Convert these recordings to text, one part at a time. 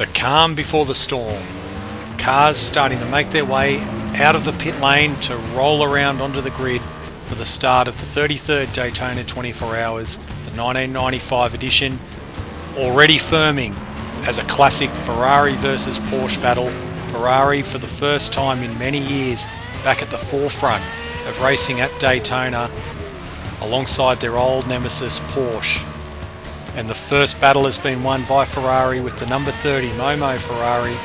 The calm before the storm. Cars starting to make their way out of the pit lane to roll around onto the grid for the start of the 33rd Daytona 24 Hours, the 1995 edition, already firming as a classic Ferrari versus Porsche battle. Ferrari, for the first time in many years, back at the forefront of racing at Daytona alongside their old nemesis Porsche. And the first battle has been won by Ferrari, with the number 30 Momo Ferrari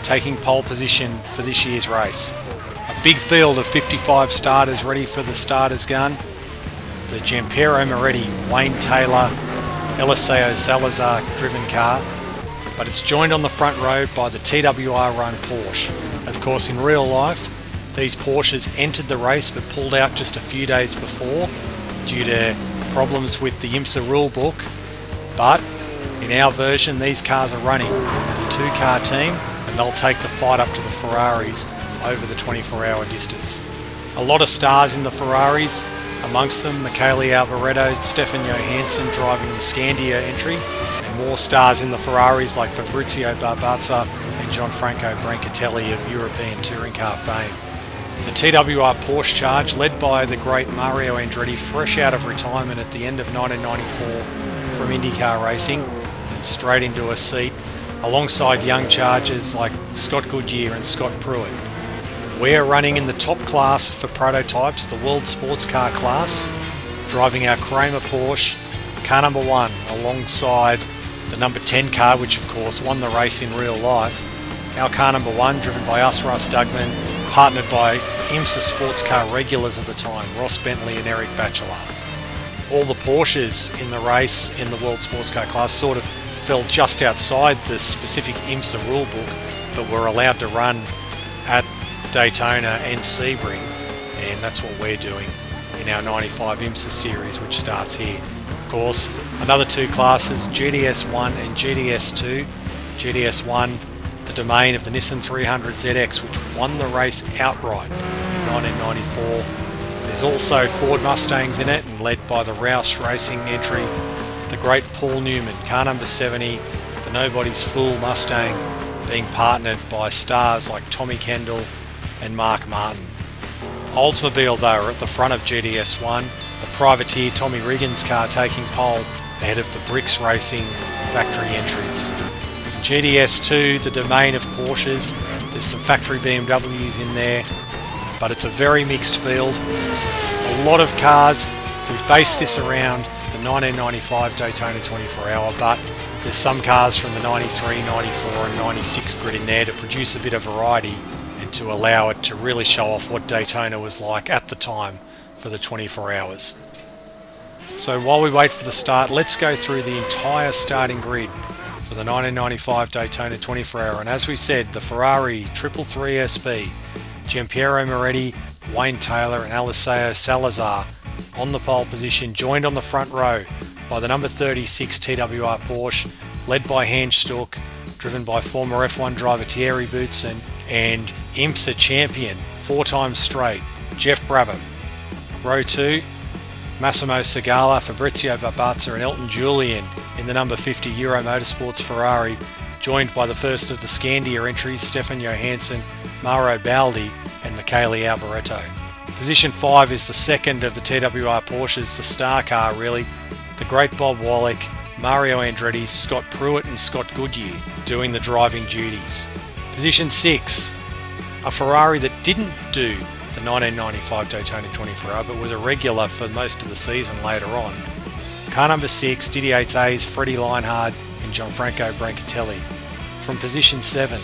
taking pole position for this year's race. A big field of 55 starters ready for the starter's gun. The Giampiero Moretti, Wayne Taylor, Eliseo Salazar driven car, but it's joined on the front row by the TWR run Porsche. Of course, in real life, these Porsches entered the race but pulled out just a few days before due to problems with the IMSA rulebook. But in our version, these cars are running as a two-car team, and they'll take the fight up to the Ferraris over the 24-hour distance. A lot of stars in the Ferraris, amongst them Michele Alboreto, Stefan Johansson driving the Scandia entry, and more stars in the Ferraris like Fabrizio Barbazza and Gianfranco Brancatelli of European touring car fame. The TWR Porsche charge, led by the great Mario Andretti, fresh out of retirement at the end of 1994 from IndyCar racing, and straight into a seat alongside young chargers like Scott Goodyear and Scott Pruitt. We're running in the top class for prototypes, the World Sports Car class, driving our Kramer Porsche, car number 1, alongside the number 10 car, which of course won the race in real life. Our car number 1, driven by us, Russ Dougman, partnered by IMSA sports car regulars at the time, Ross Bentley and Eric Batchelor. All the Porsches in the race in the World Sports Car class sort of fell just outside the specific IMSA rulebook, but were allowed to run at Daytona and Sebring, and that's what we're doing in our 95 IMSA series, which starts here. Of course, another two classes, GTS1 and GTS2. GTS1, the domain of the Nissan 300 ZX, which won the race outright in 1994. There's also Ford Mustangs in it, and led by the Roush Racing entry, the great Paul Newman, car number 70, the Nobody's Fool Mustang, being partnered by stars like Tommy Kendall and Mark Martin. Oldsmobile, though, are at the front of GTS1, the privateer Tommy Riggins car taking pole ahead of the Bricks Racing factory entries. GTS2, the domain of Porsches, there's some factory BMWs in there, but it's a very mixed field. A lot of cars. We've based this around the 1995 Daytona 24 Hour, but there's some cars from the 93, 94 and 96 grid in there to produce a bit of variety and to allow it to really show off what Daytona was like at the time for the 24 hours. So while we wait for the start, let's go through the entire starting grid for the 1995 Daytona 24 Hour. And as we said, the Ferrari 333 SP, Giampiero Moretti, Wayne Taylor and Eliseo Salazar on the pole position, joined on the front row by the number 36 TWR Porsche, led by Hans Stuck, driven by former F1 driver Thierry Boutsen, and IMSA champion 4 times straight, Jeff Brabham. Row 2, Massimo Segala, Fabrizio Barbazza and Elton Julian in the number 50 Euro Motorsports Ferrari, joined by the first of the Scandia entries, Stefan Johansson, Mauro Baldi and Michele Alboreto. Position 5 is the second of the TWR Porsches, the star car really, the great Bob Wallach, Mario Andretti, Scott Pruitt and Scott Goodyear doing the driving duties. Position 6, a Ferrari that didn't do the 1995 Daytona 24 Hour but was a regular for most of the season later on. Car number 6, Didier Tays, Freddie Leinhard and Gianfranco Brancatelli. From position 7,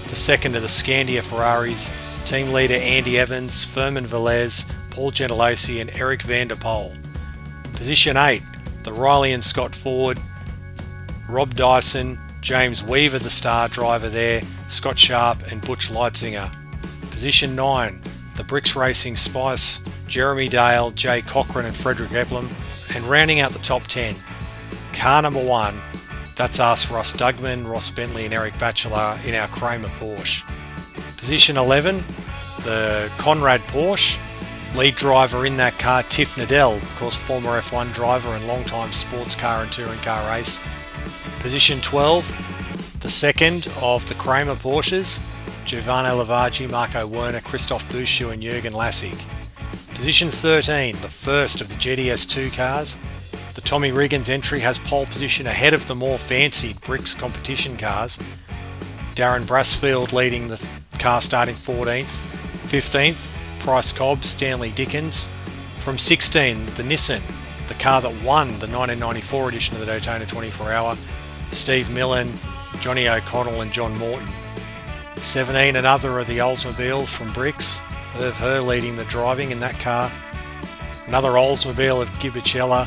the second of the Scandia Ferraris, team leader Andy Evans, Furman Velez, Paul Gentileschi and Eric van der Poel. Position 8, the Riley and Scott Ford, Rob Dyson, James Weaver the star driver there, Scott Sharp and Butch Leitzinger. Position 9, the Bricks Racing Spice, Jeremy Dale, Jay Cochran and Frederick Eblum. And rounding out the top 10, car number 1, that's us, Russ Dougman, Ross Bentley and Eric Batchelor in our Kramer Porsche. Position 11, the Conrad Porsche, lead driver in that car, Tiff Needell, of course former F1 driver and long-time sports car and touring car race. Position 12, The second of the Kramer Porsches, Giovanni Lavaggi, Marco Werner, Christoph Buschu and Jürgen Lassig. Position 13, the first of the GTS2 cars. The Tommy Riggins entry has pole position ahead of the more fancied Bricks competition cars. Darren Brassfield leading the car starting 14th. 15th, Price Cobb, Stanley Dickens. From 16, the Nissan, the car that won the 1994 edition of the Daytona 24 Hour, Steve Millen, Johnny O'Connell and John Morton. 17, another of the Oldsmobiles from Bricks, Irv Herr leading the driving in that car. Another Oldsmobile of Gibicella,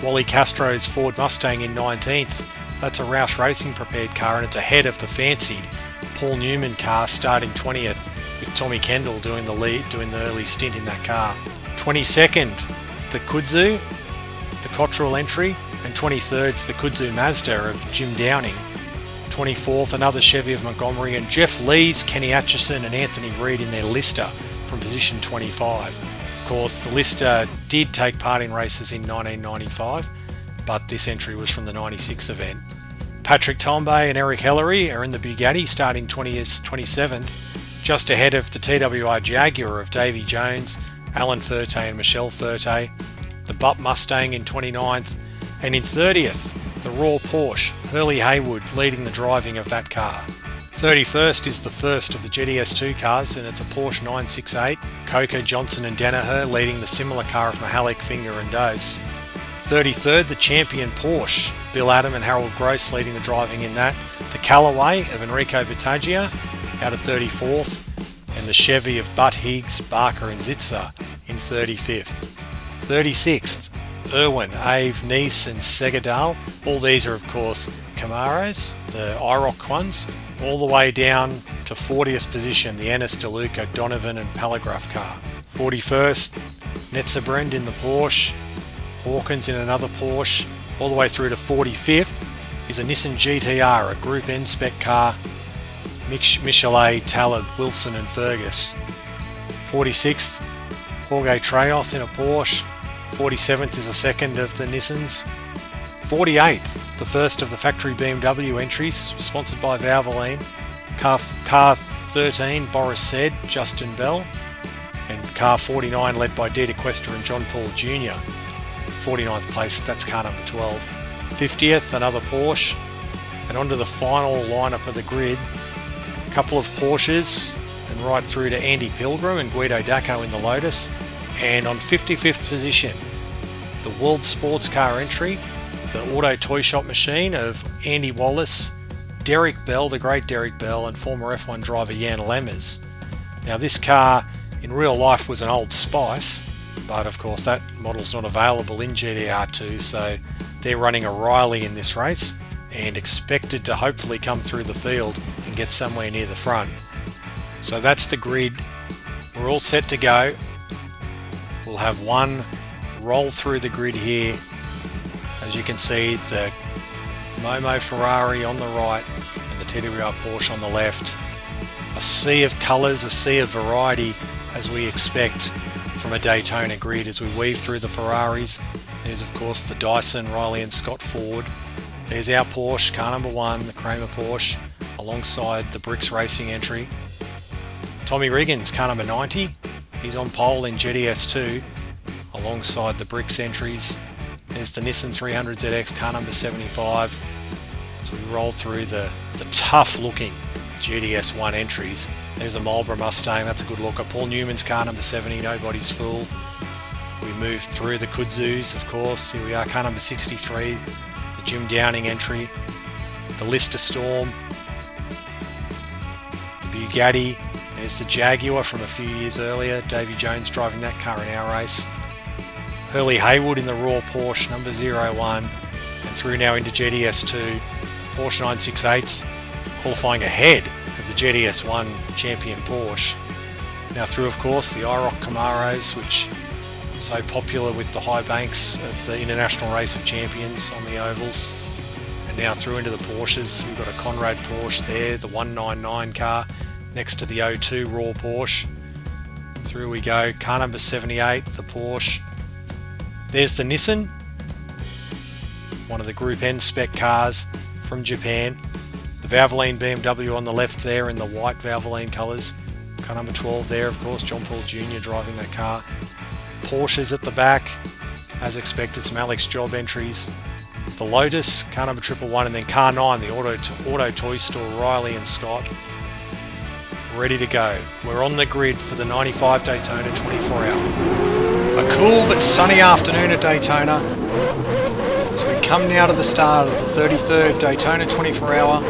Wally Castro's Ford Mustang in 19th. That's a Roush Racing prepared car and it's ahead of the fancied Paul Newman car starting 20th with Tommy Kendall doing the early stint in that car. 22nd, the Kudzu, the Cottrell entry, and 23rd's the Kudzu Mazda of Jim Downing. 24th, another Chevy of Montgomery, and Jeff Lees, Kenny Atchison and Anthony Reid in their Lister from position 25. Of course, the Lister did take part in races in 1995, but this entry was from the 96 event. Patrick Tambay and Eric Hellery are in the Bugatti starting 27th, just ahead of the TWR Jaguar of Davy Jones, Alan Furte and Michelle Furte. The Butt Mustang in 29th, and in 30th, the Raw Porsche, Hurley Haywood leading the driving of that car. 31st is the first of the GTS2 cars, and it's a Porsche 968, Coker, Johnson and Danaher leading the similar car of Mahalik, Finger and Dose. 33rd, the champion Porsche, Bill Adam and Harold Gross leading the driving in that. The Callaway of Enrico Battaglia out of 34th, and the Chevy of Butt Higgs, Barker and Zitzer in 35th. 36th, Irwin, Ave, Nice and Segadal. All these are of course Camaros, the IROC ones, all the way down to 40th position, the Ennis DeLuca, Donovan and Palagraph car. 41st, Netzebrand in the Porsche, Hawkins in another Porsche. All the way through to 45th is a Nissan GTR, a Group N spec car, Michelet, Talib, Wilson and Fergus. 46th, Jorge Trejos in a Porsche. 47th is a second of the Nissans. 48th, the first of the factory BMW entries, sponsored by Valvoline. Car 13, Boris Said, Justin Bell. And car 49, led by Dieter Quester and John Paul Jr. 49th place, that's car number 12. 50th, another Porsche. And onto the final lineup of the grid, a couple of Porsches, and right through to Andy Pilgrim and Guido Dacco in the Lotus. And on 55th position, the World Sports Car entry, the Auto Toy Shop machine of Andy Wallace, Derek Bell, the great Derek Bell, and former F1 driver Jan Lemmers. Now this car in real life was an Old Spice, but of course that model's not available in GTR2, so they're running a Riley in this race and expected to hopefully come through the field and get somewhere near the front. So that's the grid. We're all set to go. We'll have one roll through the grid here. As you can see, the Momo Ferrari on the right and the TWR Porsche on the left. A sea of colours, a sea of variety, as we expect from a Daytona grid as we weave through the Ferraris. There's of course the Dyson, Riley and Scott Ford. There's our Porsche, car number 1, the Kramer Porsche, alongside the Bricks Racing entry. Tommy Riggins, car number 90. He's on pole in GTS2 alongside the Bricks entries. There's the Nissan 300ZX, car number 75. As we roll through the tough looking GTS1 entries. There's a Marlboro Mustang, that's a good looker. Paul Newman's car number 70, nobody's fool. We move through the Kudzus, of course. Here we are, car number 63, the Jim Downing entry. The Lister Storm, the Bugatti. There's the Jaguar from a few years earlier. Davy Jones driving that car in our race. Hurley Haywood in the Raw Porsche number 01. And through now into GTS2. Porsche 968s qualifying ahead of the GTS1 champion Porsche. Now through of course the IROC Camaros, which are so popular with the high banks of the International Race of Champions on the ovals. And now through into the Porsches. We've got a Conrad Porsche there, the 199 car, next to the 02 Raw Porsche. Through we go, car number 78, the Porsche. There's the Nissan, one of the Group N spec cars from Japan. The Valvoline BMW on the left there in the white Valvoline colours. Car number 12 there, of course, John Paul Jr. driving that car. Porsches at the back, as expected, some Alex Job entries. The Lotus, car number 111, and then car 9, the Auto Toy Store, Riley and Scott. Ready to go. We're on the grid for the 95 Daytona 24 hour. A cool but sunny afternoon at Daytona. As we come now to the start of the 33rd Daytona 24 hour.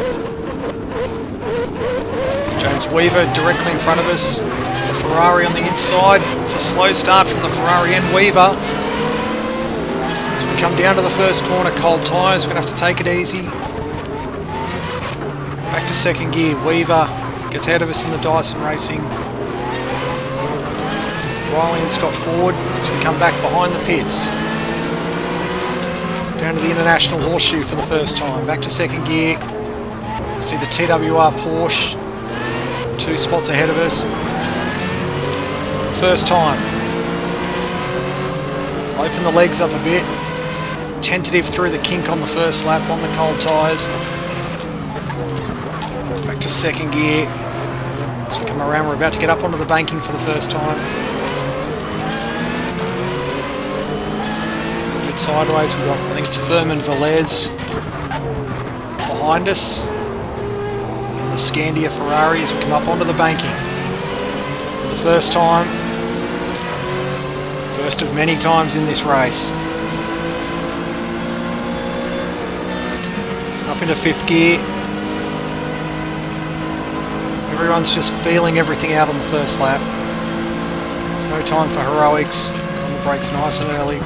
James Weaver directly in front of us. The Ferrari on the inside. It's a slow start from the Ferrari and Weaver. As we come down to the first corner, cold tyres, we're going to have to take it easy. Back to second gear, Weaver gets ahead of us in the Dyson Racing. Riley and Scott forward as we come back behind the pits. Down to the International Horseshoe for the first time. Back to second gear. See the TWR Porsche. 2 spots ahead of us. First time. Open the legs up a bit. Tentative through the kink on the first lap on the cold tyres. Back to second gear. As we come around, we're about to get up onto the banking for the first time. A bit sideways, we've got, I think it's Furman Velez behind us. The Scandia Ferrari as we come up onto the banking for the first time. First of many times in this race. Up into 5th gear. Everyone's just feeling everything out on the first lap. There's no time for heroics. On the brakes nice and early.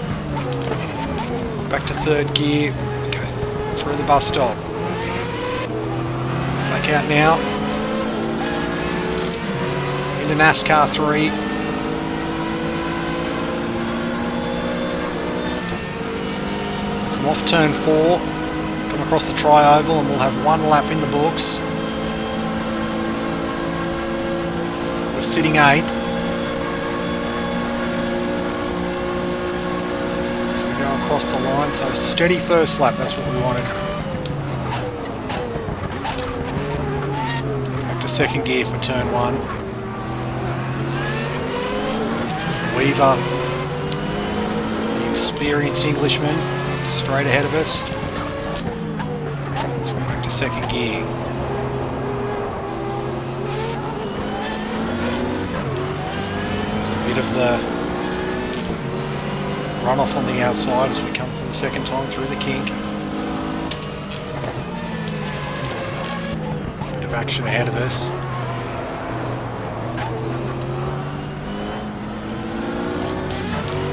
Back to 3rd gear. Go through the bus stop. Back out now. Into NASCAR 3. Come off turn 4. Come across the tri-oval and we'll have 1 lap in the books. We're sitting 8th. So we go across the line. So steady first lap, that's what we wanted. Second gear for turn 1. Weaver, the experienced Englishman, straight ahead of us. So we're back to second gear. There's a bit of the runoff on the outside as we come for the second time through the kink. Action ahead of us.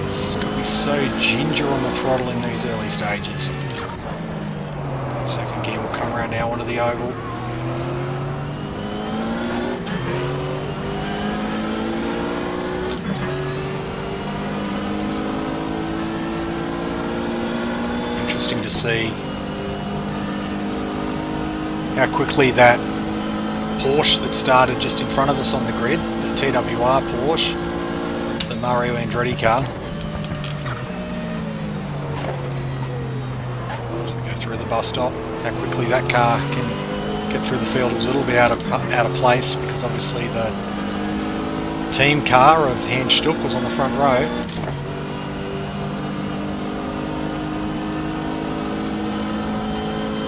It's got to be so ginger on the throttle in these early stages. Second gear will come around now onto the oval. Interesting to see how quickly that Porsche that started just in front of us on the grid, the TWR Porsche, the Mario Andretti car. As we go through the bus stop, how quickly that car can get through the field. It was a little bit out of place because obviously the team car of Hans Stuck was on the front row.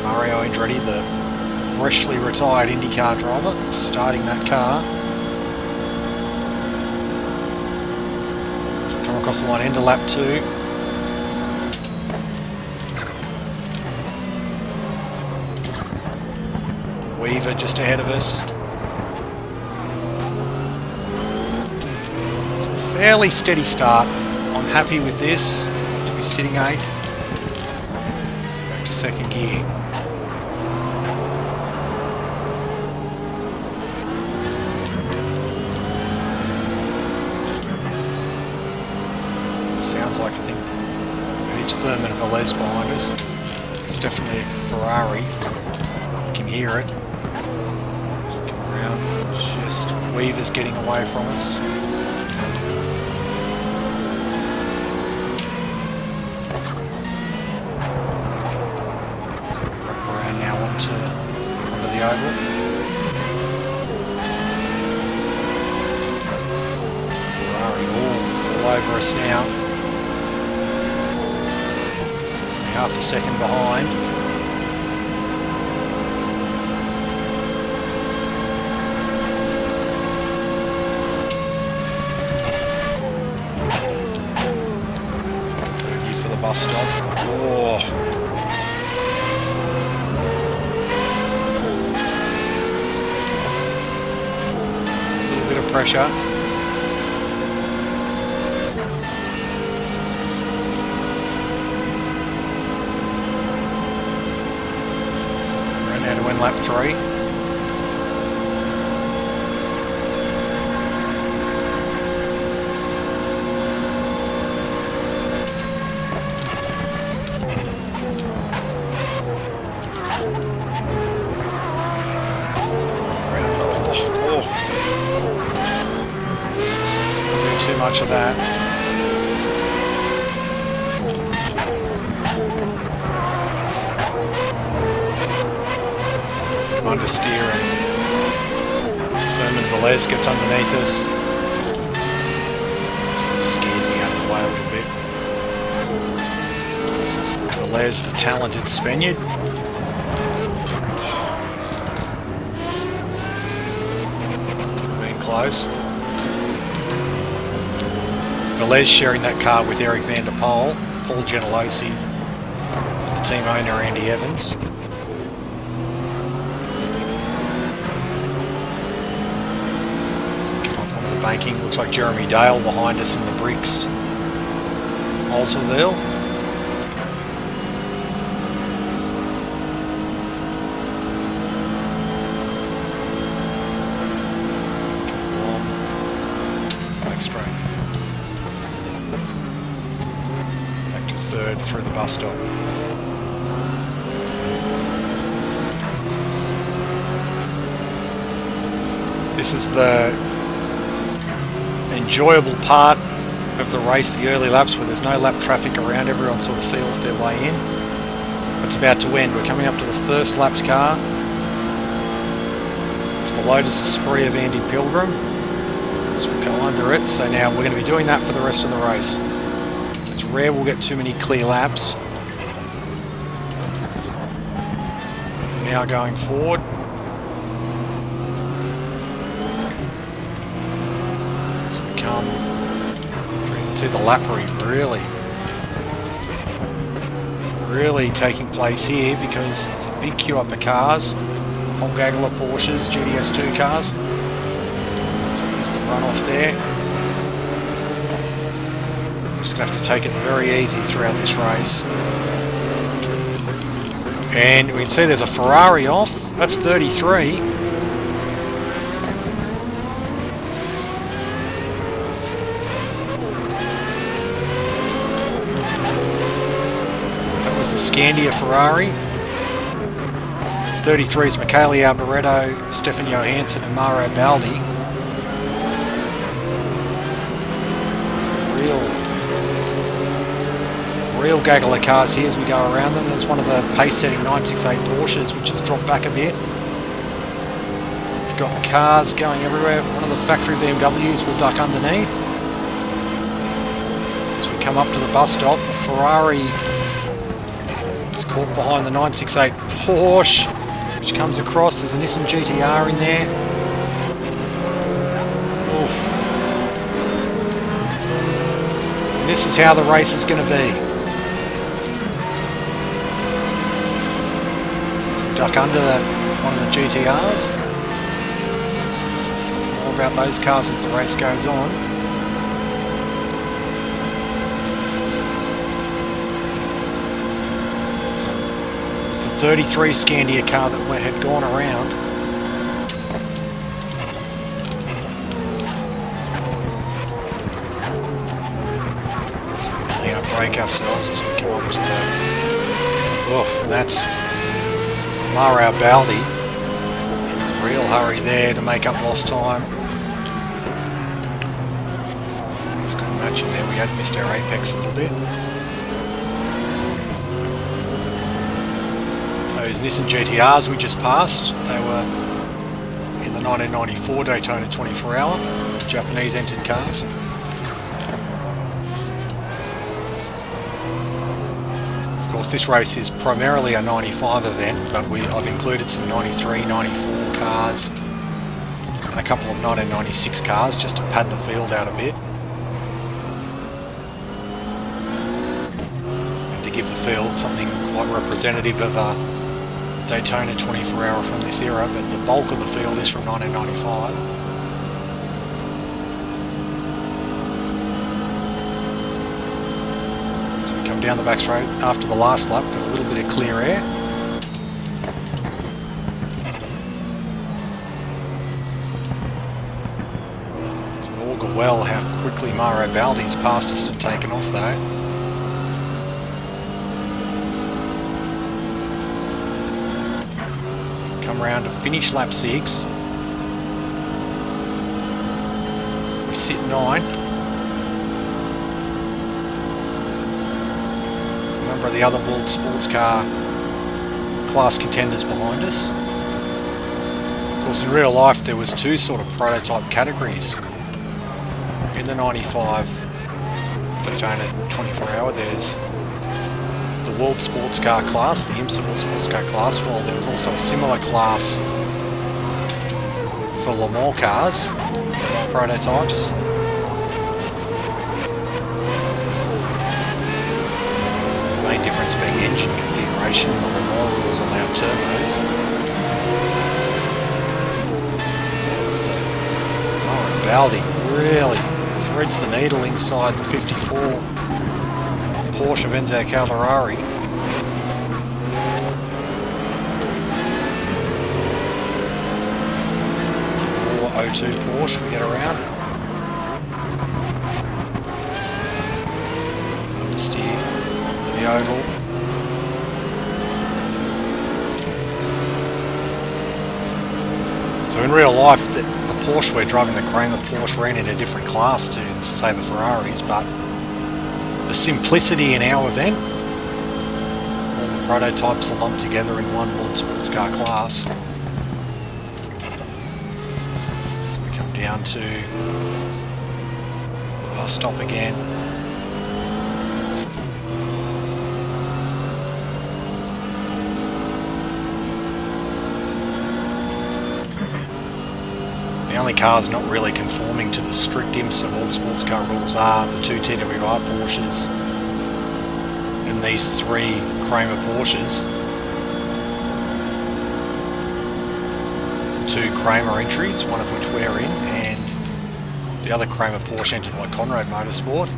Mario Andretti, the freshly retired IndyCar driver, starting that car. So come across the line into lap 2. Weaver just ahead of us. It's a fairly steady start. I'm happy with this, to be sitting 8th. Back to second gear. Sounds like, I think it is Furman Velez behind us. It's definitely a Ferrari. You can hear it. Just come around. Just Weaver's getting away from us. Wrap around now onto the over us now. Half a second behind. For the bus stop. Oh. A little bit of pressure. Right now to win lap 3. Too much of that. Understeering. Furman Velez gets underneath us. Sort of scared me out of the way a little bit. Velez, the talented Spaniard. Could have been close. Velez sharing that car with Eric van der Poel, Paul Gentilossi, and the team owner Andy Evans. Come up onto the banking, looks like Jeremy Dale behind us in the bricks. Oldsmobile. Back straight. Third through the bus stop. This is the enjoyable part of the race, the early laps, where there's no lap traffic around, everyone sort of feels their way in. It's about to end. We're coming up to the first laps car. It's the Lotus Esprit of Andy Pilgrim. So we'll go under it. So now we're going to be doing that for the rest of the race. It's rare we'll get too many clear laps. Now going forward. So we come. You can see the lap read really taking place here because there's a big queue up of cars. A whole gaggle of Porsches, GTR2 cars. So here's the runoff there. Just going to have to take it very easy throughout this race. And we can see there's a Ferrari off. That's 33. That was the Scandia Ferrari. 33 is Michele Alboreto, Stefan Johansson and Mauro Baldi. Real gaggle of cars here as we go around them. There's one of the pace-setting 968 Porsches which has dropped back a bit. We've got cars going everywhere. One of the factory BMWs will duck underneath. As we come up to the bus stop, the Ferrari is caught behind the 968 Porsche which comes across. There's a Nissan GTR in there. Oof. And this is how the race is going to be. Duck under one of the GTRs. More about those cars as the race goes on. So, it was the 33 Scandia car that had gone around. Really outbrake ourselves as we come up to the... Oof, and that's Mauro Baldi in a real hurry there to make up lost time. Just got a match in there. We had missed our apex a little bit. Those Nissan GTRs we just passed, they were in the 1994 Daytona 24 Hour, Japanese entered cars. course, this race is primarily a 95 event, but I've included some 93, 94 cars and a couple of 1996 cars just to pad the field out a bit. And to give the field something quite representative of a Daytona 24 hour from this era, but the bulk of the field is from 1995. Come down the back straight after the last lap, got a little bit of clear air. Doesn't augur well how quickly Mauro Baldi's passed us and taken off though. Come round to finish lap 6. We sit 9th. Of the other World Sports Car class contenders behind us. Of course, in real life there was two sort of prototype categories. In the 95 Daytona 24 hour there's the World Sports Car class, the IMSA World Sports Car class, while there was also a similar class for Le Mans cars, prototypes. Difference being engine configuration. The Le Mans rules allowed turbos. There's the Mauro Baldi really threads the needle inside the 54 Porsche of Enzo Calderari. 02 Porsche we get around. Understeer. The oval. So in real life, the Porsche we're driving, the Kramer Porsche, ran in a different class to, say, the Ferraris, but the simplicity in our event, all the prototypes are lumped together in one World Sports Car class. So we come down to the bus stop again. The only cars not really conforming to the strict IMSA World Sports Car rules are the two TWR Porsches and these three Kramer Porsches. Two Kramer entries, one of which we're in, and the other Kramer Porsche entered by Conrad Motorsport.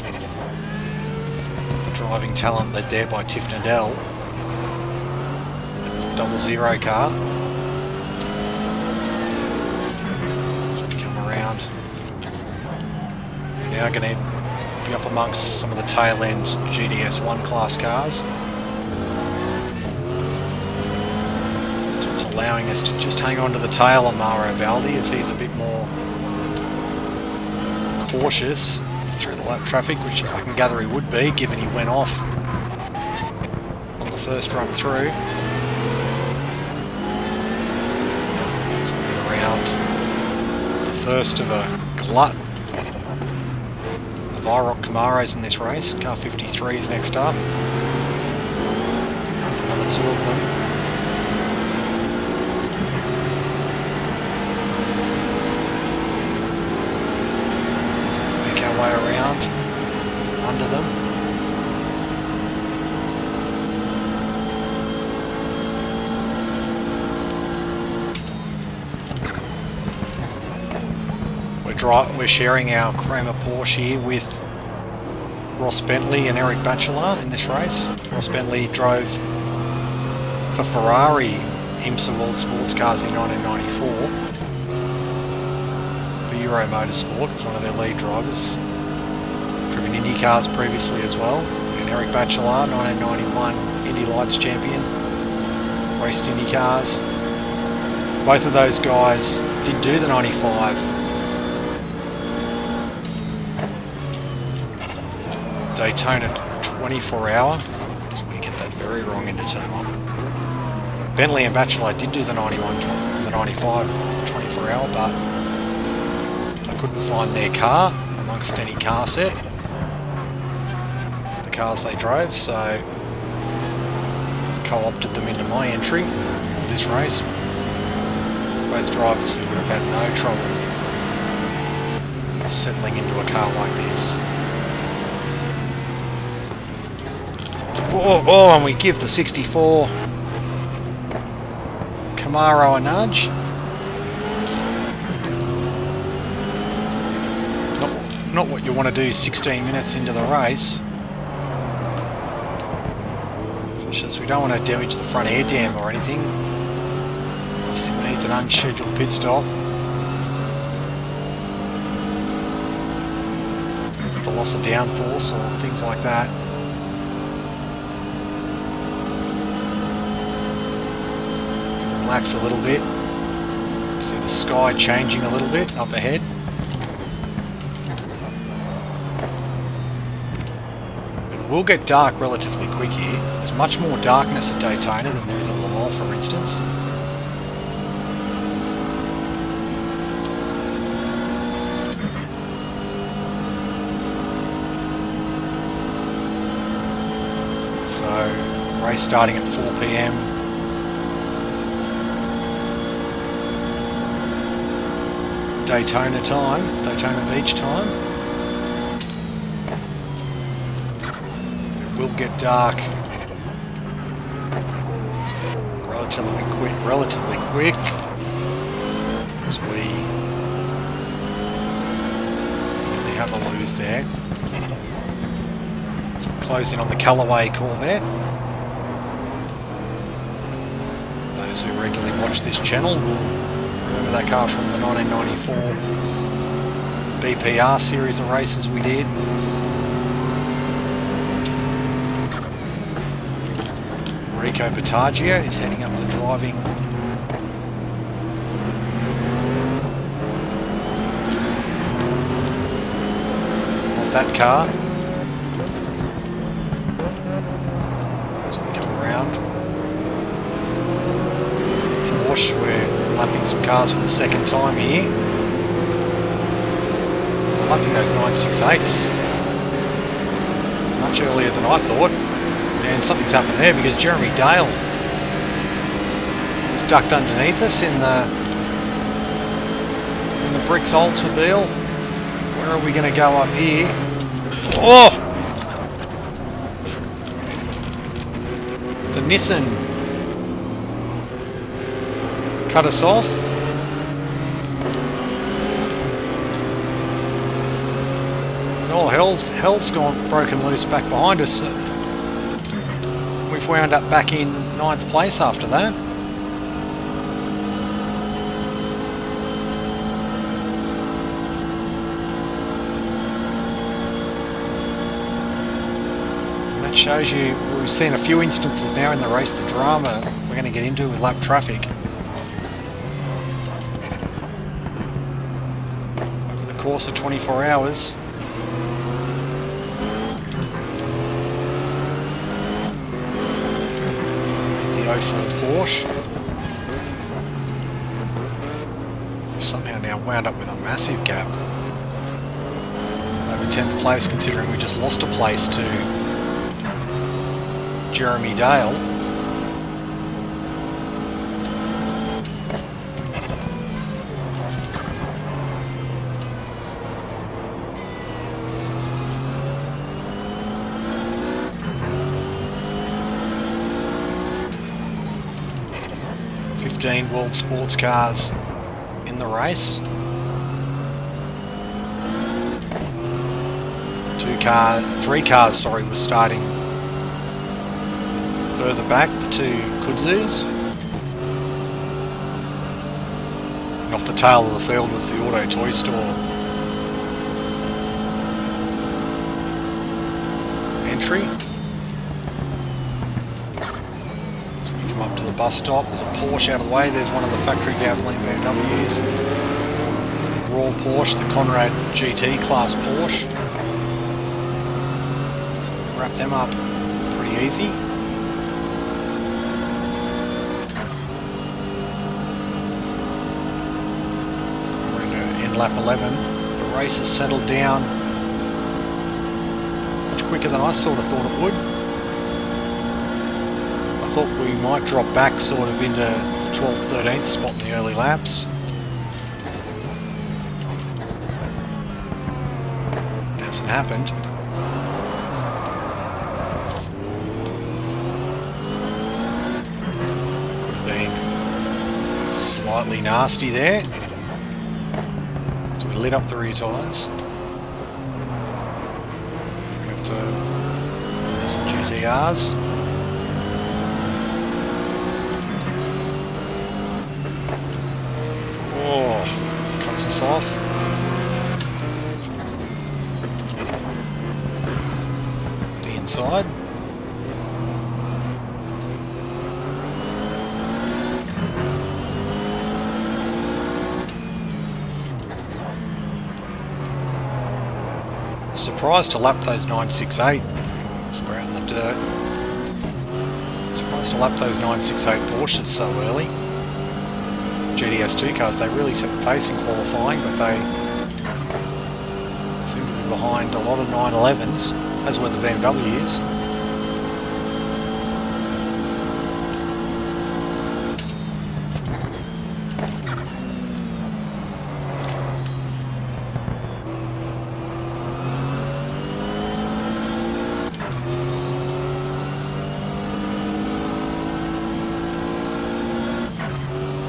The driving talent led there by Tiff Nadell. The 00 car. We're now going to be up amongst some of the tail end GTS1 class cars. That's what's allowing us to just hang on to the tail on Mauro Baldi, as he's a bit more cautious through the lap traffic, which I can gather he would be, given he went off on the first run through. So we get around the first of a glut of IROC Camaros in this race. Car 53 is next up. There's another two of them. So we make our way around under them. We're sharing our Kramer Porsche here with Ross Bentley and Eric Batchelor in this race. Ross Bentley drove for Ferrari IMSA World Sports Cars in 1994 for Euro Motorsport, was one of their lead drivers. Driven Indy cars previously as well. And Eric Batchelor, 1991 Indy Lights champion, raced Indy cars. Both of those guys did do the 95 Daytona 24 hour, so we get that very wrong into turn 1. Bentley and Batchelor did do the 91 and the 95 24 hour, but I couldn't find their car amongst any car set, the cars they drove, so co-opted them into my entry for this race. Both drivers who would have had no trouble settling into a car like this. Oh, and we give the 64 Camaro a nudge. Not what you want to do 16 minutes into the race. Just we don't want to damage the front air dam or anything. I think we need an unscheduled pit stop. The loss of downforce or things like that. Relax a little bit. See the sky changing a little bit up ahead. It will get dark relatively quick here. There's much more darkness at Daytona than there is at Le Mans, for instance. So, race starting at 4 PM. Daytona time, Daytona Beach time. It will get dark relatively quick as we really have a lose there. So we're closing on the Callaway Corvette. Those who regularly watch this channel will remember that car from the 1994 BPR series of races we did. Rico Battaglia is heading up the driving of that car as we come around. Porsche, we're lapping some cars for the second time here. Lapping those 968s much earlier than I thought. And something's happened there because Jeremy Dale is ducked underneath us in the Bricks Oldsmobile. Where are we going to go up here? Oh! The Nissan cut us off. And all hell's gone broken loose back behind us. We've wound up back in 9th place after that. And that shows you, we've seen a few instances now in the race, the drama we're going to get into with lap traffic. Over the course of 24 hours. The 04 Porsche. We've somehow now wound up with a massive gap. Over 10th place, considering we just lost a place to Jeremy Dale. World sports cars in the race. Three cars, sorry, were starting further back, the two Kudzus. And off the tail of the field was the Auto Toy Store entry. Up to the bus stop, there's a Porsche out of the way, there's one of the factory Gavaline BMWs. Raw Porsche, the Conrad GT class Porsche. So we wrap them up pretty easy. We're into end lap 11. The race has settled down much quicker than I sort of thought it would. I thought we might drop back sort of into the 12th, 13th spot in the early laps. Hasn't happened. Could have been slightly nasty there. So we lit up the rear tyres. We have to use some GTRs. Oh, cuts us off. The inside. Surprised to lap those 968. So we're out in the dirt. Surprised to lap those 968 Porsches so early. GTS2 cars, they really set the pace in qualifying, but they seem to be behind a lot of 911s, as were the BMWs.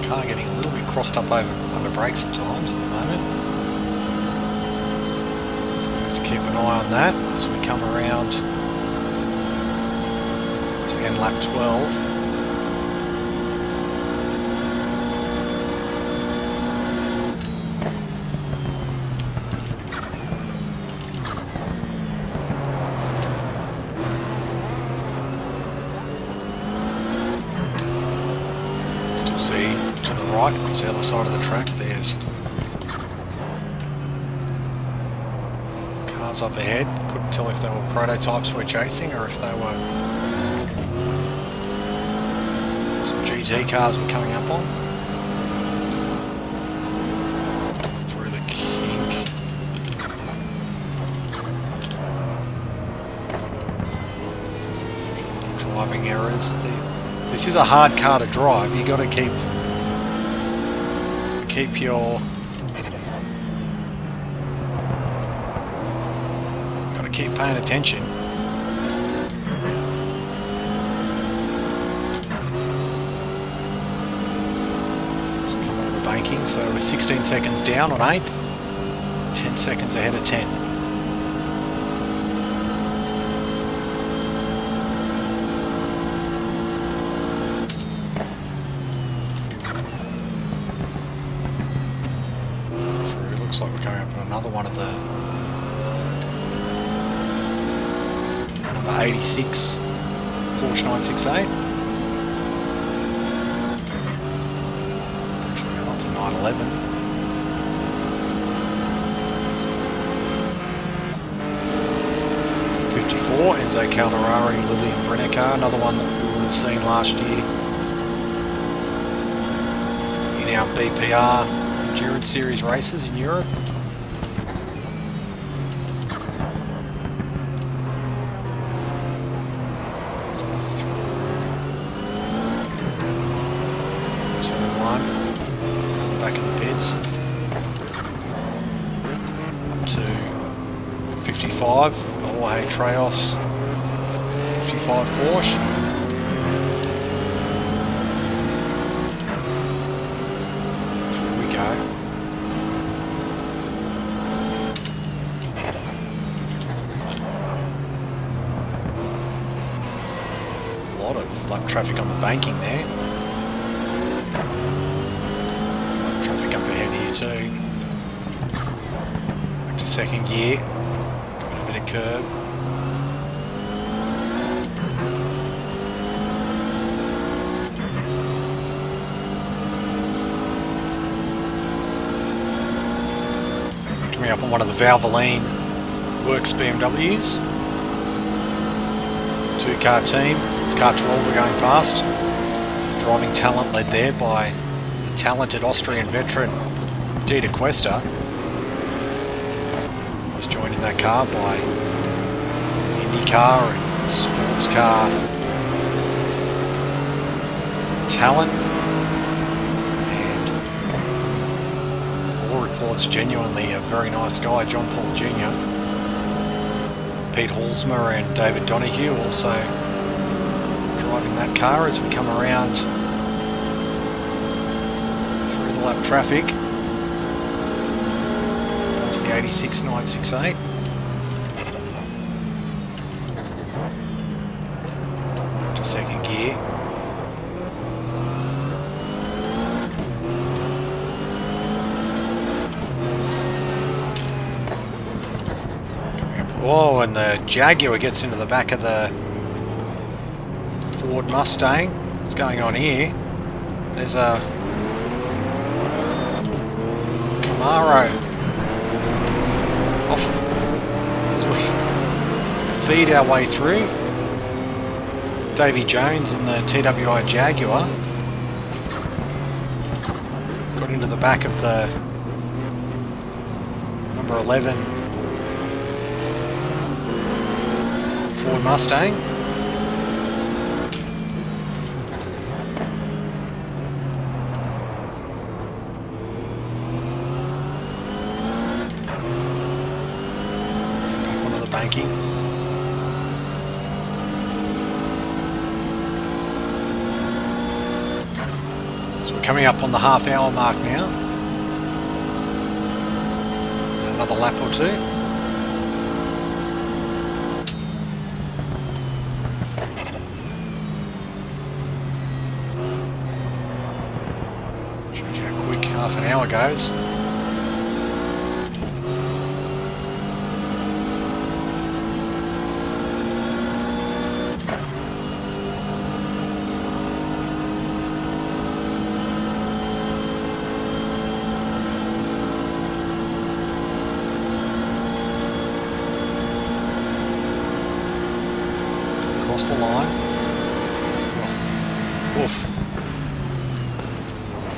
Car getting a little bit crossed up over brakes at times at the moment. So we have to keep an eye on that as we come around to end lap 12. Still see to the right, across the other side of the track, there's cars up ahead. Couldn't tell if they were prototypes we're chasing or if they were some GT cars we're coming up on. Through the kink. Driving errors. This is a hard car to drive. You got to keep your keep paying attention. Just come over the banking, so we're 16 seconds down on 8th, 10 seconds ahead of 10th. Looks like we're coming up on another one of the number 86 Porsche 968. Actually, we're on to 911. It's the 54 Enzo Calderari Lillian Brenner car, another one that we would have seen last year in our BPR Endurance Series races in Europe. Turn 1, back in the pits. Up to 55, the Jorge Trejos 55 Porsche. A lot of lap traffic on the banking there. Lap traffic up ahead here too. Back to second gear. Give it a bit of curb. Coming up on one of the Valvoline Works BMWs. Two-car team. It's car 12 we're going past. Driving talent led there by the talented Austrian veteran Dieter Questa. Was joined in that car by IndyCar and sports car talent, and all reports genuinely a very nice guy, John Paul Jr. Pete Halsmer and David Donahue also driving that car as we come around through the lap traffic. That's the 86.968. To second gear. Oh, and the Jaguar gets into the back of the Ford Mustang. What's going on here? There's a Camaro off as we feed our way through. Davy Jones in the TWI Jaguar got into the back of the number 11 Ford Mustang. Back onto the banking. So we're coming up on the half-hour mark now. Another lap or two. Shows you how quick half an hour goes. Across the line. Oof.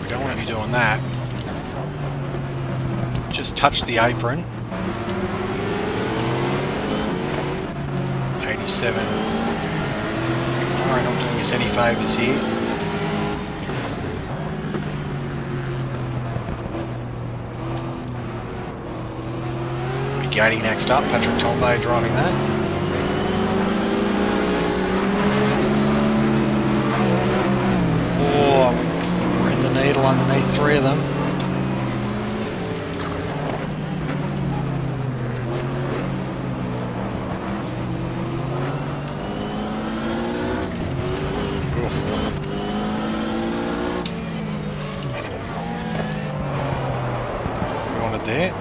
We don't want to be doing that. Just touch the apron. 87. Alright, not doing us any favours here. Bugatti next up, Patrick Tombe driving that. Oh, we thread the needle underneath three of them. Oof. We wanted there.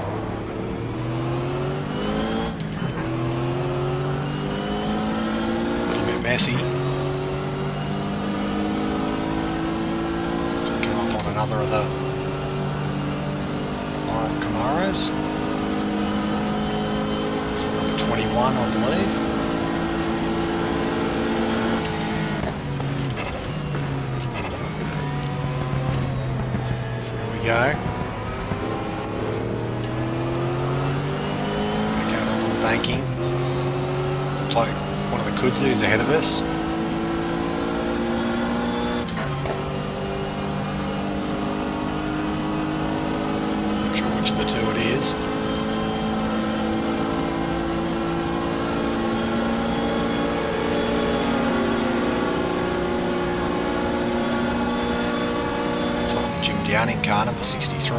A little bit messy. Another of the Camaros. It's number 21, I believe. There we go. Back out onto the banking. Looks like one of the Kudzus ahead of us. The two it is. It's like the Jim Downing car, number 63.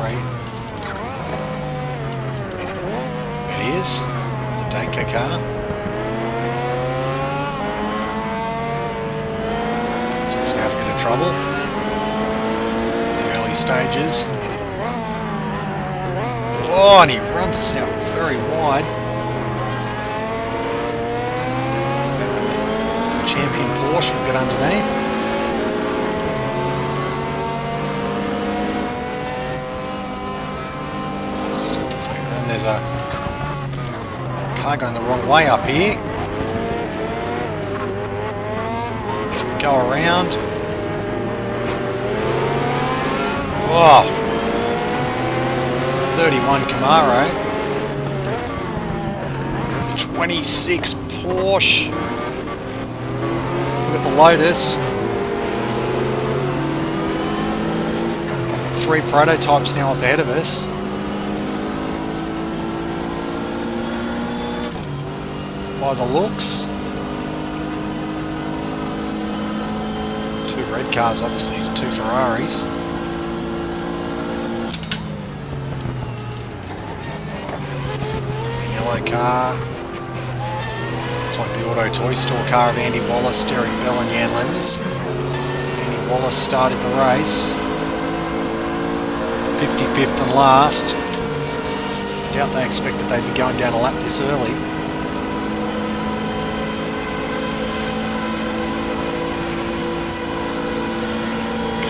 It is the Danker car. Seems to have a bit of trouble in the early stages. Oh, and he runs us out very wide. The champion Porsche will get underneath. And there's a car going the wrong way up here. As we go around. Whoa. 31 Camaro, the 26 Porsche, look at the Lotus, 3 prototypes now up ahead of us. By the looks. 2 red cars, obviously, 2 Ferraris. A yellow car. Looks like the Auto Toy Store car of Andy Wallace, Derek Bell and Jan Lemmers. Andy Wallace started the race. 55th and last. I doubt they expected they'd be going down a lap this early.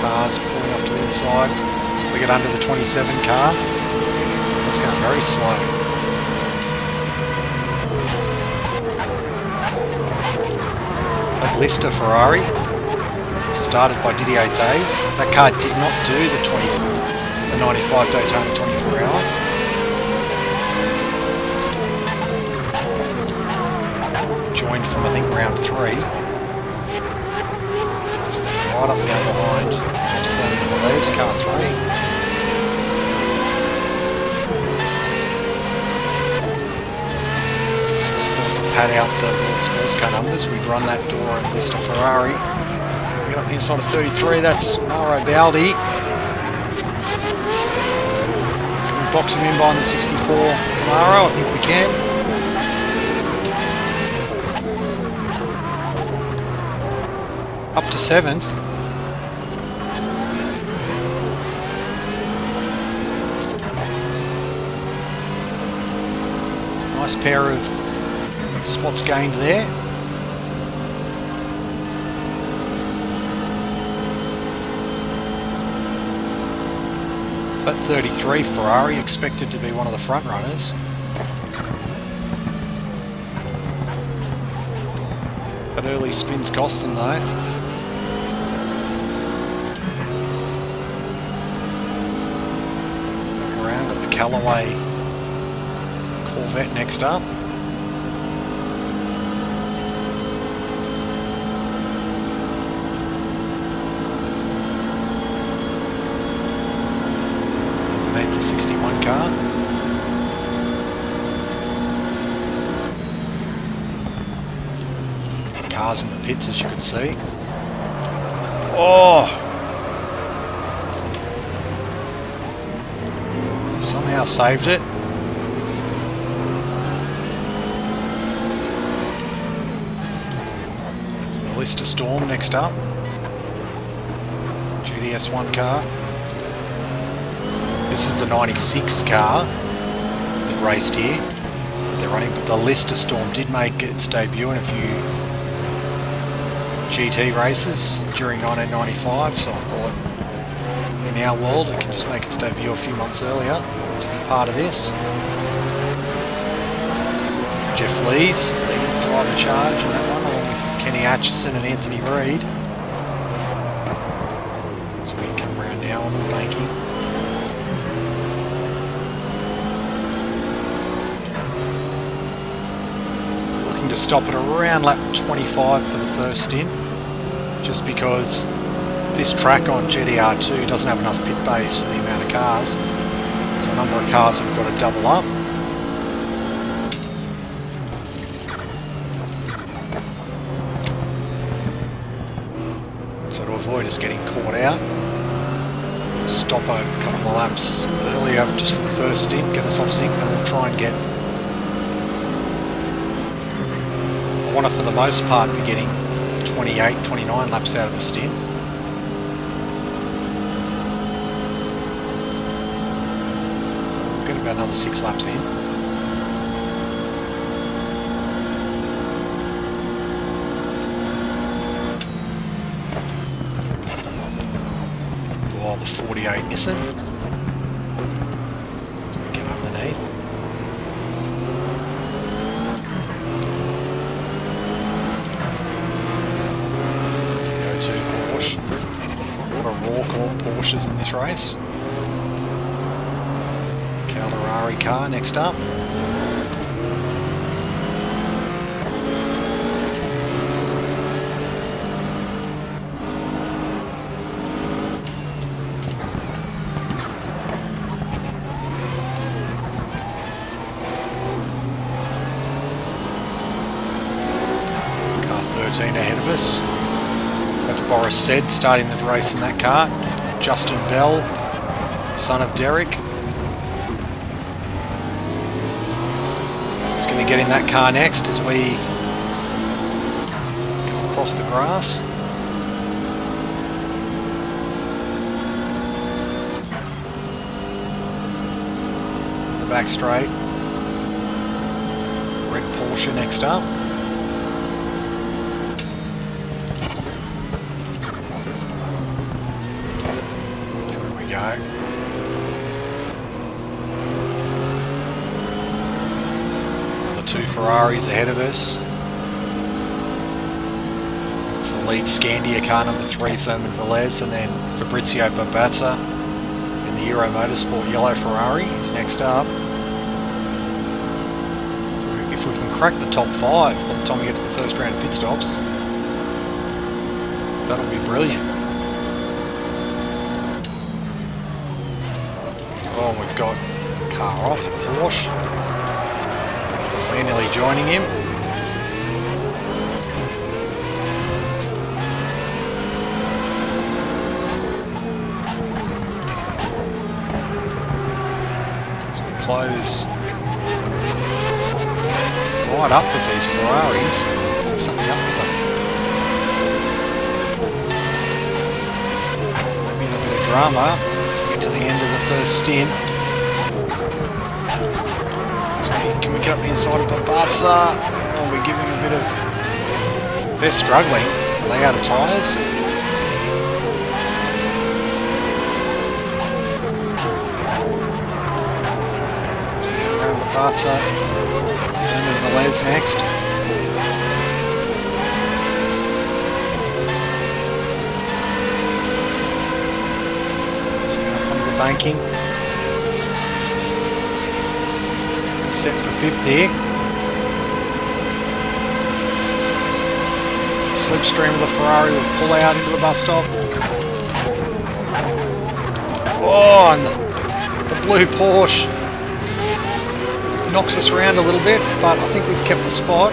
Cars pulling off to the inside. We get under the 27 car. That's going very slow. That Lister Ferrari, started by Didier Days. That car did not do the 95 Daytona 24 hour. Joined from, I think, round 3. Right up now behind. That's Fleming Velez, car 3. Thought to pad out the World Sports Car numbers, we'd run that door and list a Ferrari. We got the inside of 33, that's Mauro Baldi. Can we box him in behind the 64 Camaro? I think we can. Up to 7th. Nice pair of spots gained there. So that 33 Ferrari expected to be one of the front runners. That early spins cost them though. Back around, got the Callaway Corvette next up. Underneath the 61 car. Cars in the pits, as you can see. Oh! Somehow saved it. So the Lister Storm next up. GTS1 car. This is the 96 car that raced here. They're running, but the Lister Storm did make its debut in a few GT races during 1995, so I thought in our world it can just make its debut a few months earlier to be part of this. Jeff Lees leading the driver charge in that one, along with Kenny Atchison and Anthony Reid. So we come around now onto the banking. To stop at around lap 25 for the first stint, just because this track on GTR2 doesn't have enough pit bays for the amount of cars, so a number of cars have got to double up. So to avoid us getting caught out, we'll stop a couple of laps earlier just for the first stint, get us off sync, and we'll try and get, I want to for the most part be getting 28, 29 laps out of a stint. So we'll get about another 6 laps in. While the 48 Nissan. So we get underneath. What a raw call Porsches in this race. Calderari car next up. of us. That's Boris Said starting the race in that car. Justin Bell, son of Derek. He's going to get in that car next as we go across the grass. The back straight. Red Porsche next up. Go. The two Ferraris ahead of us. It's the lead Scandia car number 3, Firmin Velez, and then Fabrizio Babazza in the Euro Motorsport yellow Ferrari is next up. So if we can crack the top 5 by the time we get to the first round of pit stops, that'll be brilliant. Oh, we've got a car off, a Porsche. We're nearly joining him. So we close right up with these Ferraris. Is there something up with them? Maybe a bit of drama. To the end of the first stint. So can we get up the inside of Babazza? Oh, we give him a bit of... They're struggling. Are they out of tyres? Around Babazza. Firmin Velez next. Banking. Set for 5th here. Slipstream of the Ferrari will pull out into the bus stop. Oh, and the blue Porsche knocks us around a little bit, but I think we've kept the spot.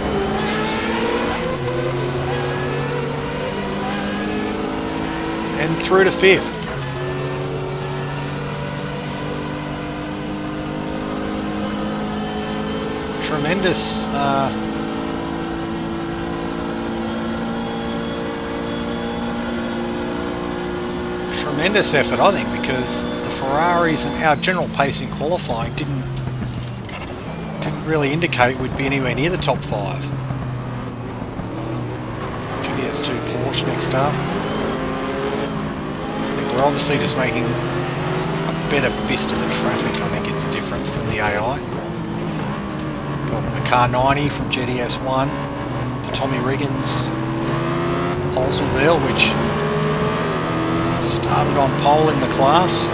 And through to 5th. Tremendous effort, I think, because the Ferraris and our general pace in qualifying didn't really indicate we'd be anywhere near the top 5. GTR2 Porsche next up. I think we're obviously just making a better fist of the traffic, I think, is the difference than the AI. Got a car 90 from GTS1, the Tommy Riggins Oldsmobile, which started on pole in the class.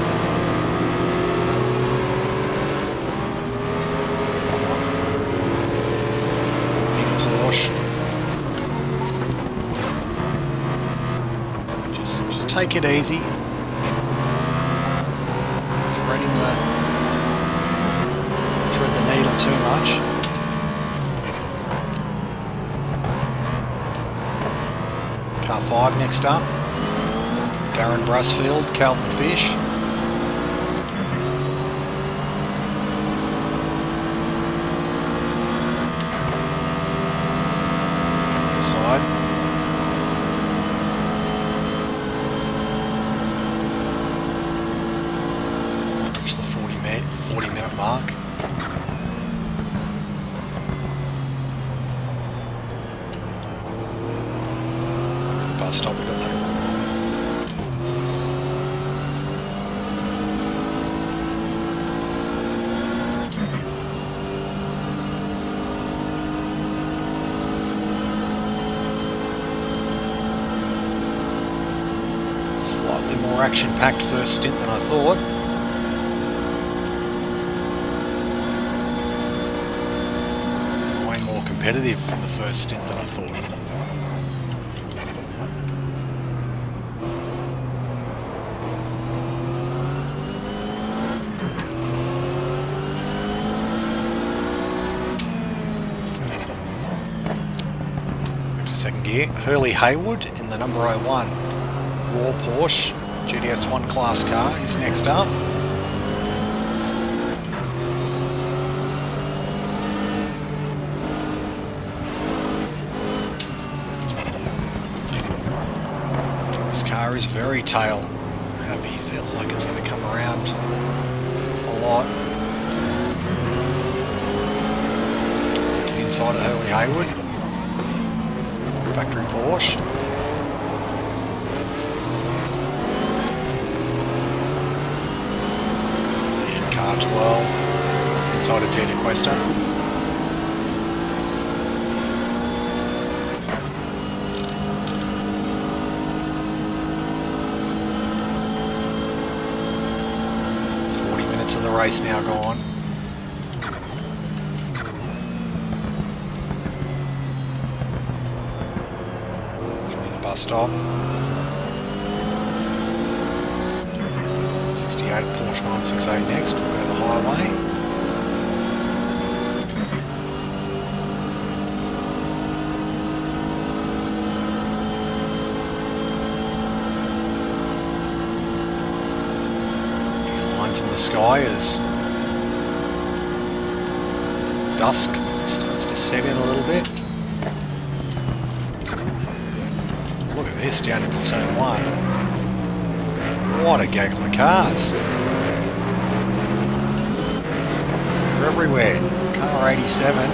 Big Porsche. Just take it easy. Thread the needle too much. Car 5 next up. Darren Brusfield, Calvin Fish. Inside. Reach the 40-minute mark. Bus stop, we got that all wrong. Slightly more action-packed first stint than I thought. Way more competitive in the first stint than I thought. Second gear here. Hurley Haywood in the number 01 Raw Porsche GTS1 class car is next up. This car is very tail happy, feels like it's going to come around a lot. Inside of Hurley Haywood, factory Porsche. And car 12, inside of Dita Questa. Of the race now gone. Through the bus stop. 68 Porsche 968 next. We'll go to the highway. In the sky as dusk starts to set in a little bit. Look at this down into turn 1. What a gaggle of cars. They're everywhere. Car 87.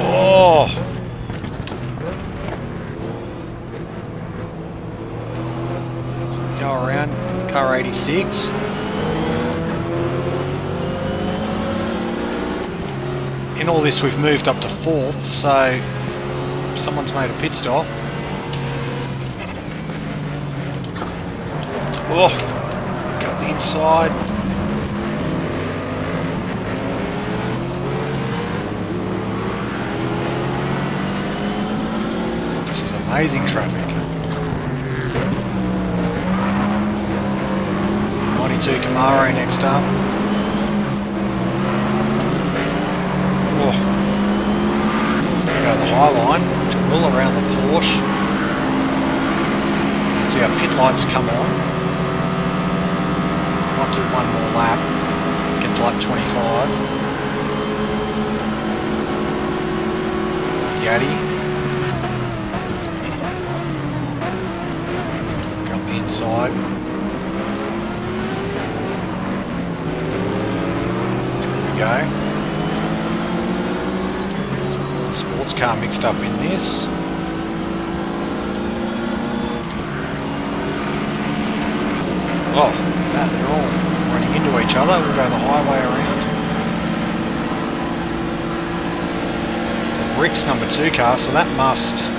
Oh! Around car 86. In all this we've moved up to 4th, so someone's made a pit stop. Oh, got the inside. This is amazing traffic. 92 Camaro next up. Oh. So we go to the high line to roll around the Porsche. You can see our pit lights come on. Might do one more lap. Get to lap 25. Yaddy. Go up the inside. Go. There's a world sports car mixed up in this. Oh, look at that, they're all running into each other. We'll go the highway around. The Bricks number 2 car, so that must...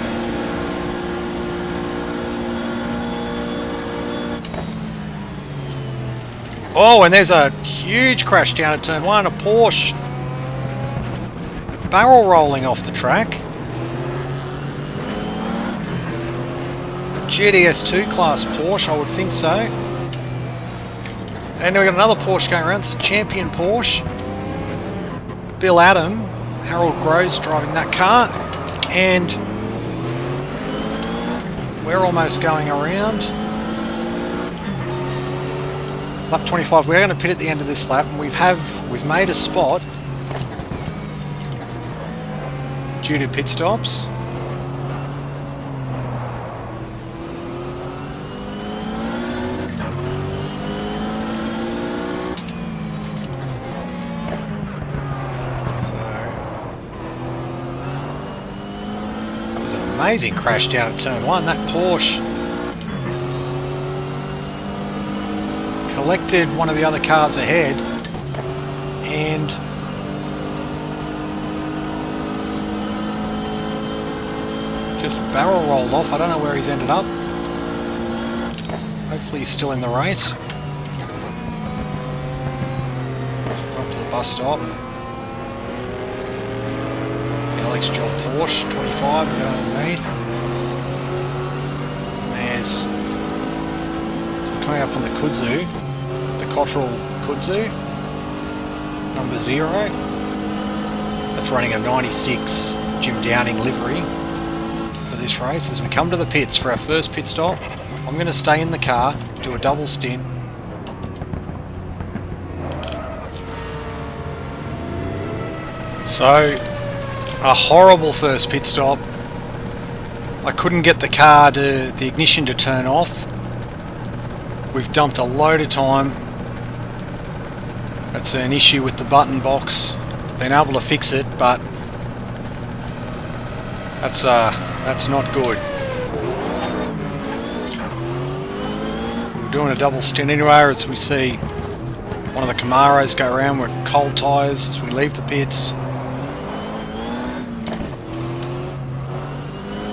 Oh, and there's a huge crash down at turn 1, a Porsche barrel rolling off the track. A GTS2 class Porsche, I would think so. And we've got another Porsche going around, it's the champion Porsche. Bill Adam, Harold Groves driving that car, and we're almost going around. Lap 25, we're going to pit at the end of this lap, and we've made a spot due to pit stops. So that was an amazing crash down at turn 1. That Porsche collected one of the other cars ahead and just barrel rolled off. I don't know where he's ended up. Hopefully he's still in the race. Up to the bus stop. Alex Job Porsche 25 going underneath. And there's, so we're coming up on the Kudzu. Cottrell Kudzu, number 0. That's running a 96 Jim Downing livery for this race. As we come to the pits for our first pit stop, I'm going to stay in the car, do a double stint. So, a horrible first pit stop. I couldn't get the car to the ignition to turn off. We've dumped a load of time. That's an issue with the button box. Been able to fix it, but that's not good. We're doing a double stint anyway as we see one of the Camaros go around with cold tyres as we leave the pits.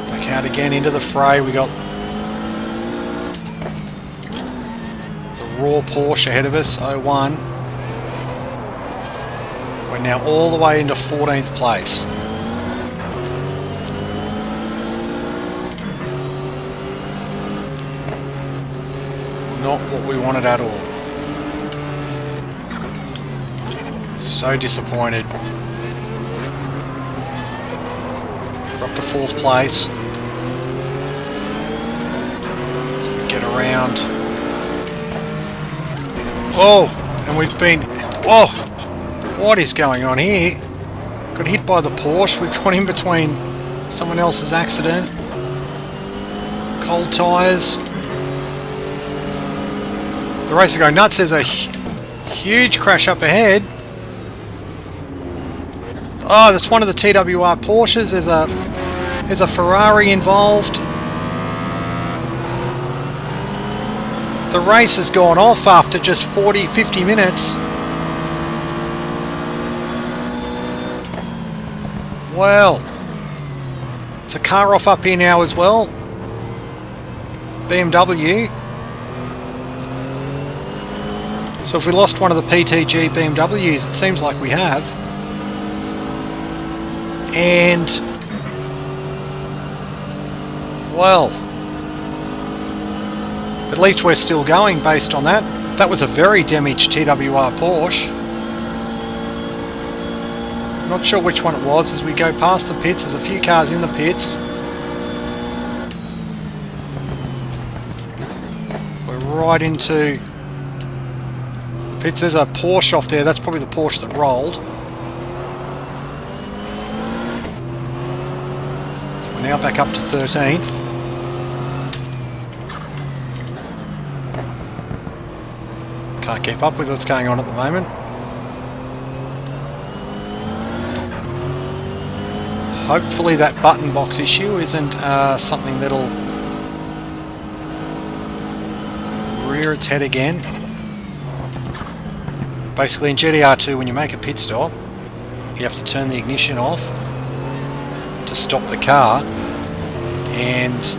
Back out again into the fray. We got the raw Porsche ahead of us, 01. We're now all the way into 14th place. Not what we wanted at all. So disappointed. We're up to 4th place. So we get around. Oh! And we've been... Oh! What is going on here? Got hit by the Porsche. We got in between someone else's accident. Cold tyres. The race is going nuts. There's a huge crash up ahead. Oh, that's one of the TWR Porsches. There's a Ferrari involved. The race has gone off after just 50 minutes. Well, there's a car off up here now as well. BMW. So if we lost one of the PTG BMWs, it seems like we have. And, well, at least we're still going based on that. That was a very damaged TWR Porsche. Not sure which one it was. As we go past the pits, there's a few cars in the pits. We're right into the pits. There's a Porsche off there. That's probably the Porsche that rolled. So we're now back up to 13th. Can't keep up with what's going on at the moment. Hopefully that button box issue isn't something that'll rear its head again. Basically in GTR2 when you make a pit stop, you have to turn the ignition off to stop the car, and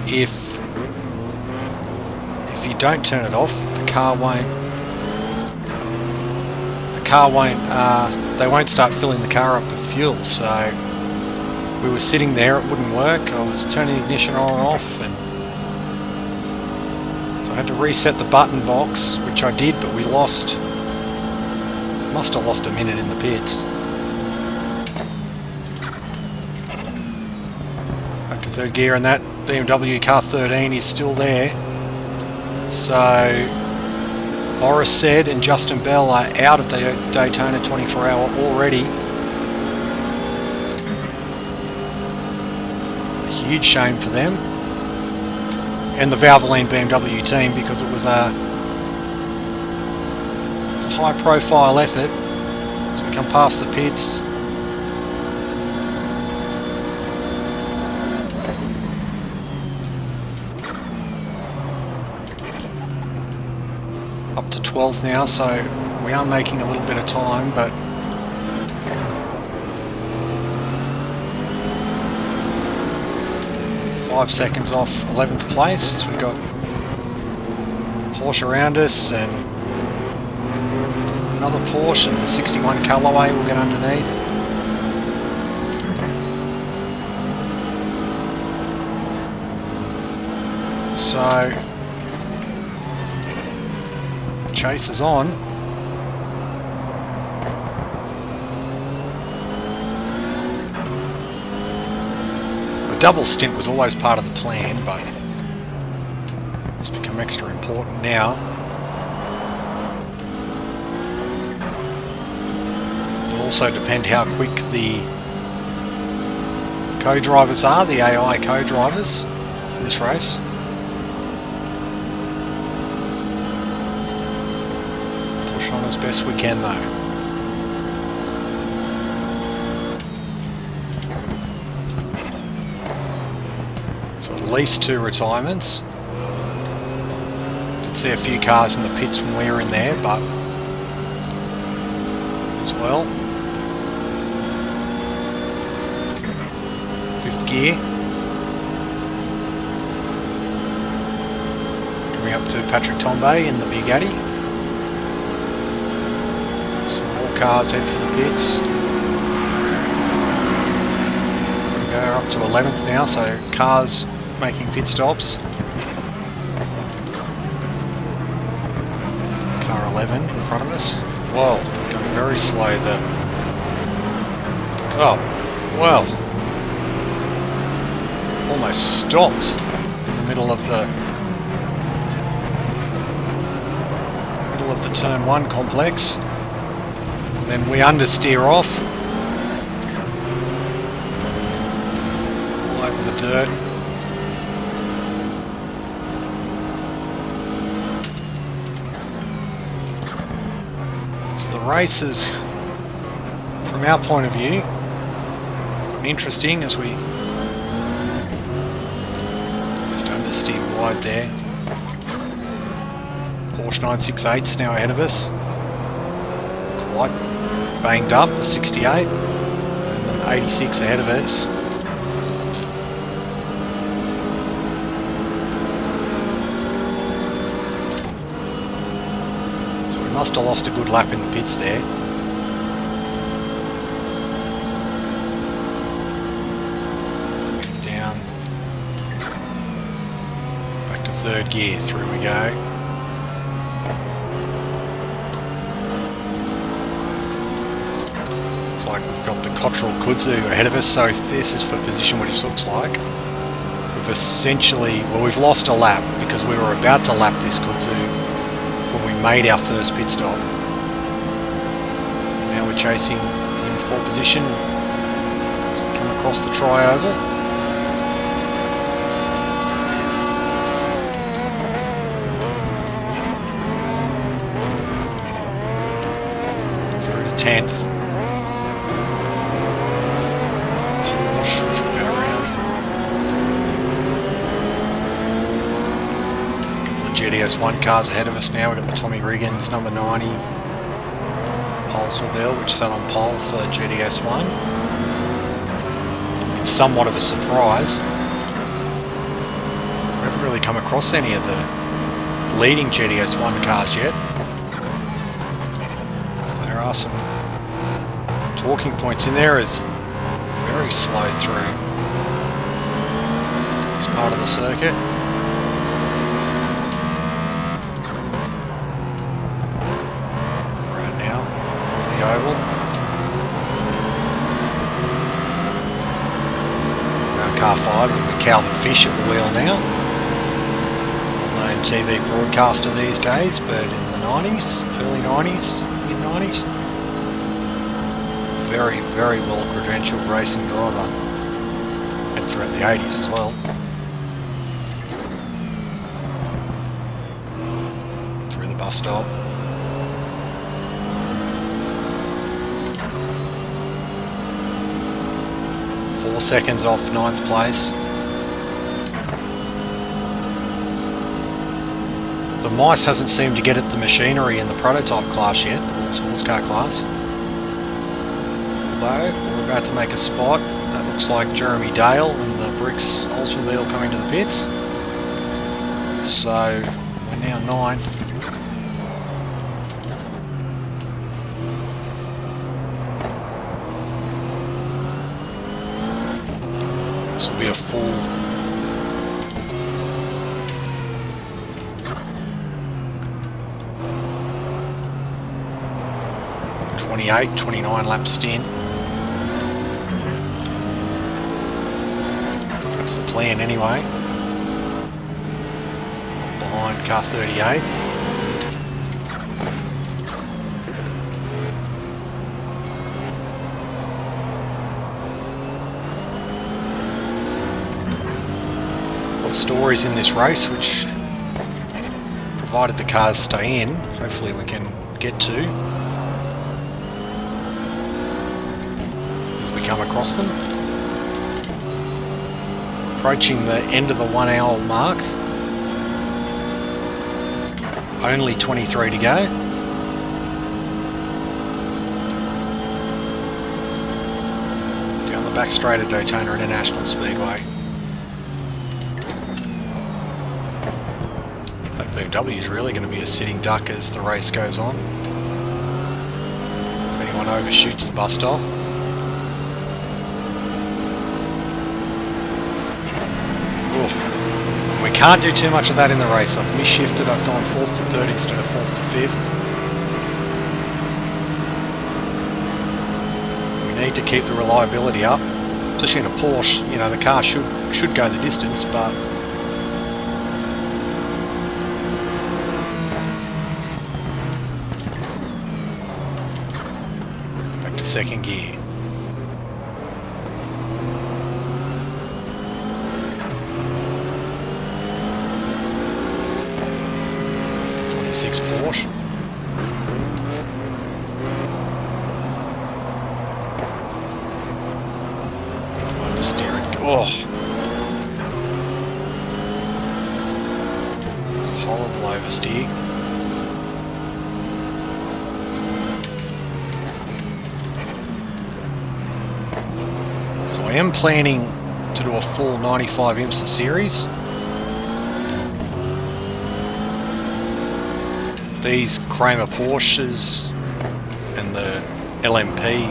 if you don't turn it off, they won't start filling the car up with fuel. So we were sitting there, it wouldn't work. I was turning the ignition on and off, and so I had to reset the button box, which I did, but we must have lost a minute in the pits. Back to third gear, and that BMW car 13 is still there. So Boris said and Justin Bell are out of the Daytona 24-hour already. A huge shame for them. And the Valvoline BMW team, because it was a high-profile effort. So we come past the pits. Up to 12th now, so we are making a little bit of time, but five seconds off 11th place as we've got Porsche around us and another Porsche and the 61 colourway will get underneath. So chase is on. double stint was always part of the plan, but it's become extra important now. It'll also depend how quick the co-drivers are, the AI co-drivers for this race. Push on as best we can though. So at least 2 retirements. Did see a few cars in the pits when we were in there, but as well. 5th gear. Coming up to Patrick Tombay in the Bugatti. Some more cars head for the pits. We go up to 11th now, so cars making pit stops. Car 11 in front of us. Whoa, going very slow there. Oh, well. Almost stopped in the middle of the turn 1 complex. And then we understeer off. All over the dirt. So the race is, from our point of view, gotten interesting as we just understeer wide there. Porsche 968's now ahead of us. Quite banged up, the 68, and then 86 ahead of us. So we must have lost a good lap in the pits there. Down. Back to 3rd gear, through we go. Like we've got the Cottrell Kudzu ahead of us, so if this is for position, what it looks like, we've essentially, well, we've lost a lap because we were about to lap this Kudzu when we made our first pit stop. Now we're chasing him for position. Come across the tri-oval. Through to 10th. GTS1 cars ahead of us now. We've got the Tommy Riggins number 90 Oldsmobile, which sat on pole for GTS1. It's somewhat of a surprise. We haven't really come across any of the leading GTS1 cars yet. So there are some talking points in there. Is very slow through this part of the circuit. Oval. Around car 5 with Calvin Fish at the wheel now. Well-known TV broadcaster these days, but in the 90s, early 90s, mid-90s. Very, very well-credentialed racing driver. And throughout the 80s as well. Through the bus stop. 4 seconds off 9th place. The mice hasn't seemed to get at the machinery in the prototype class yet, the sports car class. Although we're about to make a spot. That looks like Jeremy Dale and the Bricks Oldsmobile coming to the pits. So we're now 9th. This will be a full 29 lap stint. That's the plan anyway. Behind car 38. A lot of stories in this race, which, provided the cars stay in, hopefully we can get to as we come across them. Approaching the end of the 1 hour mark. Only 23 to go. Down the back straight at Daytona International Speedway. That BMW is really going to be a sitting duck as the race goes on. If anyone overshoots the bus stop. We can't do too much of that in the race. I've misshifted. I've gone 4th to 3rd instead of 4th to 5th. We need to keep the reliability up. Especially in a Porsche, you know, the car should go the distance, but back to second gear. Porsche. Understeer it. Oh! Horrible oversteer. So I am planning to do a full 95 IMSA series. These Kramer Porsches and the LMP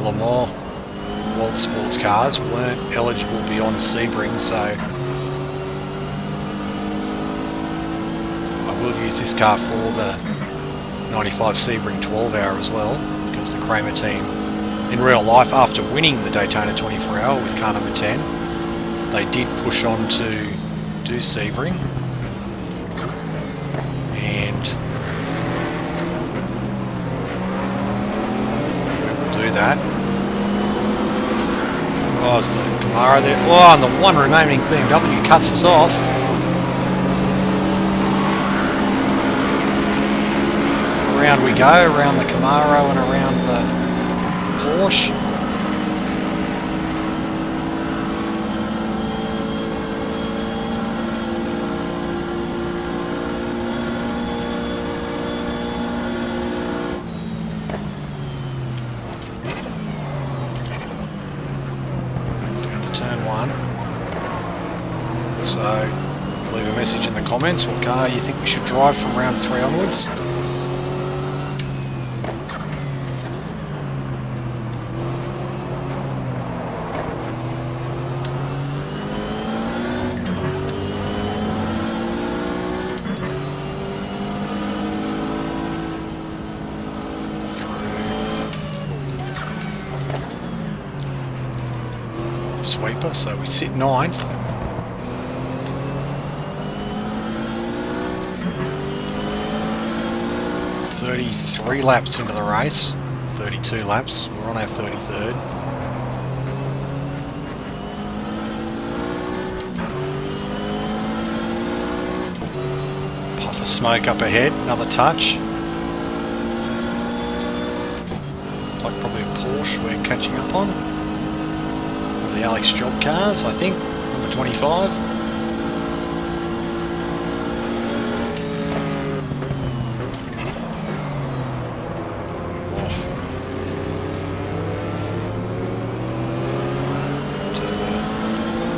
Le Mans World Sports cars weren't eligible beyond Sebring, so I will use this car for the 95 Sebring 12 hour as well, because the Kramer team in real life, after winning the Daytona 24 hour with car number 10, they did push on to do Sebring. That. Oh, it's the Camaro there. Oh, and the one remaining BMW cuts us off. Around we go, around the Camaro and around the Porsche. Turn 1. So leave a message in the comments what car you think we should drive from round 3 onwards. Sweeper, so we sit 9th. .33 laps into the race, 32 laps, we're on our 33rd. Puff of smoke up ahead, another touch. Like probably a Porsche we're catching up on. The Alex Job cars, I think, number 25. To the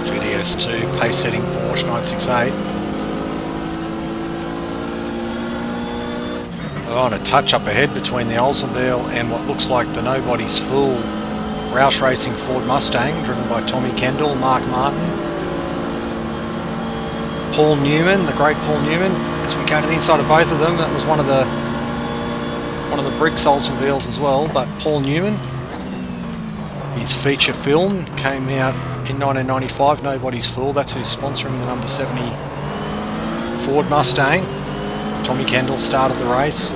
GTR2 pace setting Porsche 968. Oh, and a touch up ahead between the Oldsmobile and what looks like the nobody's fool Roush Racing Ford Mustang, driven by Tommy Kendall, Mark Martin, Paul Newman, the great Paul Newman. As we go to the inside of both of them, that was one of the Briggs Oldsmobiles as well, but Paul Newman His feature film came out in 1995, Nobody's Fool. That's who's sponsoring the number 70 Ford Mustang. Tommy Kendall started the race.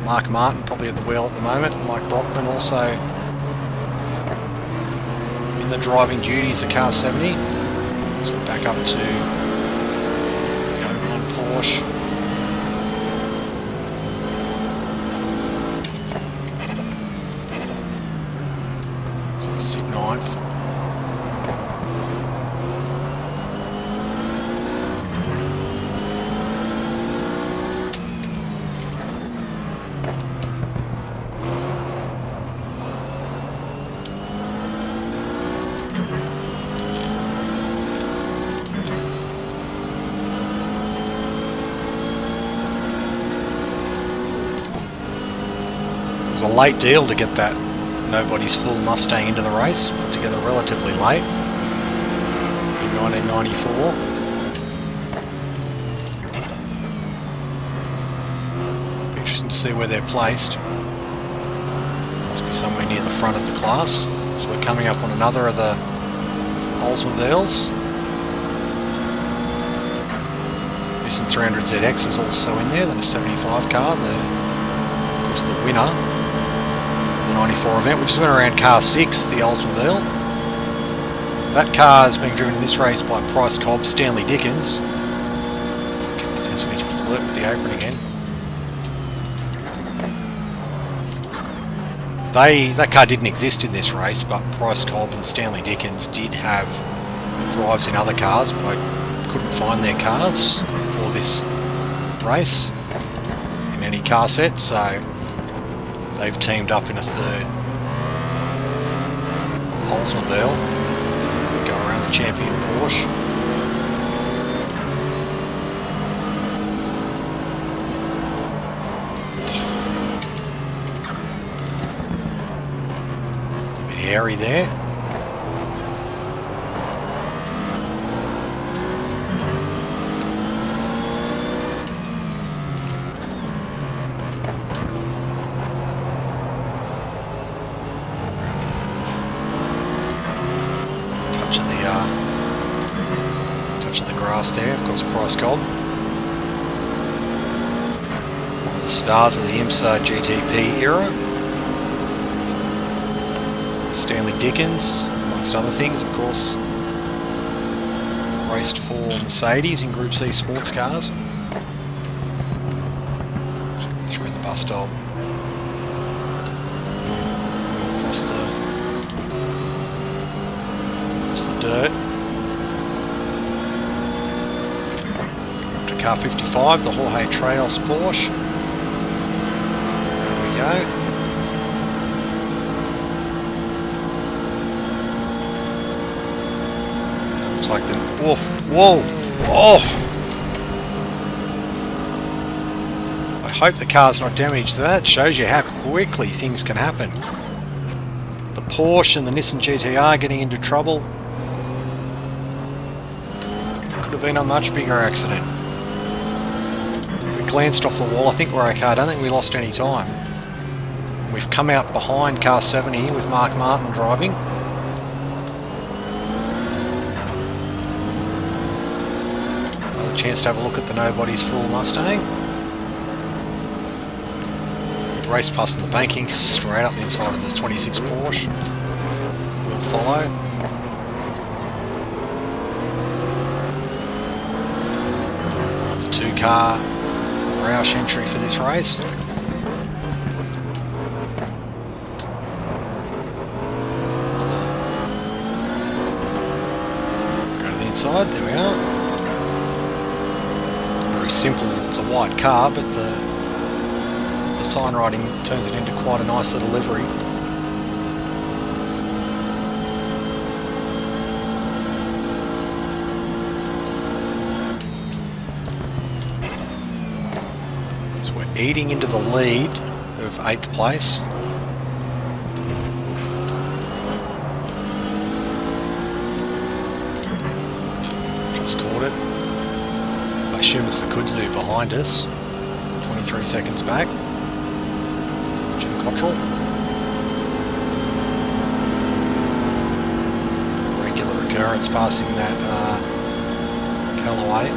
Mark Martin probably at the wheel at the moment. Mike Brockman also in the driving duties of car 70. So we're back up to the 01 Porsche. So sit ninth. It was a late deal to get that Nobody's Fool Mustang into the race, put together relatively late in 1994. Interesting to see where they're placed. Must be somewhere near the front of the class. So we're coming up on another of the Oldsmobiles. Nissan 300ZX is also in there, then a 75 car, of course the winner of the 94 event, which went around car 6, the Oldsmobile. That car is being driven in this race by Price Cobb, Stanley Dickens. Continues to flirt with the apron again. That car didn't exist in this race, but Price Cobb and Stanley Dickens did have drives in other cars, but I couldn't find their cars for this race in any car set, so they've teamed up in a third Oldsmobile. We go around the champion Porsche. A bit hairy there. Touch of the grass there, of course, Price Cobb. One of the stars of the IMSA GTP era. Stanley Dickens, amongst other things, of course. Raced for Mercedes in Group C sports cars. Through the bus stop. Across the dirt. Up to car 55, the Jorge Trejos Porsche. There we go. Looks like the... Whoa! Whoa! Oh! I hope the car's not damaged. That shows you how quickly things can happen. The Porsche and the Nissan GTR getting into trouble. Could have been a much bigger accident. We glanced off the wall. I think we're okay. I don't think we lost any time. We've come out behind car 70 with Mark Martin driving. Another chance to have a look at the Nobody's Fool Mustang. We've raced past the banking straight up the inside of the 26 Porsche. We'll follow. Two-car Roush entry for this race. Go to the inside, there we are. Very simple, it's a white car, but the sign writing turns it into quite a nice little livery. Eating into the lead of 8th place. Just caught it. I assume it's the Kudzu behind us. 23 seconds back. Jim Cottrell. McLaren's passing that Callaway.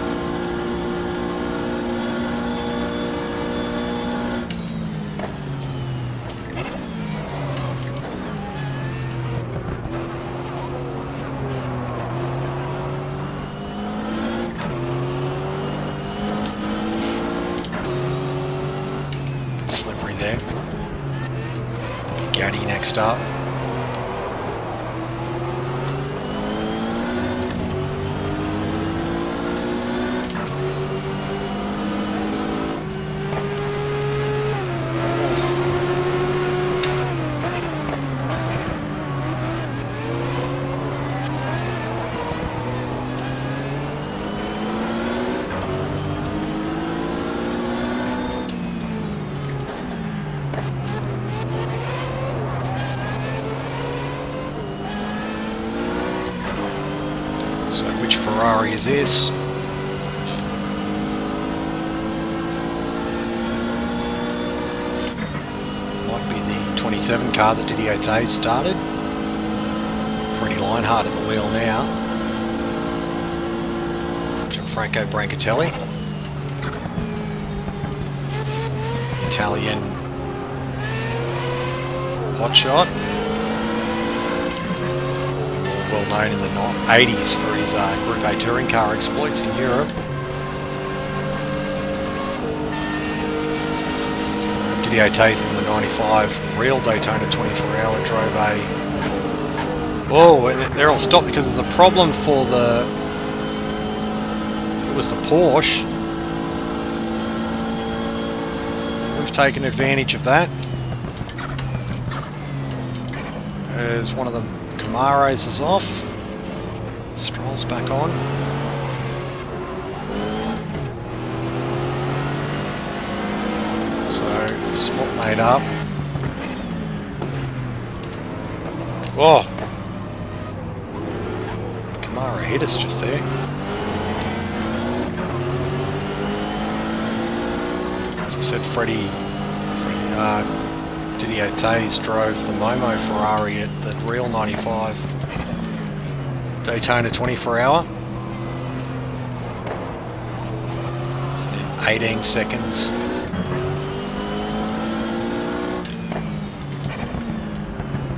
Slippery there. Gaddy next up. So which Ferrari is this? Might be the 27 car that Didier Tay started. Freddie Lionheart at the wheel now. Gianfranco Brancatelli. Italian hotshot. Well known in the 80s for his Group A touring car exploits in Europe. Didier Tays in the 95 real Daytona 24-hour drove a... Oh, and they're all stopped because there's a problem for the... It was the Porsche. We've taken advantage of that. As one of the Camaros is off. Stroll's back on. So, swap made up. Whoa! Camaro hit us just there. As I said, Didier Tays drove the Momo Ferrari at the real 95 Daytona 24-hour. 18 seconds.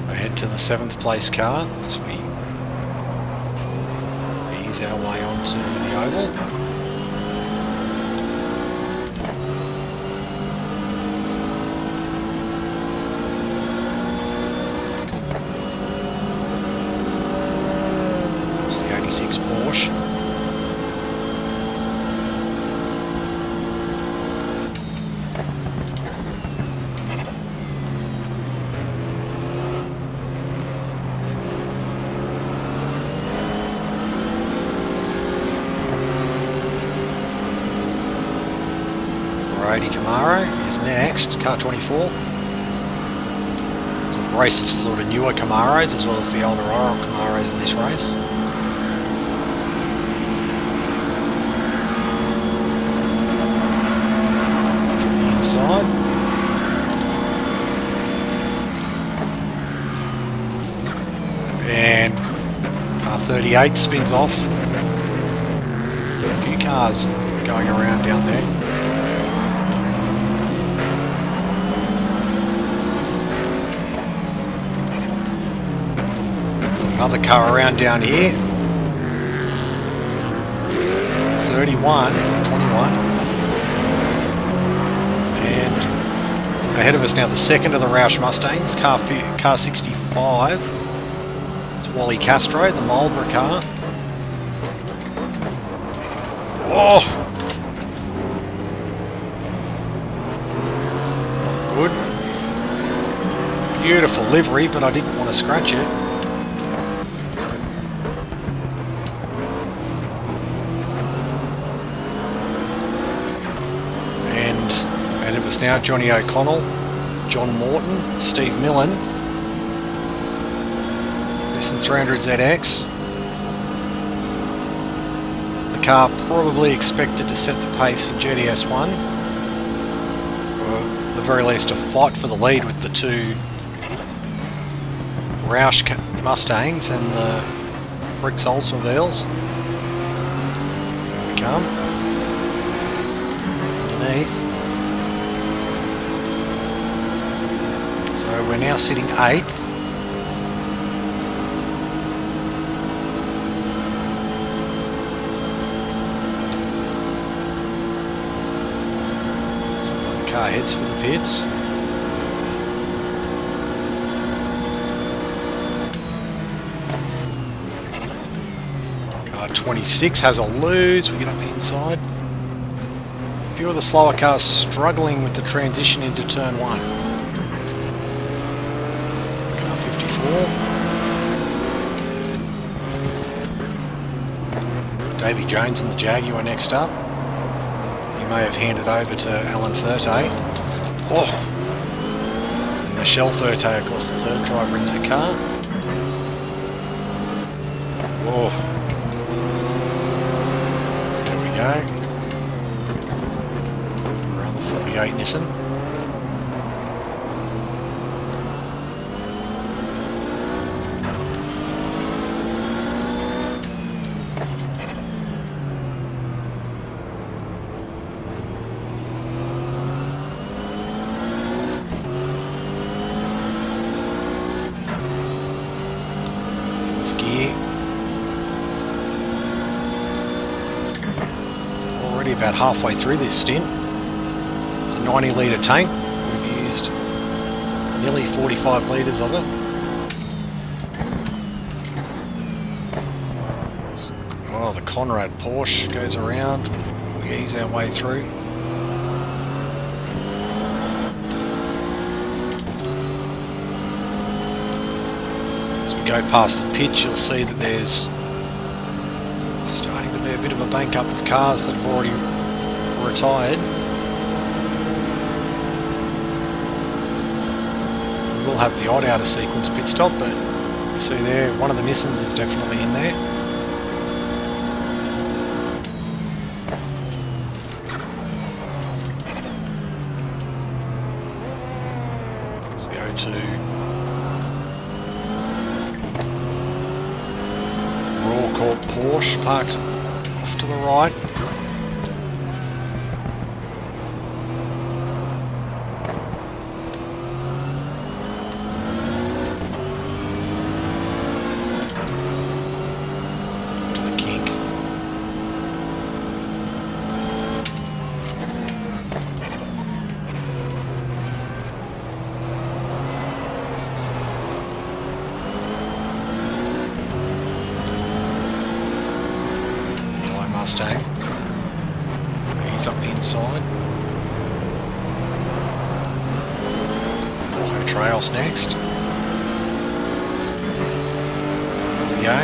Ahead to the 7th place car as we ease our way onto the oval. Porsche. Brady Camaro is next, car 24. There's a brace of sort of newer Camaros as well as the older Camaros in this race. Side. And car 38 spins off. A few cars going around down there. Another car around down here. 31, 21. Ahead of us now, the second of the Roush Mustangs, car 65. It's Wally Castro, the Marlboro car. Oh! Not good. Beautiful livery, but I didn't want to scratch it. And ahead of us now, Johnny O'Connell, John Morton, Steve Millen. Nissan 300ZX. The car probably expected to set the pace in GTS1. Or at the very least to fight for the lead with the two Roush Mustangs and the Bricks Oldsmobiles. Here we come. Underneath. So we're now sitting 8th. So the car heads for the pits. Car 26 has a lose. We get up the inside. A few of the slower cars struggling with the transition into turn 1. Car 54. Davy Jones and the Jaguar next up. He may have handed over to Alan Furte. Oh! And Michelle Furte, of course, the third driver in that car. Whoa. Go. Around the 48 Nissan. Fourth gear. About halfway through this stint. It's a 90 litre tank. We've used nearly 45 litres of it. Oh, the Conrad Porsche goes around. We ease our way through. As we go past the pitch, you'll see that there's starting to be a bit of a bank up of cars that have already retired. We'll have the odd out of sequence pit stop, but you see there, one of the Nissans is definitely in there. Let's go to Raw Court Porsche parked off to the right. To the kink. Mustang. He's up the inside. Auto Trails next. There we go.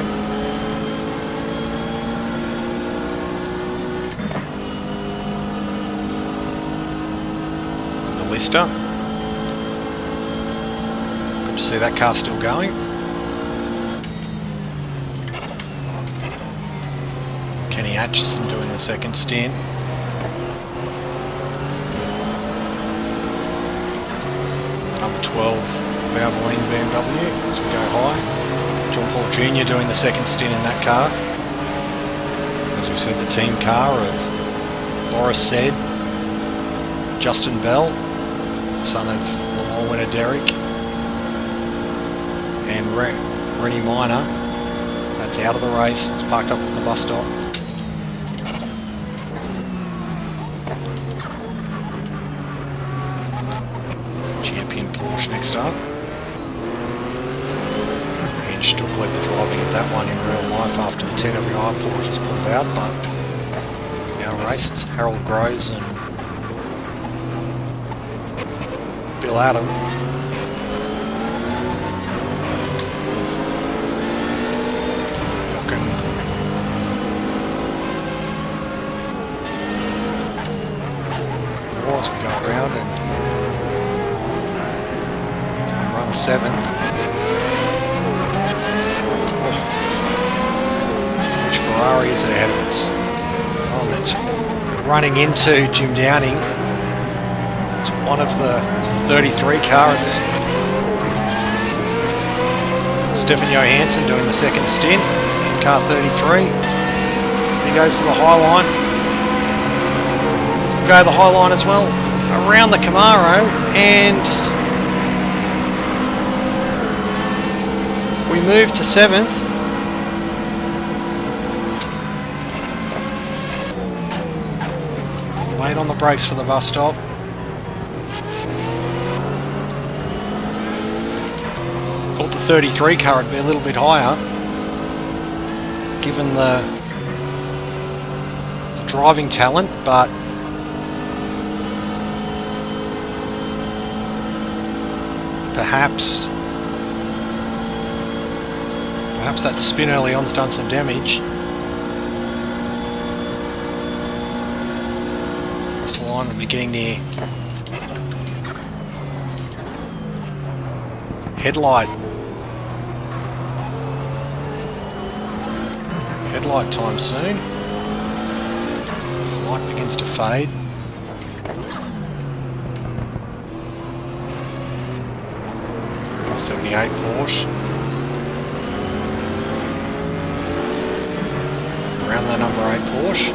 The Lister. Good to see that car still going. Kenny Atchison doing the second stint. Number 12, Valvoline BMW as we go high. John Paul Jr. doing the second stint in that car. As we said, the team car of Boris Said, Justin Bell, son of Le Mans winner Derek, and Rennie Minor. That's out of the race. It's parked up at the bus stop. Champion Porsche next up. And still led the driving of that one in real life after the TWR Porsche was pulled out, but now races. Harold Groves and Bill Adam. As we go around and run 7th. Which Ferrari is it ahead of us? Oh, that's running into Jim Downing. It's it's the 33 car. It's Stefan Johansson doing the second stint. And car 33. So he goes to the high line. We'll go to the high line as well. Around the Camaro, and we move to 7th. Wait on the brakes for the bus stop. Thought the 33 car would be a little bit higher, given the driving talent, but perhaps that spin early on's done some damage. This line will be getting near. Headlight time soon. As the light begins to fade. '78 Porsche. Around the number 8 Porsche.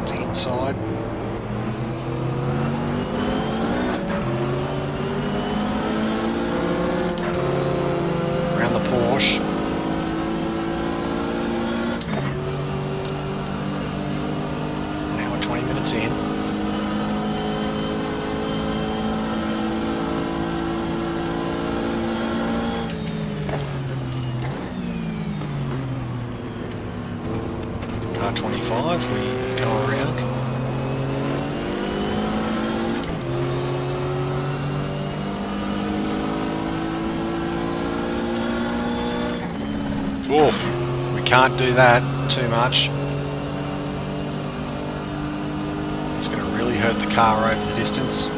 The inside. Around the Porsche. Now we're 20 minutes in. Car 25, we go around. Oh, we can't do that too much. It's going to really hurt the car over the distance.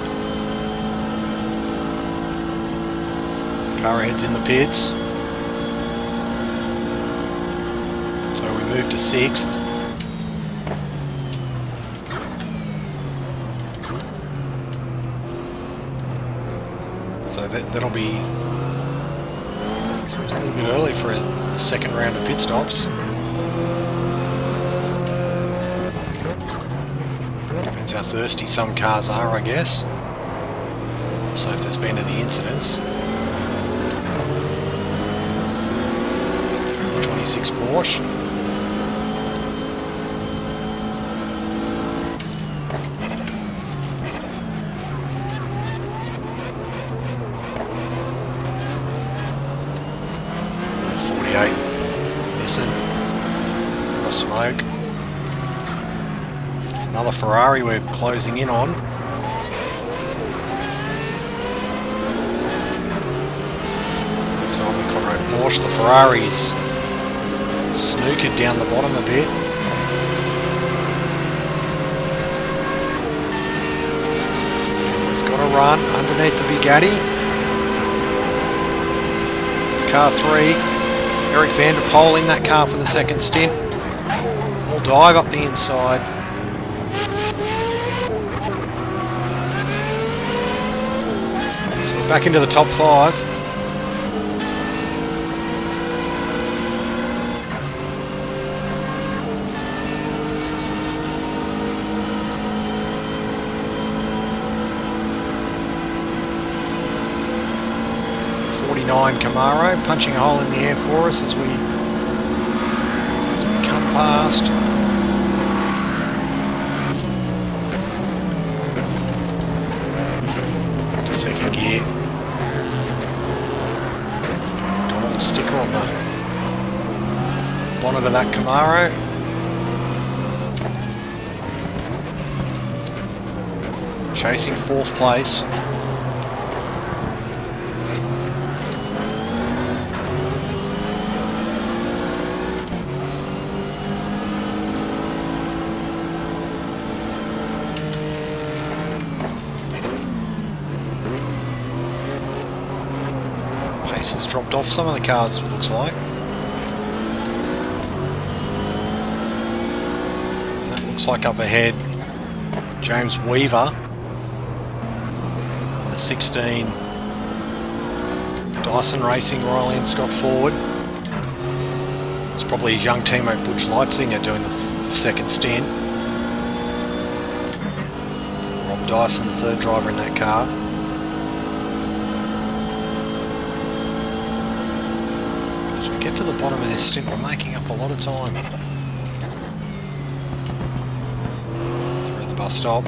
Car heads in the pits. So we move to 6th. So that'll be seems a little bit early for a second round of pit stops. Depends how thirsty some cars are, I guess. So if there's been any incidents. The 26 Porsche. Smoke. Another Ferrari we're closing in on. So on the Conrad Porsche, the Ferrari's snookered down the bottom a bit. And we've got a run underneath the Bugatti. It's car 3. Eric van der Poel in that car for the second stint. We'll dive up the inside. So we're back into the top 5. '49 Camaro punching a hole in the air for us as we come past. To second gear. Donald sticker on the bonnet of that Camaro. Chasing 4th place. pace has dropped off some of the cars, it looks like. And that looks like up ahead, James Weaver in the 16 Dyson Racing Royal Anscott Ford. It's probably his young teammate Butch Leitzinger doing the second stint. Rob Dyson, the third driver in that car. As we get to the bottom of this stint, we're making up a lot of time. Through the bus stop.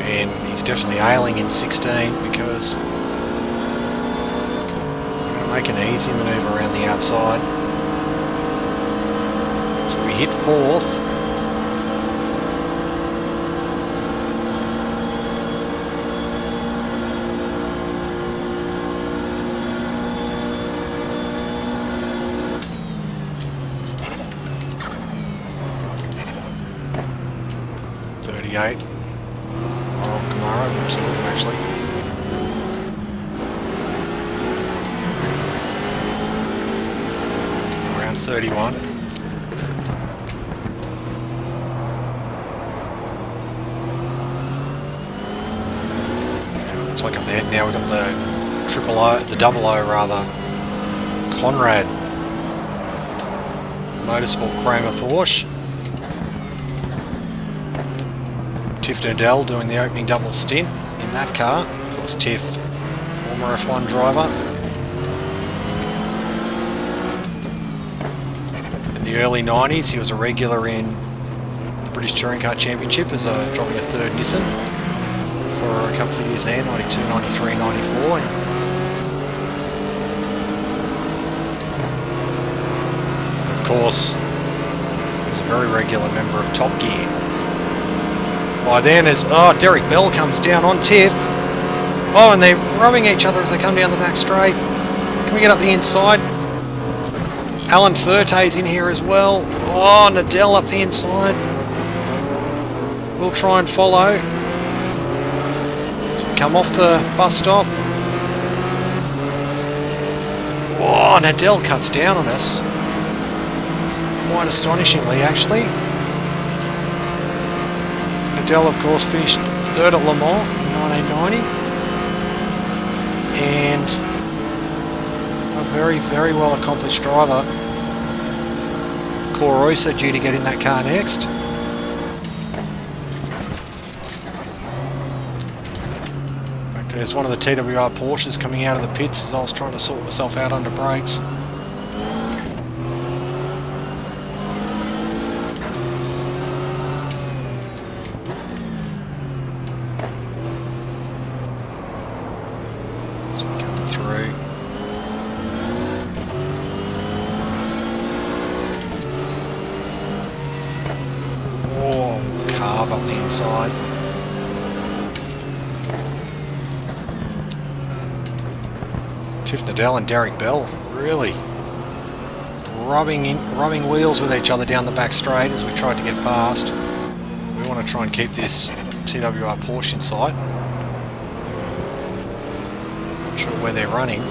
And he's definitely ailing in 16 because we're going to make an easy manoeuvre around the outside. So we hit fourth. Two of them actually. Around 31. Looks like up ahead now we've got the double O rather, Conrad Motorsport Kramer Porsche. Tiff Nodell doing the opening double stint in that car. Of course, Tiff, former F1 driver. In the early 90s, he was a regular in the British Touring Car Championship as driving a third Nissan for a couple of years there, 92, 93, 94. And of course, he was a very regular member of Top Gear. By then as, Derek Bell comes down on Tiff. Oh, and they're rubbing each other as they come down the back straight. Can we get up the inside? Alan Furte's in here as well. Oh, Nadell up the inside. We'll try and follow. As we come off the bus stop. Oh, Nadell cuts down on us. Quite astonishingly, actually. Nadell, of course, finished third at Le Mans in 1990. And a very, very well accomplished driver. Coroisa due to get in that car next. In fact, there's one of the TWR Porsches coming out of the pits as I was trying to sort myself out under brakes. Inside. Tiff Nodell and Derek Bell really rubbing wheels with each other down the back straight as we tried to get past. We want to try and keep this TWR Porsche in sight. Not sure where they're running.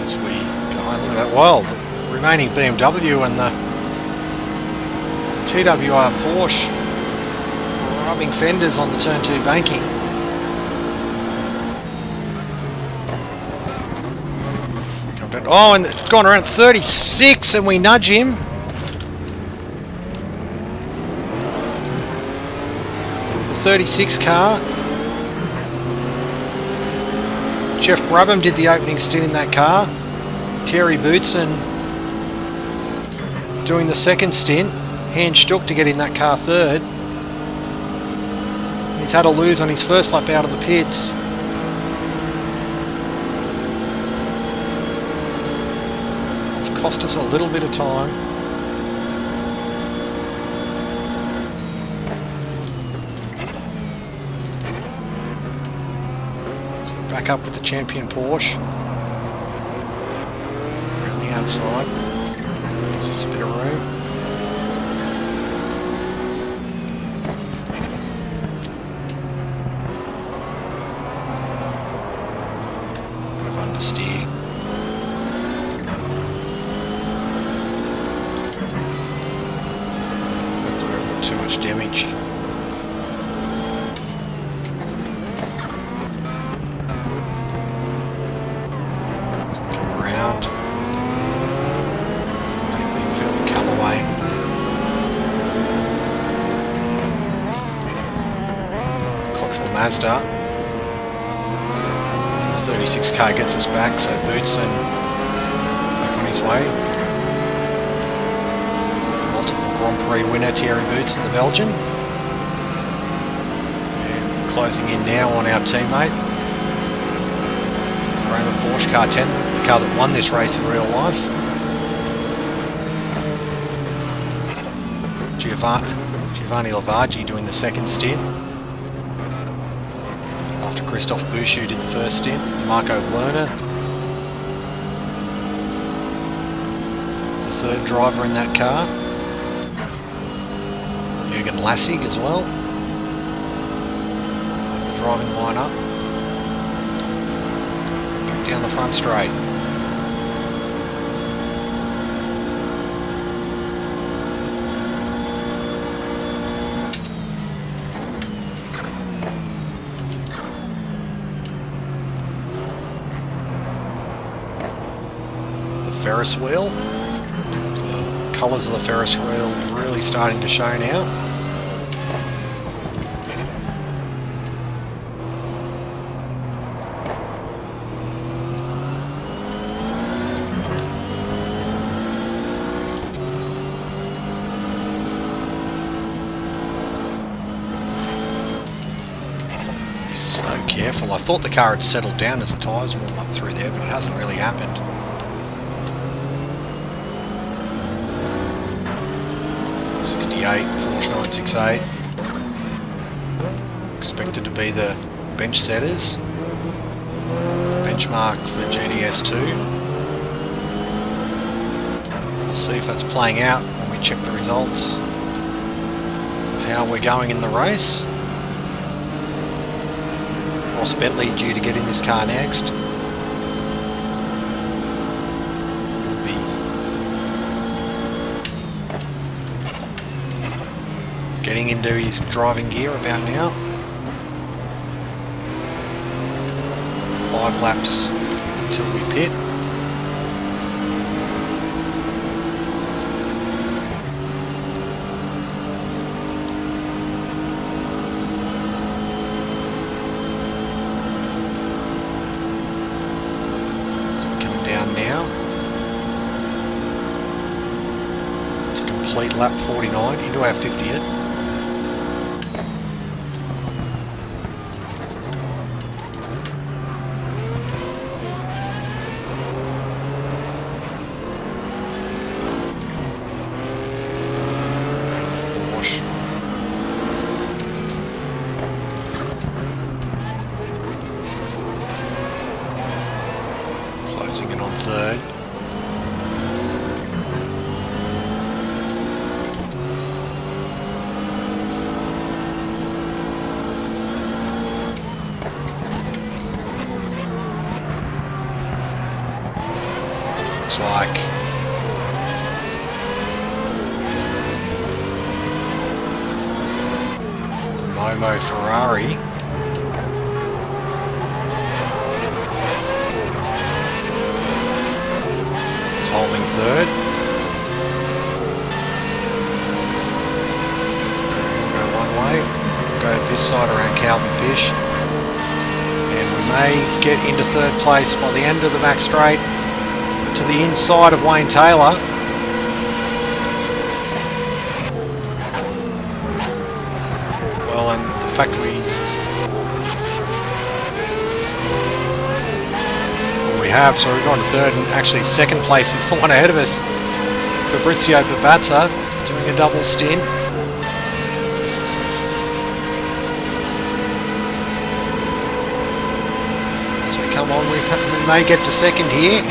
As we look at that. Well, the remaining BMW and the TWR Porsche rubbing fenders on the turn 2 banking. Come down. Oh, and it's gone around 36 and we nudge him. The 36 car. Jeff Brabham did the opening stint in that car. Terry Bootson doing the second stint. Hans Stuck to get in that car third. He's had a lose on his first lap out of the pits. It's cost us a little bit of time. So back up with the champion Porsche. Around the outside. us a bit of room. Bit of understeer. Hopefully I don't got too much damage. Mazda. And the 36k gets us back, so Bootson back on his way. Multiple Grand Prix winner Thierry Bootson, the Belgian. And closing in now on our teammate. Graham Porsche car 10, the car that won this race in real life. Giovanni Lavaggi doing the second stint. Christophe Bouchou did the first stint. Marco Werner, the third driver in that car. Jürgen Lassig as well. The driving lineup. Back down the front straight. Ferris wheel. The colours of the Ferris wheel really starting to show now. He's so careful. I thought the car had settled down as the tyres warmed up through there, but it hasn't really happened. 68 Porsche 968, expected to be the bench setters, benchmark for GTS2. We'll see if that's playing out when we check the results of how we're going in the race. Ross Bentley due to get in this car next. Getting into his driving gear about now. 5 laps until we pit. So coming down now to complete lap 49 into our 50th. Closing in on third. Looks like the Momo Ferrari holding third. Go one way, go this side around Calvin Fish, and we may get into third place by the end of the back straight to the inside of Wayne Taylor. Well, and the fact so we've gone to third, and actually second place is the one ahead of us. Fabrizio Babazza doing a double stint. As we come on, we may get to second here.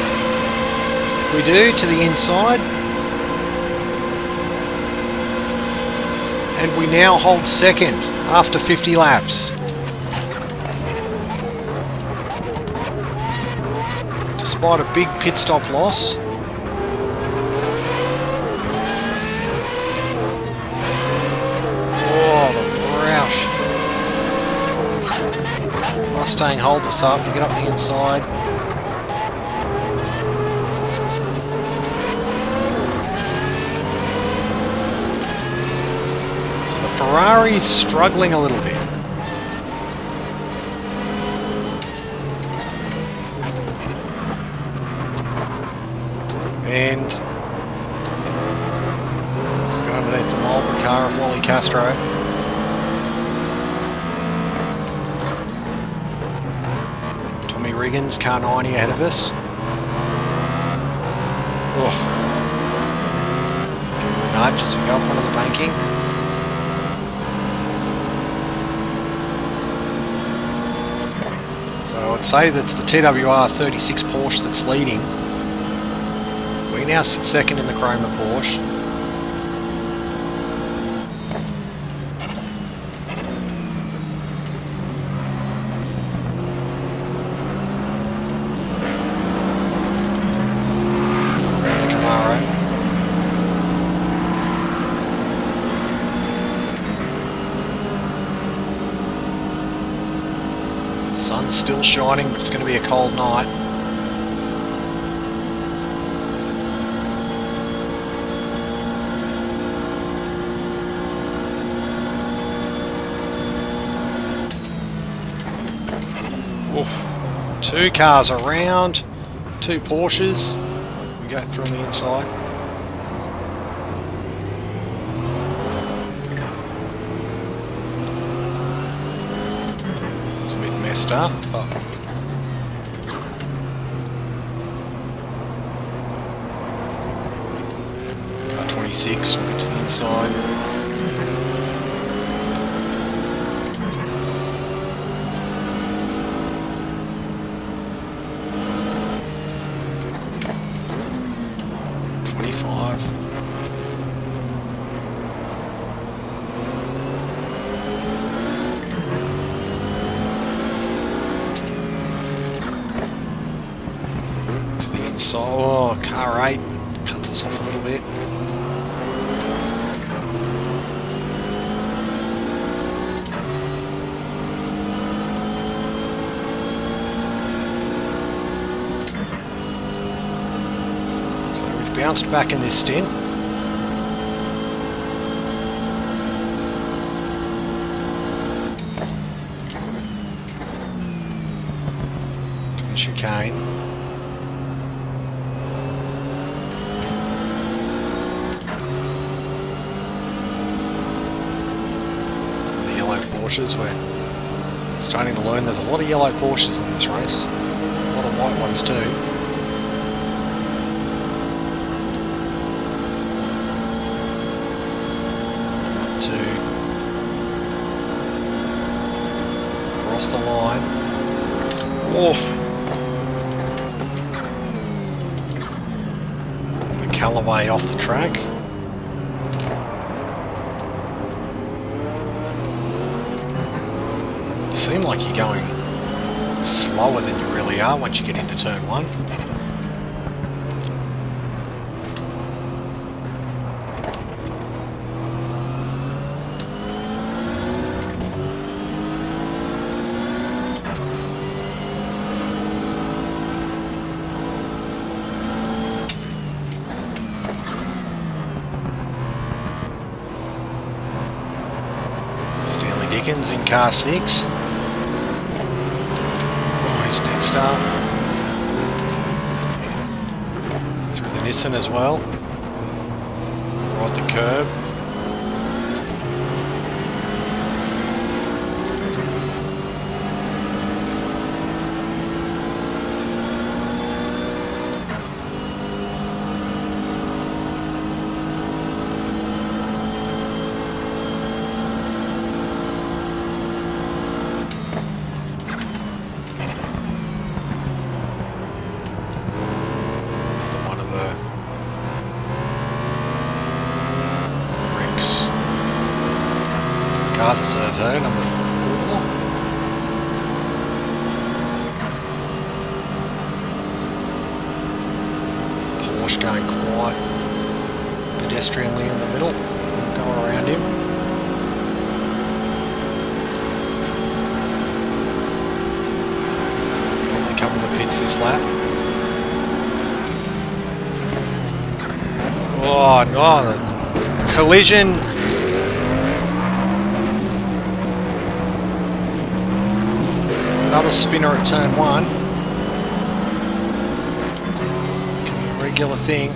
We do, to the inside. And we now hold second after 50 laps. Despite a big pit stop loss. Oh, the roush. Mustang holds us up. We get up the inside. So the Ferrari's struggling a little bit. And underneath the Marlboro car of Wally Castro. Tommy Riggins, car 90 ahead of us. Oh. Give him a nudge as we go up onto the banking. So I'd say that's the TWR 36 Porsche that's leading. We now sit second in the Chroma Porsche. Around the Camaro. Sun's still shining, but it's going to be a cold night. Two cars around, two Porsches. We go through on the inside. It's a bit messed up, but car 26, we'll get to the inside. Oh, car 8 cuts us off a little bit. So we've bounced back in this stint. To the chicane. Porsches. We're starting to learn there's a lot of yellow Porsches in this race. A lot of white ones too. To cross the line. Oh! The Callaway off the track. Seem like you're going slower than you really are once you get into turn 1. Stanley Dickens in car 6. Next up, through the Nissan as well, right the curb. though, number 4. Porsche going quite pedestrianly in the middle. We'll go around him. Probably come to the pits this lap. Oh no, the collision. Another spinner at turn 1. Can be a regular thing.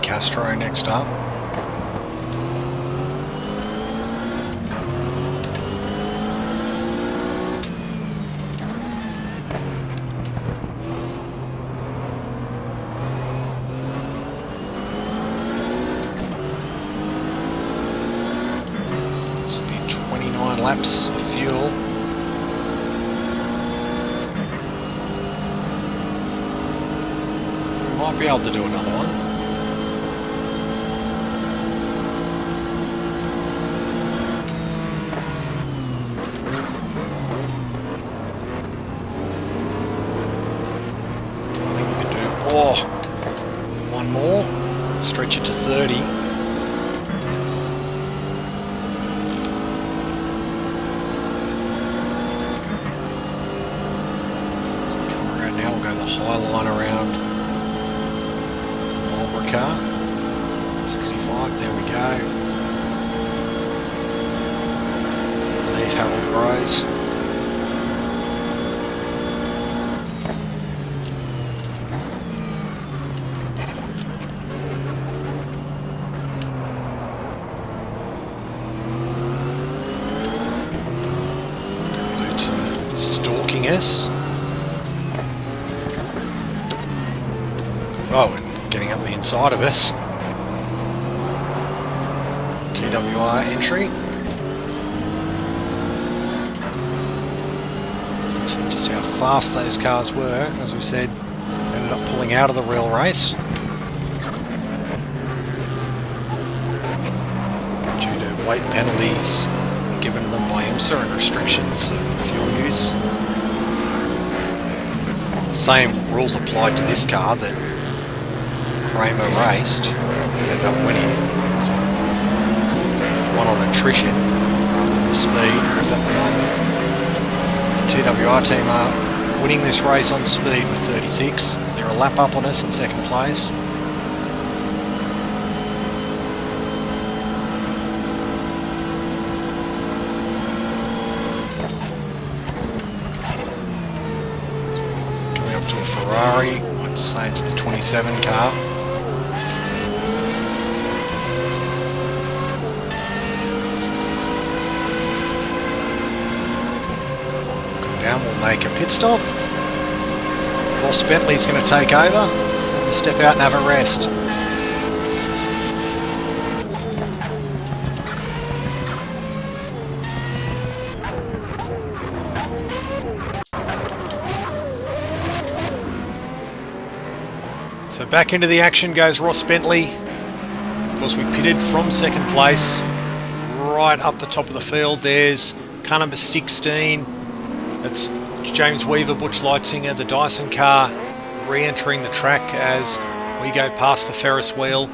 Castro next up. This will be 29 laps of fuel. We might be able to do another one. Oh, one more, stretch it to 30. Come around now, we'll go the high line around the Marlboro car. 65, there we go. Underneath Harold Groves. Stalking us. Oh, and getting up the inside of us. TWR entry. See just how fast those cars were. As we said, ended up pulling out of the real race due to weight penalties given to them by IMSA and restrictions of fuel use. The same rules applied to this car that Kramer raced. Ended up winning. It was one on attrition rather than speed, whereas at the moment the TWR team are winning this race on speed with 36. They're a lap up on us in second place. Ferrari, I'd say it's the 27 car. Come down, we'll make a pit stop. Ross Bentley's going to take over. We'll step out and have a rest. So back into the action goes Ross Bentley. Of course, we pitted from second place right up the top of the field. There's car number 16. That's James Weaver, Butch Leitzinger, the Dyson car, re-entering the track as we go past the Ferris wheel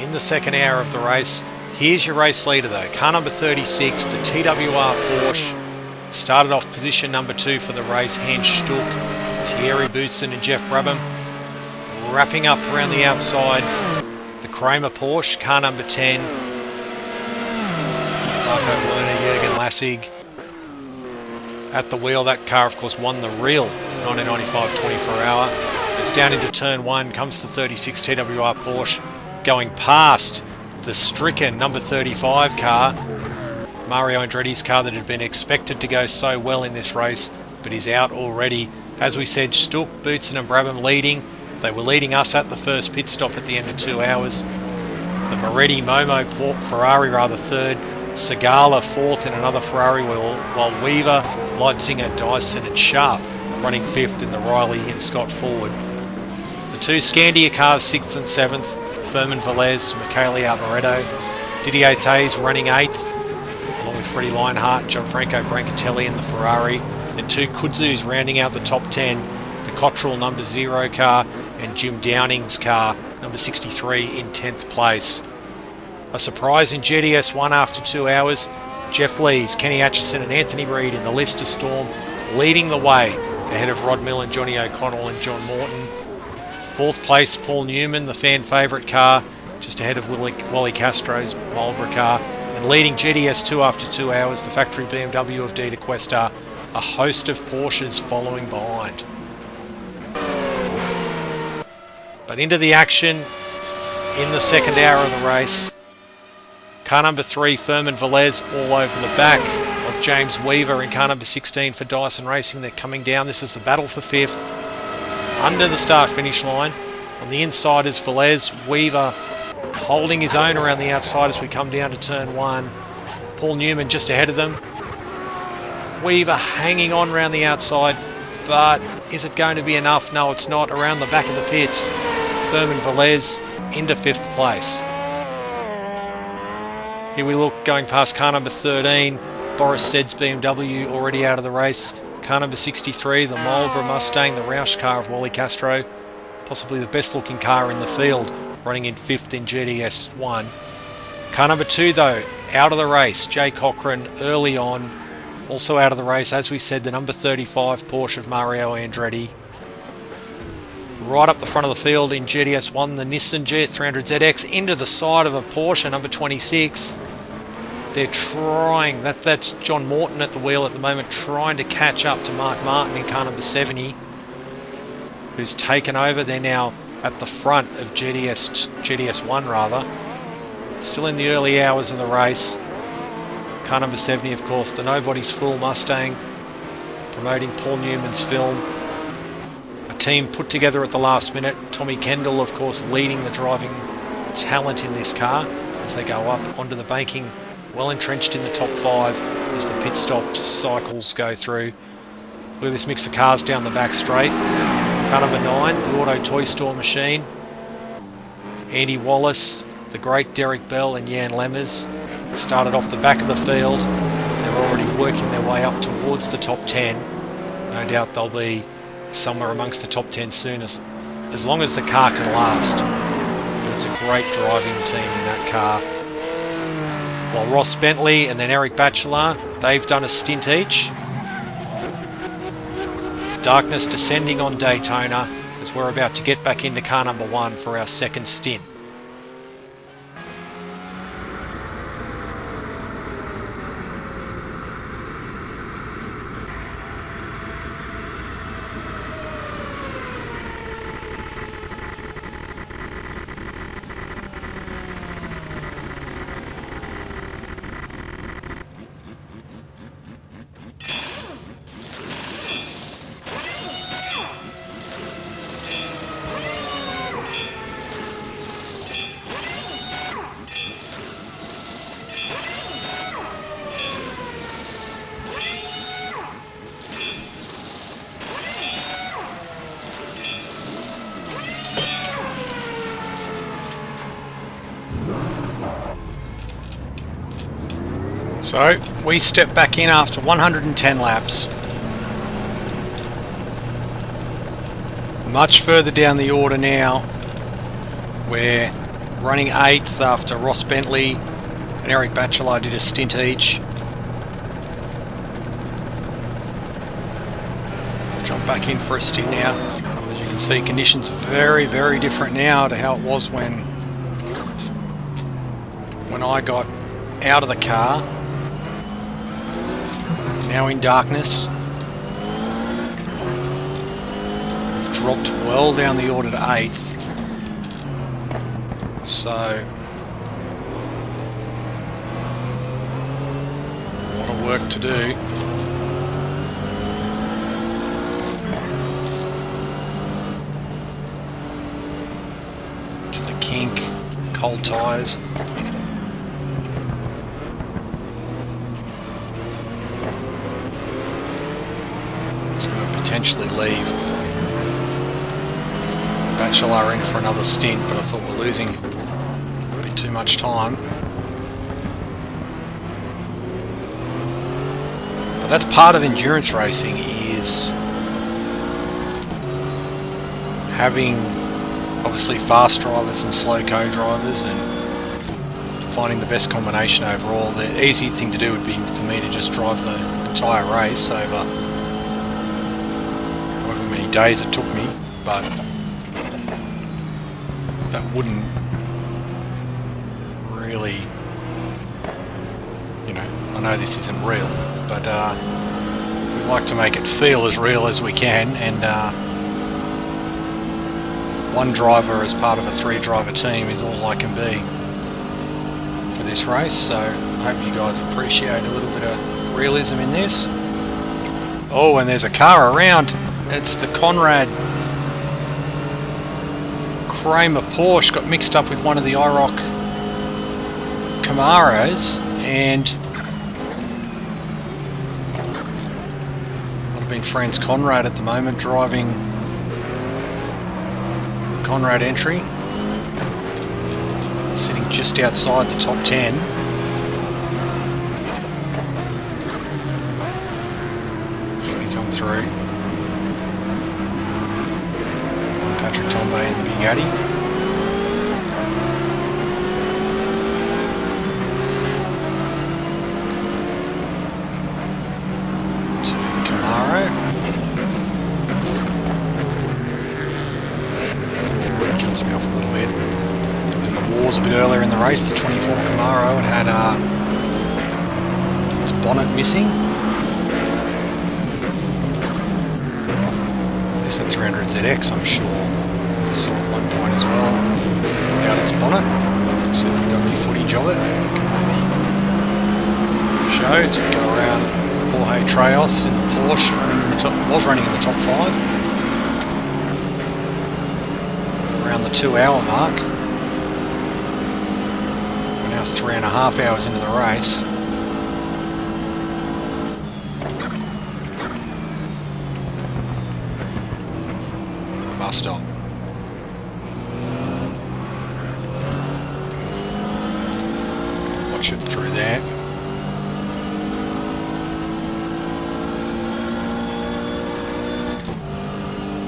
in the second hour of the race. Here's your race leader though, car number 36, the TWR Porsche. Started off position number 2 for the race, Hans Stuck, Thierry Boutsen and Jeff Brabham. Wrapping up around the outside, the Kramer Porsche, car number 10. Marco Werner, Jürgen Lassig at the wheel. That car, of course, won the real 1995 24 hour. It's down into turn 1, comes the 36 TWR Porsche, going past the stricken number 35 car, Mario Andretti's car that had been expected to go so well in this race, but is out already. As we said, Stuck, Boutsen and Brabham leading. They were leading us at the first pit stop at the end of 2 hours. The Moretti Momo Ferrari third, Segala fourth in another Ferrari, while Weaver, Leitzinger, Dyson and Sharp running fifth in the Riley and Scott Ford. The two Scandia cars 6th and 7th, Furman Velez, Michele Alboreto, Didier Tays running 8th, along with Freddie Lionheart and Gianfranco Brancatelli in the Ferrari. Then two Kudzus rounding out the top 10, the Cottrell number 0 car and Jim Downing's car, number 63, in 10th place. A surprise in GTS1 after 2 hours, Jeff Lees, Kenny Atchison and Anthony Reid in the Leicester Storm leading the way ahead of Rod Millen, Johnny O'Connell and John Morton. 4th place, Paul Newman, the fan favourite car, just ahead of Wally Castro's Marlboro car. And leading GTS2 after 2 hours, the factory BMW of Dieter Questar, a host of Porsches following behind. But into the action in the second hour of the race. Car number 3, Furman Velez, all over the back of James Weaver in car number 16 for Dyson Racing. They're coming down. This is the battle for 5th. Under the start-finish line. On the inside is Velez. Weaver holding his own around the outside as we come down to turn 1. Paul Newman just ahead of them. Weaver hanging on around the outside, but is it going to be enough? No, it's not. Around the back of the pits, Furman Velez into 5th place. Here we look, going past car number 13, Boris Sed's BMW already out of the race. Car number 63, the Marlboro Mustang, the Roush car of Wally Castro, possibly the best looking car in the field, running in 5th in GTS1. Car number 2 though, out of the race, Jay Cochran early on, also out of the race, as we said, the number 35 Porsche of Mario Andretti. Right up the front of the field in GTS1, the Nissan GT300ZX into the side of a Porsche, number 26. They're trying, that's John Morton at the wheel at the moment, trying to catch up to Mark Martin in car number 70, who's taken over. They're now at the front of GTS1 rather. Still in the early hours of the race. Car number 70, of course, the Nobody's Fool Mustang, promoting Paul Newman's film. A team put together at the last minute. Tommy Kendall, of course, leading the driving talent in this car as they go up onto the banking, well entrenched in the top 5 as the pit stop cycles go through. Look at this mix of cars down the back straight. Car number 9, the Auto Toy Store Machine. Andy Wallace, the great Derek Bell and Jan Lemmers started off the back of the field. They're already working their way up towards the top 10. No doubt they'll be somewhere amongst the top 10 soon, as long as the car can last. But it's a great driving team in that car. While Ross Bentley and then Eric Batchelor, they've done a stint each. Darkness descending on Daytona as we're about to get back into car number 1 for our second stint. So we step back in after 110 laps. Much further down the order now. We're running 8th after Ross Bentley and Eric Batchelor did a stint each. Jump back in for a stint now. As you can see, conditions are very, very different now to how it was when I got out of the car. Now in darkness. We've dropped well down the order to 8th. So a lot of work to do. cold tyres. It's going to potentially leave Bachelor in for another stint, but I thought we're losing a bit too much time. But that's part of endurance racing, is having obviously fast drivers and slow co-drivers and finding the best combination overall. The easy thing to do would be for me to just drive the entire race over however many days it took me, but that wouldn't really, you know, I know this isn't real, but we like to make it feel as real as we can, and one driver as part of a 3-driver team is all I can be for this race, so I hope you guys appreciate a little bit of realism in this. Oh, and there's a car around. It's the Conrad Kramer Porsche got mixed up with one of the IROC Camaros, and I've been Franz Conrad at the moment driving Conrad entry, sitting just outside the top 10. So we come through. Patrick Tombe in the Bugatti. To the Camaro. Oh, it cuts me off a little bit. It was in the wars a bit earlier in the race, the 24 Camaro. It had its bonnet missing. This at 300ZX, I'm sure. I saw at one point as well, without its bonnet. See if we got any footage of it. Can maybe show as we go around Jorge Trejos in the Porsche, was running in the top 5. Around the 2-hour mark. We're now 3.5 hours into the race. Bus stop. Watch it through there.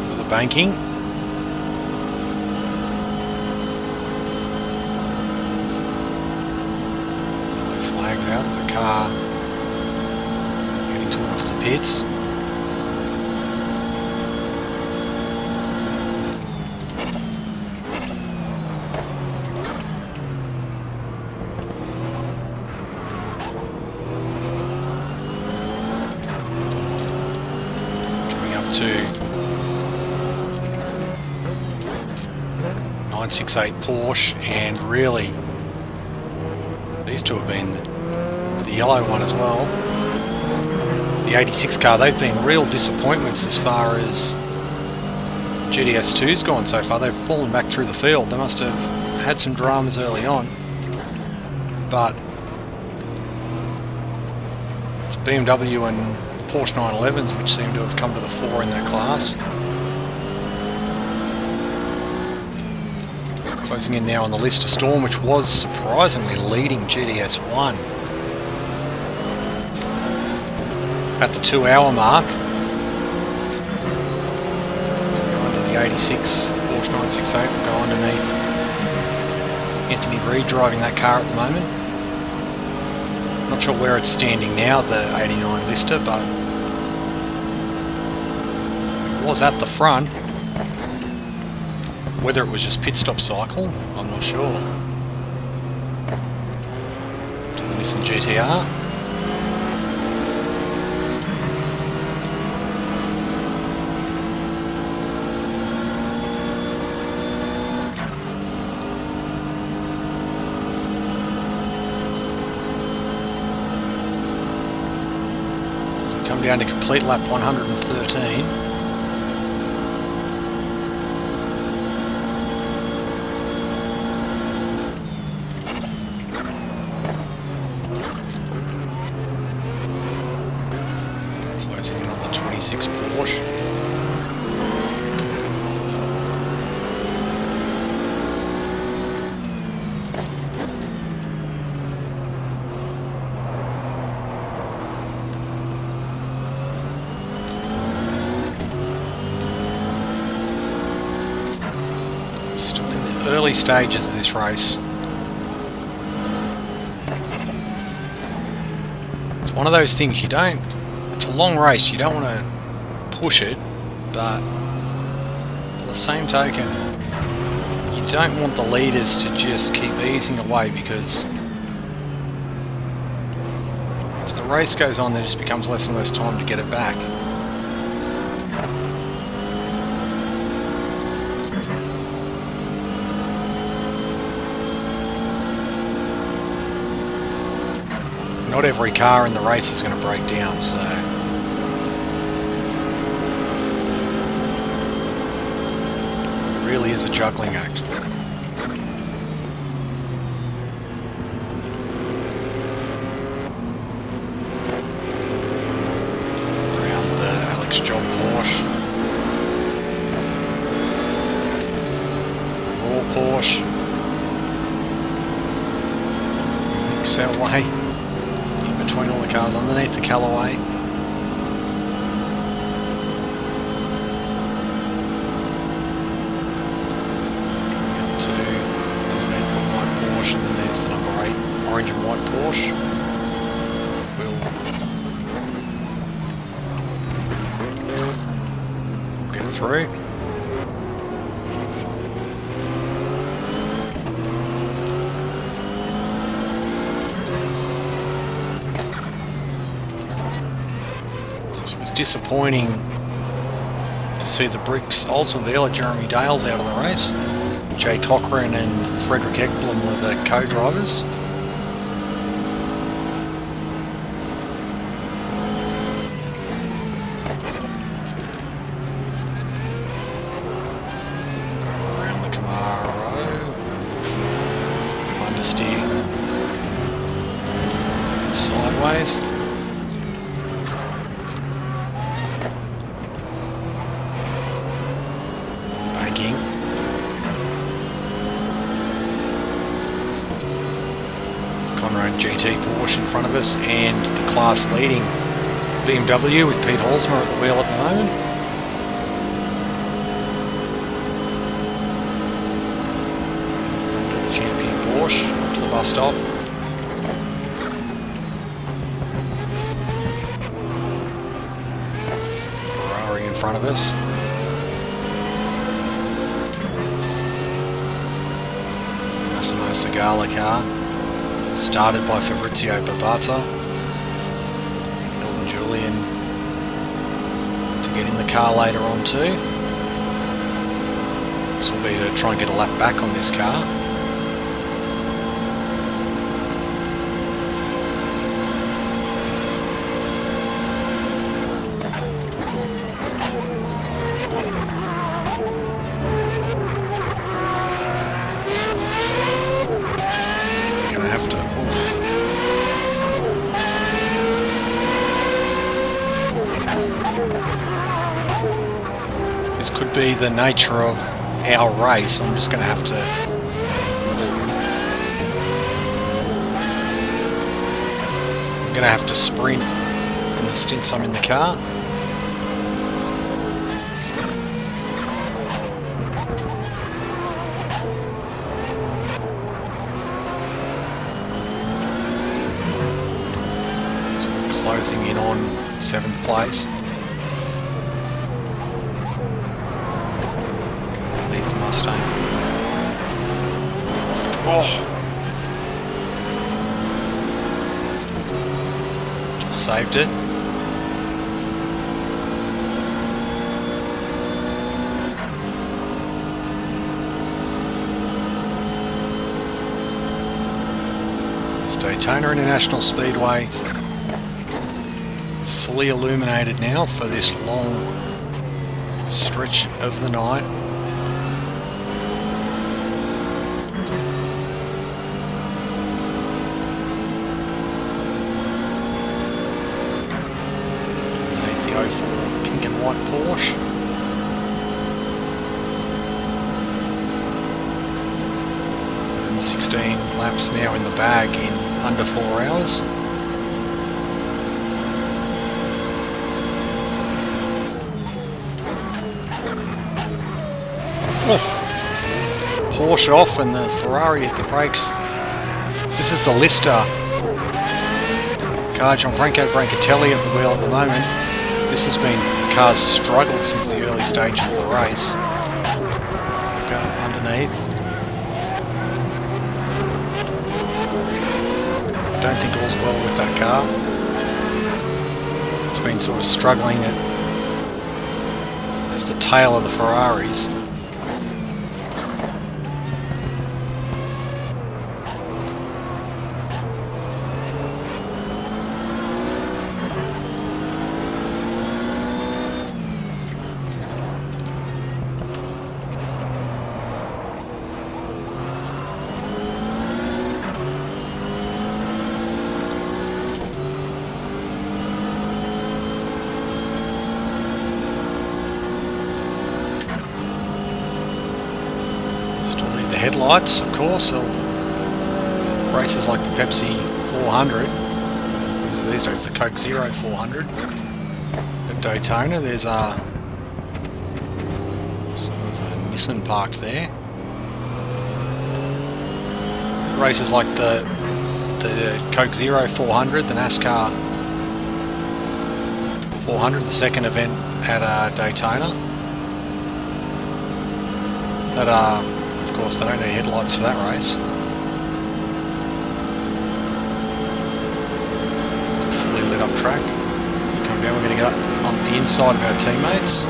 Into the banking. The flags out. There's a car heading towards the pits. To 968 Porsche, and really these two have been the yellow one as well, the 86 car. They've been real disappointments as far as GTS2's gone so far. They've fallen back through the field. They must have had some dramas early on, but it's BMW and Porsche 911s which seem to have come to the fore in that class. Closing in now on the Lister Storm, which was surprisingly leading GTS1 at the 2-hour mark. Go under the 86 Porsche 968, will go underneath Anthony Reid driving that car at the moment. Not sure where it's standing now, the 89 Lister, but it was at the front. Whether it was just pit stop cycle, I'm not sure. To the Nissan GTR. Come down to complete lap 113. Closing in on the 26 Porsche. Still in the early stages of this race. It's one of those things you don't... It's a long race, you don't want to push it, but by the same token, you don't want the leaders to just keep easing away, because as the race goes on, there just becomes less and less time to get it back. Not every car in the race is going to break down, so it really is a juggling act. Around the Alex Job Porsche, Raw Porsche, mix our way between all the cars underneath the Callaway. Coming up to underneath the white Porsche, and then there's the number 8 orange and white Porsche. We'll get through. It was disappointing to see the Bricks Oldsmobile at Jeremy Dale's out of the race. Jay Cochran and Frederick Ekblom were the co-drivers. Go around the Camaro. Bit of understeer. Bit sideways. GT Porsche in front of us, and the class leading BMW with Pete Holzmer at the wheel at the moment. Under the champion Porsche up to the bus stop. Ferrari in front of us. Massimo Segala car. Started by Fabrizio Babata. Elton Julian to get in the car later on too. This will be to try and get a lap back on this car. This could be the nature of our race. I'm just going to have to sprint in the stints I'm in the car. So we're closing in on 7th place. Mustang. Oh! Just saved it. It's Daytona International Speedway. Fully illuminated now for this long stretch of the night. laps now in the bag in under 4 hours. Oh. Porsche off and the Ferrari hit the brakes. This is the Lister car. Gianfranco Brancatelli at the wheel at the moment. This has been car's struggled since the early stages of the race. Go underneath. I don't think all's well with that car. It's been sort of struggling as the tail of the Ferraris. Still need the headlights, of course. Races like the Pepsi 400, these days the Coke Zero 400 at Daytona. There's a Nissan parked there. Races like the Coke Zero 400, the NASCAR 400, the second event at Daytona. That of course, they don't need headlights for that race. It's a fully lit up track. Come down, we're going to get up on the inside of our teammates.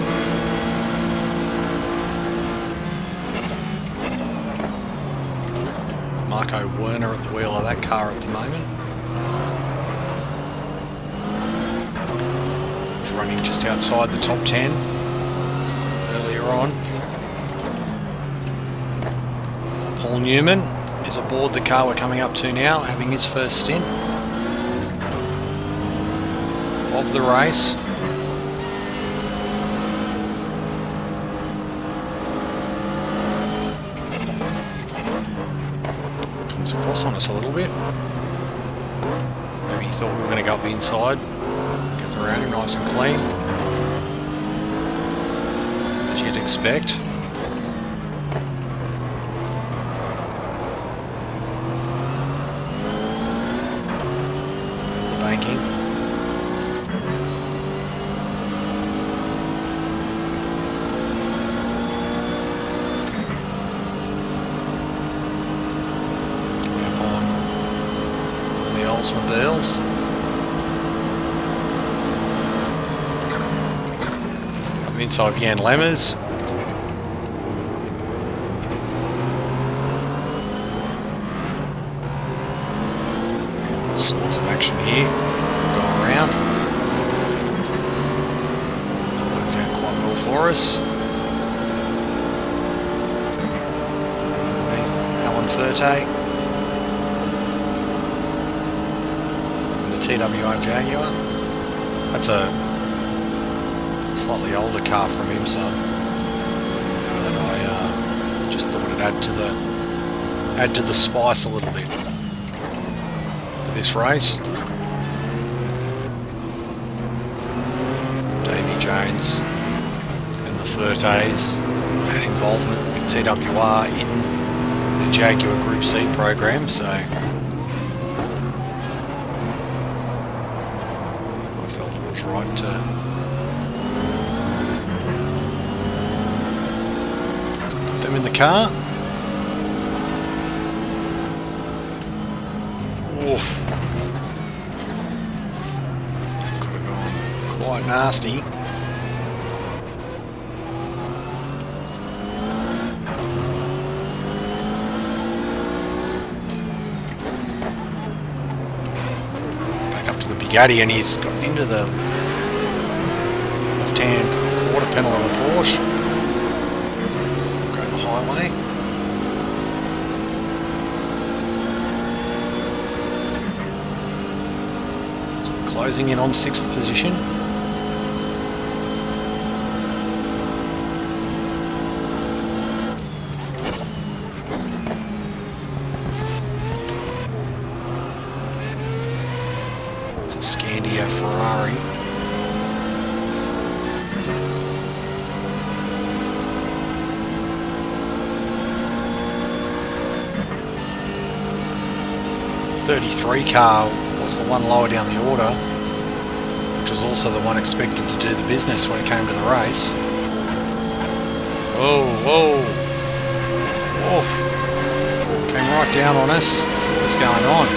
Marco Werner at the wheel of that car at the moment. He's running just outside the top 10 earlier on. Paul Newman is aboard the car we're coming up to now, having his first stint of the race. Comes across on us a little bit. Maybe he thought we were going to go up the inside. Goes around him nice and clean, as you'd expect. Banking. Up on the Oldsmobiles. On the inside of Jan Lemmers. Sorts of action here. Go around. That worked out quite well for us. Underneath Alan Furte. And the TWR Jaguar. That's a slightly older car from IMSA that I just thought it'd add to the spice a little bit. This race. Davy Jones and the Furtes had involvement with TWR in the Jaguar Group C program, so I felt it was right to put them in the car. Oof. Could have gone quite nasty. Back up to the Bugatti, and he's got into the left-hand quarter panel of the Porsche. Go the highway. Closing in on 6th position. It's a Scandia Ferrari. The 33 car was the one lower down the order, which was also the one expected to do the business when it came to the race. Oh, whoa! Oof. Came right down on us. What's going on?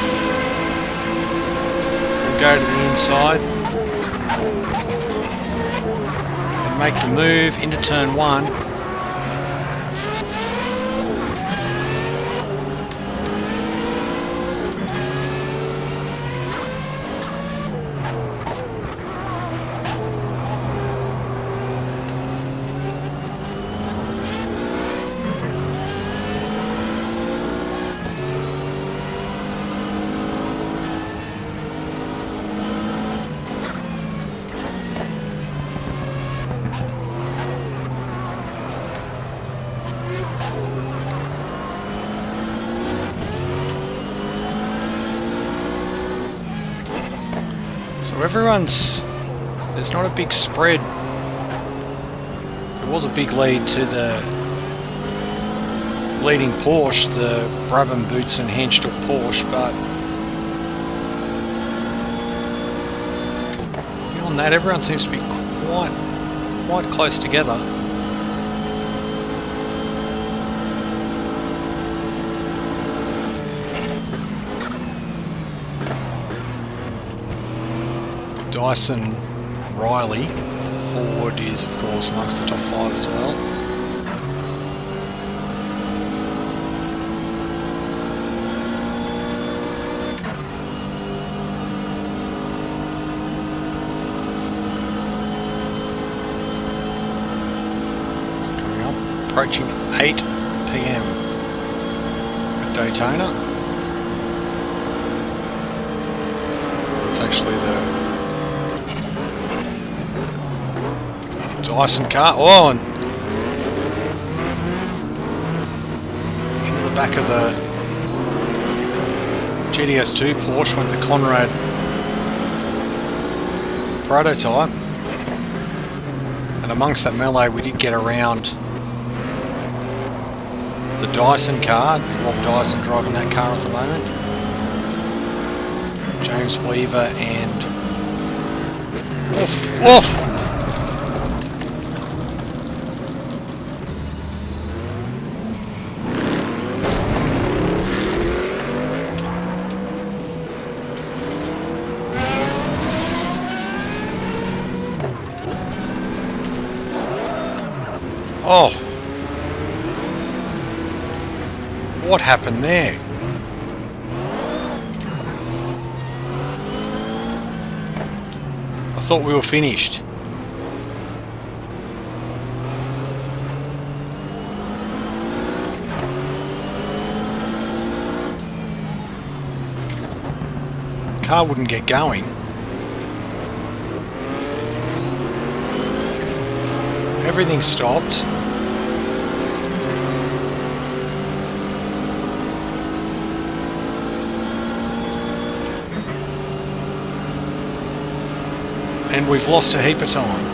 We'll go to the inside and make the move into turn 1. So there's not a big spread. There was a big lead to the leading Porsche, the Brabham Boots and Henschel Porsche, but beyond that, everyone seems to be quite close together. Dyson Riley Ford is, of course, amongst the top 5 as well. Coming up, approaching 8 PM at Daytona. It's actually the Dyson car. Oh, and into the back of the GTR2 Porsche went the Conrad prototype. And amongst that melee, we did get around the Dyson car. Rob Dyson driving that car at the moment. James Weaver and... Oof, oof. Oh, what happened there? I thought we were finished. The car wouldn't get going. Everything stopped. And we've lost a heap of time.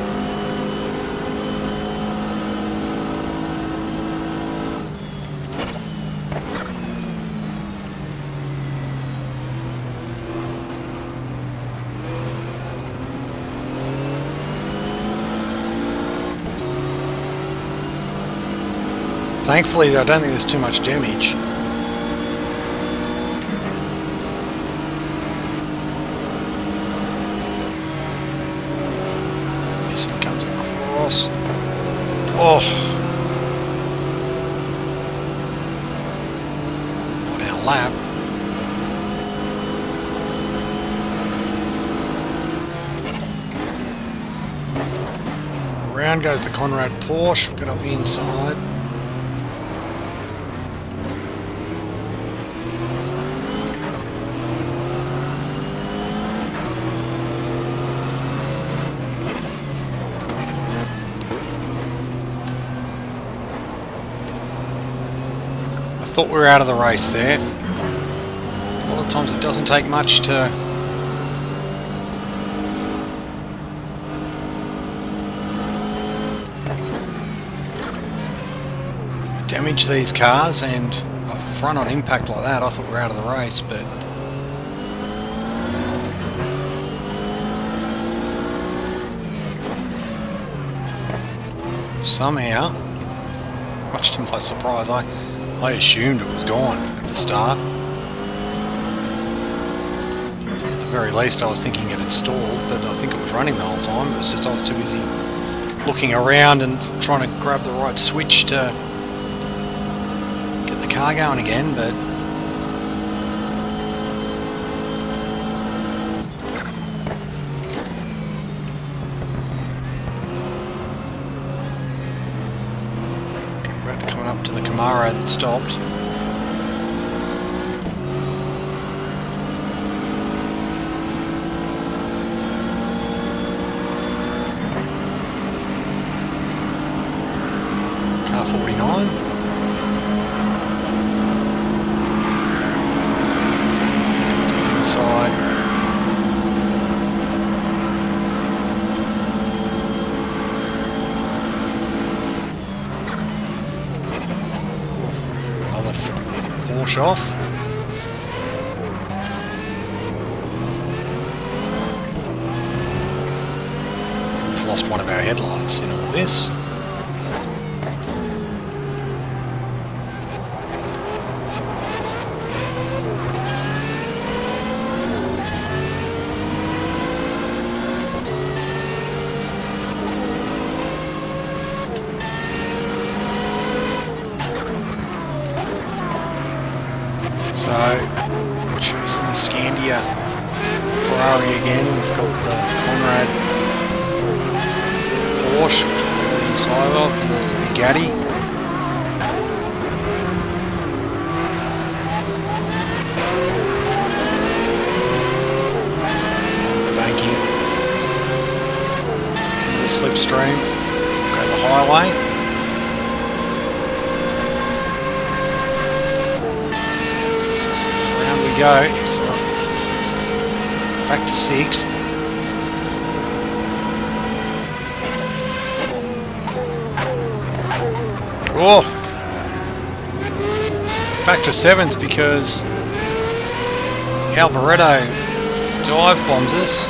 Thankfully, I don't think there's too much damage. Yes, it comes across. Oh. Not our lap. Round goes the Conrad Porsche. We'll get up the inside. Thought we were out of the race there. A lot of times it doesn't take much to damage these cars, and a front on impact like that, I thought we were out of the race, but somehow, much to my surprise, I assumed it was gone at the start. At the very least, I was thinking it had stalled, but I think it was running the whole time. It was just I was too busy looking around and trying to grab the right switch to get the car going again, but coming up to the Camaro that stopped. Car 49. To the inside. Porsche off. We've lost one of our headlights in all this. So, chasing the Scandia Ferrari again. We've got the Conrad Porsche, which we're really inside of, and there's the Bugatti. The banking into the slipstream. Go the highway. Go, so back to 6th. Oh, back to 7th because Alboreto dive bombs us.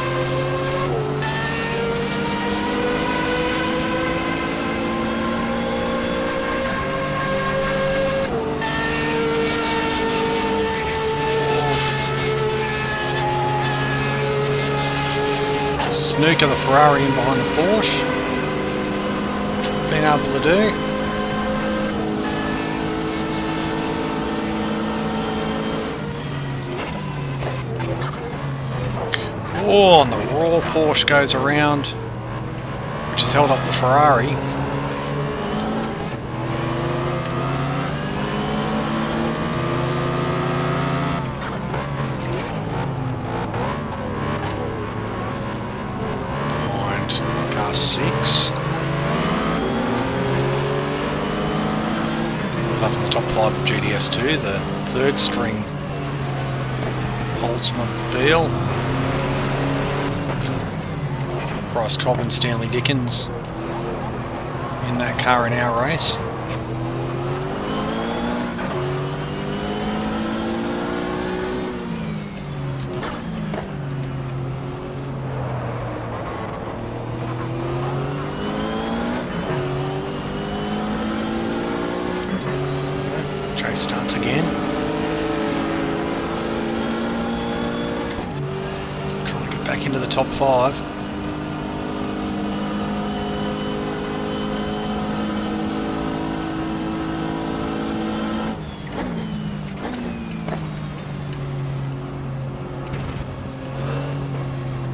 Snooker the Ferrari in behind the Porsche, which we've been able to do. Oh, and the raw Porsche goes around, which has held up the Ferrari. Car 6. Was up in the top 5 of GTS2, the 3rd string Oldsmobile. Bryce Cobb and Stanley Dickens in that car in our race. Starts again. Trying to get back into the top 5.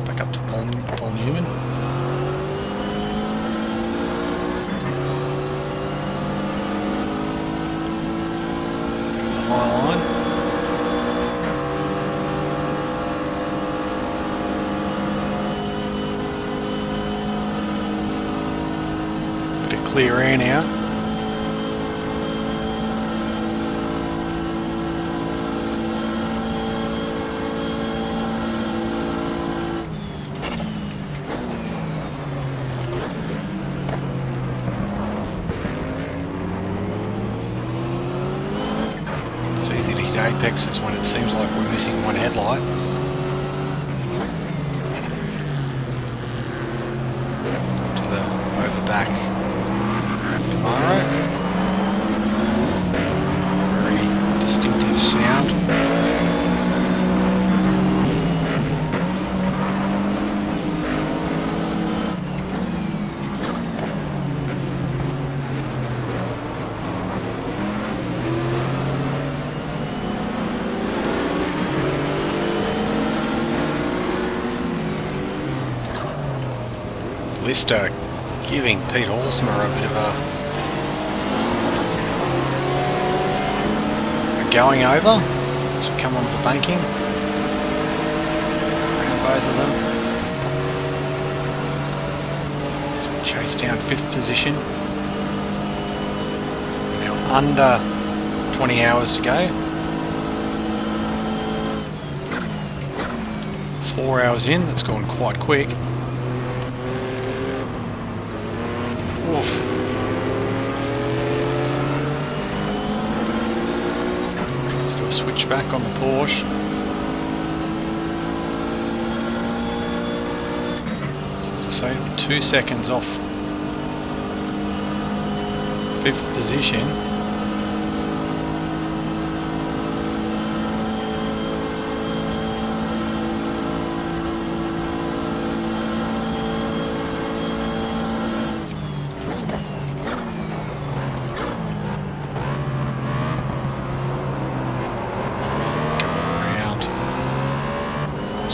Back up to Paul Newman. Clear air now. apex is when it seems like we're missing one headlight. To the overback Camaro. Very distinctive sound. Lister giving Pete Halsmer a bit of a going over as we come onto the banking. Around both of them. So we chase down 5th position. We're now under 20 hours to go. 4 hours in, that's gone quite quick. Oof. To do a switchback on the Porsche. So as I say, we're 2 seconds off 5th position.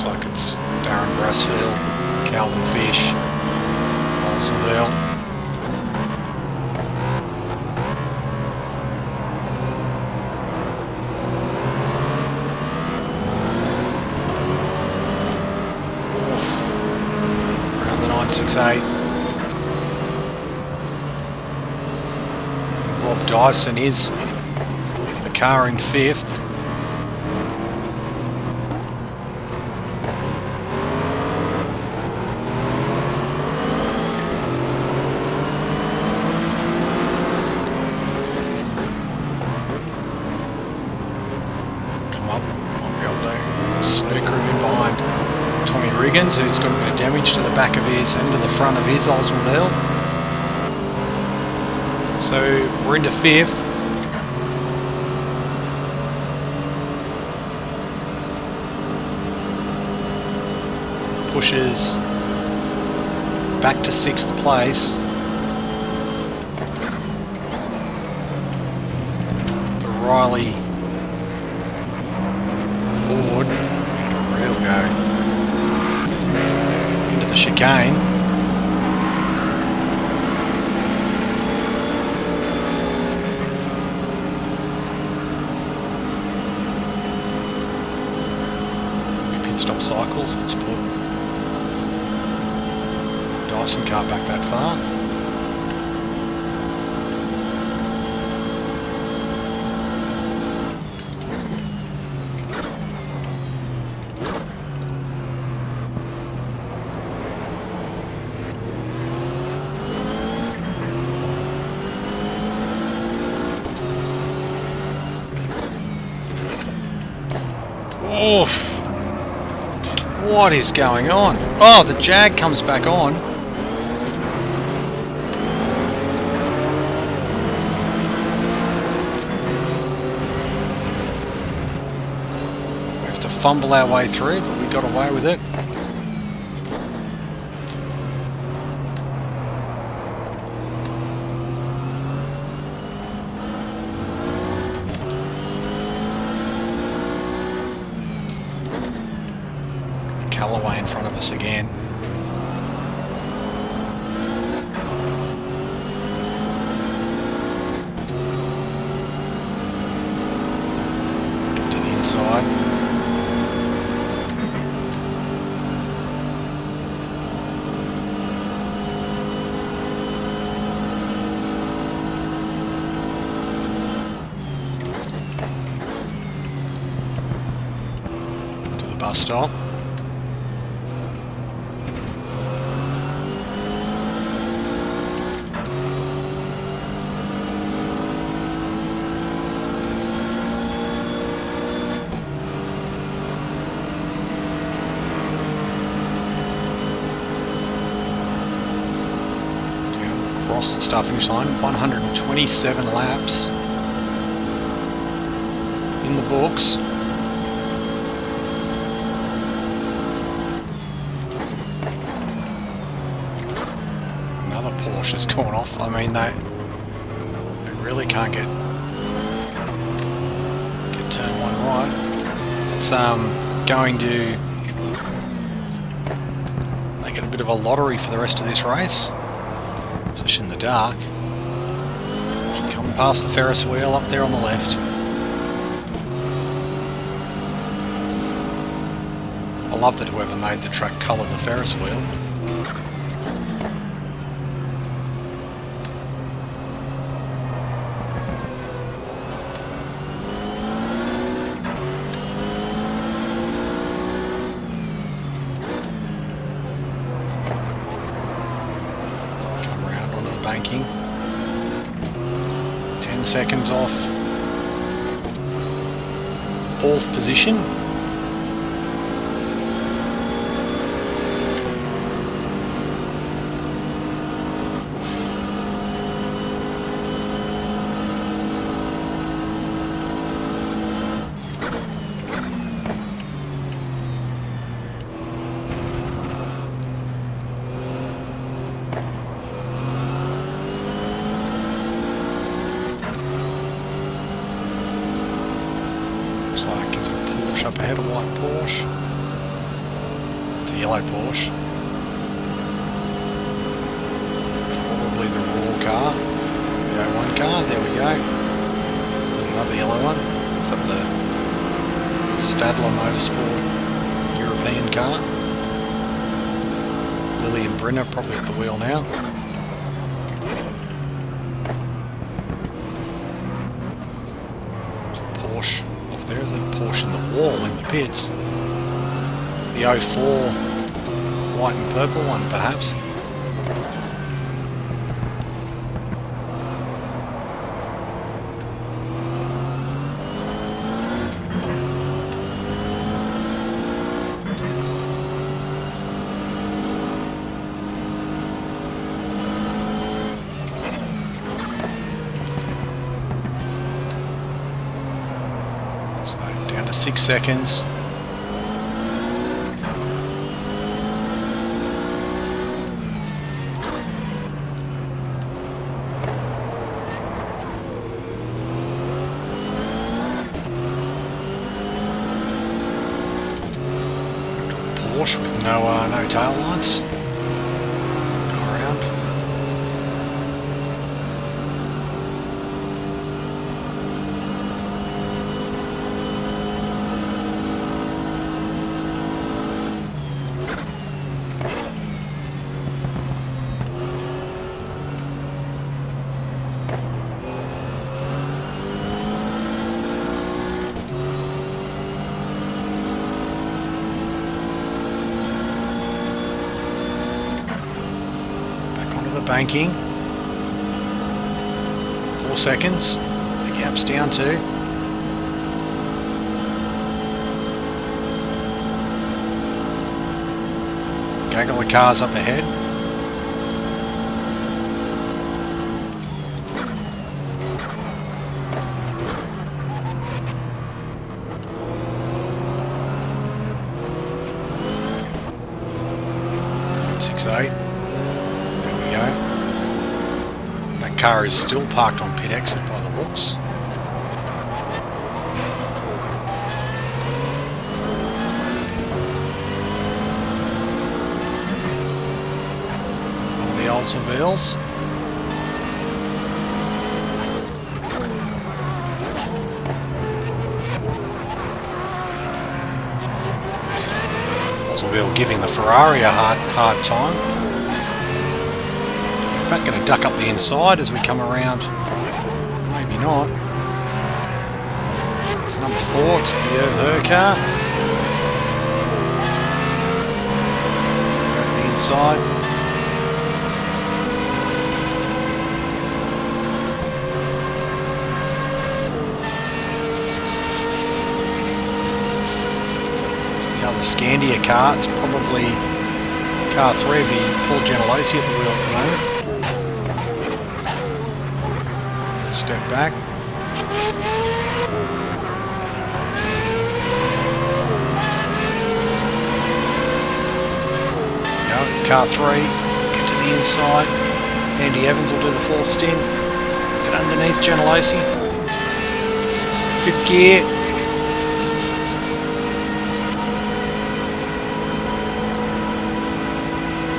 Like it's Darren Brasfield, Calvin Fish, Oswald. Around the 968. Rob Dyson is the car in 5th. Snooker in behind Tommy Riggins, who's got a bit of damage to the back of his and to the front of his Oldsmobile. So we're into 5th. Pushes back to 6th place. The Riley Ford. Real go into the chicane. Pit stop cycles. Let's put Dyson car back that far. Oof. What is going on? Oh, the Jag comes back on. We have to fumble our way through, but we got away with it. Callaway in front of us again. Get to the inside. To the bus stop. across the start finish line. 127 laps in the books. Another Porsche's gone off. I mean, they really can't get turn one right. It's going to make it a bit of a lottery for the rest of this race, especially in the dark. Come past the Ferris wheel up there on the left. I love that whoever made the track coloured the Ferris wheel. Banking. 10 seconds off 4th position. Like it's a Porsche up ahead, a white Porsche. It's a yellow Porsche. Probably the raw car. The 01 car, there we go. Another yellow one. It's up the Stadler Motorsport European car. Lily and Brenner probably at the wheel now. It's a Porsche. There is a Porsche in the wall in the pits. The 04 white and purple one, perhaps. So down to 6 seconds. Porsche with no tail lights. Go around. Banking. 4 seconds. The gap's down to. Gaggle of cars up ahead. Six, 8. That car is still parked on pit exit by the looks. One of the Oldsmobiles. Oldsmobile giving the Ferrari a hard time. In fact, going to duck up the inside as we come around. Maybe not. It's number 4, it's the her car. Go to the inside. It's the other Scandia car. It's probably car 3 would be Paul Gentilossi at the wheel at the moment. Step back. Car 3, get to the inside. Andy Evans will do the full stint. Get underneath Gentilossi. 5th gear.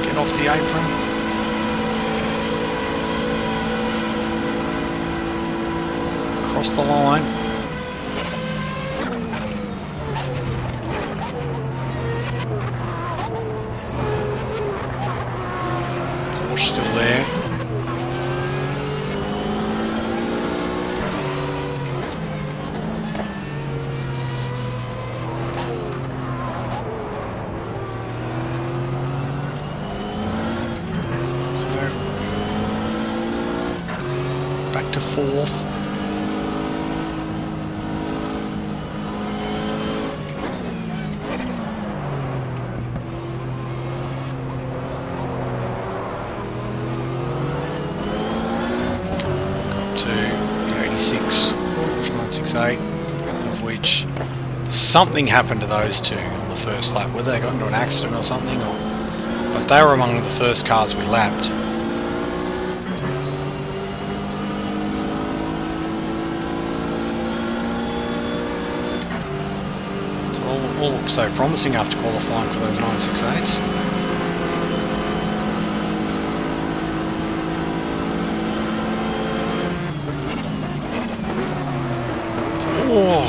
Get off the apron. Cross the line. Still there. So back to 4th. To the 86, Porsche 968, of which something happened to those two on the first lap, whether they got into an accident or something, but they were among the first cars we lapped. So all looks so promising after qualifying for those 968s. Oh,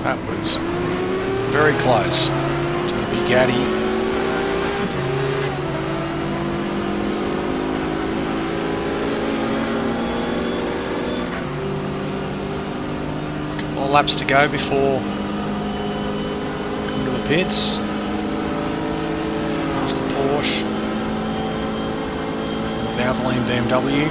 that was very close to the Bugatti. Couple of laps to go before coming to the pits. Past the Porsche, the Valvoline BMW.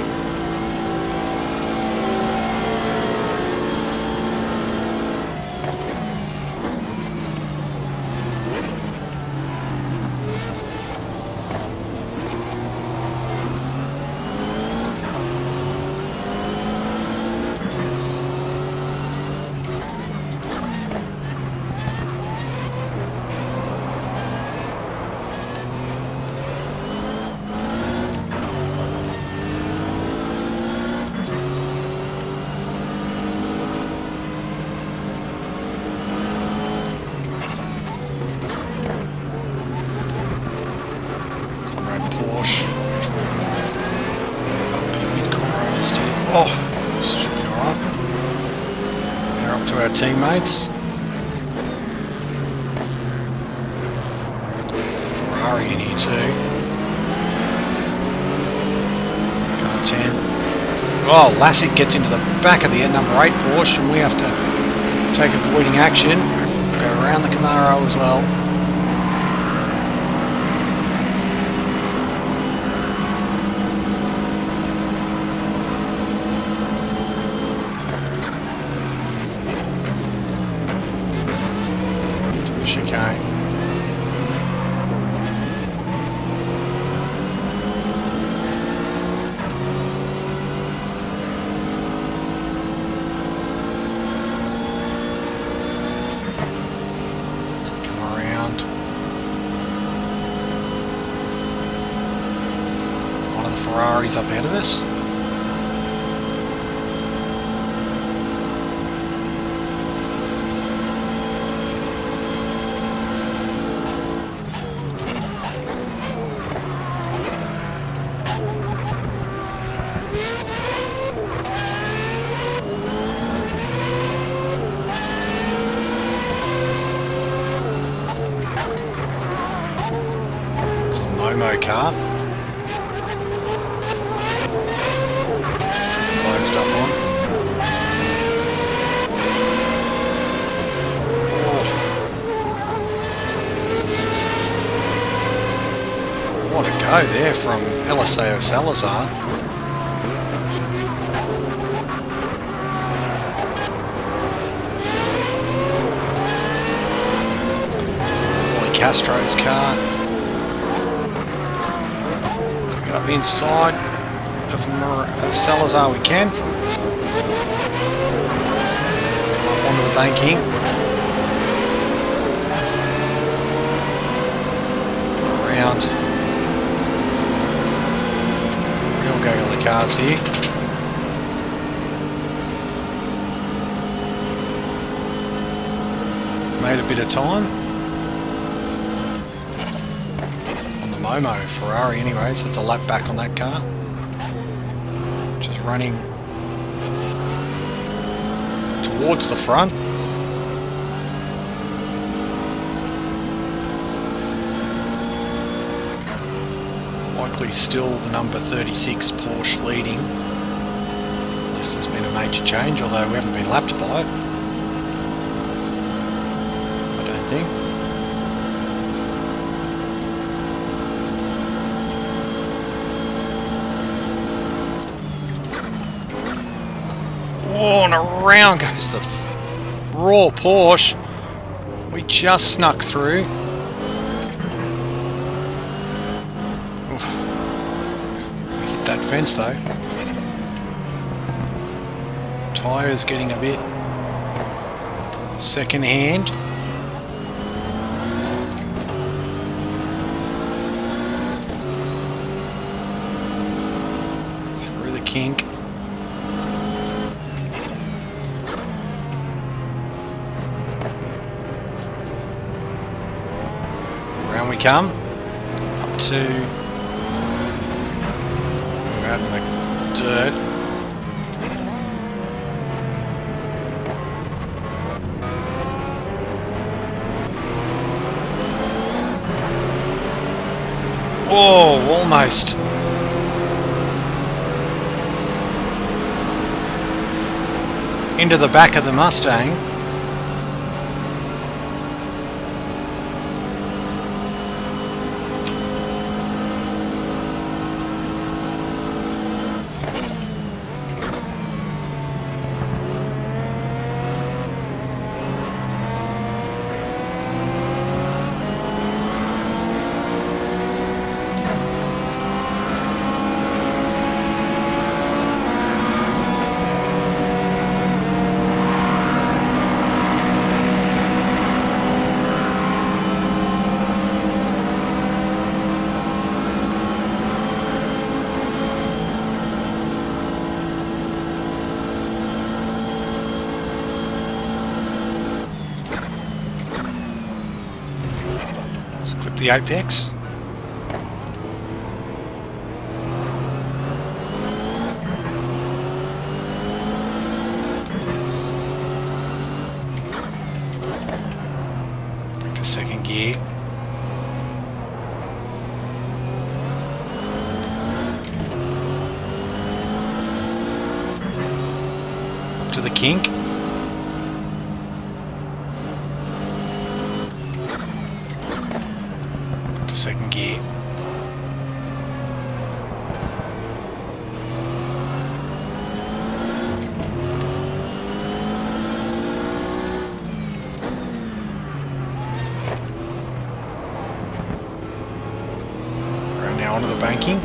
Porsche. Mid-corner steer. Oh, this should be alright. We're up to our teammates. There's a Ferrari in here too. Car 10. Oh, Lassick gets into the back of the number 8 Porsche and we have to take avoiding action. Go around the Camaro as well. Chicane. Come around. One of the Ferraris up ahead of us. Momo car. Closed up on. Oh. What a go there from Eliseo Salazar. Ollie Castro's car. Up inside, of Salazar we can. Come up onto the banking. Around. We'll go to the cars here. Made a bit of time. On the Momo Ferrari anyway, so it's a lap back on that car. Just running towards the front. Likely still the number 36 Porsche leading, unless there's been a major change, although we haven't been lapped by it. I don't think. Oh, and around goes the raw Porsche. We just snuck through. Oof. We hit that fence though. Tyres getting a bit second hand. Through the kink. Around we come. Up to... we're out in the dirt. Oh, almost. Into the back of the Mustang. Clip the apex. Back to second gear. Up to the kink. Second gear. We're now onto the banking.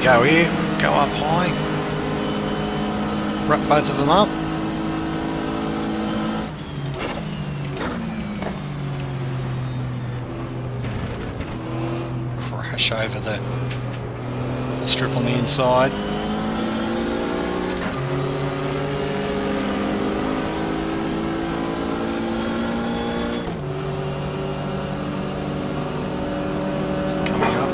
Go here, go up high, wrap both of them up. Crash over the strip on the inside. Coming up.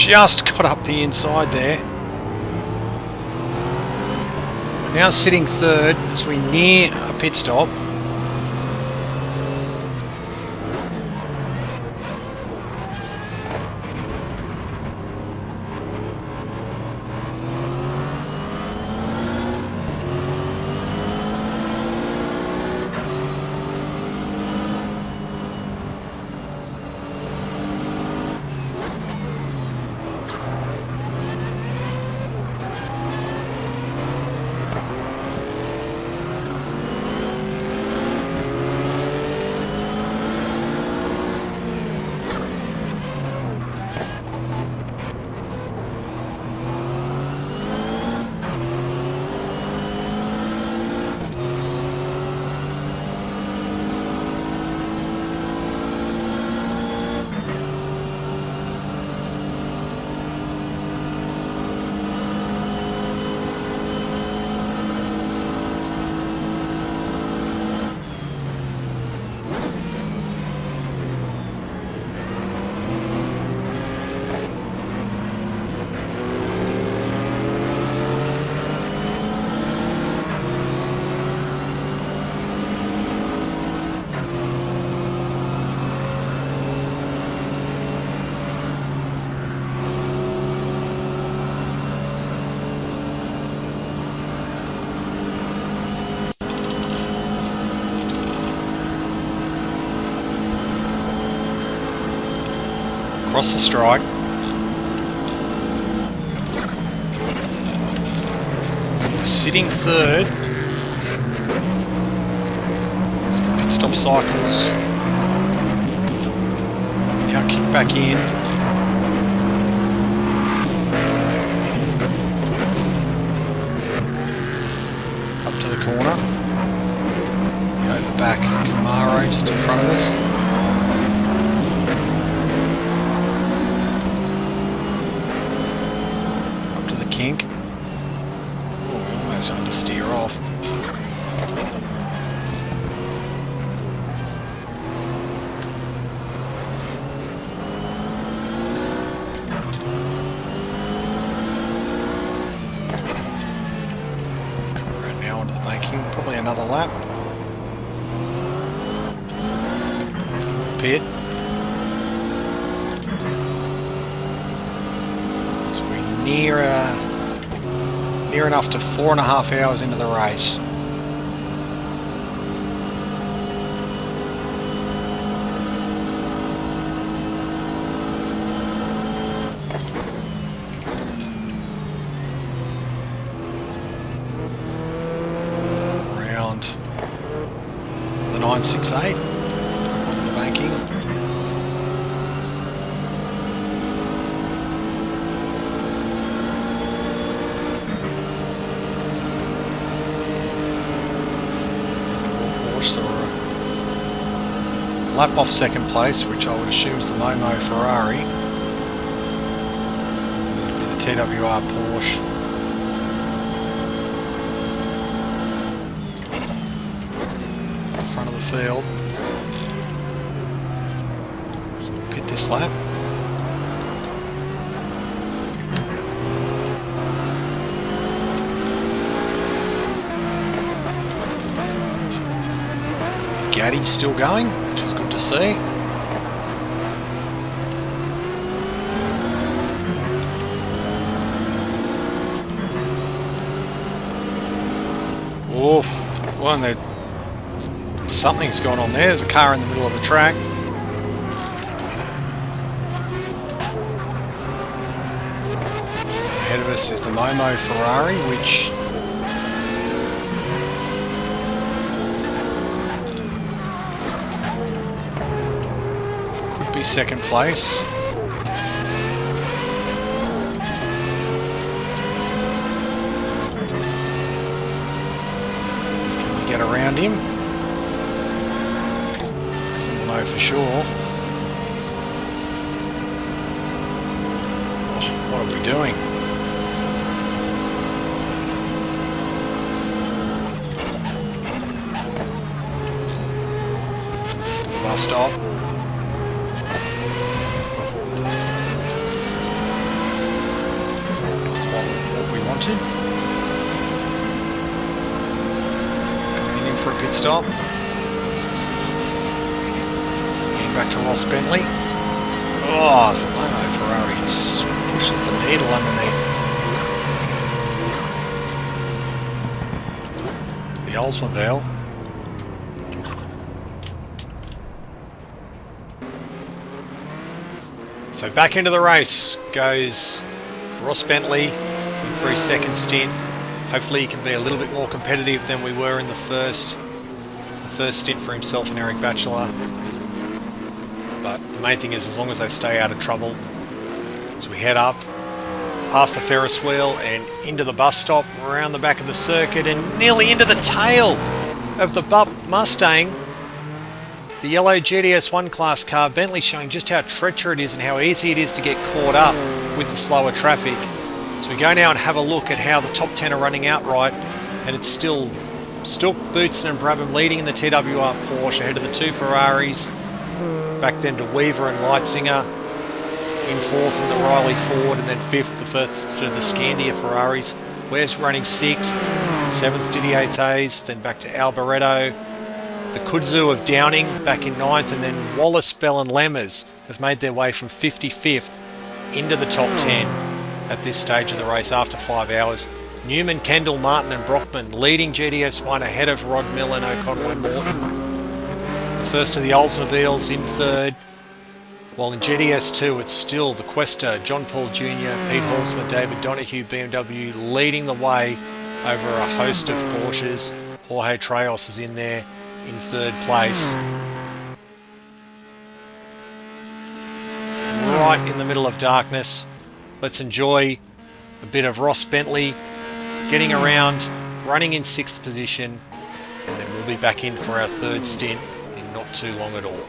just got up the inside there. We're now sitting third as we near a pit stop. Across the strike. So we're sitting third. As the pit stop cycles now kick back in. Up to the corner. The overback Camaro just in front of us. Kink. Oh, we almost had to steer off. Come around now onto the banking, probably another lap. Pit. So we're near enough to 4.5 hours into the race. Around the 968 onto the banking. So we're a lap off second place, which I would assume is the Momo Ferrari. It'll be the TWR Porsche. Front of the field. So we'll pit this lap. Gaddy still going, which is good to see. Oh, well, something's going on there. There's a car in the middle of the track. Ahead of us is the Momo Ferrari, which be second place. Can we get around him? Because we'll know for sure. Oh, what are we doing? Bus stop. limited. Coming in for a pit stop. Getting back to Ross Bentley. Oh, it's the Lomo Ferrari pushes the needle underneath. The Oldsmobile. So back into the race goes Ross Bentley in for his second stint. Hopefully he can be a little bit more competitive than we were in the first stint for himself and Eric Batchelor. But the main thing is, as long as they stay out of trouble, as we head up past the Ferris wheel and into the bus stop, around the back of the circuit and nearly into the tail of the Bupp Mustang, the yellow GTS1 class car. Bentley showing just how treacherous it is and how easy it is to get caught up with the slower traffic. So we go now and have a look at how the top 10 are running outright, and it's still Stilk, Boutsen and Brabham leading in the TWR Porsche ahead of the two Ferraris. Back then to Weaver and Leitzinger in fourth in the Riley Ford, and then fifth the first of the Scandia Ferraris. Ware's running sixth, seventh Didier Tays, then back to Alboreto. The Kudzu of Downing back in ninth, and then Wallace, Bell and Lemmers have made their way from 55th into the top 10 at this stage of the race after 5 hours. Newman, Kendall, Martin and Brockman leading GTS1 ahead of Rod Millen, O'Connell and Morton. The first of the Oldsmobiles in third, while in GTS2 it's still the Questa, John Paul Jr., Pete Halsma, David Donahue BMW leading the way over a host of Porsches. Jorge Trejos is in there in third place. Right in the middle of darkness, let's enjoy a bit of Ross Bentley getting around, running in sixth position, and then we'll be back in for our third stint in not too long at all.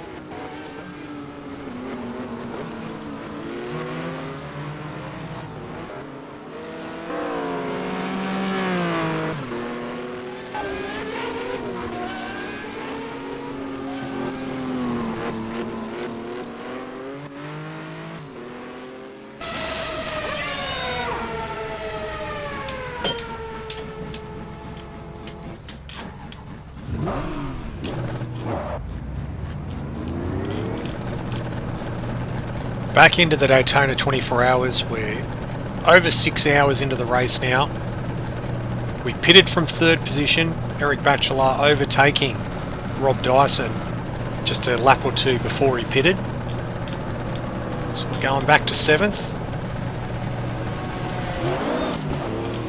Back into the Daytona 24 hours. We're over 6 hours into the race now. We pitted from third position, Eric Batchelor overtaking Rob Dyson just a lap or two before he pitted. So we're going back to seventh.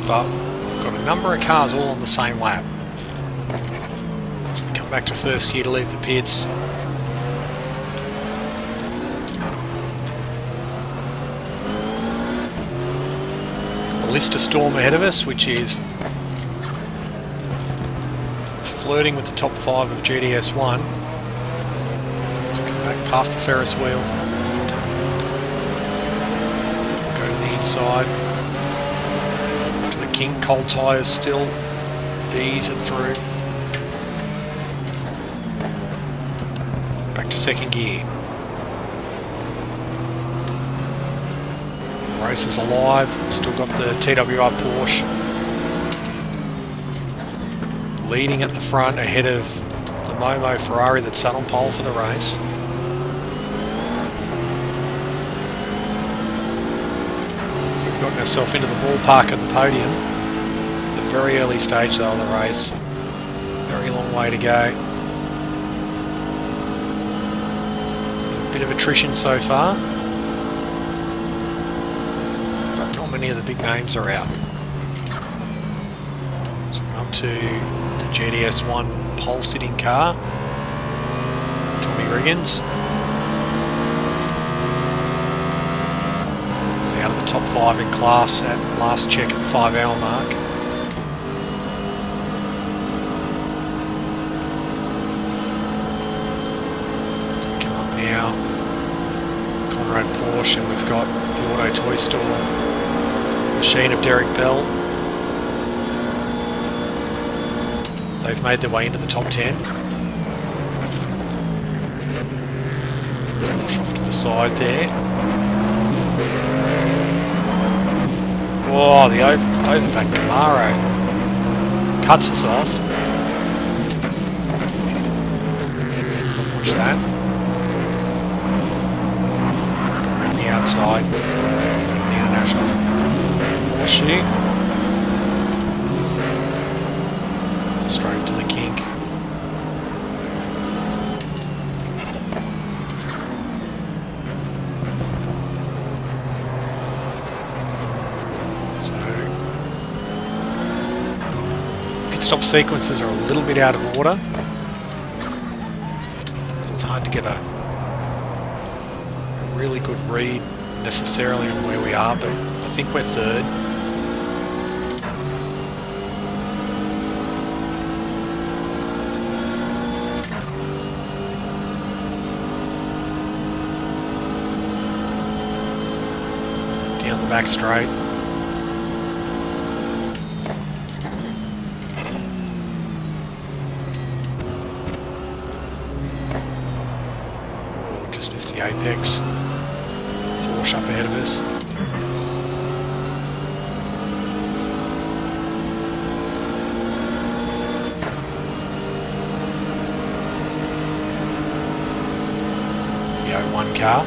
But we've got a number of cars all on the same lap. So we come back to first gear to leave the pits. Lister Storm ahead of us, which is flirting with the top 5 of GTS1. Just come back past the Ferris wheel. Go to the inside. To the King. Cold tyres still. Ease it through. Back to second gear. Race is alive. Still got the TWR Porsche leading at the front ahead of the Momo Ferrari that sat on pole for the race. We've gotten ourselves into the ballpark of the podium. At a very early stage though of the race. Very long way to go. A bit of attrition so far. Many of the big names are out. So we're up to the GTS1 pole sitting car. Tommy Riggins is out of the top 5 in class at last check at the 5 hour mark. So we come up now, Conrad Porsche, and we've got the Auto Toy Store machine of Derek Bell. They've made their way into the top 10. Push off to the side there. Oh, the overback Camaro cuts us off. Watch that. Around the outside. The international horseshoe. Straight to the kink. So pit stop sequences are a little bit out of order, so it's hard to get a really good read necessarily on where we are, but I think we're third. Down the back straight. Oh, just missed the apex. Porsche up ahead of us. The 01 car.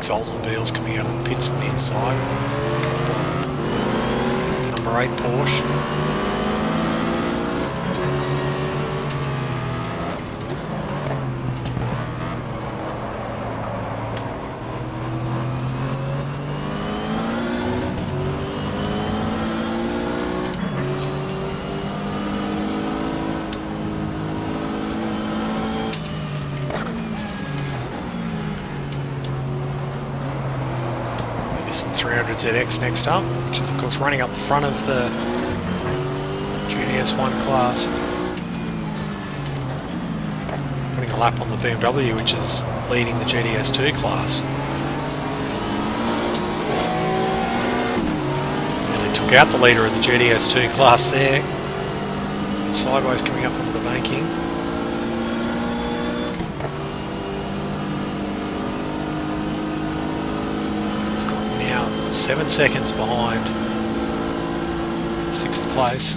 Oldsmobiles coming out of the pits on the inside. Number 8 Porsche. Nissan 300 ZX next up, which is of course running up the front of the GTS1 class. Putting a lap on the BMW, which is leading the GTS2 class. Nearly took out the leader of the GTS2 class there. Sideways coming up onto the banking. 7 seconds behind 6th place.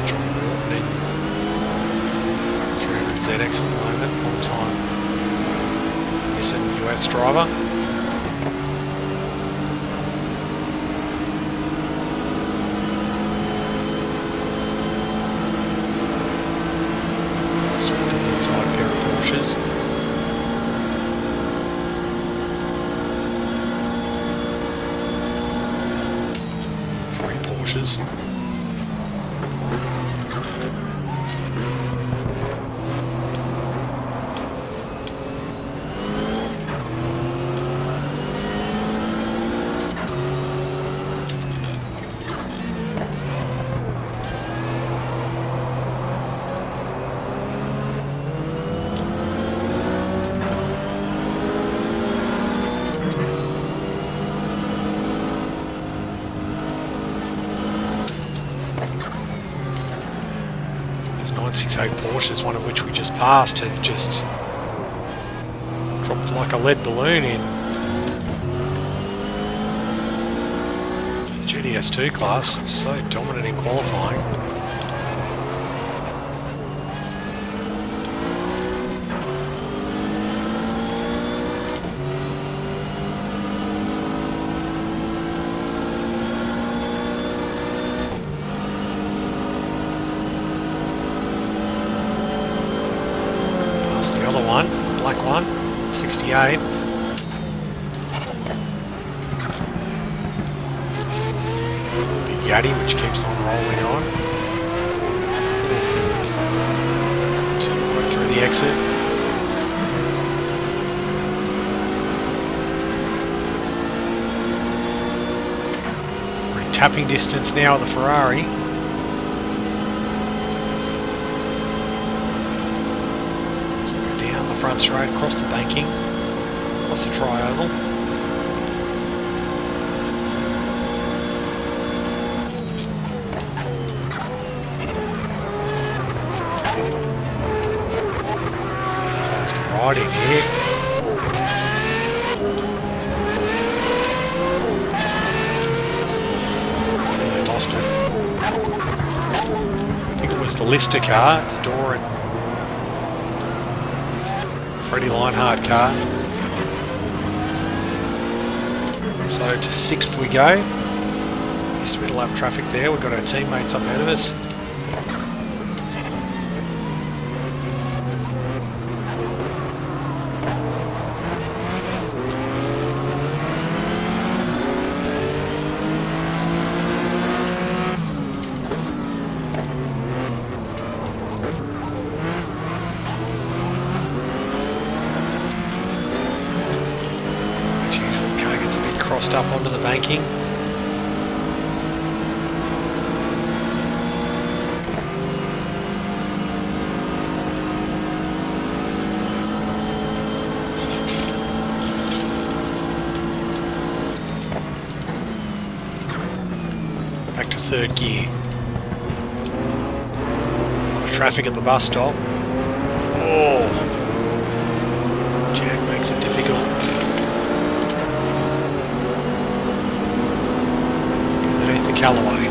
John 300 ZX at the moment, all time Nissan US driver. Inside pair of Porsches. 3 Porsches. There's 968 Porsches, one of which we just passed, have just dropped like a lead balloon in the GTS2 class. So dominant in qualifying. The other one, the black one, 68. Big Yaddy, which keeps on rolling on. To work through the exit. We're in tapping distance now of the Ferrari. front straight across the banking, across the tri-oval. Closed right in here. Really lost it. I think it was the Lister car at the door and Freddie Lionheart car. So to 6th we go. Used to be a lap traffic there. We've got our teammates up ahead of us. Crossed up onto the banking. Back to 3rd gear. A lot of traffic at the bus stop. Oh, Jack makes it difficult. The Callaway.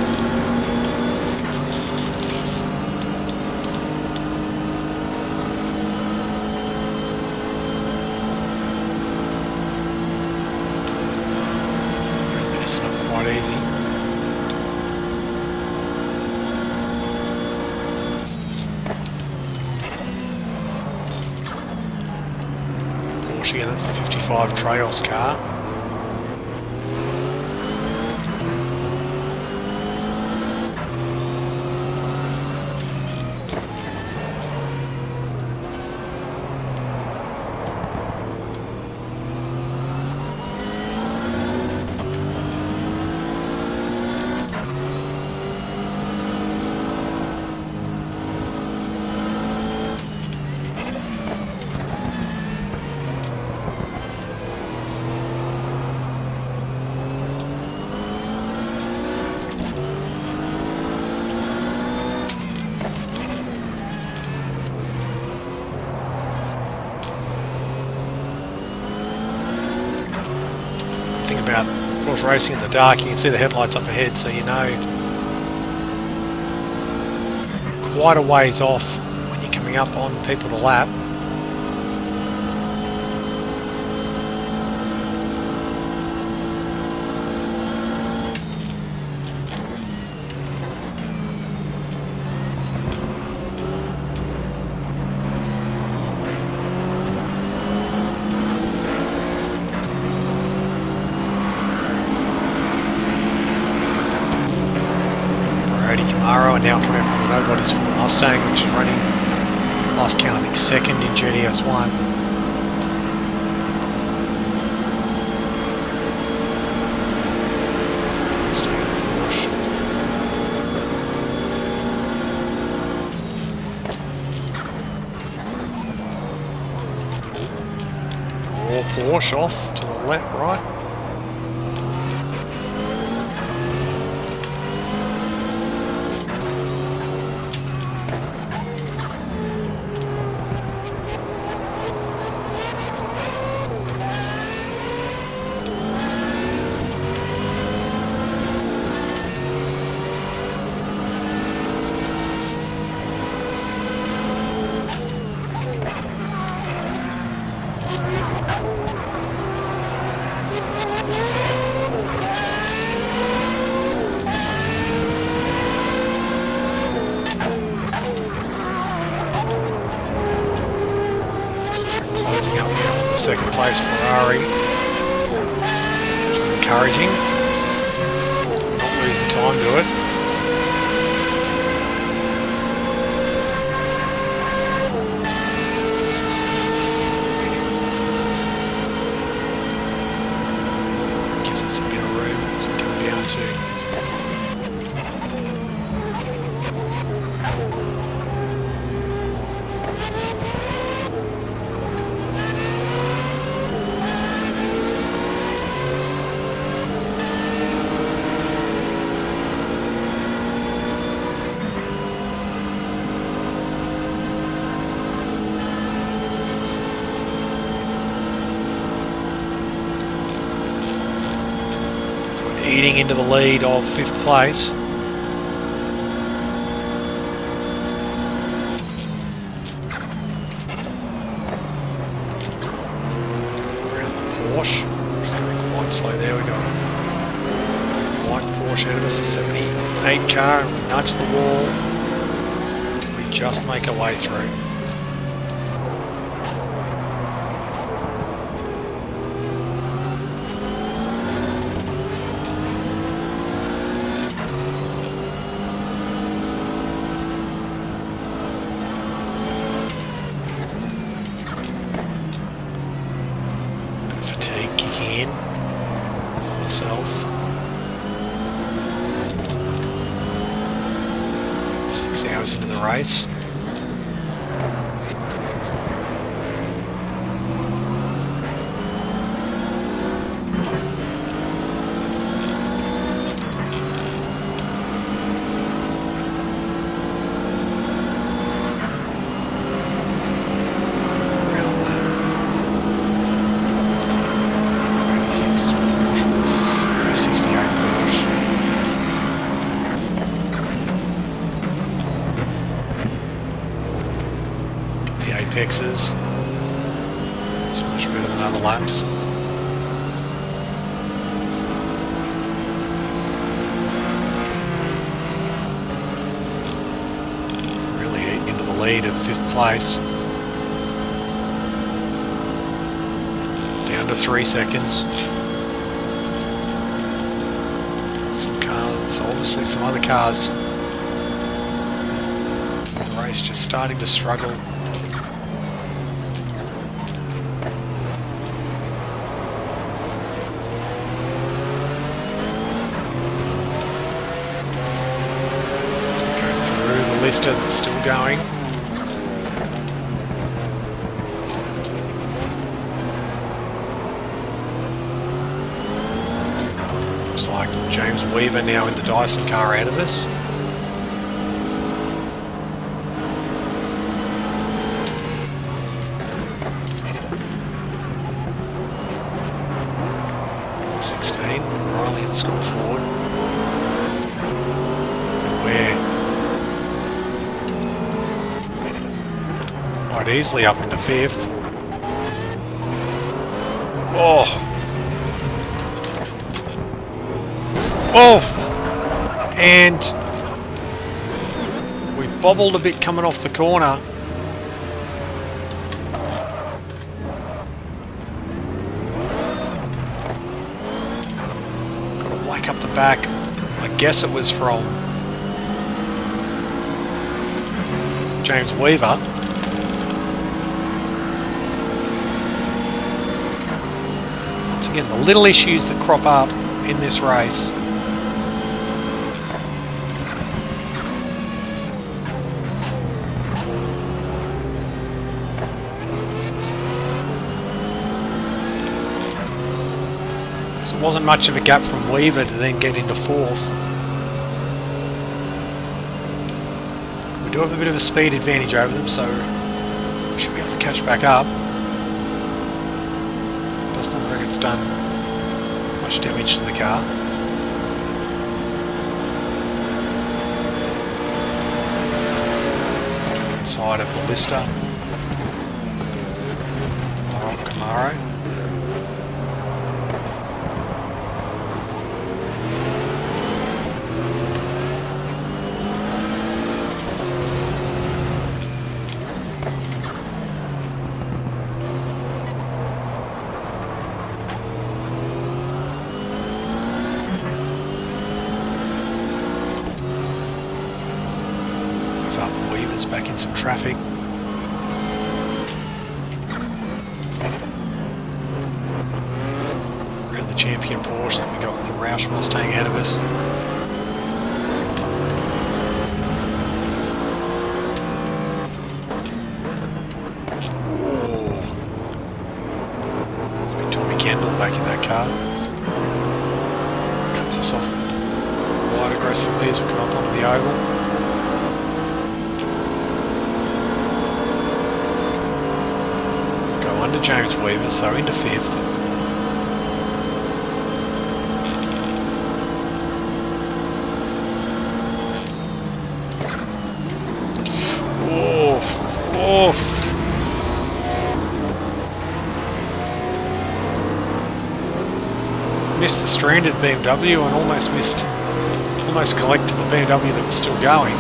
This is not quite easy. Porsche again, that's the 55 Traos car. About, of course, racing in the dark, you can see the headlights up ahead, so you know quite a ways off when you're coming up on people to lap. And now coming from the Nobody's Ford Mustang, which is running, last count I think 2nd in GTS1. Mustang Porsche. The raw Porsche off to the left, right. Second place Ferrari, which is encouraging. Not losing time to it. Gives us a bit of room to come down to. So we're eating into the lead of 5th place. We're in the Porsche. Just going quite slow there. We got white Porsche ahead of us, the 78 car, and we nudge the wall. We just make our way through. Fatigue kicking in for myself. 6 hours into the race. Apexes. It's much better than other laps. Really eating into the lead of 5th place. Down to 3 seconds. Some cars, obviously some other cars. The race just starting to struggle. Lister that's still going. Looks like James Weaver now in the Dyson car ahead of us. The 16, Riley and Scott Ford. And we're quite easily up into 5th. Oh! Oh! And we bobbled a bit coming off the corner. Got a whack up the back. I guess it was from James Weaver. Again, the little issues that crop up in this race. So it wasn't much of a gap from Weaver to then get into 4th. We do have a bit of a speed advantage over them, so we should be able to catch back up. Doesn't look like it's done much damage to the car. To the inside of the Lister. Alright, Camaro. Weaver's back in some traffic. Around the champion Porsche, then we got the Roush Mustang ahead of us. It's been Tommy Kendall back in that car. Cuts us off quite aggressively as we come up onto the oval. Under James Weaver, so into 5th. missed the stranded BMW and almost collected the BMW that was still going.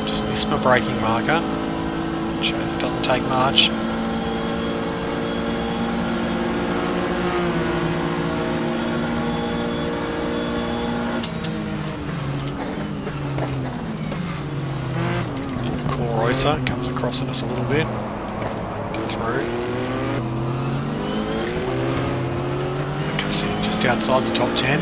Just missed my braking marker. Shows it doesn't take much. Comes across at us a little bit. Get through. Okay, sitting just outside the top 10.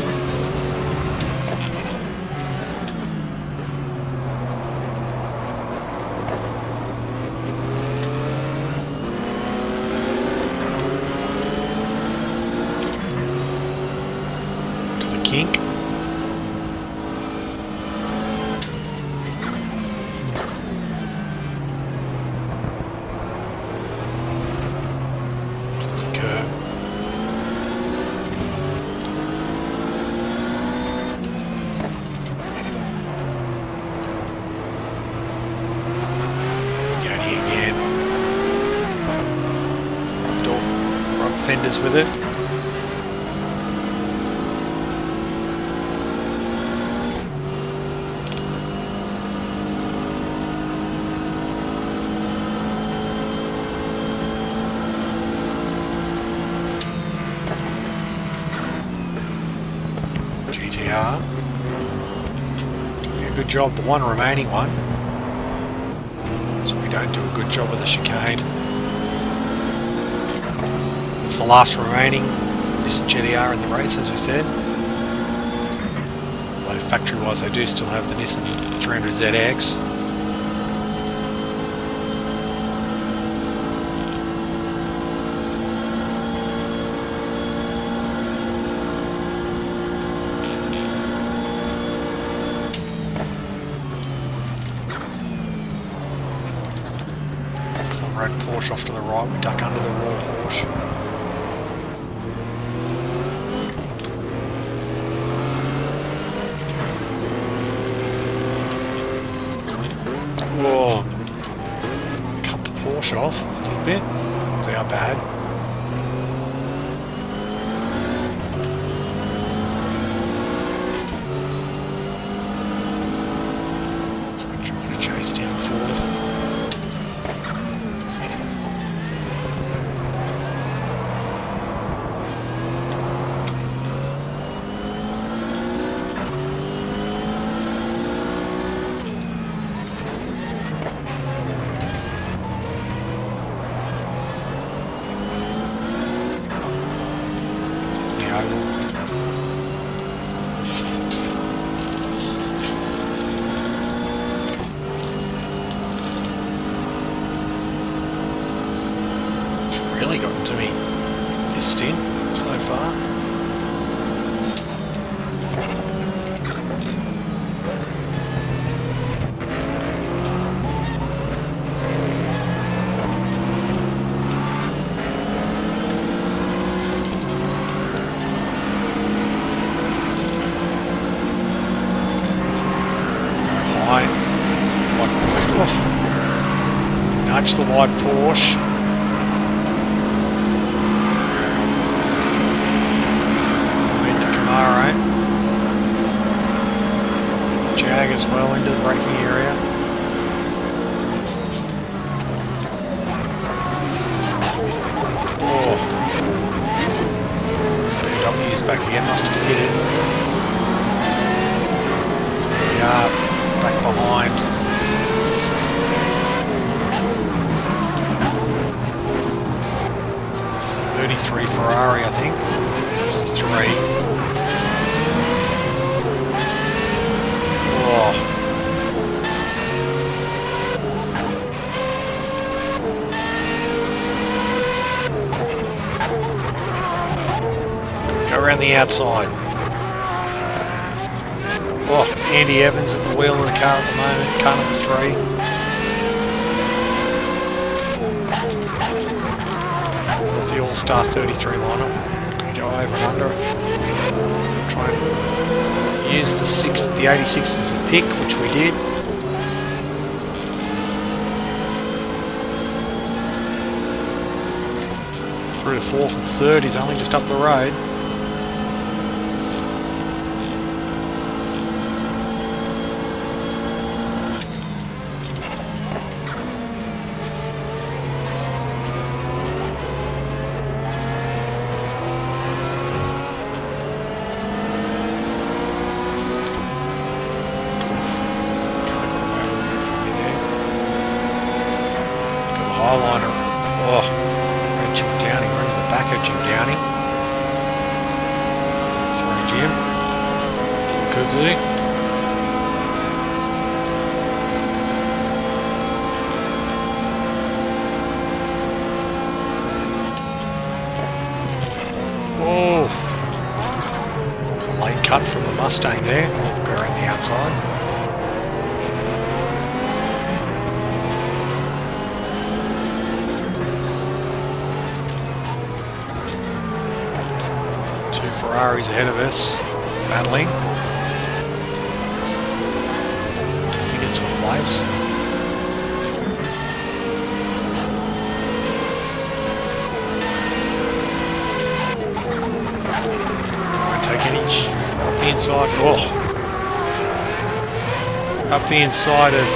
To the kink. Fenders with it. GTR doing a good job, the one remaining one, so we don't do a good job of the chicane. It's the last remaining Nissan GTR in the race, as we said. Although factory-wise they do still have the Nissan 300ZX. Red Porsche off to the right, we duck under the raw Porsche. Whoa. Cut the Porsche off a little bit. See how bad. So we're trying to chase down fourth. Really gotten to me this stint so far. Go high. White Porsche off. Nudge the white Porsche. Alright. Get the Jag as well into the braking area. Oh. BMW's back again, must have hit it. So there we are, back behind. The 33 Ferrari, I think. That's the 3. Go around the outside. Oh, Andy Evans at the wheel of the car at the moment, car number 3. With the All-Star 33 lineup. Can go over and under it. Try and use the 86 as a pick, which we did. through to 4th and 3rd. He's only just up the road. Highliner. Oh, right, Jim Downing. We're into the back of Jim Downing. Sorry, Jim. Kudzu. Oh, it's a late cut from the Mustang there. Go around the outside. Ferraris ahead of us, battling. Don't think it's for place. Won't take any up the inside. Oh, up the inside of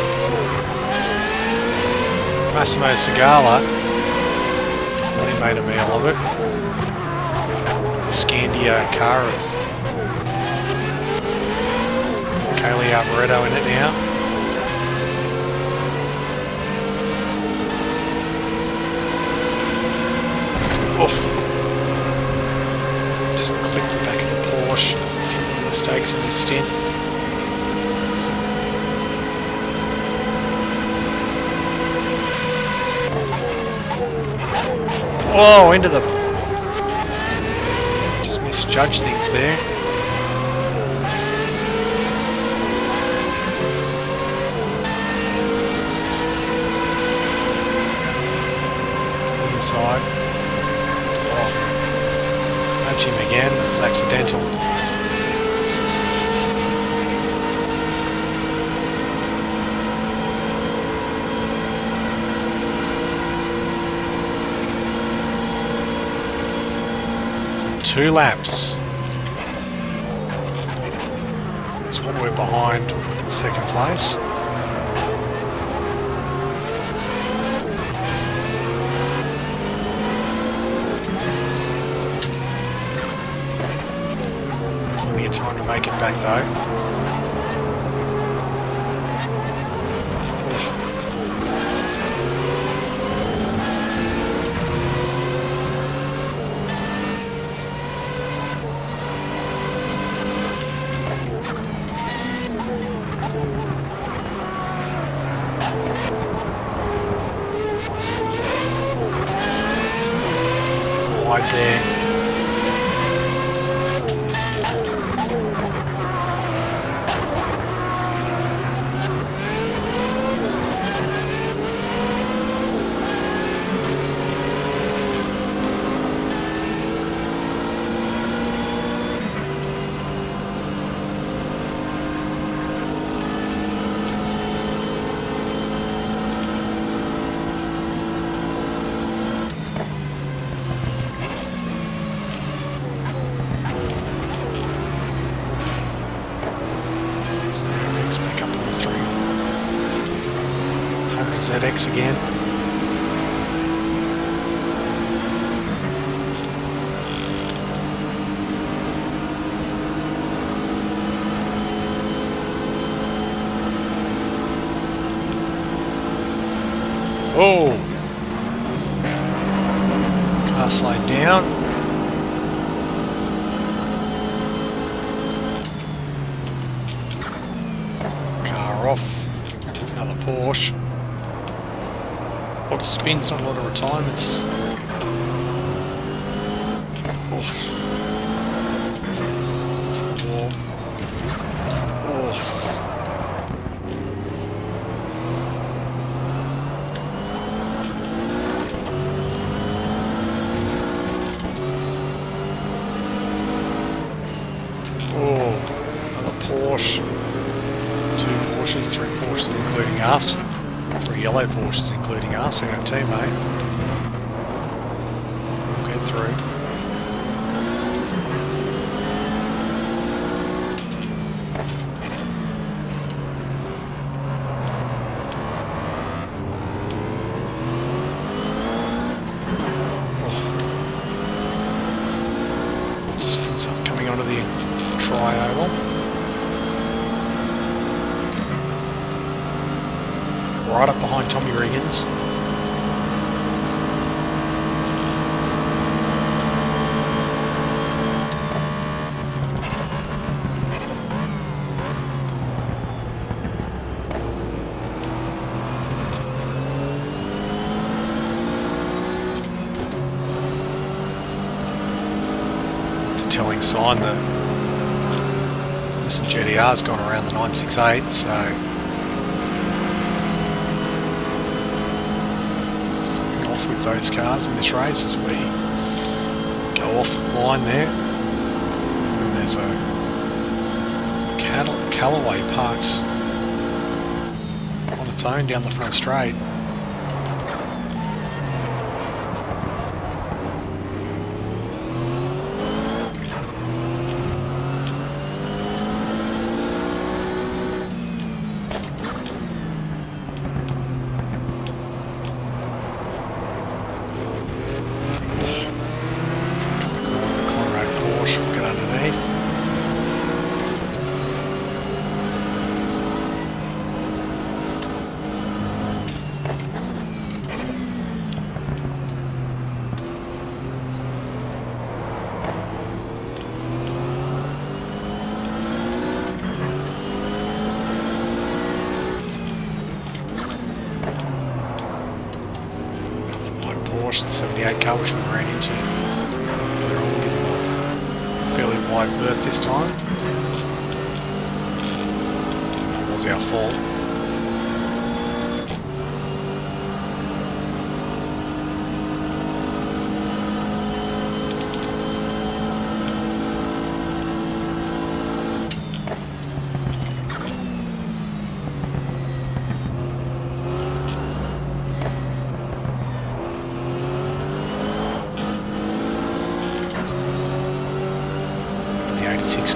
Massimo Segala. Really made a meal of it. The Scandia car of Kaylee Alvaretto in it now. Oh. Just clipped the back of the Porsche. A few mistakes in this stint. Whoa, into the... misjudged things there. Inside. Oh, nudge him again. That was accidental. So 2 laps. That's what we're behind 2nd place. Plenty of time to make it back though. Wide there. ZX again. Oh! Car slowed down. Car off. Another Porsche. A lot of spins, not a lot of retirements. Off the wall. Another Porsche. 2 Porsches, 3 Porsches including us. 3 yellow Porsches including us and our teammate. get through. So I'm coming onto the tri-oval. Right up behind Tommy Regan's. Telling sign that this GTR's gone around the 968, so something off with those cars in this race as we go off the line there. And there's a Callaway parked on its own down the front straight. The 78 car which we ran into earlier on, giving a fairly wide berth this time. That was our fault.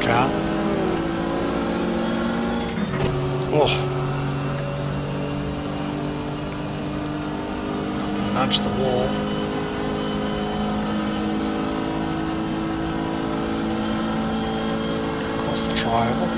Car. Oh. Nudge the wall. Across the tri-oval.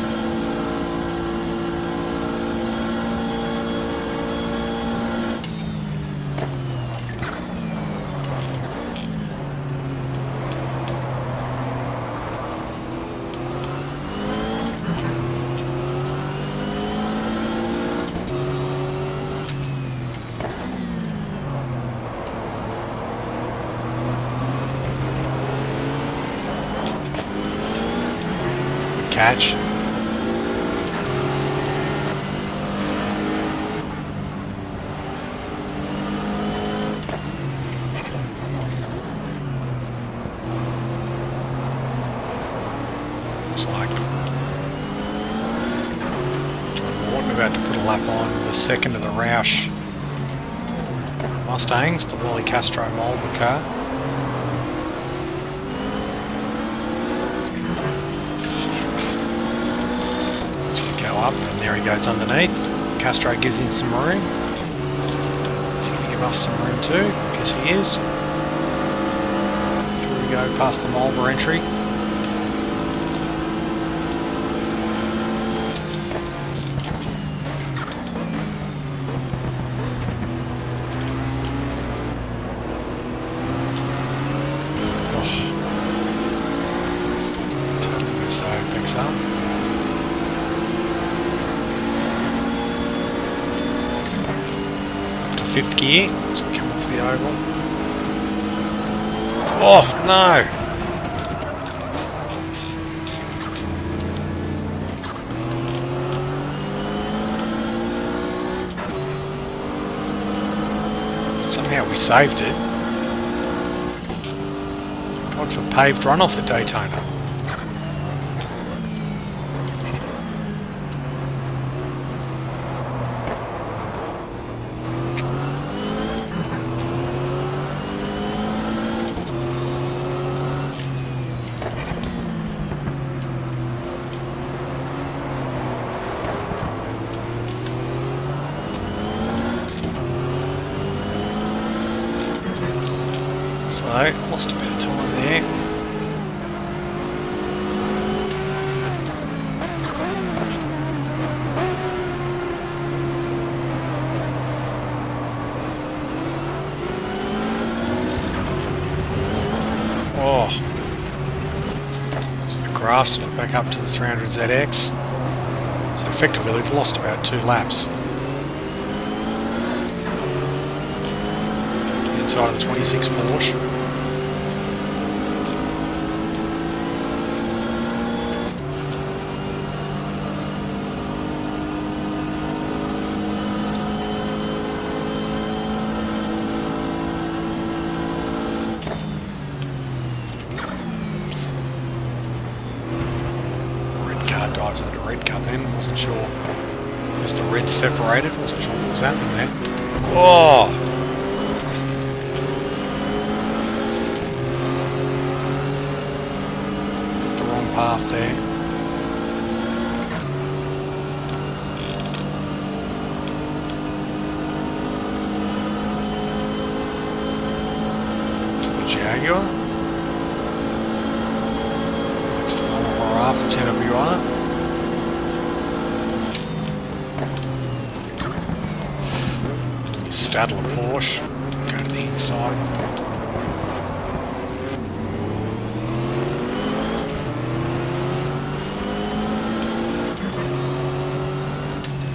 Catch. Looks like John Morton about to put a lap on the second of the Roush Mustangs, the Wally Castro Marlboro car. Up and there he goes underneath. Castro gives him some room. He's going to give us some room too. Yes, he is. Through we go past the Marlboro entry. Oh. Totally missed that picks up. Fifth gear as we come off the oval. Oh no! Somehow we saved it. God for paved runoff at Daytona. So, lost a bit of time there. Oh, it's the grass back up to the 300ZX. So effectively we've lost about 2 laps. To the inside of the 26 Porsche. Dives under red cut then, wasn't sure. As the red separated, wasn't sure what was happening there. Oh! The wrong path there. To the Jaguar. It's Hurrah for 10WR. Straddle a Porsche, go to the inside.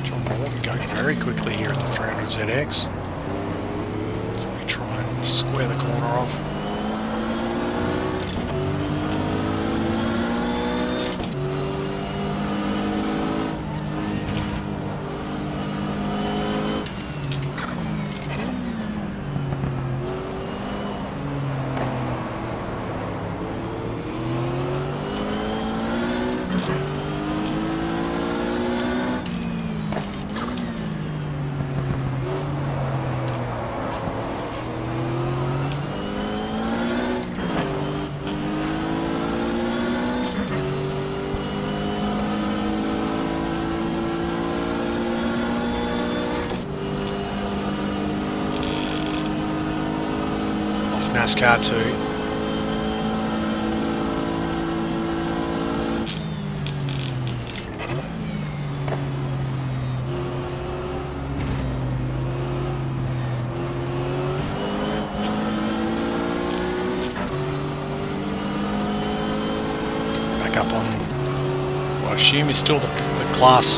John Morton going very quickly here in the 300ZX. So we try and square the corner off. NASCAR 2. Back up on, well, I assume he's still the Class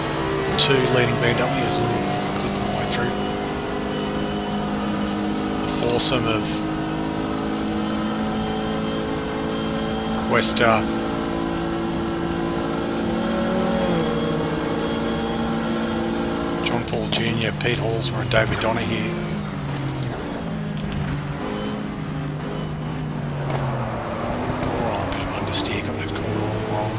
2 leading BMW as well, clipping my way through. The foursome of Wester, John Paul Jr., Pete Halsmer and David Donahue. Oh, a bit of understeer, got that corner all wrong.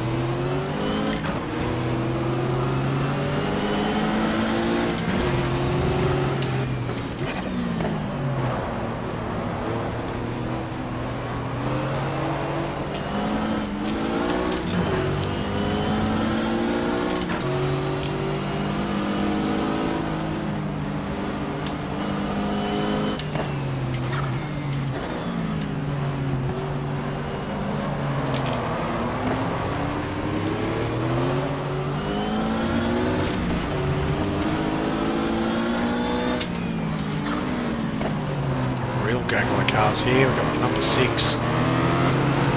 Gaggle of cars here. We've got the number 6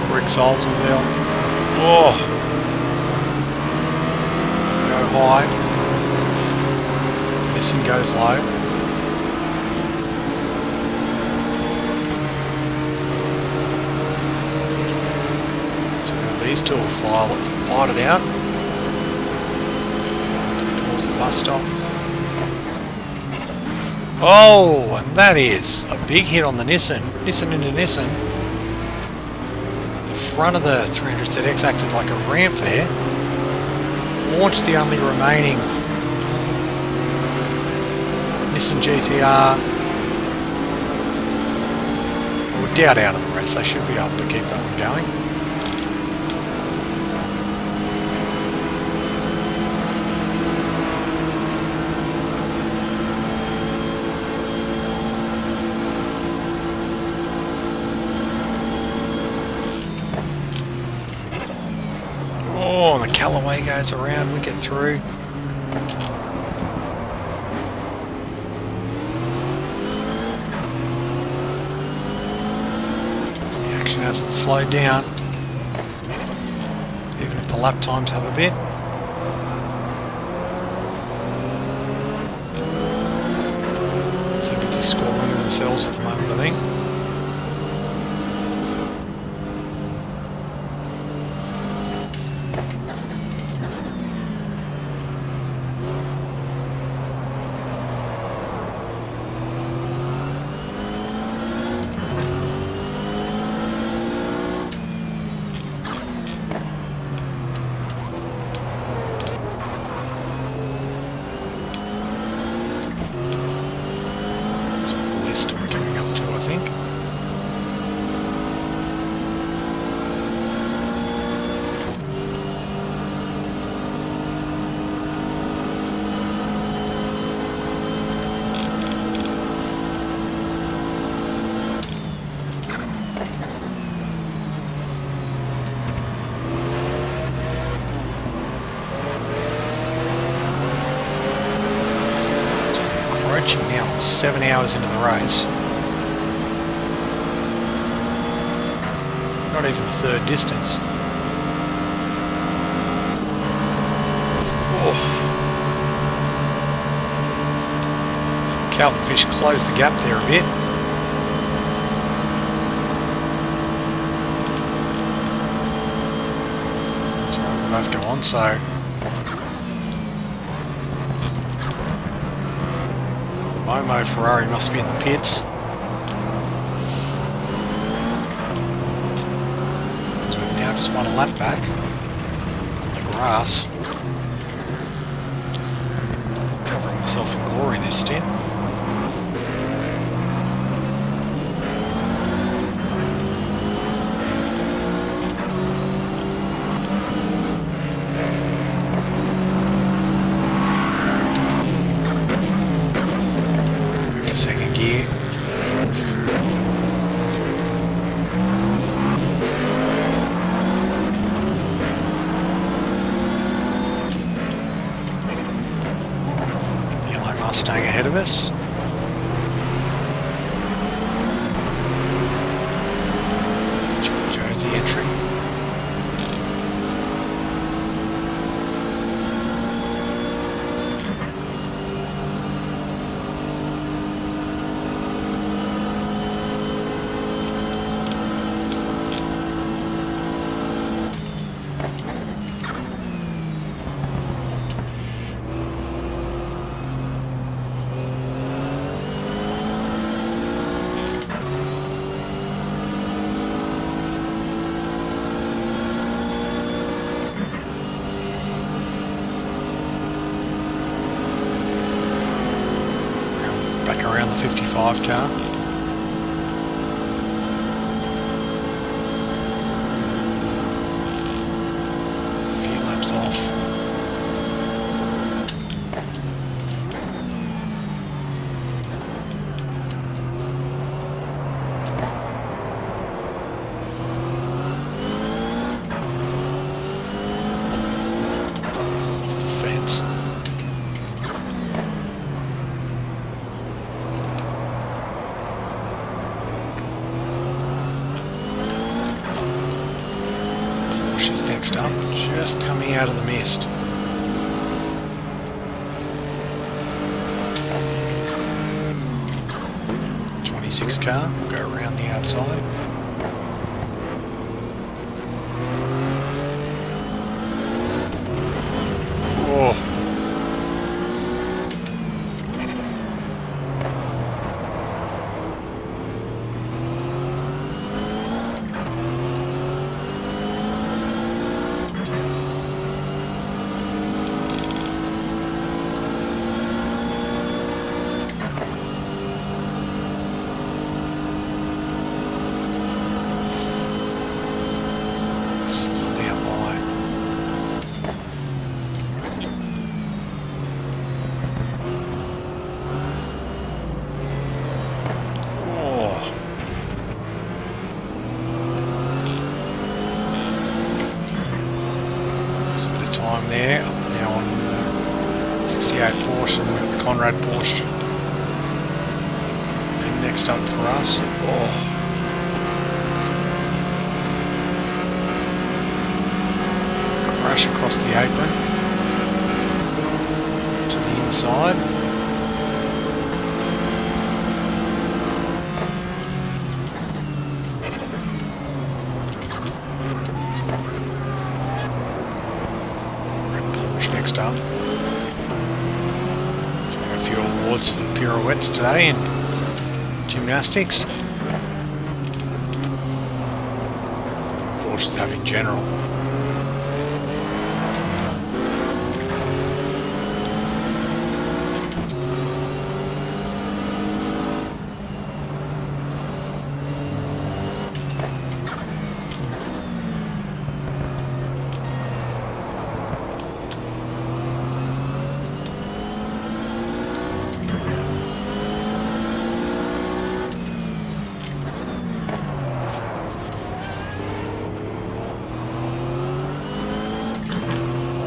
Briggs Oldsmobile. Oh, go high. Nissan goes low. So now these two will fight it out towards the bus stop. Oh, and that is a big hit on the Nissan. Nissan into Nissan. The front of the 300ZX acted like a ramp there. Launched the only remaining Nissan GTR. We're doubt out of the race. They should be able to keep that one going. Callaway goes around, we get through. The action hasn't slowed down, even if the lap times have a bit. So busy scoring themselves at the moment, I think. Now 7 hours into the race. Not even a third distance. Oh. Calvin Fish closed the gap there a bit. That's right, we'll both go on, so Momo Ferrari must be in the pits. Because we've now just won a lap back on the grass. Covering myself in glory this stint. Second gear. The yellow Mustang ahead of us. Josie entry. Back around the 55 car. A few laps off. Off the fence. She's next up, just coming out of the mist. '26 car, we'll go around the outside. Oh. there. Now on 68 Porsche, and we've got the Conrad Porsche. And next up for us. Oh. Crash across the apron to the inside. Next up, a few awards for pirouettes today in gymnastics. Porsches have in general.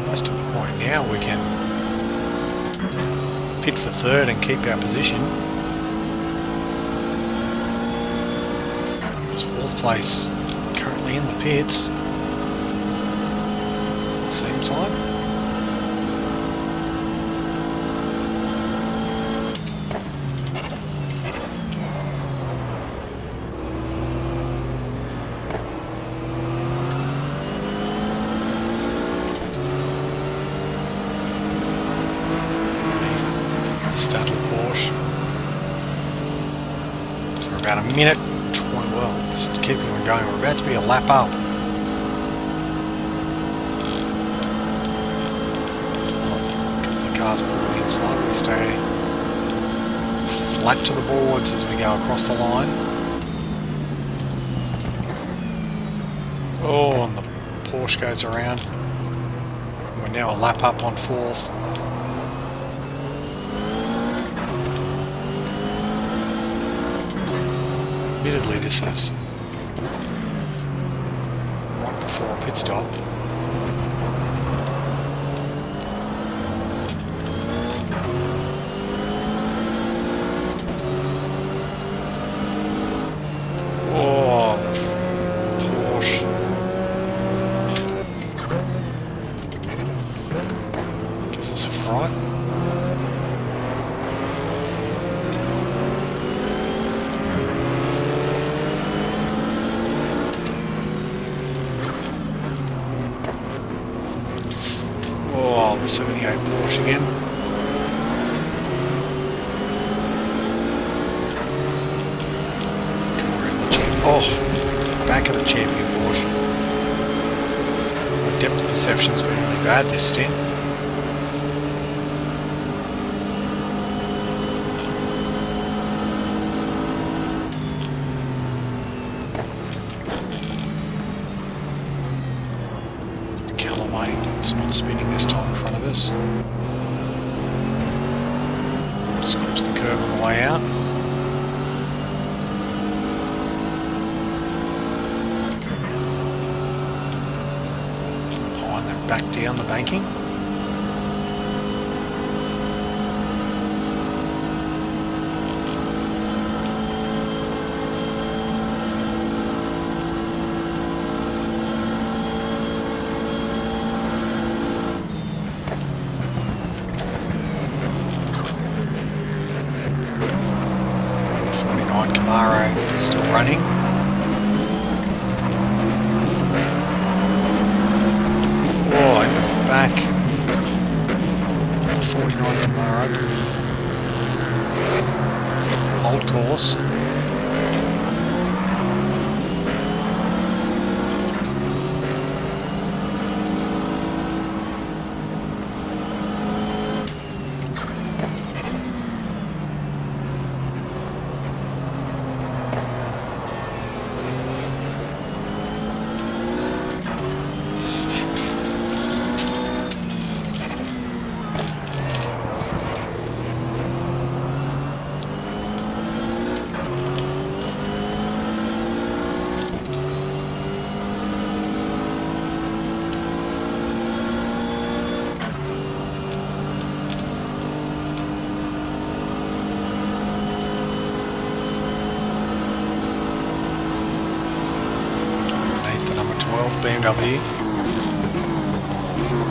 To the point now we can pit for third and keep our position. It's fourth place currently in the pits, it seems like. About a minute 20, well, just keeping on going. We're about to be a lap up. A couple of cars probably inside. We stay flat to the boards as we go across the line. Oh, and the Porsche goes around. We're now a lap up on fourth. Admittedly, this is right before a pit stop. Oh, the Porsche. Gives us a fright. Oh, the 78 Porsche again. Come around the champion. Oh, back of the champion Porsche. My depth of perception's been really bad this stint. It's not spinning this time in front of us. Just clips the curb on the way out. Oh, and then back down the banking. Still running. Oh, into the back of the 49 Camaro. Old course. 12 BMW.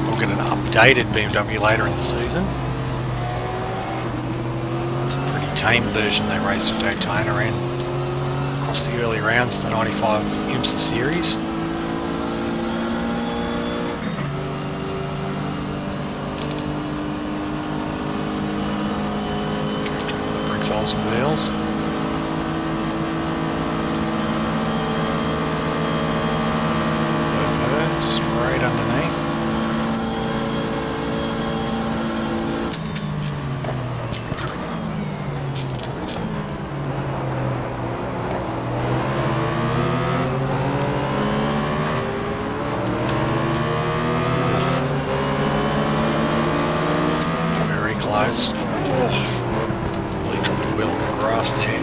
We'll get an updated BMW later in the season. It's a pretty tame version they raced at Daytona in across the early rounds, the 95 IMSA series. The bricks, holes and wheels. Straight underneath. Very close. Oh, really dropped a wheel in the grass there.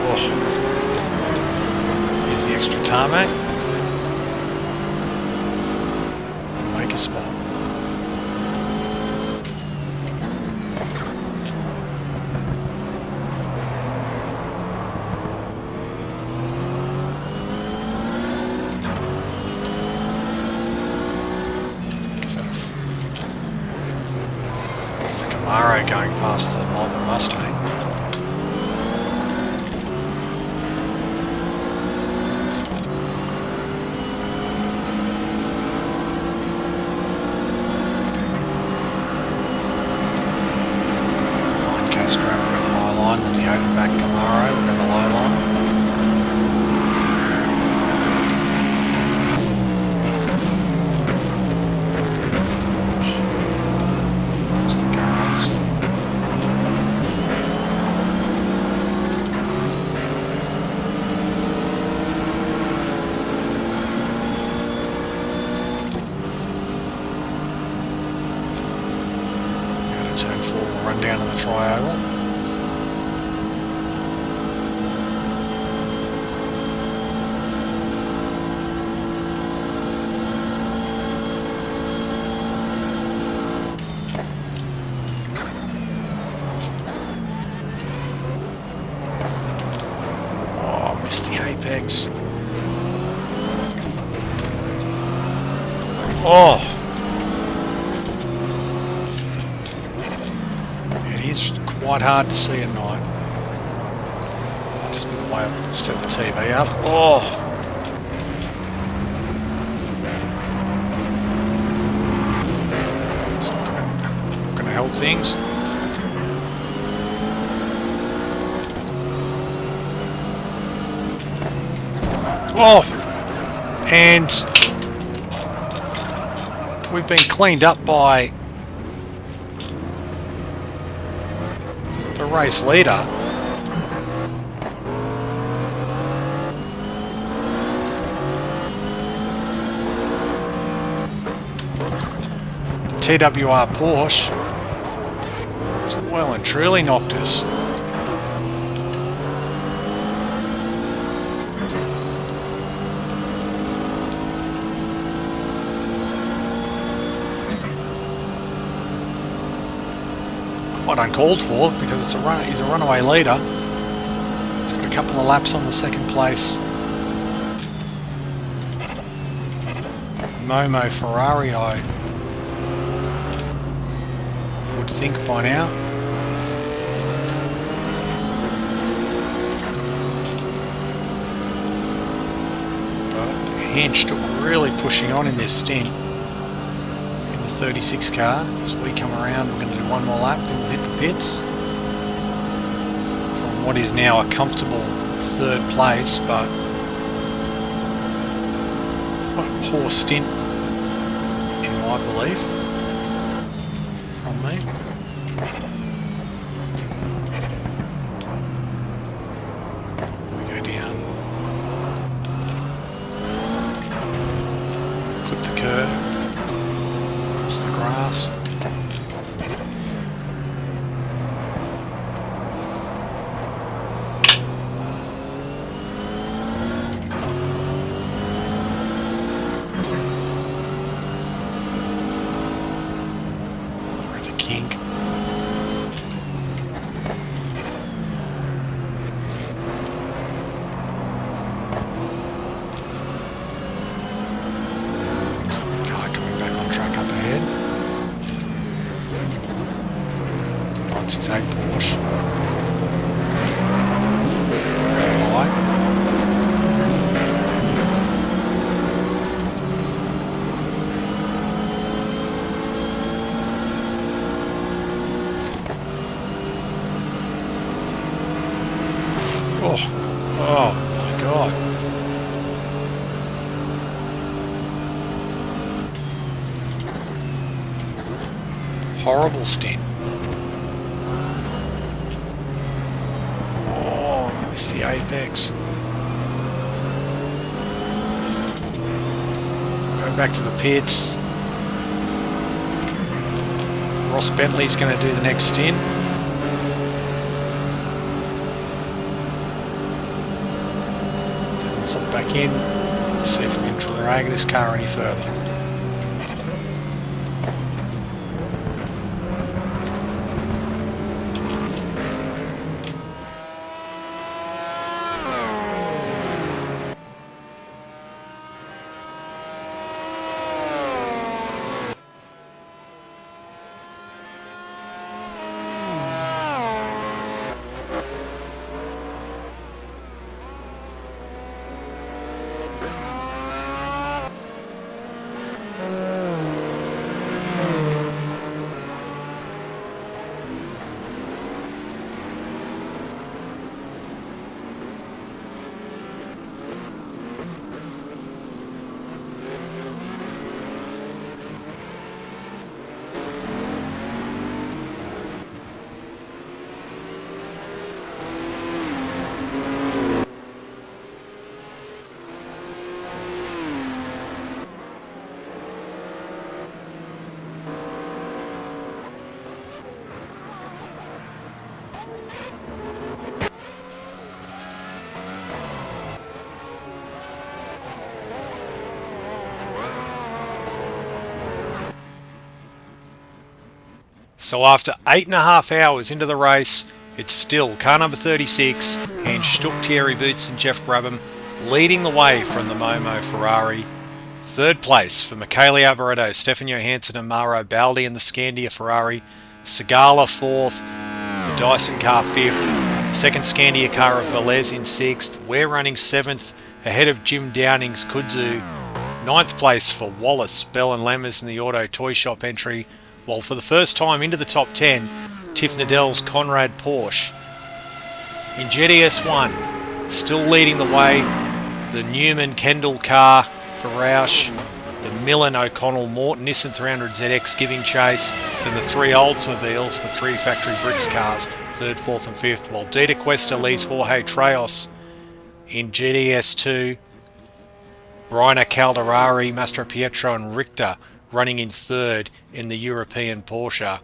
Oh. The extra tarmac and make a spot. It's the Camaro going past the Marlboro Mustang. Then the open back Camaro will go the low line. Just the cars. Out of turn 4, we'll run down to the tri-oval. Apex. Oh, it is quite hard to see at night. Might just be the way I've set the TV up. Oh, it's not going to help things. Oh, and we've been cleaned up by the race leader. The TWR Porsche has well and truly knocked us. Quite uncalled for because it's he's a runaway leader. He's got a couple of laps on the second place. Momo Ferrari, I would think by now. But Hench took really pushing on in this stint. 36 car. As we come around, we're going to do one more lap, then we'll hit the pits from what is now a comfortable third place, but what a poor stint in my belief from me. We go down, clip the curve. The grass. There's a kink. 168 Porsche. Go high. Oh my God. Horrible stint. Oh, missed the apex. Go back to the pits. Ross Bentley's going to do the next stint. Back in, see if we can drag this car any further. So after 8.5 hours into the race, it's still car number 36, Hans Stuck, Thierry Boots and Jeff Brabham leading the way from the Momo Ferrari. Third place for Michele Alboreto, Stefan Johansson and Mauro Baldi in the Scandia Ferrari. Segala fourth, the Dyson car fifth, the second Scandia car of Velez in sixth. We're running seventh ahead of Jim Downing's Kudzu. Ninth place for Wallace, Bell and Lammers in the Auto Toy Shop entry. While for the first time into the top 10, Tiff Nadell's Conrad Porsche. In GTS1, still leading the way, the Newman Kendall car for Roush, the Millen O'Connell Morton Nissan 300 ZX giving chase, then the three Oldsmobiles, the three factory bricks cars, third, fourth and fifth, while Dieter Cuesta leads Jorge Trejos in GTS2, Briner Calderari, Mastro Pietro and Richter running in third in the European Porsche.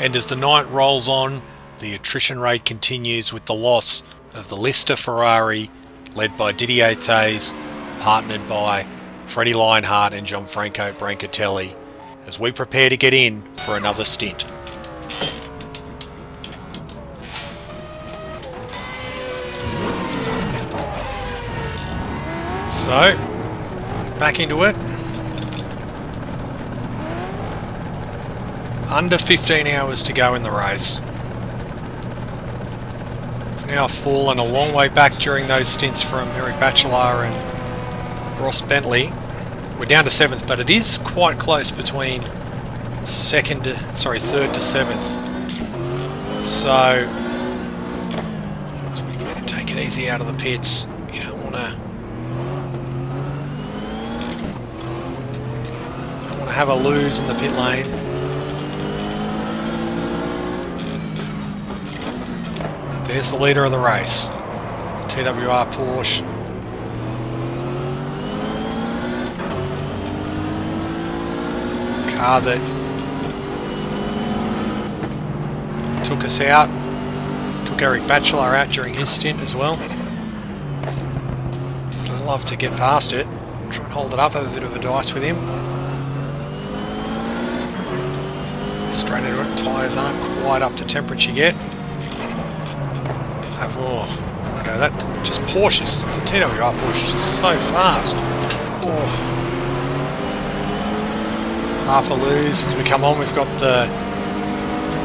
And as the night rolls on, the attrition rate continues with the loss of the Lister Ferrari, led by Didier Taze, partnered by Freddie Lionheart and Gianfranco Brancatelli, as we prepare to get in for another stint. So, back into it. Under 15 hours to go in the race. We've now fallen a long way back during those stints from Eric Batchelor and Ross Bentley. We're down to 7th, but it is quite close between third to 7th. So, as we take it easy out of the pits, you don't want to have a lose in the pit lane. There's the leader of the race, the TWR Porsche. Car that took us out, took Eric Batchelor out during his stint as well. I'd love to get past it, try and hold it up, have a bit of a dice with him. Straight into it, tyres aren't quite up to temperature yet. Oh, okay, that just Porsche, the TWR Porsche is just so fast. Oh. Half a lose as we come on. We've got the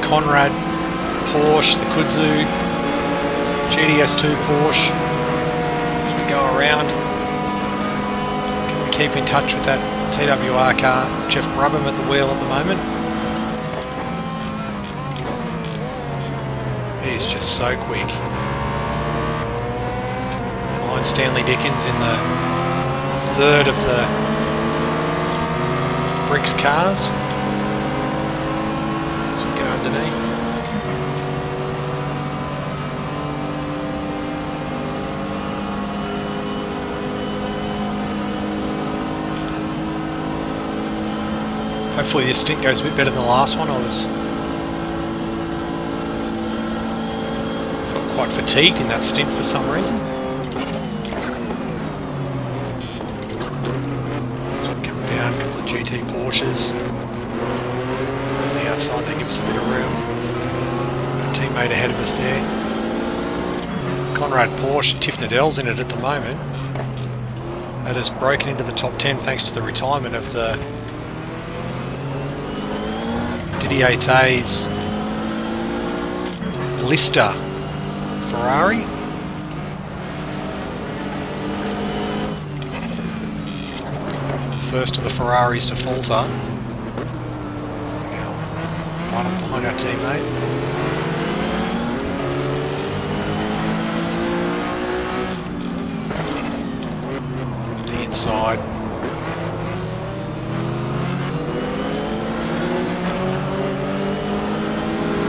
Conrad Porsche, the Kudzu GTR2 Porsche as we go around. Can we keep in touch with that TWR car? Jeff Brubham at the wheel at the moment. He's just so quick. Stanley Dickens in the third of the Bricks cars. So we get underneath. Hopefully this stint goes a bit better than the last one. I felt quite fatigued in that stint for some reason. GT Porsches on the outside, they give us a bit of room. A teammate ahead of us there. Conrad Porsche, Tiff Nadell's in it at the moment. That has broken into the top 10 thanks to the retirement of the Didier Taze Lister Ferrari. First of the Ferraris to Falzar. Now, right up behind our teammate. The inside.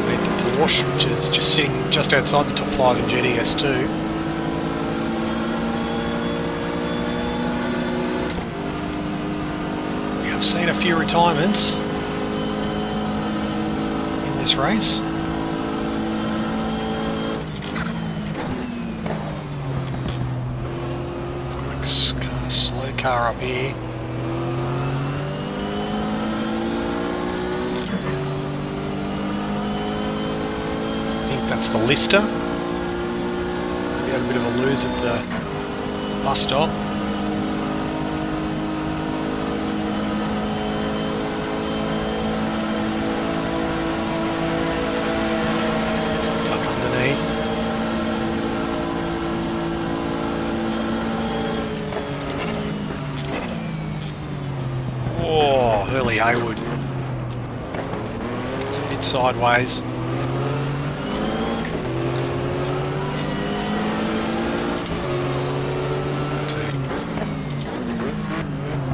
Meet the Porsche, which is just sitting just outside the top 5 in GTS2. I've seen a few retirements in this race. I've got a slow car up here. I think that's the Lister. We had a bit of a lose at the bus stop. Hurley Haywood gets a bit sideways.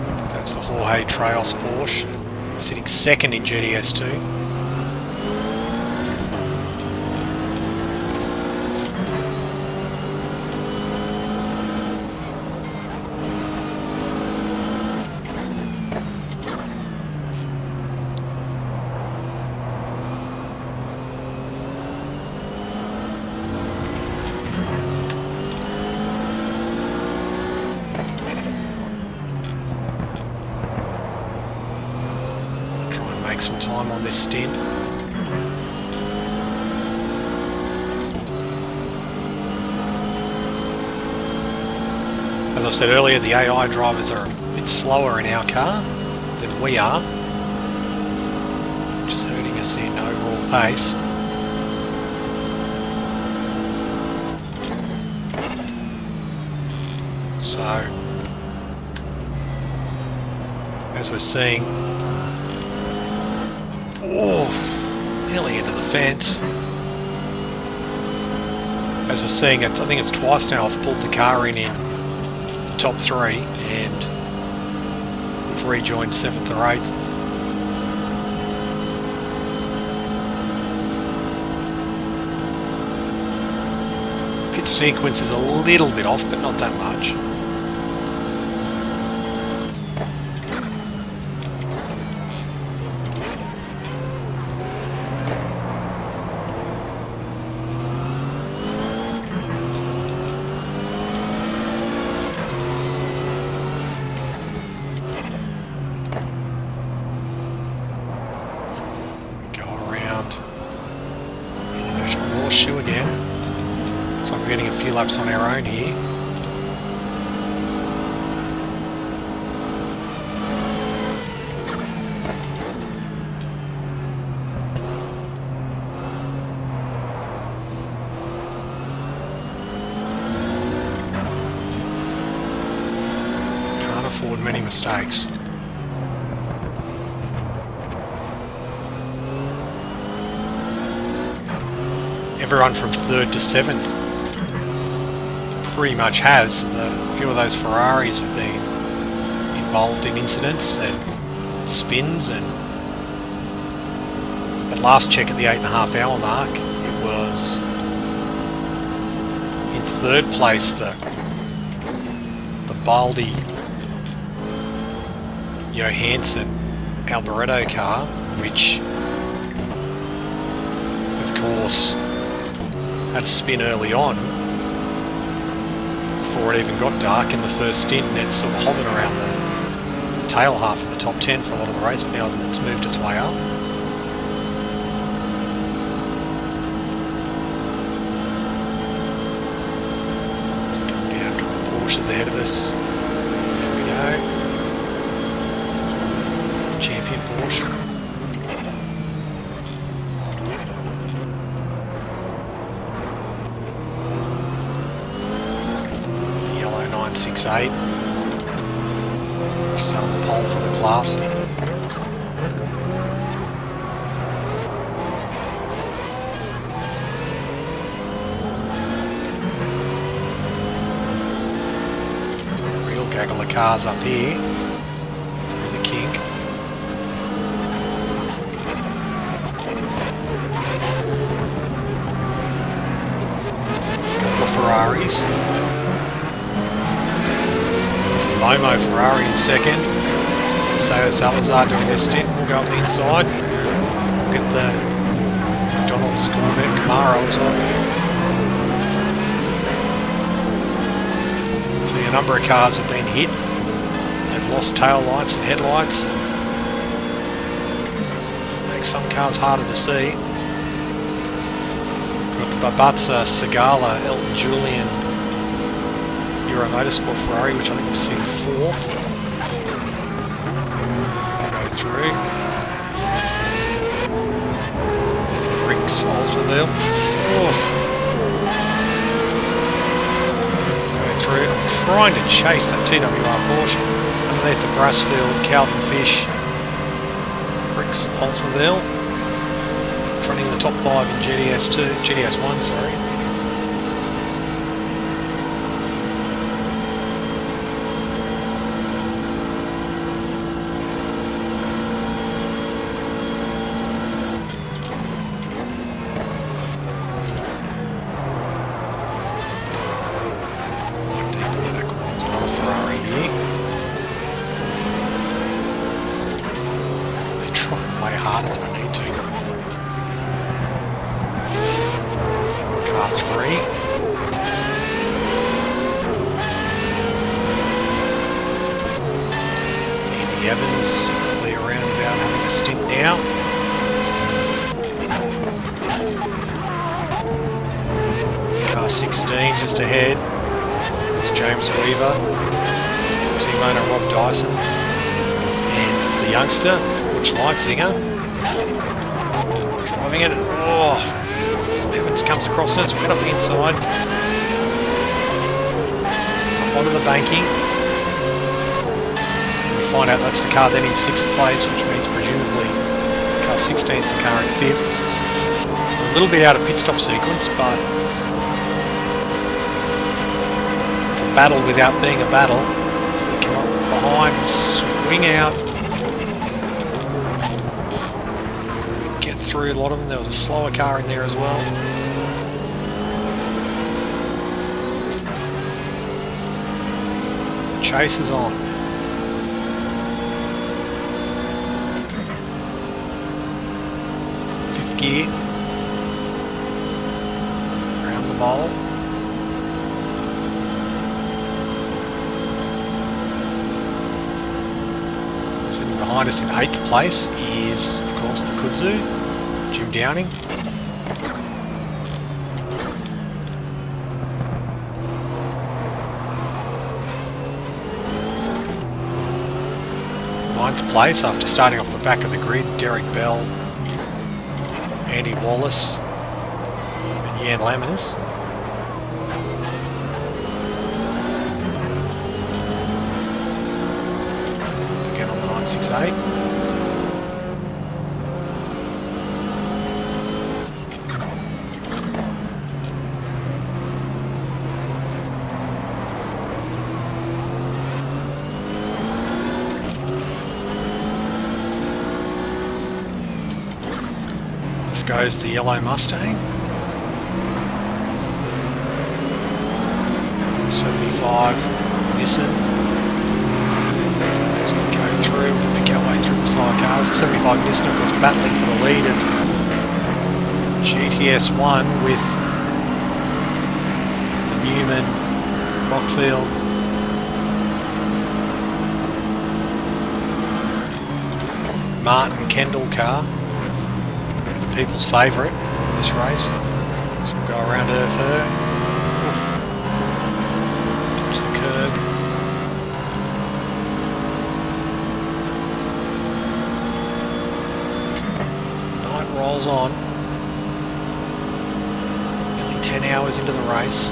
I think that's the Jorge Trajos Porsche, sitting second in GTS2. some time on this stint. As I said earlier, the AI drivers are a bit slower in our car than we are, which is hurting us in overall pace. So, as we're seeing, nearly into the fence. As we're seeing, I think it's twice now I've pulled the car in the top 3, and we've rejoined 7th or 8th. Pit sequence is a little bit off, but not that much. Laps on our own here. Can't afford many mistakes. Everyone from 3rd to 7th pretty much has. A few of those Ferraris have been involved in incidents and spins, and at last check at the 8.5 hour mark, it was in 3rd place the Baldi Johansson Alboreto car, which of course had a spin early on before it even got dark in the first stint, and it sort of hovered around the tail half of the top 10 for a lot of the race, but now it's moved its way up. Come down, a couple of Porsches ahead of us. There we go. Champion Porsche. 968. Sat on the pole for the class. Real gaggle of cars up here through the kink. Couple of Ferraris. The Momo Ferrari in 2nd. Sao Salazar doing this stint. We'll go up the inside. We'll get the McDonald's Corvette Camaro as well. See, a number of cars have been hit. They've lost tail lights and headlights. It makes some cars harder to see. Got the Babazza Segala Elton Julian Euro Motorsport Ferrari, which I think was seen 4th. Go through. Ricks Oldsmobile. Go through. I'm trying to chase that TWR Porsche underneath the Brassfield Calvin Fish Ricks Oldsmobile. Running in the top 5 in GTS1, sorry. Evans, probably around about having a stint now. 16 just ahead. It's James Weaver, team owner Rob Dyson, and the youngster, Butch Lightzinger, driving it. Oh, Evans comes across us, right up the inside, up onto the banking. We find out that's the car then in 6th place, which means presumably car 16 is the car in 5th. A little bit out of pit stop sequence, but it's a battle without being a battle. So we come up behind and swing out. Get through a lot of them. There was a slower car in there as well. The chase is on. Fifth gear. Around the bowl. Sitting behind us in 8th place is, of course, the Kudzu, Jim Downing. Ninth place after starting off the back of the grid, Derek Bell, Andy Wallace and Jan Lammers. Again on the 968. Goes the yellow Mustang. 75 Nissan. So we go through, pick our way through the slower cars. The 75 Nissan, of course, battling for the lead of GTS1 with the Newman, Rockfield, Martin Kendall car. People's favourite in this race. So we'll go around her. Touch the curb. As the night rolls on, nearly 10 hours into the race.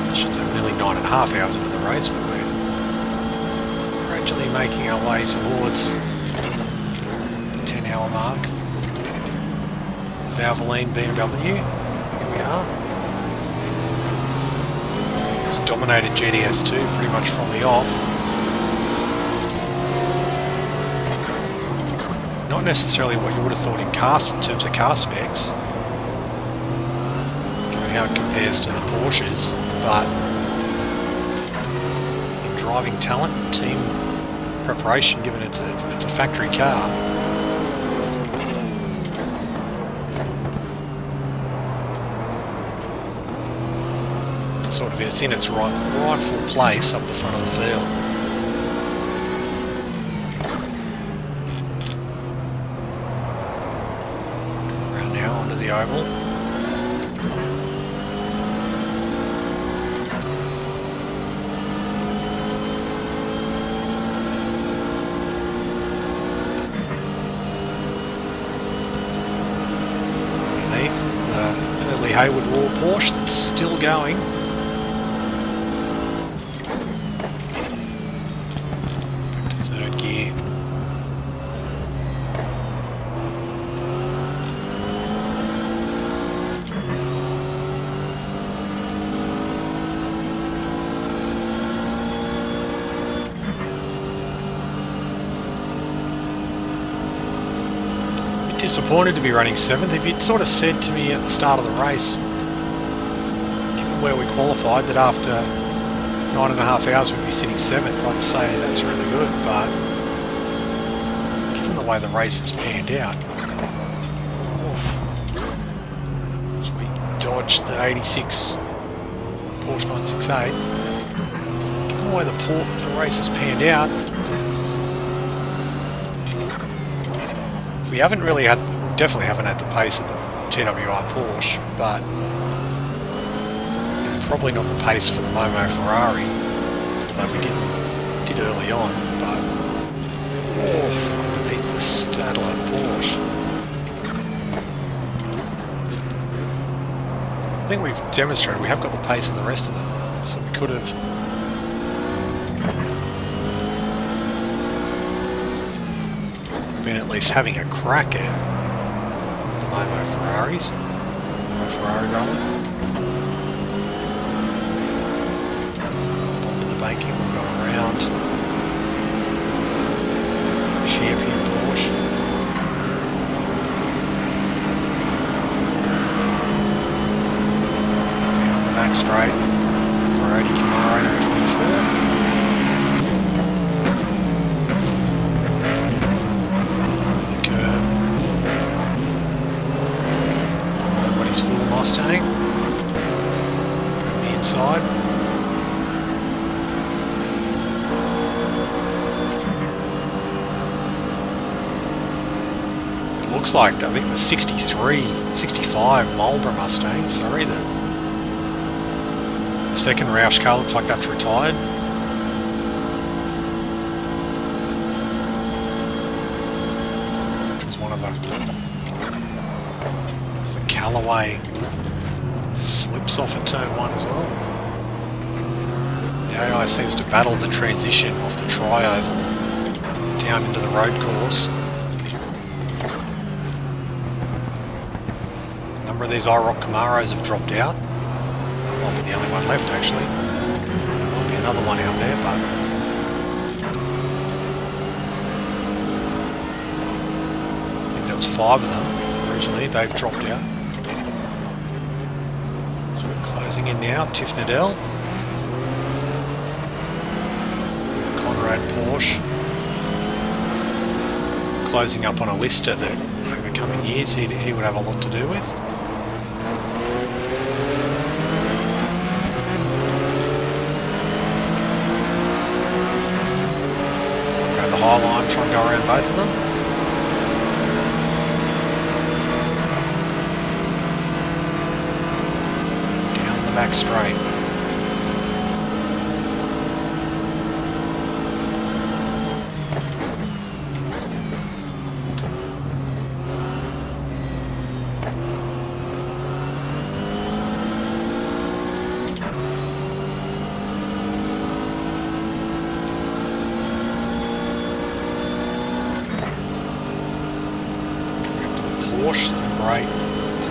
I should say nearly 9.5 hours into the race, but we're gradually making our way towards the 10-hour mark. Valvoline BMW, here we are. It's dominated GTS2 pretty much from the off. Not necessarily what you would have thought in terms of car specs, given how it compares to the Porsches, but in driving talent, team preparation, given it's a factory car. Sort of, it's in its rightful place up the front of the field. Come around now onto the oval. Hayward War Porsche that's still going. Back to 3rd gear. Disappointed to be running 7th. If you'd sort of said to me at the start of the race, given where we qualified, that after 9.5 hours we'd be sitting 7th, I'd say that's really good, but given the way the race has panned out, as we dodged the 86 Porsche 968, given the way the race has panned out, we We haven't really had, definitely haven't had the pace of the TWR Porsche, but probably not the pace for the Momo Ferrari, though we did early on, but underneath the Stadler Porsche. I think we've demonstrated we have got the pace of the rest of them, so we could have been at least having a crack at the Momo Ferraris. Momo Ferrari rather. Onto the banking, we'll go around. Champion Porsche. Back straight, Brody Camaro number 24. Over the curb. Nobody's full Mustang. Go to the inside. It looks like, I think the 65 Marlboro Mustang, sorry, the second Roush car looks like that's retired. Which was one of the Callaway slips off at turn 1 as well. The AI seems to battle the transition off the tri-oval down into the road course. A number of these IROC Camaros have dropped out. Might be the only one left actually. There might be another one out there, but I think there was 5 of them originally. They've dropped out. So we're closing in now. Tiff Nadell, Conrad Porsche, closing up on a lister that over coming years he would have a lot to do with. High line, try and go around both of them. Down the back straight.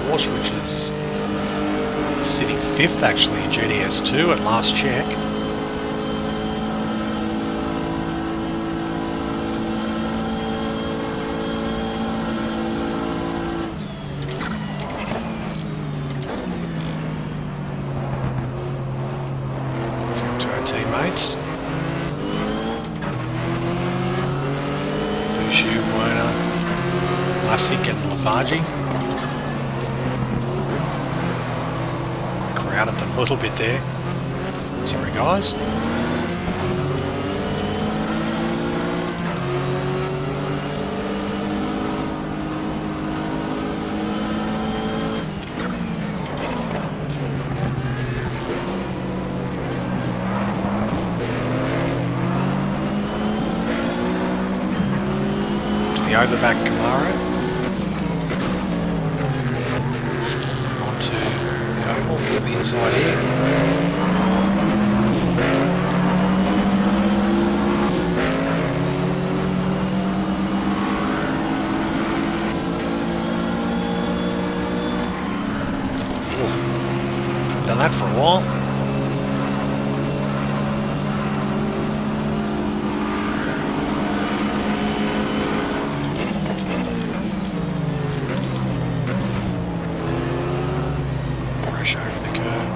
Porsche, which is sitting 5th actually in GTS2 at last check. Looking up to our teammates. Bushu, Werner, Lasik and Lafarge. Crowded them a little bit there. Sorry guys. To the overback Camaro. Onto the inside here. Haven't done that for a while. Brush over the curb.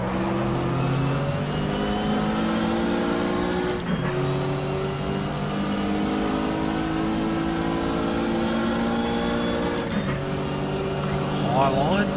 High line.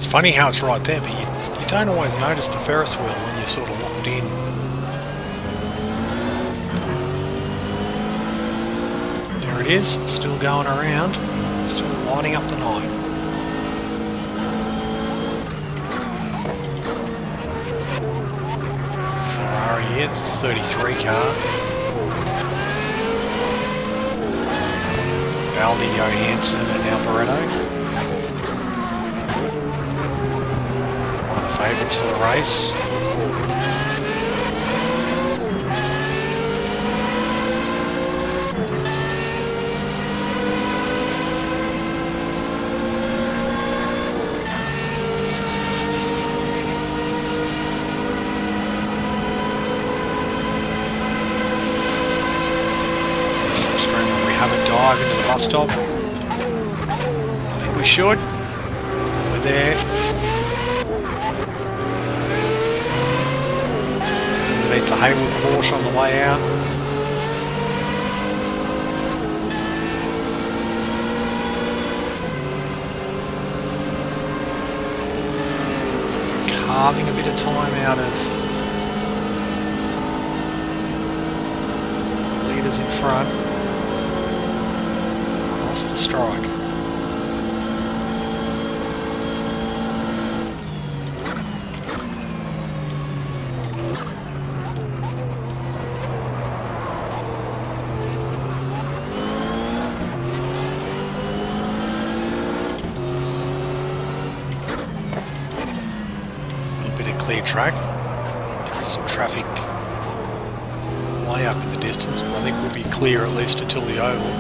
It's funny how it's right there, but you don't always notice the Ferris wheel when you're sort of locked in. There it is, still going around, still lighting up the night. Ferrari here, it's the 33 car. Baldi, Johansson and Alboreto. One of the favourites for the race. Dive into the bus stop. I think we should. We're there. Underneath the Hayward Porsche on the way out. So we're carving a bit of time out of leaders in front. The strike. A little bit of clear track. There is some traffic way up in the distance, but I think we'll be clear at least until the oval.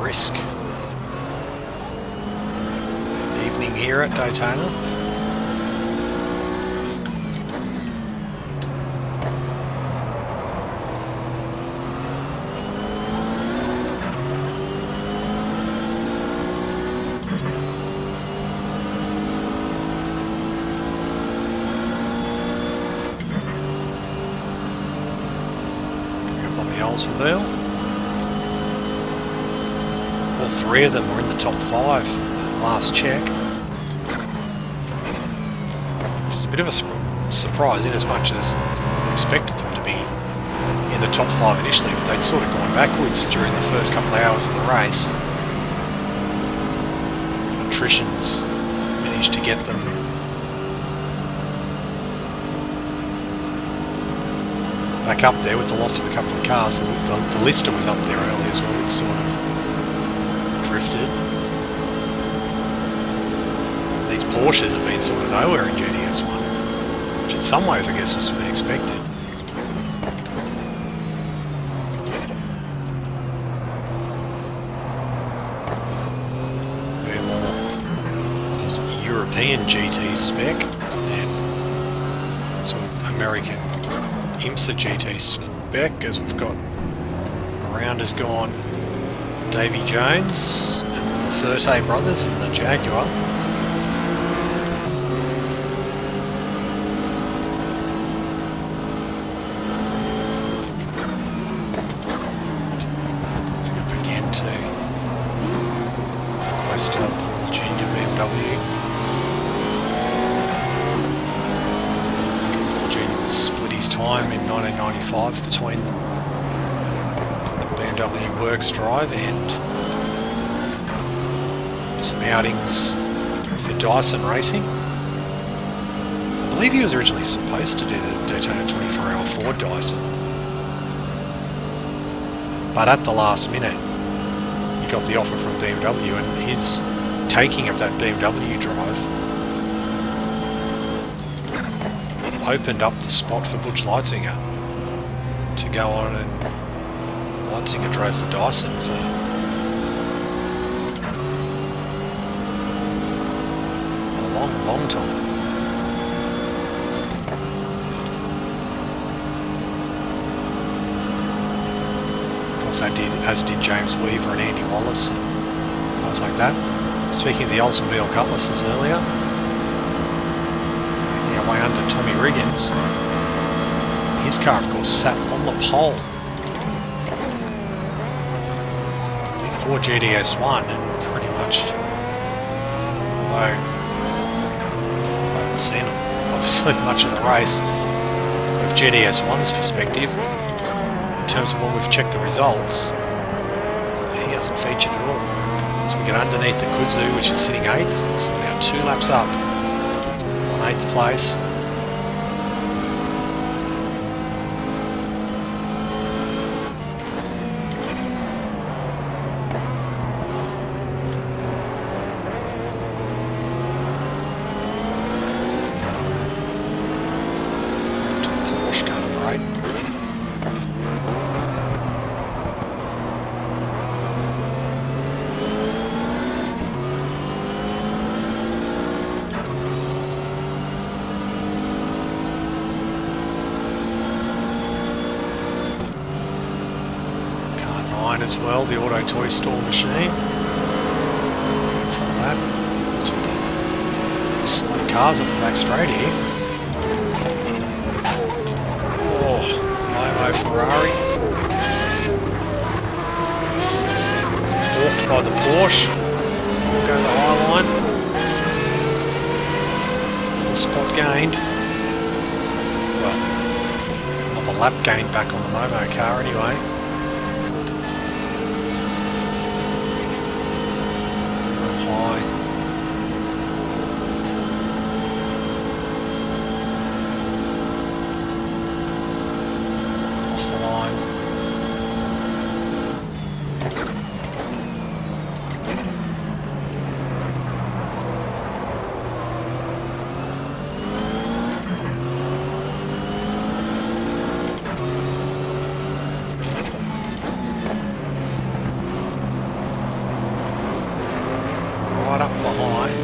Brisk evening here at Daytona. Up on the Oldsmobile. All three of them were in the top 5 at the last check. Which is a bit of a surprise in as much as we expected them to be in the top 5 initially, but they'd sort of gone backwards during the first couple of hours of the race. Attritions managed to get them back up there with the loss of a couple of cars. The Lister was up there early as well. It sort of drifted. These Porsches have been sort of nowhere in GTS1, which in some ways I guess was to be expected. We're more, of course, a European GT spec than sort of American IMSA GT spec, as we've got around has gone Davy Jones and the Furte brothers in the Jaguar. Let's go up again to the Questa Paul Junior BMW. Paul Junior split his time in 1995 between BMW Works Drive and some outings for Dyson Racing. I believe he was originally supposed to do the Daytona 24-hour for Dyson, but at the last minute he got the offer from BMW, and his taking of that BMW drive opened up the spot for Butch Leitzinger to go on, and Leitzinger drove for Dyson for a long, long time. Of course, as did James Weaver and Andy Wallace and guys like that. Speaking of the Oldsmobile Cutlasses earlier, making our way under Tommy Riggin. seconds. His car, of course, sat on the pole for GTS1, and pretty much, although I haven't seen obviously much of the race of GTS1's perspective, in terms of when we've checked the results, he hasn't featured at all. So we get underneath the Kudzu, which is sitting 8th, so we're now 2 laps up on 8th place. As well, the auto toy store machine. From that, the slow cars up the back straight here. Oh, Momo Ferrari. Walked by the Porsche. We'll go to the high line. It's another spot gained. Well, another lap gained back on the Momo car anyway. The line. Right up behind.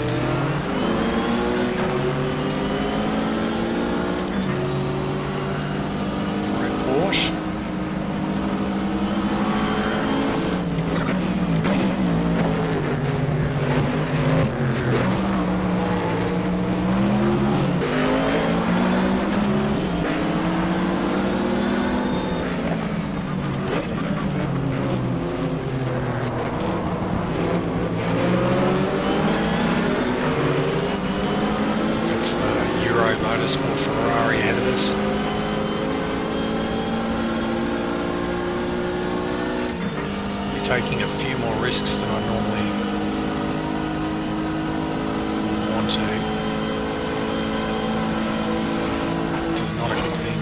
The red Porsche. Motorsport Ferrari ahead of us. We're taking a few more risks than I normally want to, which is not a good thing.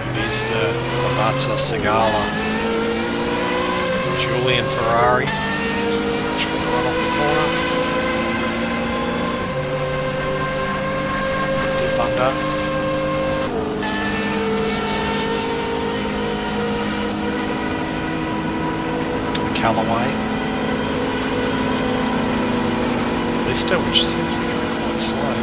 It is the Abarza Segala Julian Ferrari. Run off the corner. Dip under. To the Callaway. Lister, which seems to be going quite slow.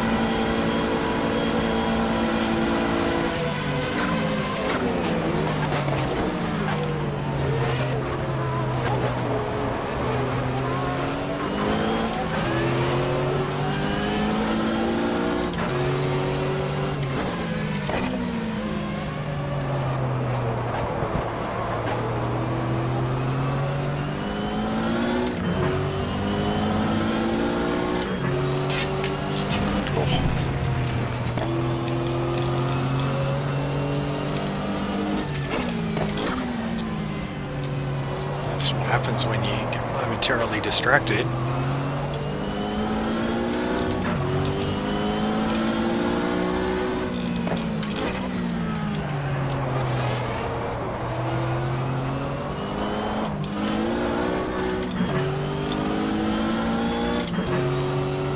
That's what happens when you get momentarily distracted.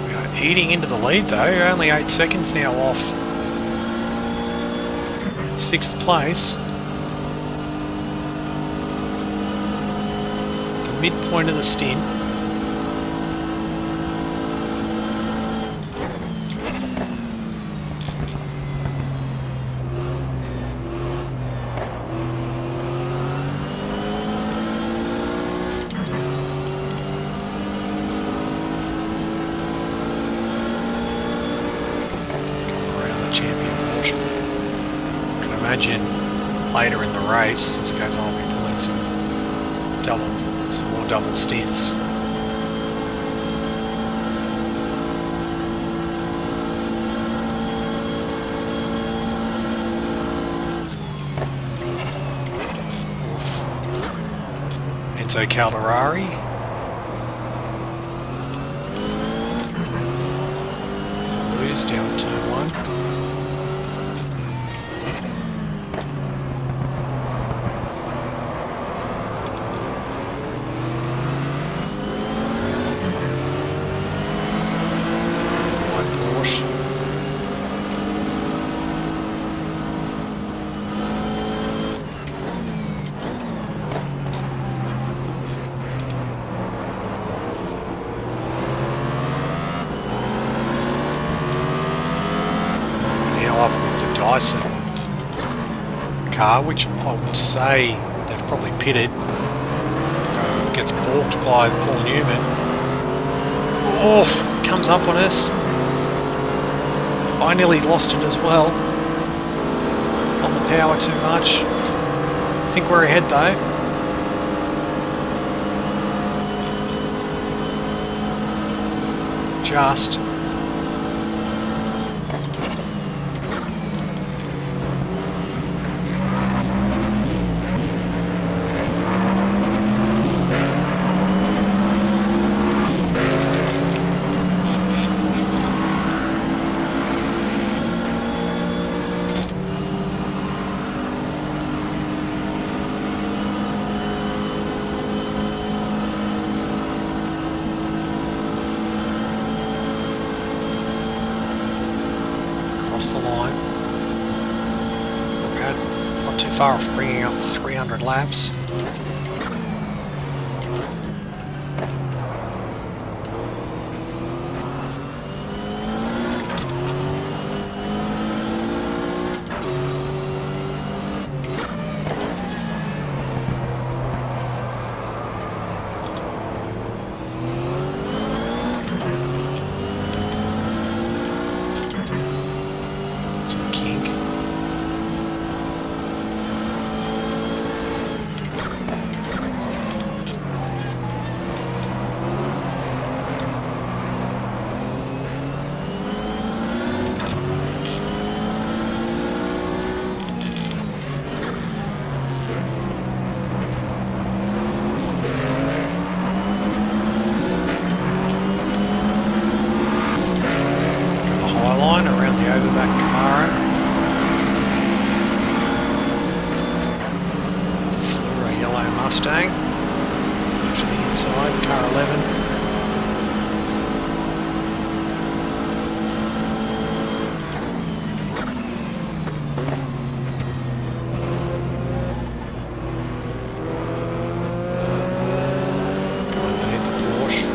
We are eating into the lead though, only 8 seconds now off 6th place. Midpoint of the stint. imagine later in the race, as it goes on, we'll be pulling some more double stints. Enzo Calderari. Lose down at turn 1. Car, which I would say they've probably pitted. Gets balked by Paul Newman. Oh, comes up on us. I nearly lost it as well. On the power too much. I think we're ahead though. Just. The line. We're not too far off bringing up 300 laps. Mustang. Move to the inside, car 11. Go underneath the Porsche.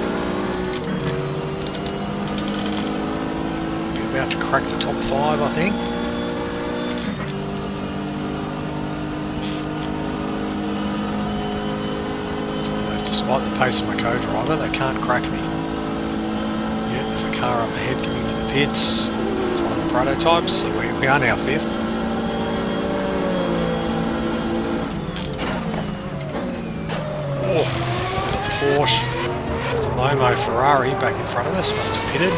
Be about to crack the top 5, I think. Despite the pace of my co-driver, they can't crack me. Yeah, there's a car up ahead coming to the pits. It's one of the prototypes, so we are now 5th. Oh, there's a Porsche. There's the Momo Ferrari back in front of us, must have pitted.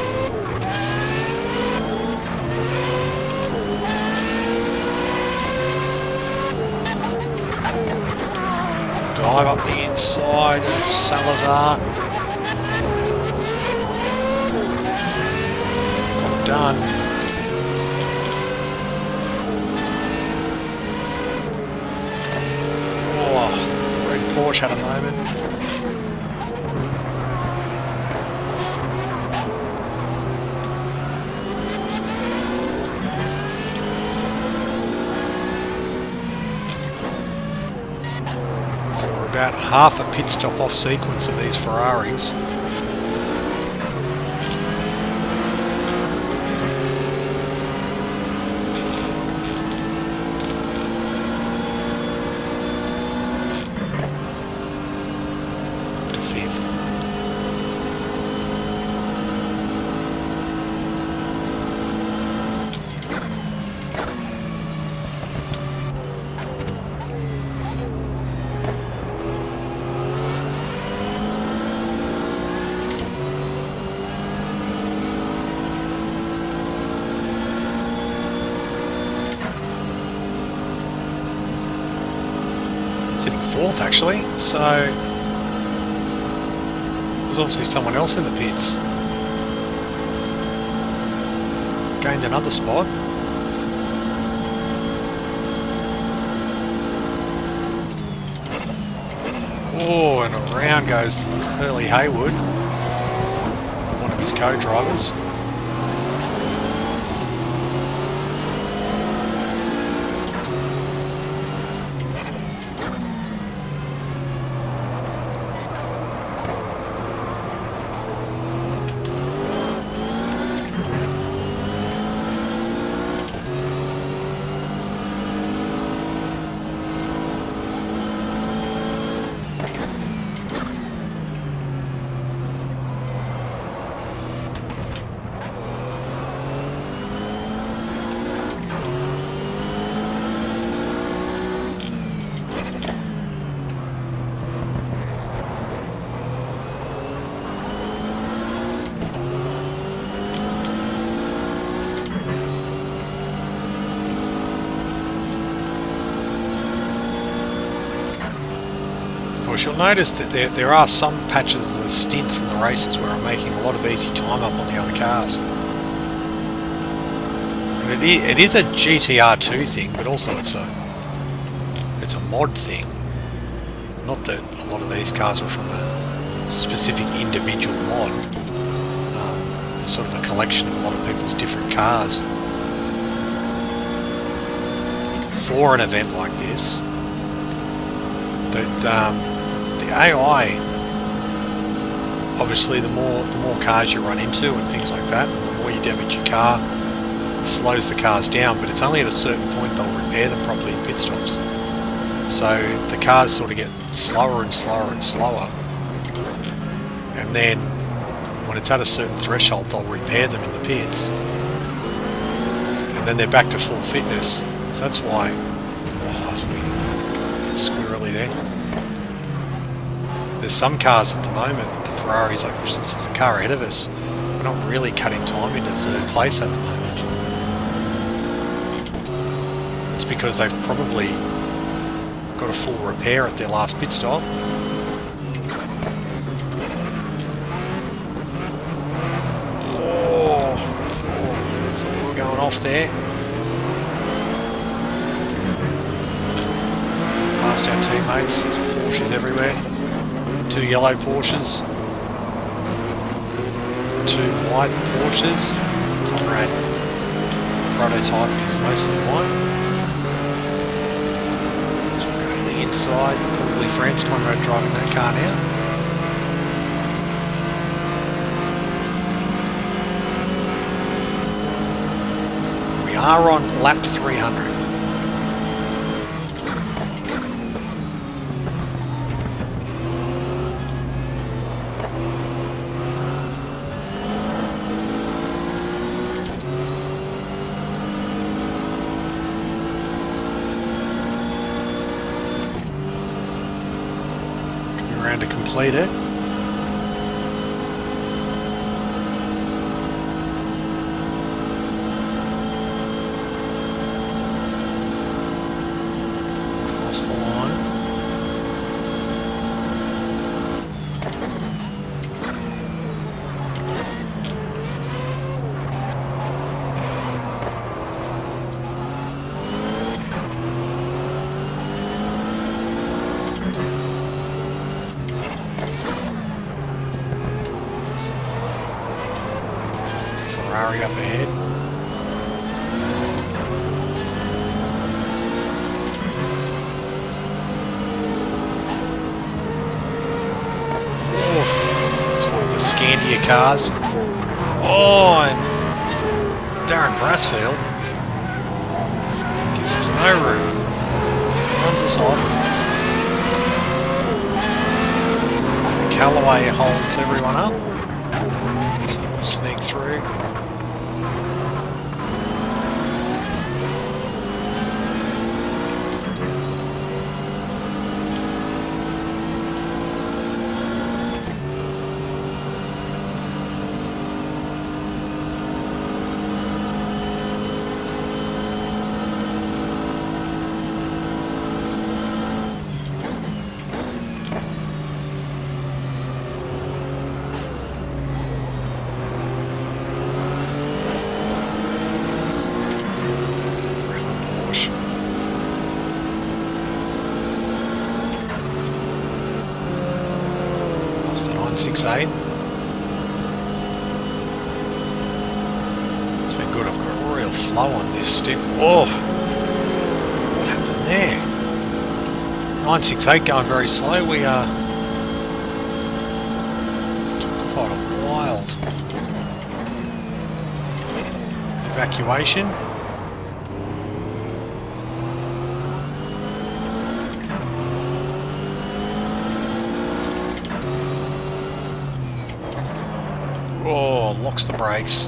Dive up the inside of Salazar. Got it done. Oh, red Porsche had a moment. About half a pit stop off sequence of these Ferraris. To 5th. sitting fourth actually, so there's obviously someone else in the pits. Gained another spot. Oh, and around goes Hurley Haywood, one of his co-drivers. Of course, you'll notice that there are some patches of the stints in the races where I'm making a lot of easy time up on the other cars. And it is a GTR2 thing, but also it's a mod thing. Not that a lot of these cars are from a specific individual mod. It's sort of a collection of a lot of people's different cars for an event like this. But the AI, obviously, the more cars you run into and things like that, and the more you damage your car, slows the cars down. But it's only at a certain point they'll repair them properly in pit stops. So the cars sort of get slower and slower and slower, and then when it's at a certain threshold, they'll repair them in the pits, and then they're back to full fitness. So that's why. Squirrely there. There's some cars at the moment, the Ferraris, like for instance, there's a car ahead of us. We're not really cutting time into third place at the moment. It's because they've probably got a full repair at their last pit stop. Oh, I thought we were going off there. Past our teammates, there's Porsches everywhere. 2 yellow Porsches, 2 white Porsches. Conrad prototype is mostly white. So we'll go to the inside, probably France Conrad driving that car now. We are on lap 300. To complete it. Cross the line. Ferrari up ahead. It's one of the Scandia cars. Oh, and Darren Brassfield gives us no room. Runs us off. Callaway holds everyone up. So we'll sneak through. 968. It's been good. I've got a real flow on this stick. Oh, what happened there? 968 going very slow. We are quite a wild evacuation. Oh, locks the brakes.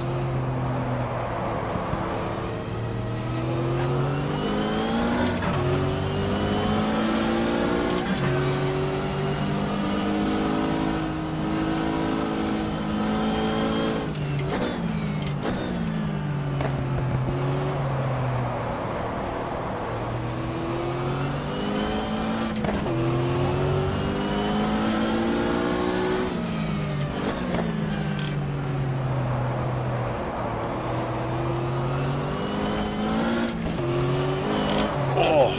Oh,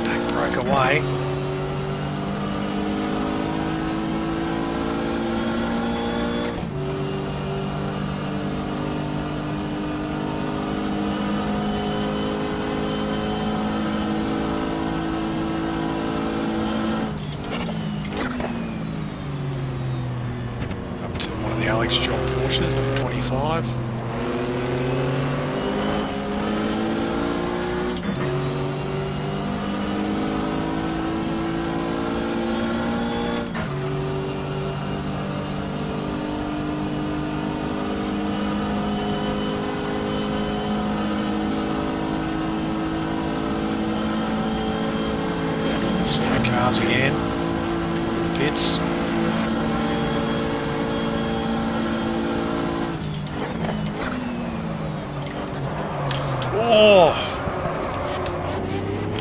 back broke away. Up to one of the Alex Job Porsches, number 25. Slow cars again. The pits. Oh!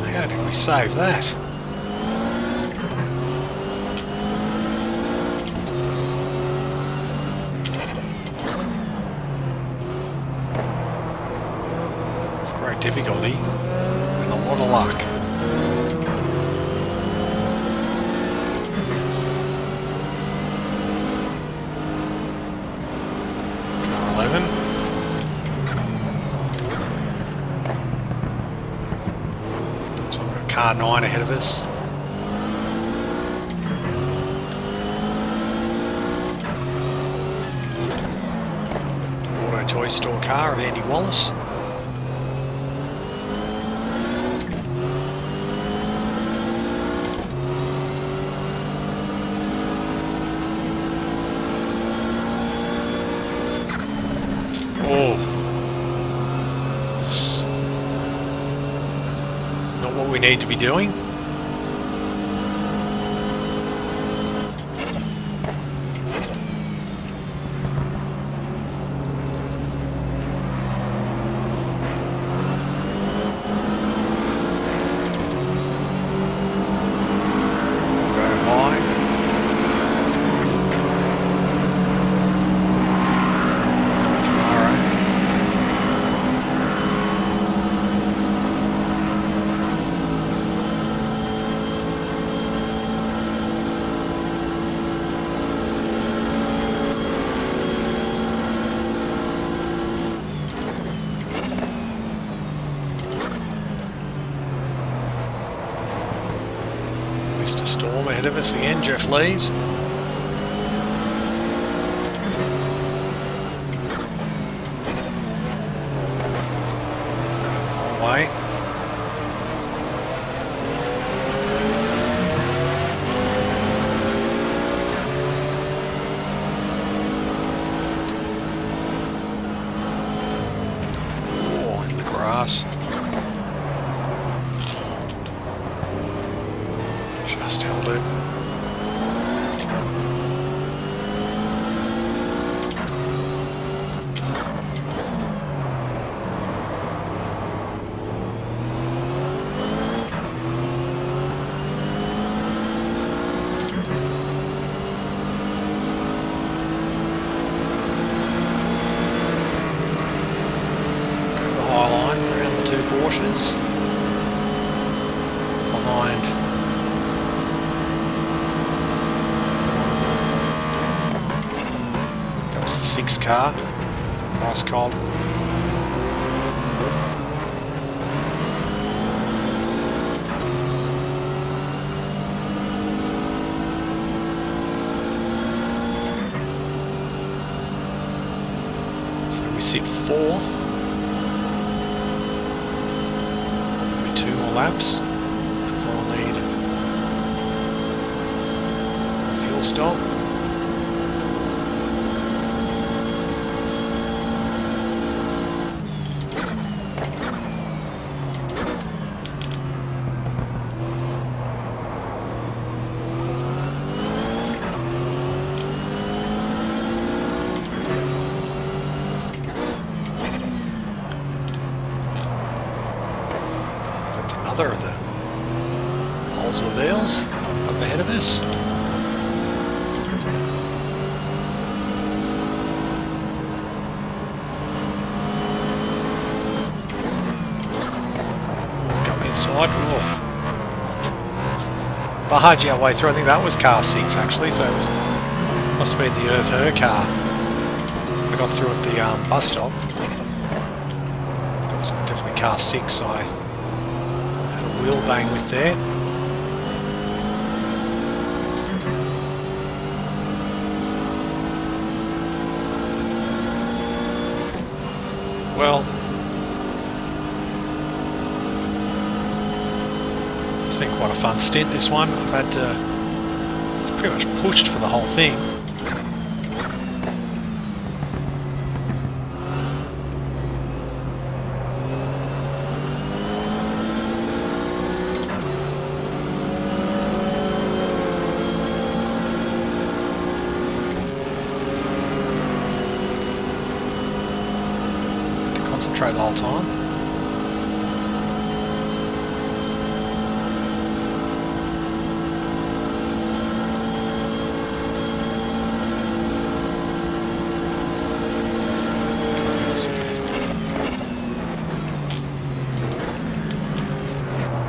How did we save that? It's great difficulty and a lot of luck. Car 9 ahead of us. Auto toy store car of Andy Wallace. Oh. Not what we need to be doing. Mr. Storm ahead of us again, Jeff Lees. Going the wrong way. Oh, in the grass. Just held it. Go to the high line around the two Porsches. Behind It's the 6 car. Nice Cobb. So we sit 4th. Maybe 2 more laps before we'll need a fuel stop. Another of the Oldsmobiles up ahead of us. Come inside. Oh. Barged our way through. I think that was car 6 actually, so it must have been the her car. I got through at the bus stop. It was definitely car 6, so I wheel bang with there. Well, it's been quite a fun stint, this one. I've had to pretty much pushed for the whole thing. Concentrate the whole time.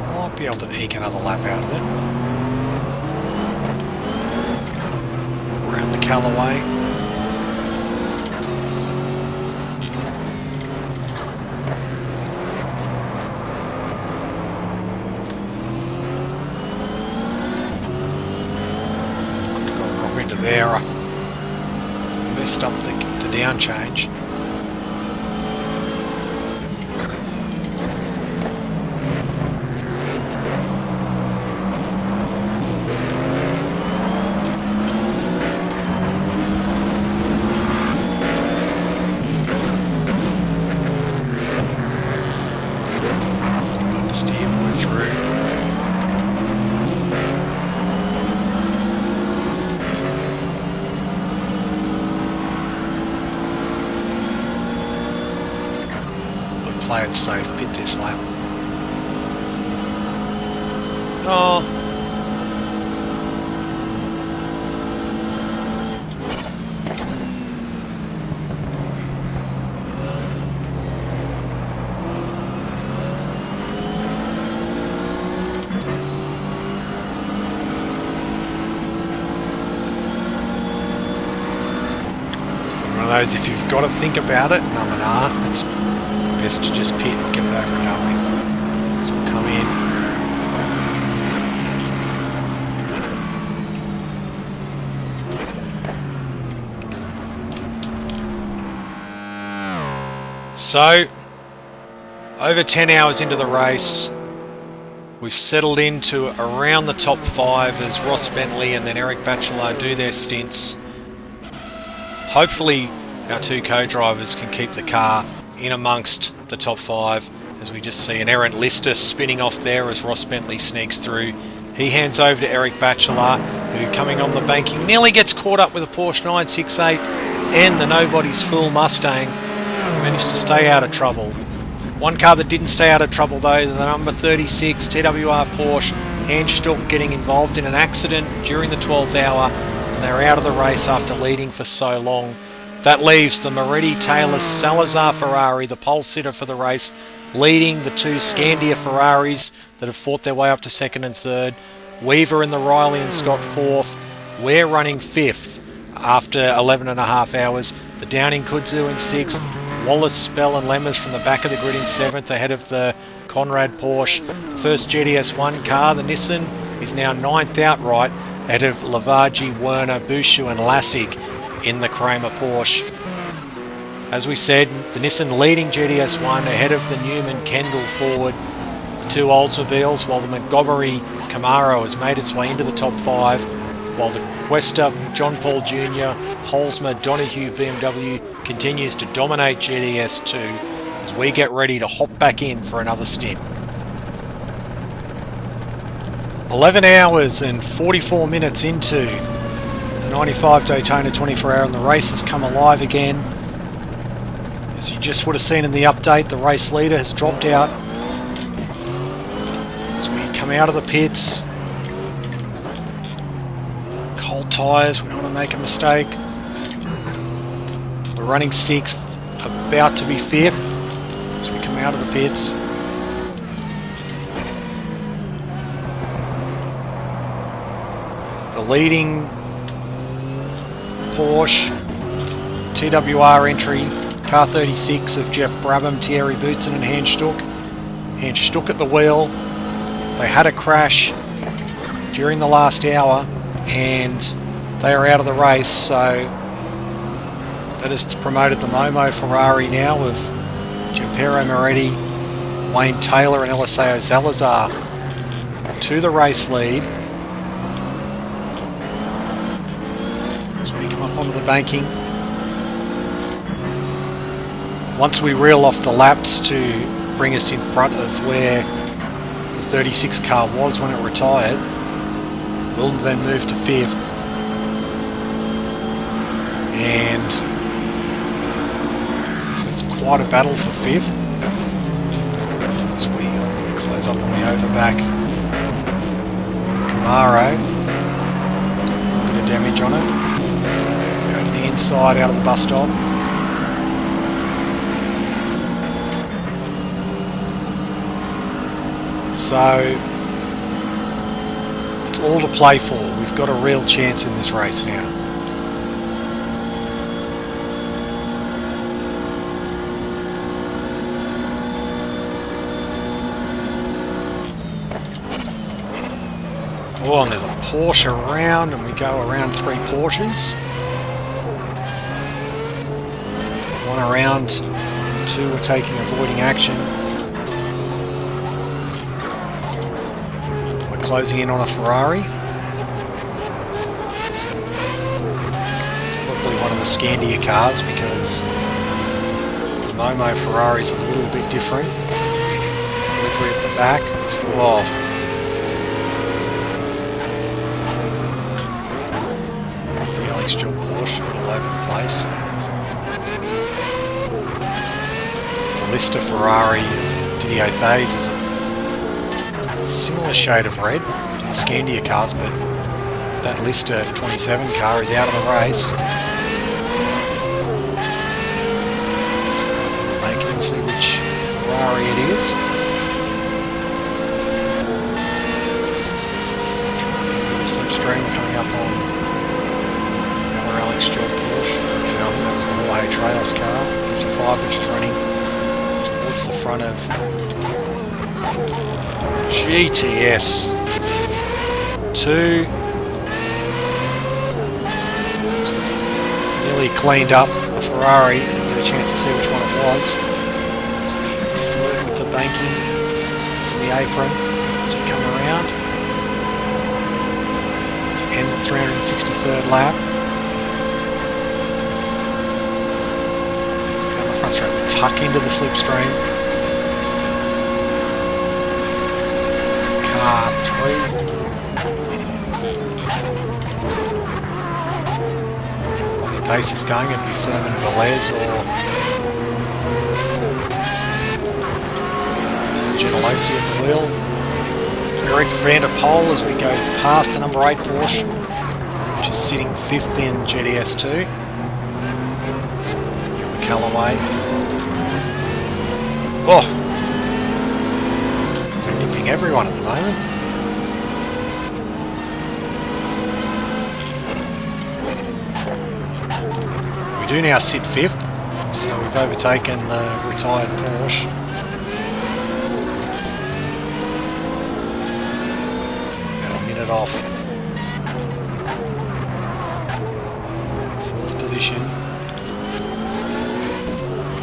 I might be able to eke another lap out of it. Around the Callaway. There, messed up the down change. Steer way through. Play it safe, pit this lap. Oh. One of those, if you've got to think about it, nah, it's best to just pit and get it over and done with. So we'll come in. So, over 10 hours into the race, we've settled into around the top 5 as Ross Bentley and then Eric Batchelor do their stints. Hopefully our 2 co-drivers can keep the car in amongst the top 5, as we just see an errant Lister spinning off there as Ross Bentley sneaks through. He hands over to Eric Batchelor, who coming on the banking nearly gets caught up with a Porsche 968 and the Nobody's Fool Mustang. Managed to stay out of trouble. One car that didn't stay out of trouble though, the number 36 TWR Porsche, Hanstock, getting involved in an accident during the 12th hour, and they're out of the race after leading for so long. That leaves the Moretti Taylor Salazar Ferrari, the pole sitter for the race, leading the 2 Scandia Ferraris that have fought their way up to 2nd and 3rd. Weaver and the Riley and Scott 4th. We're running 5th after 11.5 hours. The Downing Kudzu in 6th. Wallace, Spell and Lemmers from the back of the grid in 7th, ahead of the Conrad Porsche. The first GTS1 car, the Nissan, is now 9th outright, ahead of Lavaji, Werner, Bushu and Lassig in the Kramer Porsche. As we said, the Nissan leading GTS1 ahead of the Newman Kendall Ford, the two Oldsmobiles, while the Montgomery Camaro has made its way into the top 5, while the Questa, John Paul Jr., Holzmer, Donahue BMW continues to dominate GTS2 as we get ready to hop back in for another stint. 11 hours and 44 minutes into the 95 Daytona 24-hour, and the race has come alive again. As you just would have seen in the update, the race leader has dropped out. As we come out of the pits, cold tyres, we don't want to make a mistake. We're running 6th, about to be 5th as we come out of the pits. The leading Porsche TWR entry, car 36 of Jeff Brabham, Thierry Boutsen and Hans Stuck. Hans Stuck at the wheel. They had a crash during the last hour and they are out of the race, so that has promoted the Momo Ferrari now of Giampero Moretti, Wayne Taylor and Eliseo Salazar to the race lead. As we come up onto the banking. Once we reel off the laps to bring us in front of where the 36 car was when it retired, we'll then move to 5th. And so it's quite a battle for 5th as we close up on the overback. Camaro, a bit of damage on it. Go to the inside out of the bus stop. So it's all to play for. We've got a real chance in this race now. Oh, and there's a Porsche around, and we go around 3 Porsches. 1 around, and 2 are taking avoiding action. Closing in on a Ferrari. Probably one of the Scandia cars because the Momo Ferrari is a little bit different. Delivery at the back. Oh. The Alex Job Porsche, a bit all over the place. The Lister Ferrari of Didier Thays is a similar shade of red to the Scandia cars, but that Lister 27 car is out of the race. Making see which Ferrari it is. The slipstream coming up on another Alex Job Porsche. Actually, I think that was the Jorge Trails car, 55, which is running towards the front of GTS 2. So nearly cleaned up the Ferrari. Didn't get a chance to see which one it was. So we flew with the banking in the apron as we come around to end the 363rd lap. Down the front straight, we tuck into the slipstream. R3. While the pace is going, it'd be Furman Velez or Gentilossi at the wheel. Eric van der Poel as we go past the number 8 Porsche, which is sitting 5th in GTS2. The Callaway. Oh! Everyone at the moment. We do now sit 5th, so we've overtaken the retired Porsche. About a minute off. 4th position.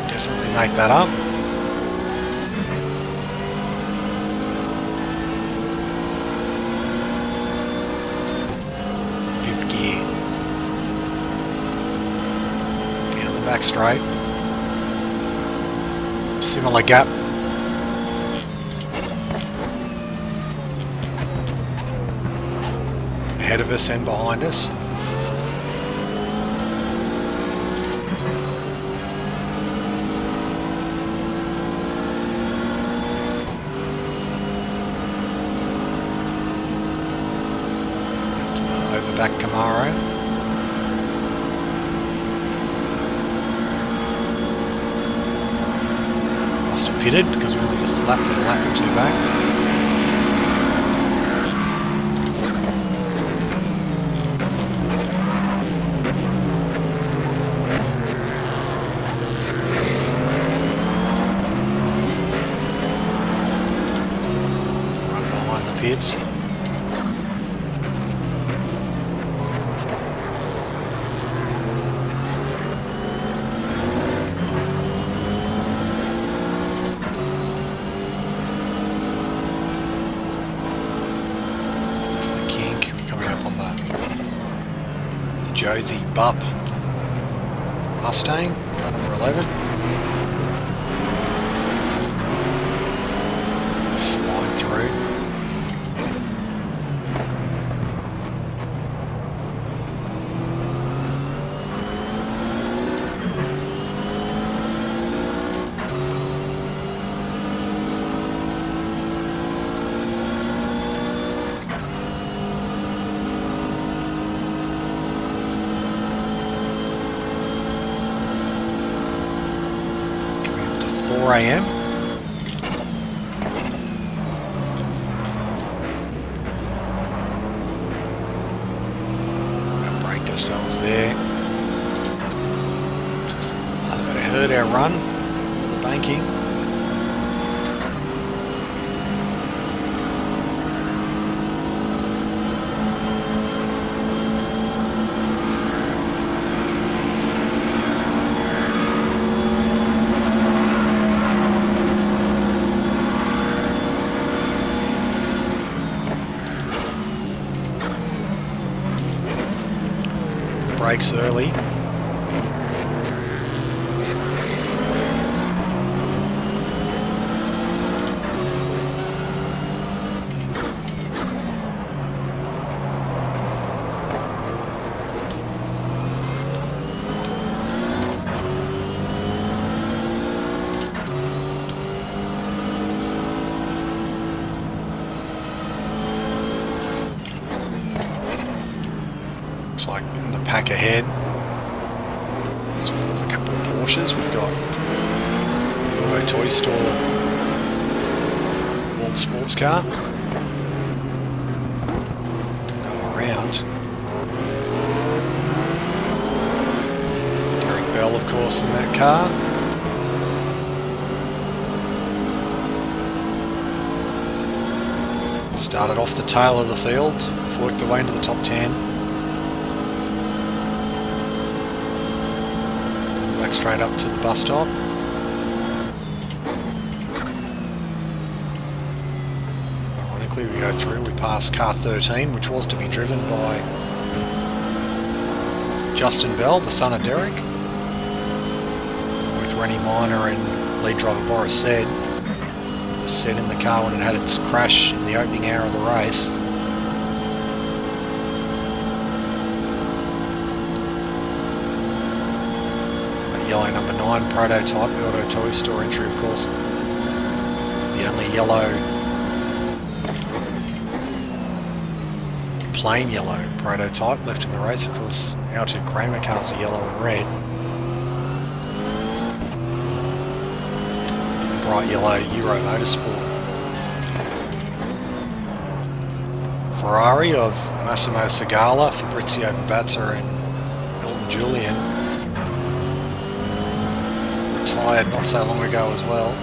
Definitely make that up. Back straight. Similar gap. Ahead of us and behind us. To the overback Camaro. Pitted because we only just lapped it a lap or 2 back. Run behind the pits. Josie Bupp Mustang, car number 11. Slide through. AM. Braked ourselves there. Just let it hurt our run for the banking. Brakes early. Looks like in the pack ahead, as well as a couple of Porsches, we've got the Auto Toy Store World Sports Car. Go around. Derek Bell, of course, in that car. Started off the tail of the field, worked their way into the top 10. Back straight up to the bus stop. Ironically, we go through, we pass car 13, which was to be driven by Justin Bell, the son of Derek, with Rennie Minor and lead driver Boris Said. It was Said in the car when it had its crash in the opening hour of the race. Yellow number 9 prototype, the Auto Toy Store entry, of course. The only yellow, plain yellow prototype left in the race. Of course, our 2 Kramer cars are yellow and red. The bright yellow Euro Motorsport. Ferrari of Massimo Segala, Fabrizio Babazza and Elton Julian. tyred not so long ago as well.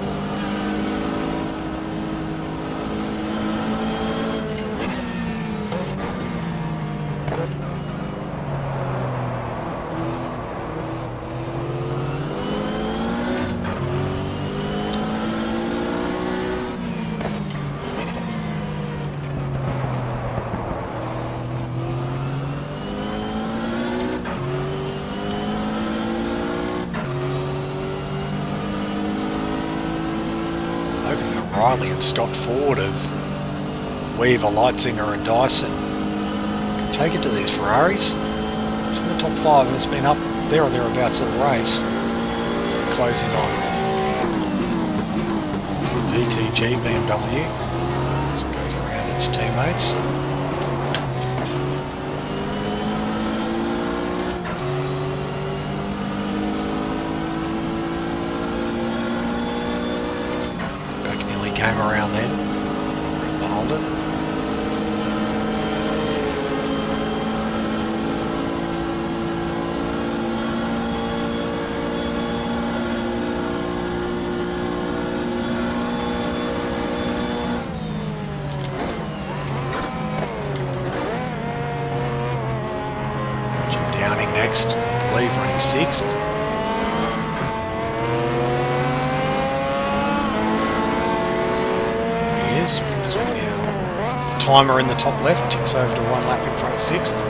Riley and Scott Ford of Weaver, Leitzinger and Dyson can take it to these Ferraris. It's in the top 5 and it's been up there or thereabouts all race. Closing on VTG BMW as it goes around its teammates. Came around then, behind it. Jim Downing next, I believe running 6th. The timer in the top left ticks over to 1 lap in front of 6th.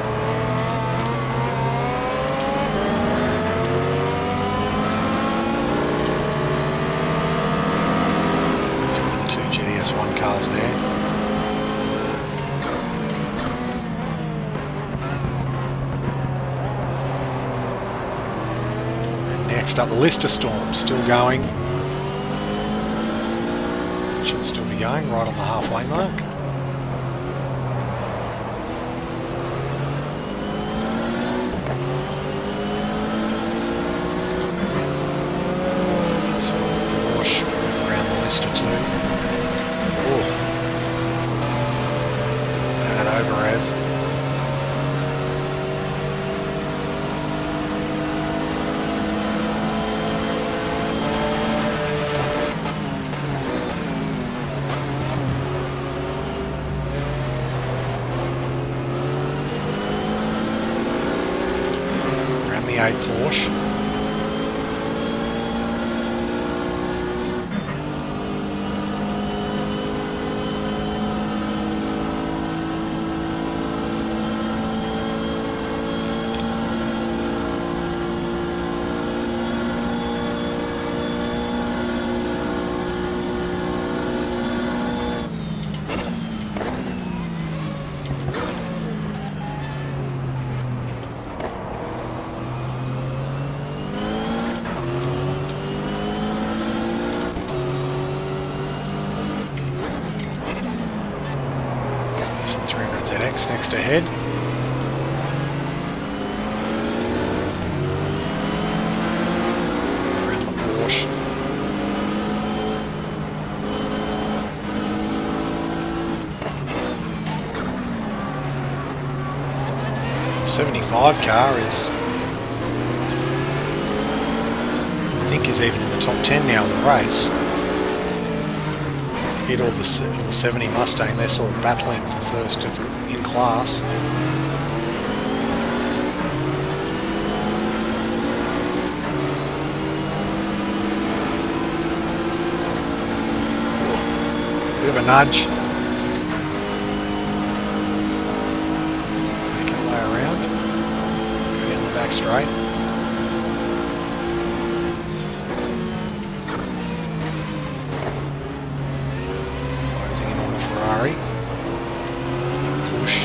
Through to the 2 GTS1 cars there. And next up the Lister Storm, still going. Should still be going right on the halfway mark. It's on the Porsche around the Lister too. Oh, bad over-rev. The 8 Porsche. ZX next ahead. Around the Porsche. '75 car is, I think, is even in the top 10 now of the race. Hit all the 70 Mustang, they're sort of battling for first in class. Bit of a nudge. Make it way around. Go down the back straight. Ferrari. Push.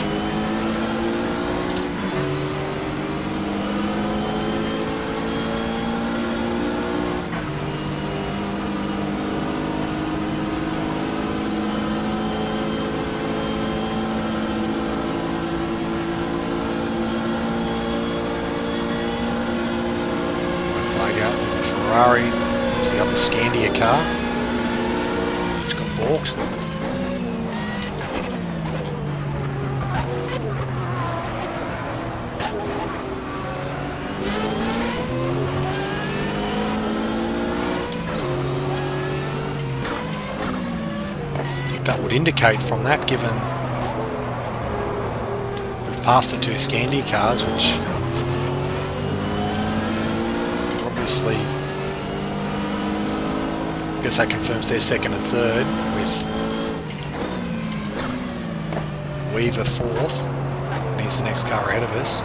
Flag out. There's a Ferrari. There's the other Scandia car, which got balked. that would indicate from that, given we've passed the two Scandi cars, which obviously, I guess that confirms they're second and third, with Weaver fourth, and he's the next car ahead of us.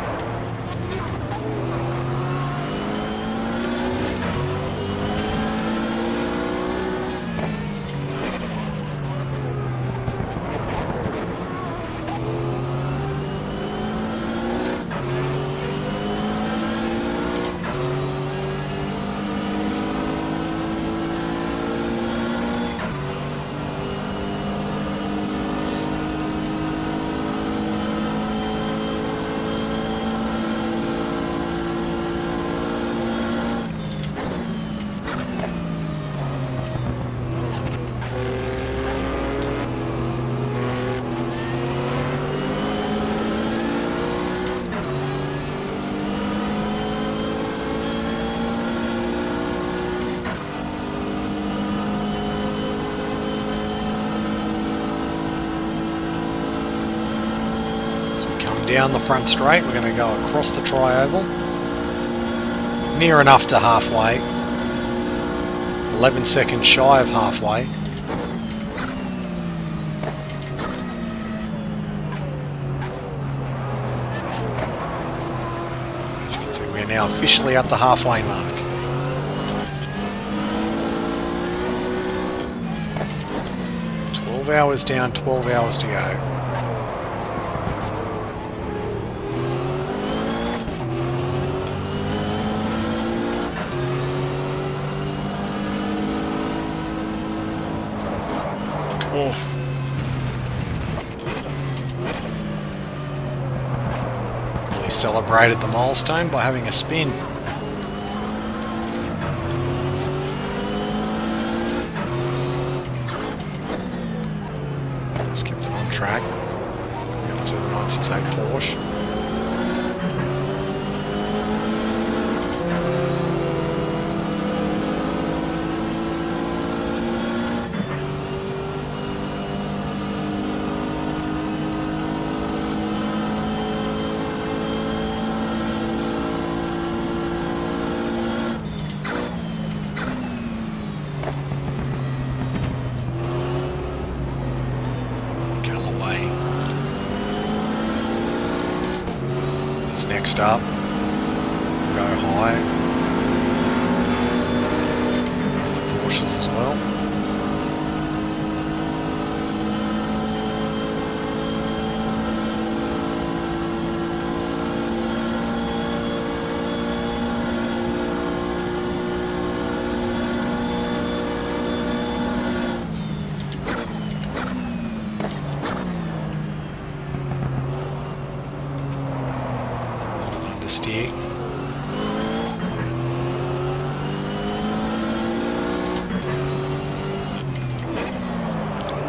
Down the front straight, we're going to go across the tri-oval, near enough to halfway, 11 seconds shy of halfway. As you can see, we're now officially at the halfway mark. Hours down, 12 hours to go. Really celebrated the milestone by having a spin. Just kept it on track. Up to the 968 Porsche. Next up, go high. Porsches as well. Steer.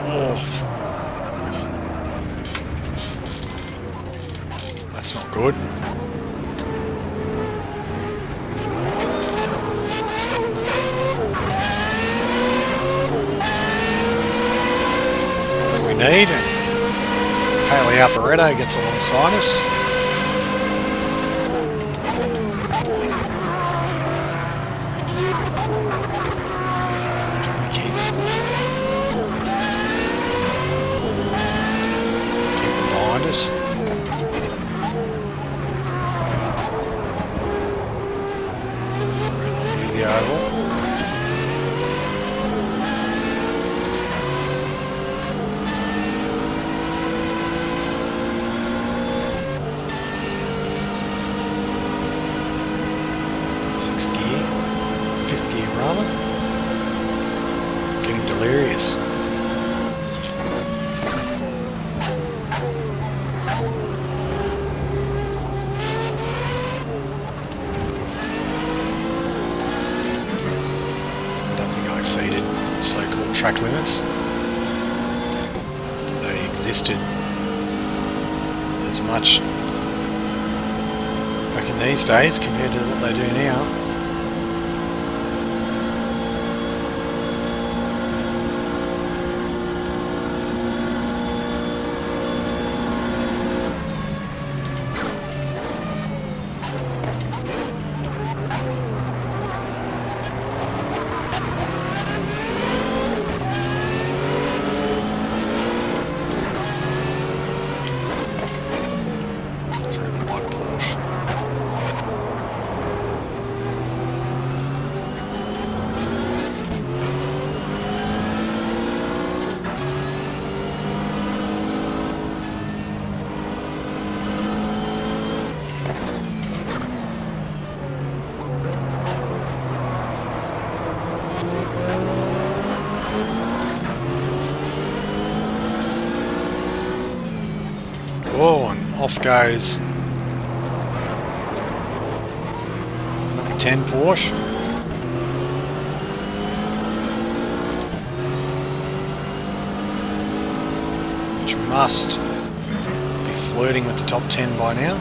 Oh. That's not good. All we need, and Kaylee Alperetto gets alongside us. The oval. Sixth gear, fifth gear rather. Getting delirious. Exceeded so-called track limits. They existed as much back in these days compared to what they do now. Oh, and off goes number 10 Porsche. Which must be flirting with the top 10 by now.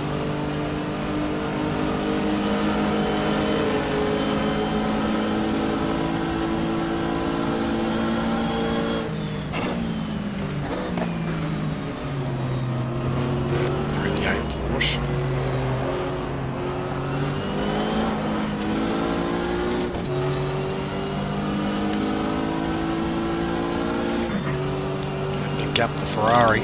Up the Ferrari.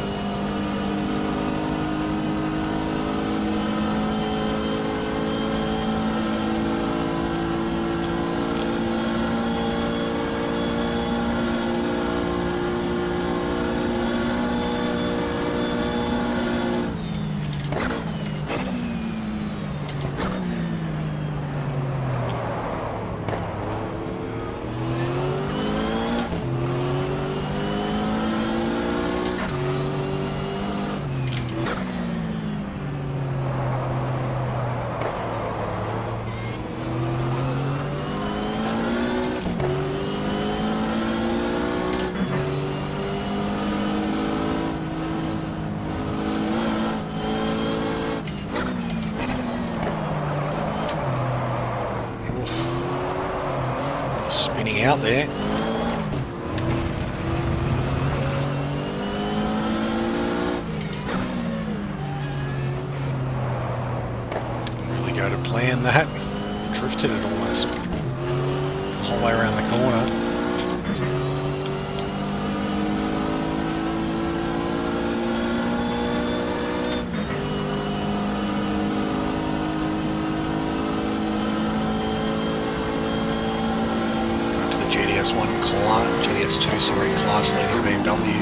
Spinning out there. Didn't really go to plan that. Drifted it almost the whole way around the corner. GTR2, sorry, class leading BMW.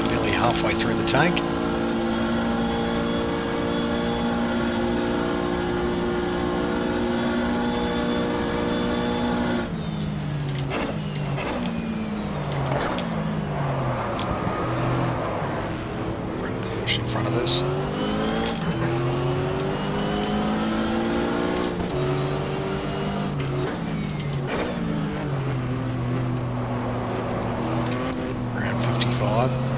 Nearly halfway through the tank. In front of us. Around 55.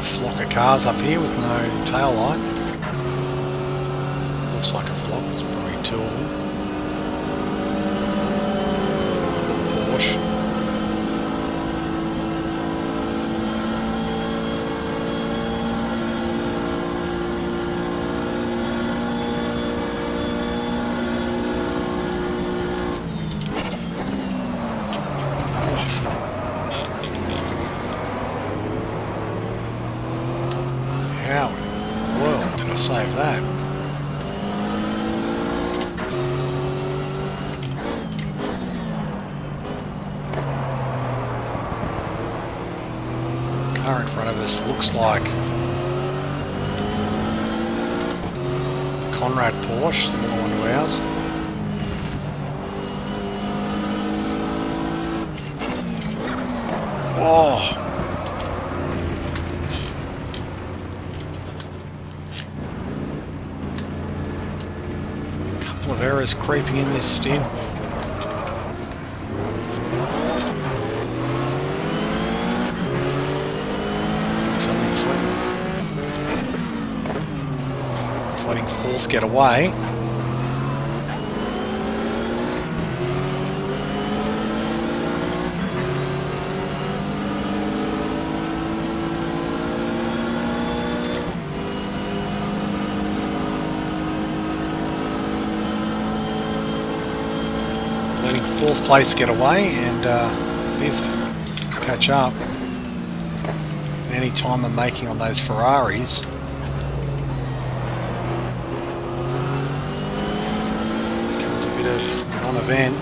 Flock of cars up here with no tail light. Looks like a flock, it's probably two of them. The Porsche. How in the world did I save that? Car in front of us looks like the Conrad Porsche, similar one to ours. Oh! Couple of errors creeping in this stint. Something's letting fourth get away. Letting fourth place get away and fifth catch up. Any time I'm making on those Ferraris, becomes a bit of a non-event.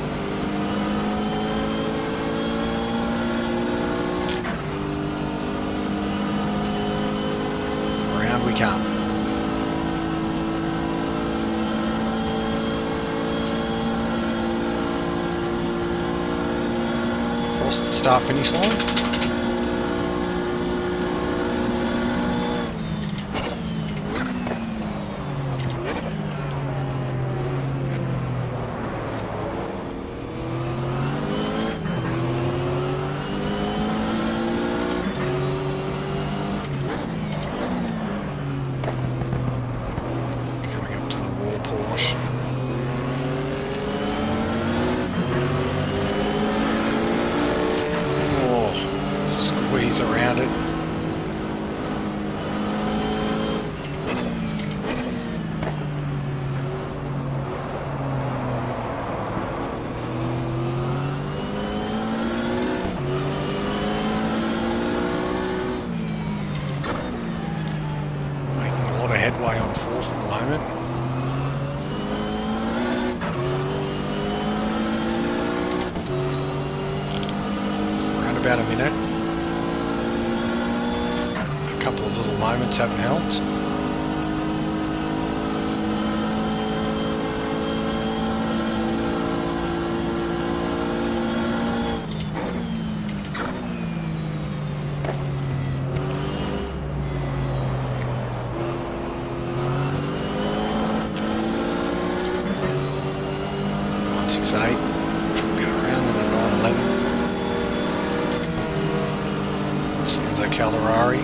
Around we come. Across the start-finish line. Squeeze around it. Making a lot of headway on fourth at the moment. Around about a minute. Couple of little moments haven't helped. One 6.8. Get around then a 9.11. It's Enzo Calderari.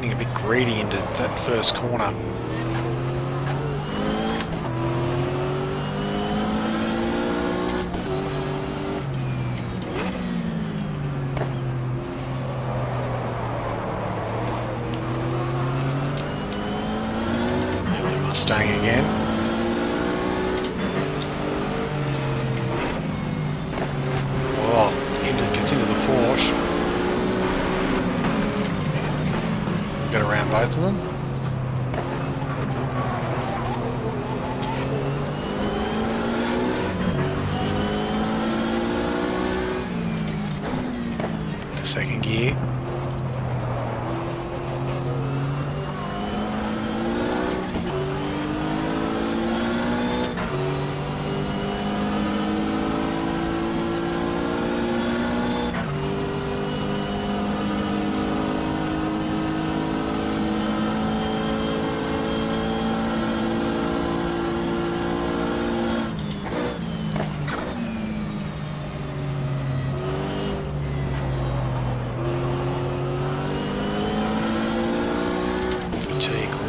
A bit greedy into that first corner. Yellow Mustang again. Oh, gets into the Porsche. Get around both of them. To second gear.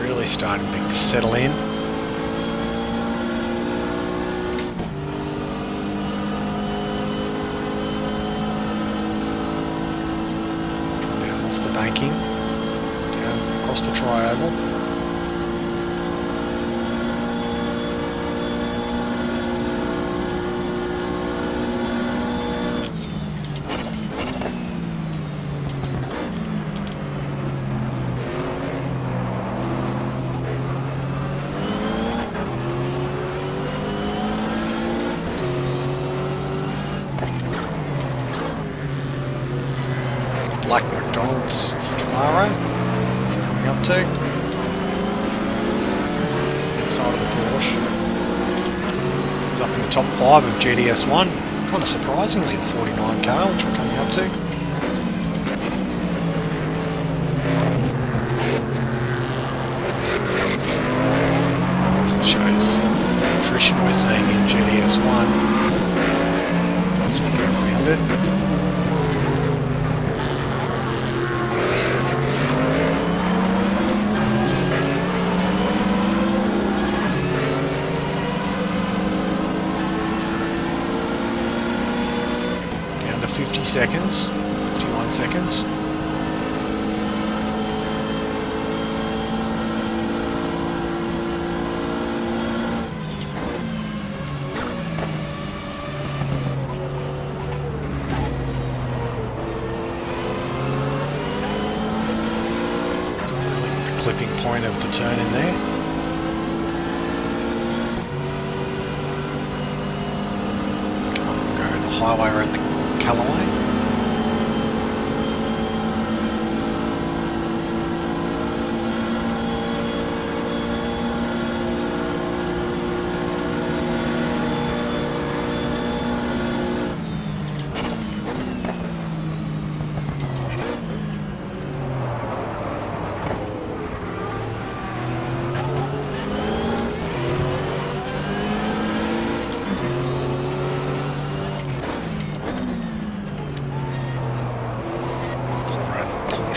Really starting to settle in. Down off the banking, down across the tri-oval. black McDonald's Camaro coming up to. Inside of the Porsche. He's up in the top 5 of GTS1. Kind of surprisingly, the 49 car, which we're coming up to. This shows the attrition we're seeing in GTS1. As we get around it. Down to 50 seconds, 51 seconds. Clipping point of the turn in there. Come on, we'll go the highway around the Callaway.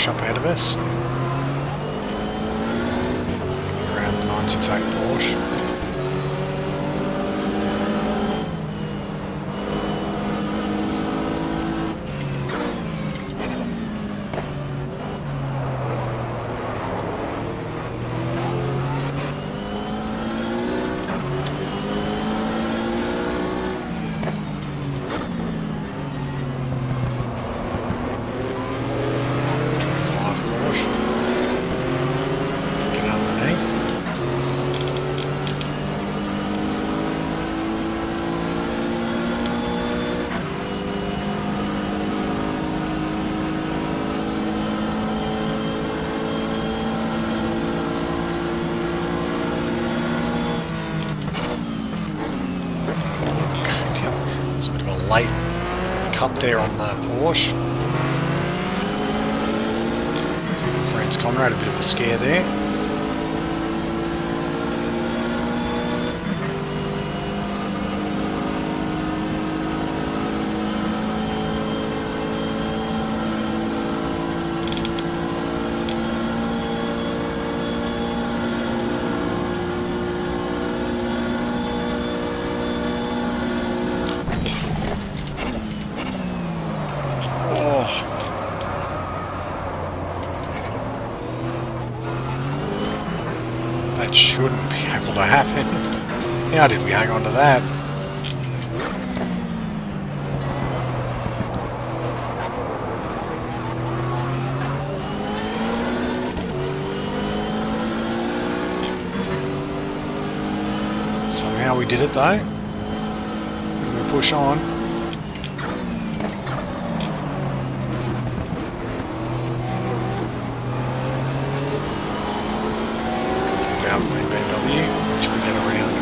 Up ahead of us. Around the 968 Porsche. It's a bit of a late cut there on the Porsche. Franz Conrad, a bit of a scare there. That shouldn't be able to happen. How did we hang on to that? Somehow we did it though. We push on. BMW, which we get around.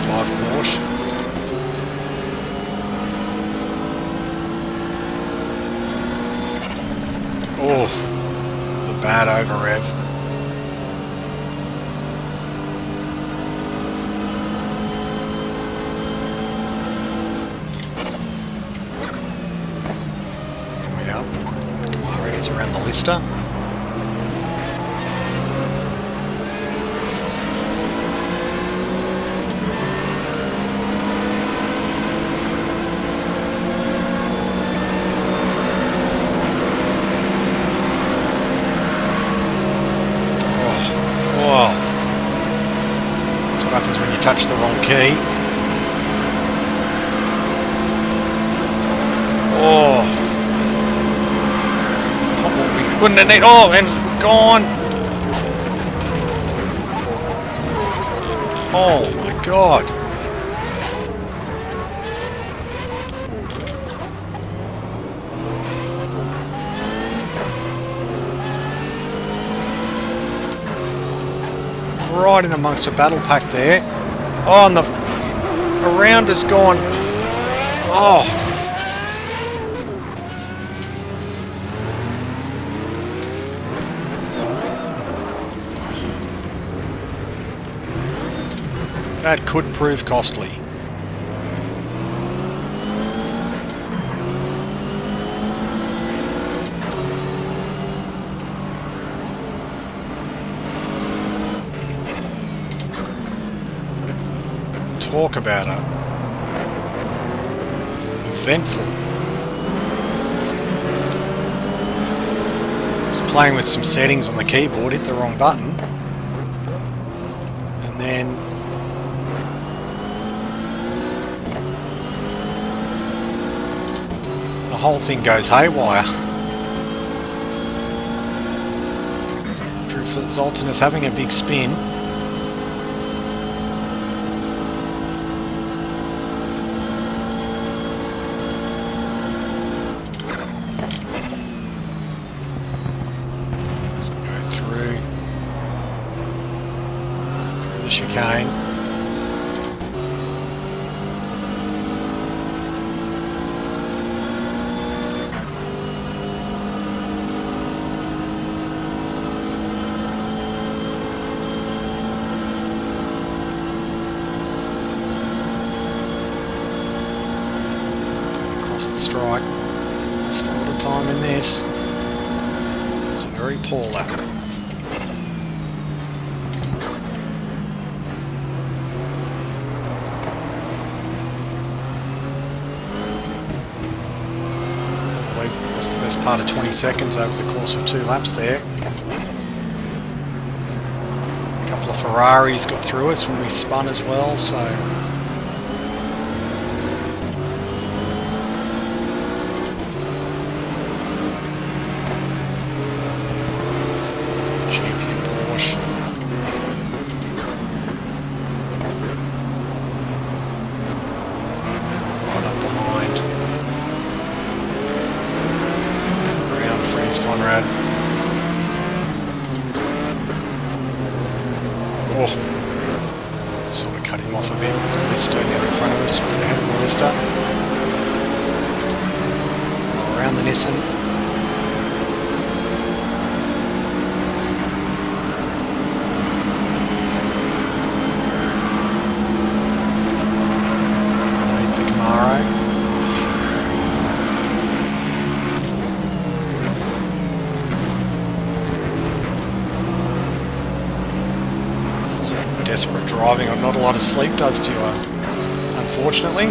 Porsche. Oh, the bad over rev. Coming up, Kamara gets around the Lister. Happens when you touch the wrong key. Oh, we couldn't have need. Oh, and gone. Oh my god. Right in amongst the battle pack there. Oh, and the round has gone. Oh. That could prove costly. Talk about it. Eventful. Just playing with some settings on the keyboard, hit the wrong button. And then the whole thing goes haywire. Which results in us having a big spin. The chicane. Across the strike. Just a lot of time in this. It's a very poor lap. That's the best part of 20 seconds over the course of 2 laps there. A couple of Ferraris got through us when we spun as well, so... Champion Porsche. Right up behind. Conrad. Oh, sort of cut him off a bit with the Lister now in front of us, right ahead of the Lister. Around the Nissan. Underneath the Camaro. Desperate driving or not a lot of sleep does to you, unfortunately.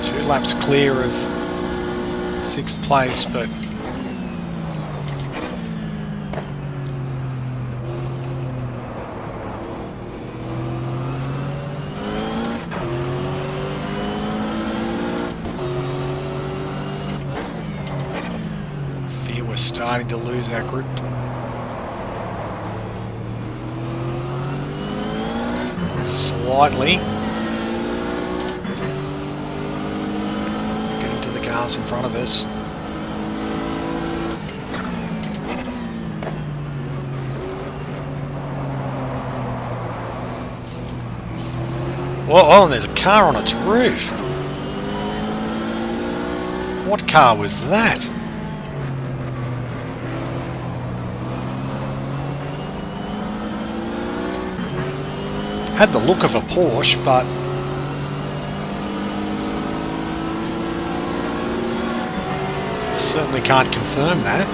Two laps clear of 6th place, but we're starting to lose our grip. Slightly. Getting to the cars in front of us. Oh, and there's a car on its roof. What car was that? Had the look of a Porsche, but I certainly can't confirm that.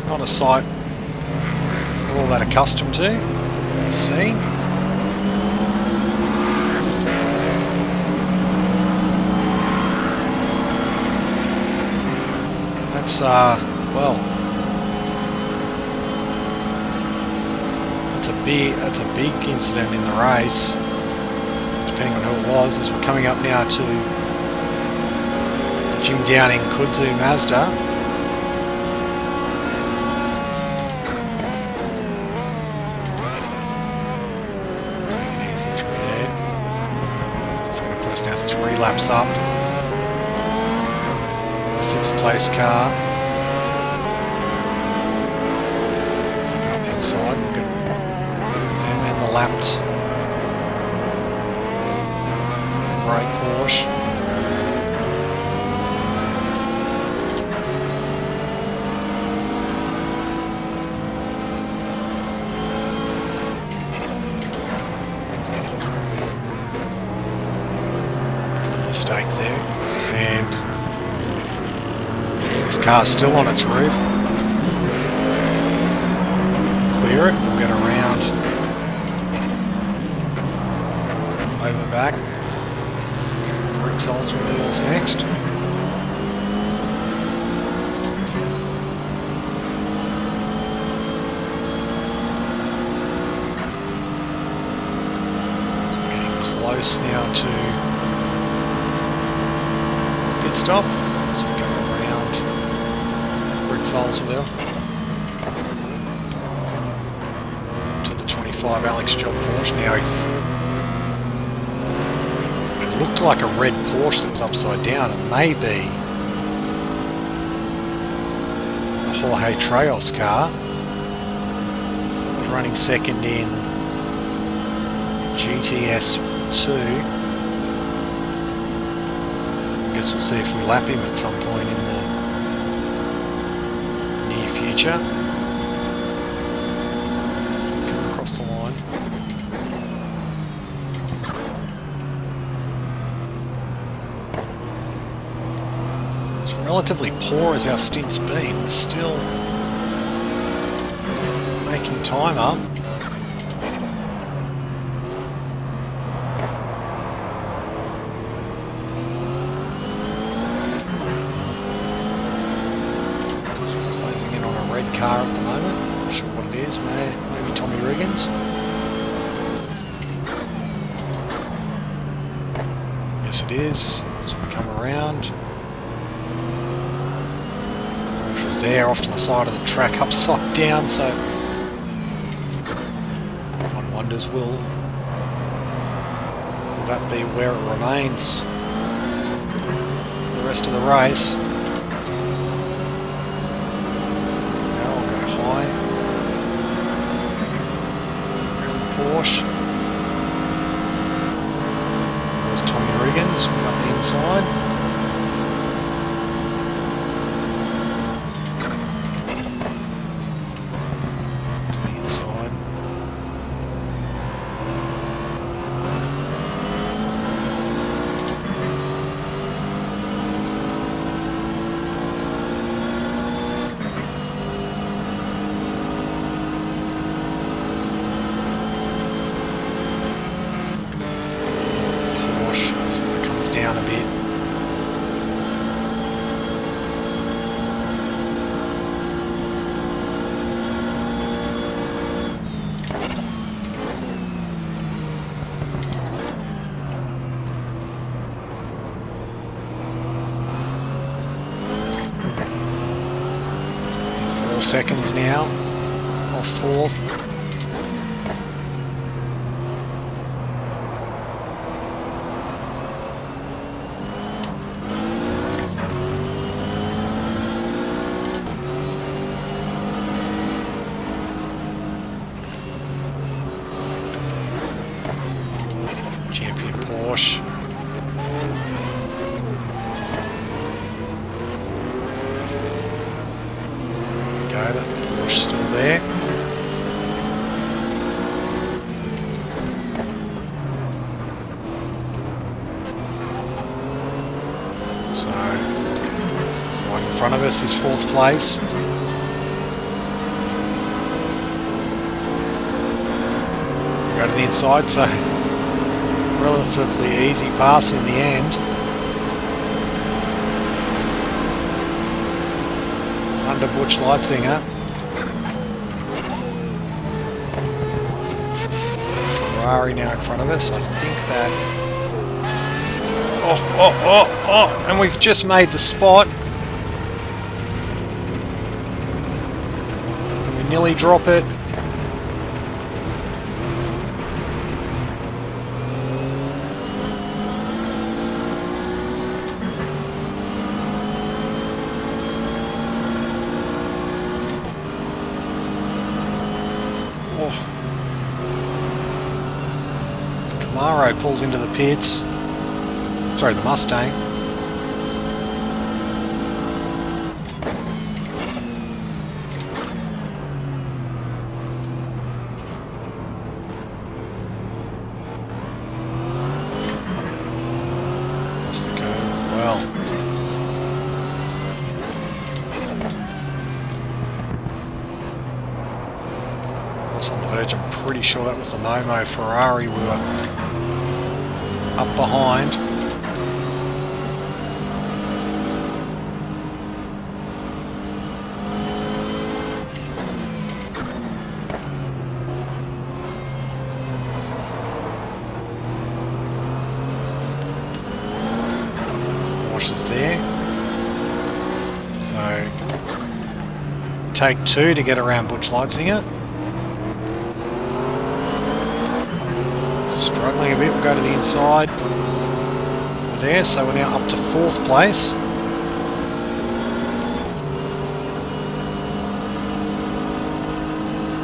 Not a sight we're all that accustomed to seeing. that's well, that's a big incident in the race, depending on who it was, as we're coming up now to the gym down in Kudzu Mazda. Take it easy through there. It's going to put us now 3 laps up. The 6th place car. Up the inside, we'll get them in the lapped brake Porsche. Mistake there, and this car's still on its roof. Clear it, we'll get around over back. Bricks Oldsmobiles next. So we're getting close now to pit stop. So we go around Bricks Oldsmobile to the 25 Alex Job Porsche. Now if it looked like a red Porsche that was upside down, it may be a Jorge Trejos car. It was running second in GTR2. I guess we'll see if we lap him at some point in the near future. Come across the line. As relatively poor as our stint's been, we're still making time up. Car at the moment, not sure what it is, maybe Tommy Riggins. Yes it is, as we come around. Which was there off to the side of the track upside down, so one wonders will that be where it remains for the rest of the race. Porsche. There's Tommy Riggins up the inside. To the inside. Down a bit. Four seconds now off 4th. Champion Porsche. There we go, that Porsche still there. So, right in front of us is 4th place. Go to the inside, so relatively easy pass in the end. onto Butch Leitzinger. Ferrari now in front of us. I think that... Oh! And we've just made the spot. And we nearly drop it. Camaro pulls into the pits. Sorry, the Mustang. What's the curve? Well. I was on the verge. I'm pretty sure that was the Momo Ferrari we were up behind. Washes there. So take 2 to get around Butch Leitzinger. Struggling a bit, we'll go to the inside. We're there, so we're now up to 4th place.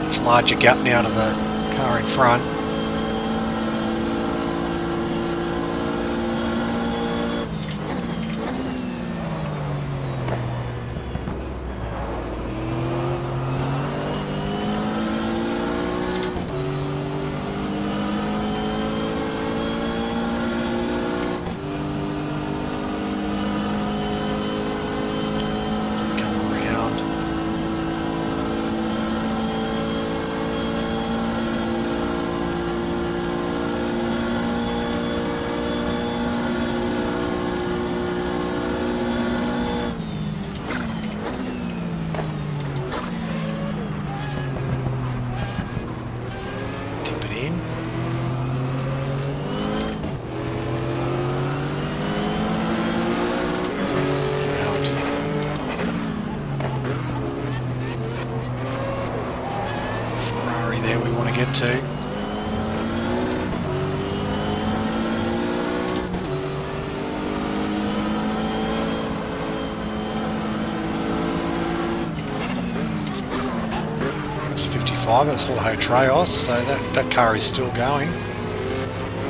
Much larger gap now to the car in front. There we want to get to. That's 55, that's Jorge Trejos, so that car is still going.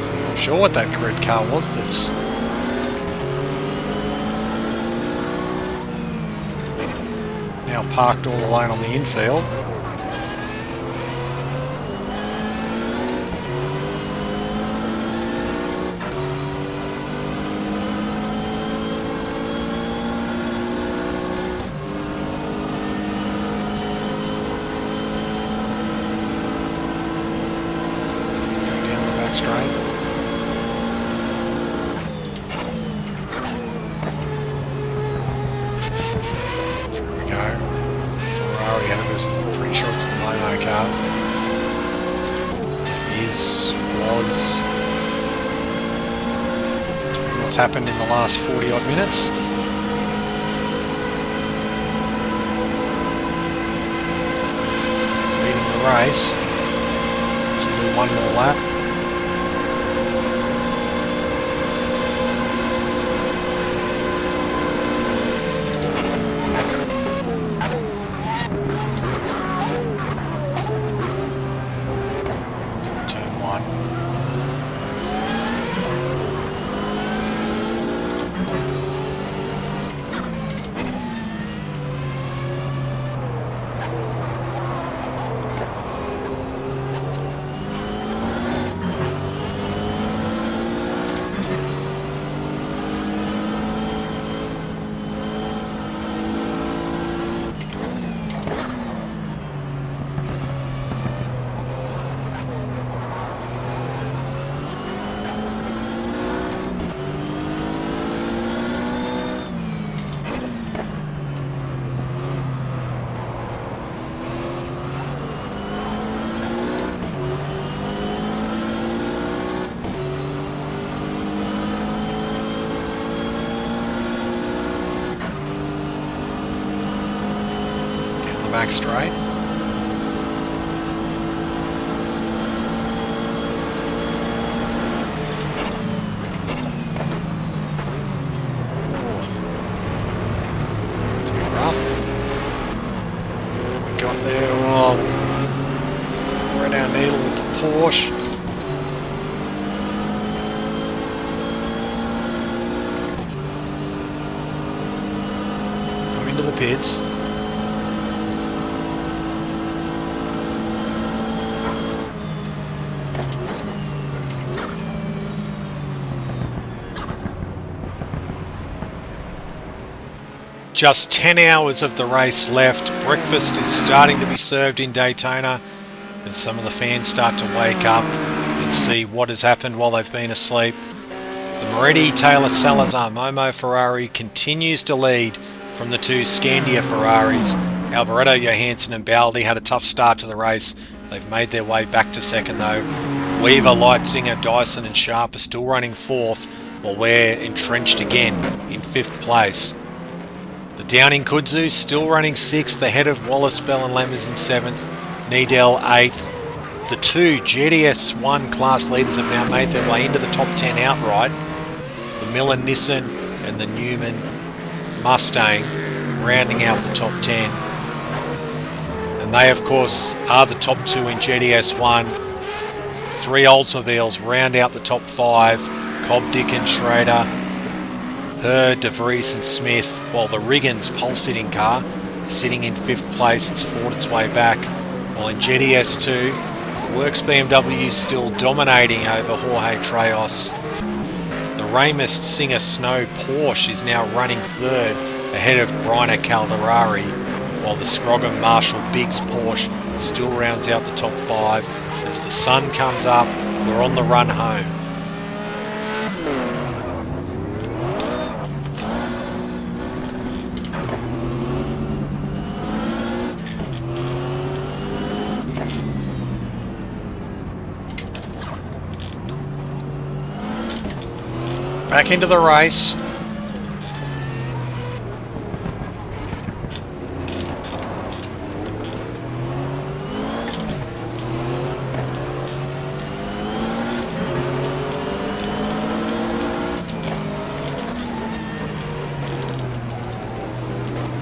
So I'm not sure what that red car was that's now parked all alone on the infield. Straight. There we go. Ferrari ahead of us. I'm pretty sure it's the Momo car. Was. What's happened in the last 40 odd minutes? Leading the race. So we'll do one more lap. back straight. It's a bit rough. We got there. Oh, right down needle with the Porsche. Come into the pits. Just 10 hours of the race left. Breakfast is starting to be served in Daytona as some of the fans start to wake up and see what has happened while they've been asleep. The Moretti Taylor Salazar Momo Ferrari continues to lead from the two Scandia Ferraris. Alboreto, Johansson and Baldi had a tough start to the race. They've made their way back to second though. Weaver, Leitzinger, Dyson and Sharp are still running fourth, while we're entrenched again in fifth place. The Downing Kudzu still running sixth, ahead of Wallace, Bell and Lemmers in seventh, Needell eighth. The two GTS1 class leaders have now made their way into the top 10 outright. The Miller Nissan and the Newman Mustang rounding out the top 10. And they of course are the top two in GTS1. Three Oldsmobiles round out the top 5. Cobb, Dick and Schrader, Hurd, De Vries and Smith, while the Riggins pole-sitting car, sitting in 5th place, has fought its way back. While in GTS2, the Works BMW still dominating over Jorge Trejos. The Ramus Singer Snow Porsche is now running 3rd, ahead of Bryna Calderari, while the Scroggin Marshall Biggs Porsche still rounds out the top 5. As the sun comes up, we're on the run home. Back into the race.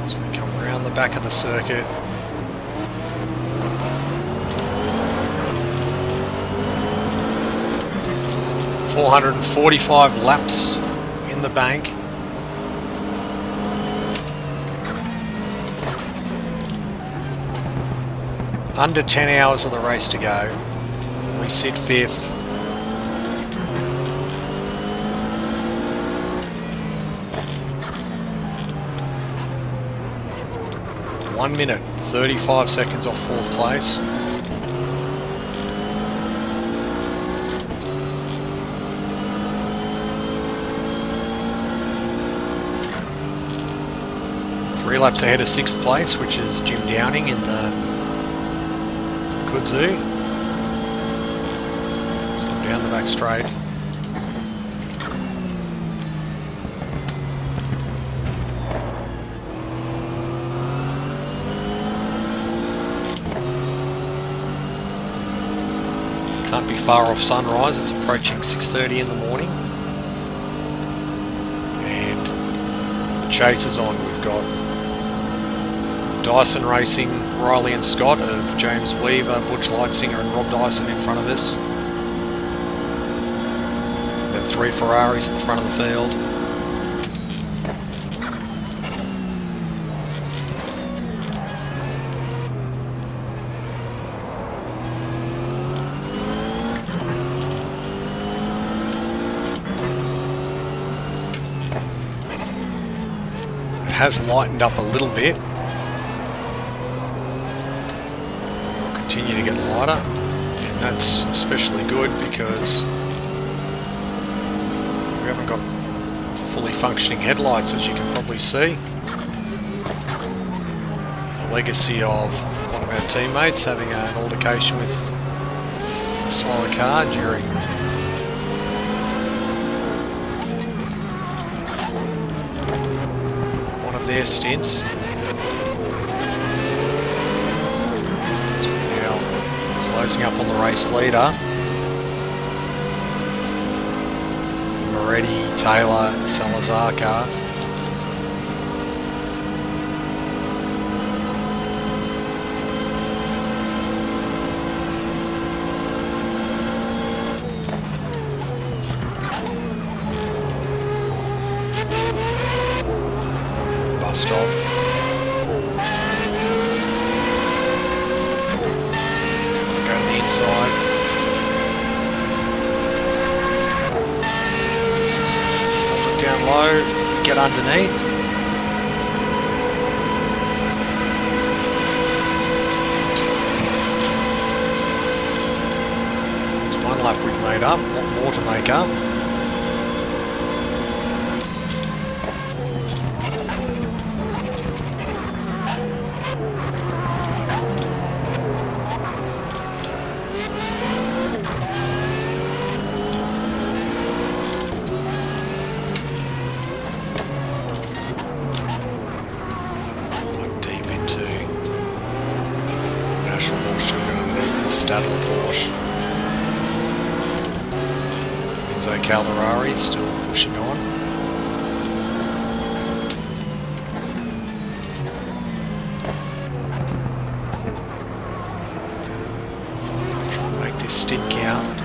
So we come around the back of the circuit. .445 laps in the bank. Under 10 hours of the race to go. We sit 5th. One minute, 35 seconds off 4th place. Three laps ahead of 6th place, which is Jim Downing in the Kudzu. Down the back straight. Can't be far off sunrise, it's approaching 6:30 in the morning. And the chase is on. We've got Dyson Racing, Riley and Scott of James Weaver, Butch Leitzinger and Rob Dyson in front of us. And then 3 Ferraris at the front of the field. It has lightened up a little bit. Continue to get lighter, and that's especially good because we haven't got fully functioning headlights, as you can probably see. A legacy of one of our teammates having an altercation with a slower car during one of their stints. Closing up on the race leader. The Moretti Taylor Salazar car. Bus stop. Inside. Look down low, get underneath. So it's one lap we've made up, a lot more to make up. Stadler Porsche. Enzo Calderari still pushing on. Try and make this stint count.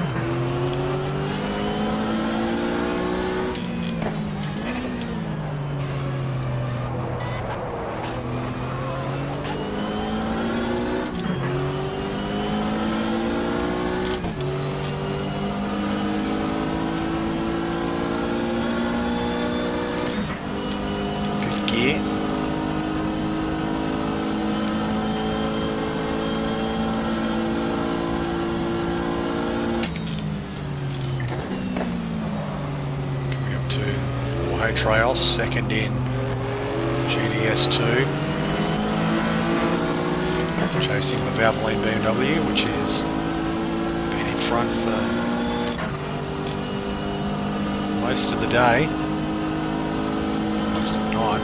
Trails, second in GTS2, chasing the Valvoline BMW, which has been in front for most of the day, most of the night.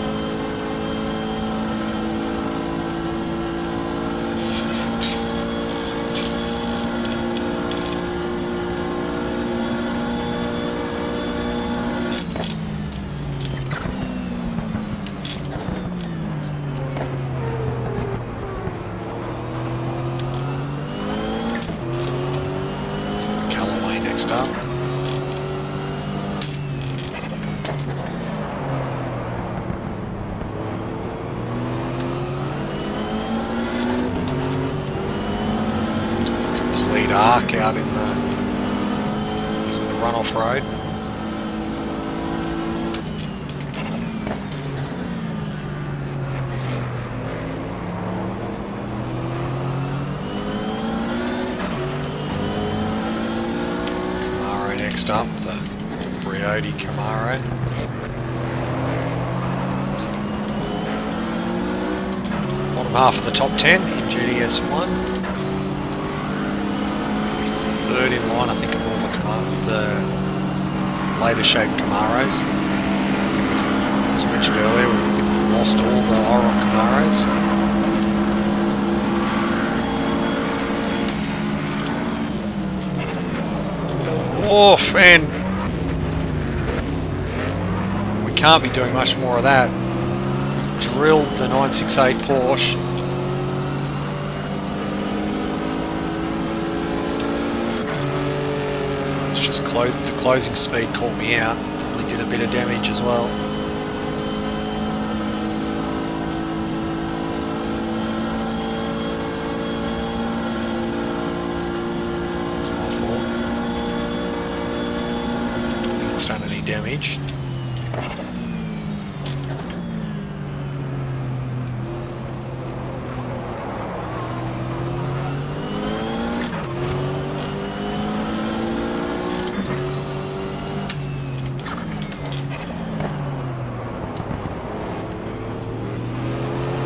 Next up. Complete arc out in the using the runoff road. Next up, the Briotti Camaro. Bottom half of the top 10 in GTS1. Third in line, I think, of all the later shaped Camaros. As mentioned earlier, we've lost all the IROC Camaros. Off, and we can't be doing much more of that. We've drilled the 968 Porsche. It's just the closing speed caught me out. Probably did a bit of damage as well. Done any damage.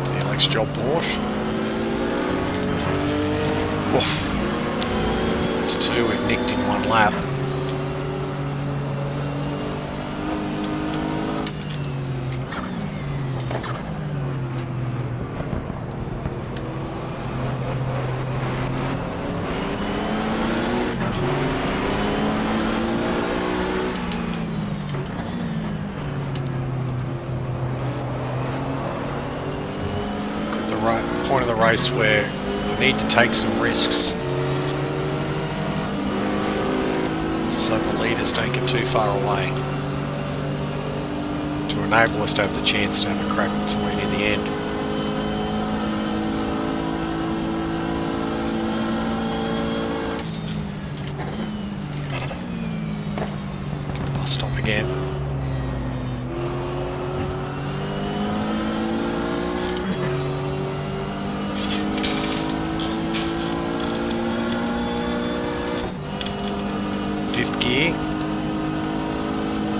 The Alex Job Porsche. Oof. That's two we've nicked in one lap. race where I need to take some risks so the leaders don't get too far away, to enable us to have the chance to have a crack somewhere near the end. Bus stop again. Fifth gear,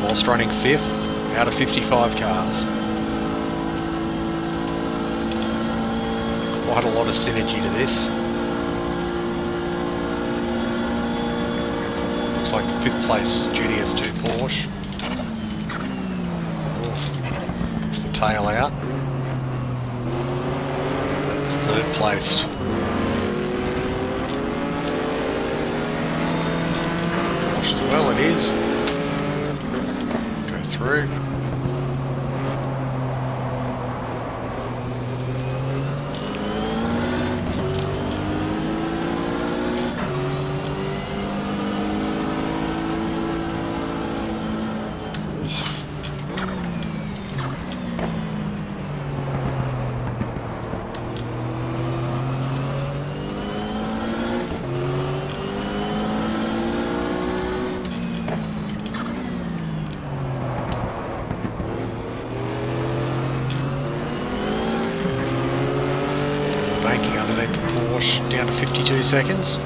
whilst running fifth out of 55 cars. Quite a lot of synergy to this. Looks like the fifth place GTR2 Porsche. Gets the tail out. The third placed. Well, it is. Go through. Banking underneath the Porsche, down to 52 seconds.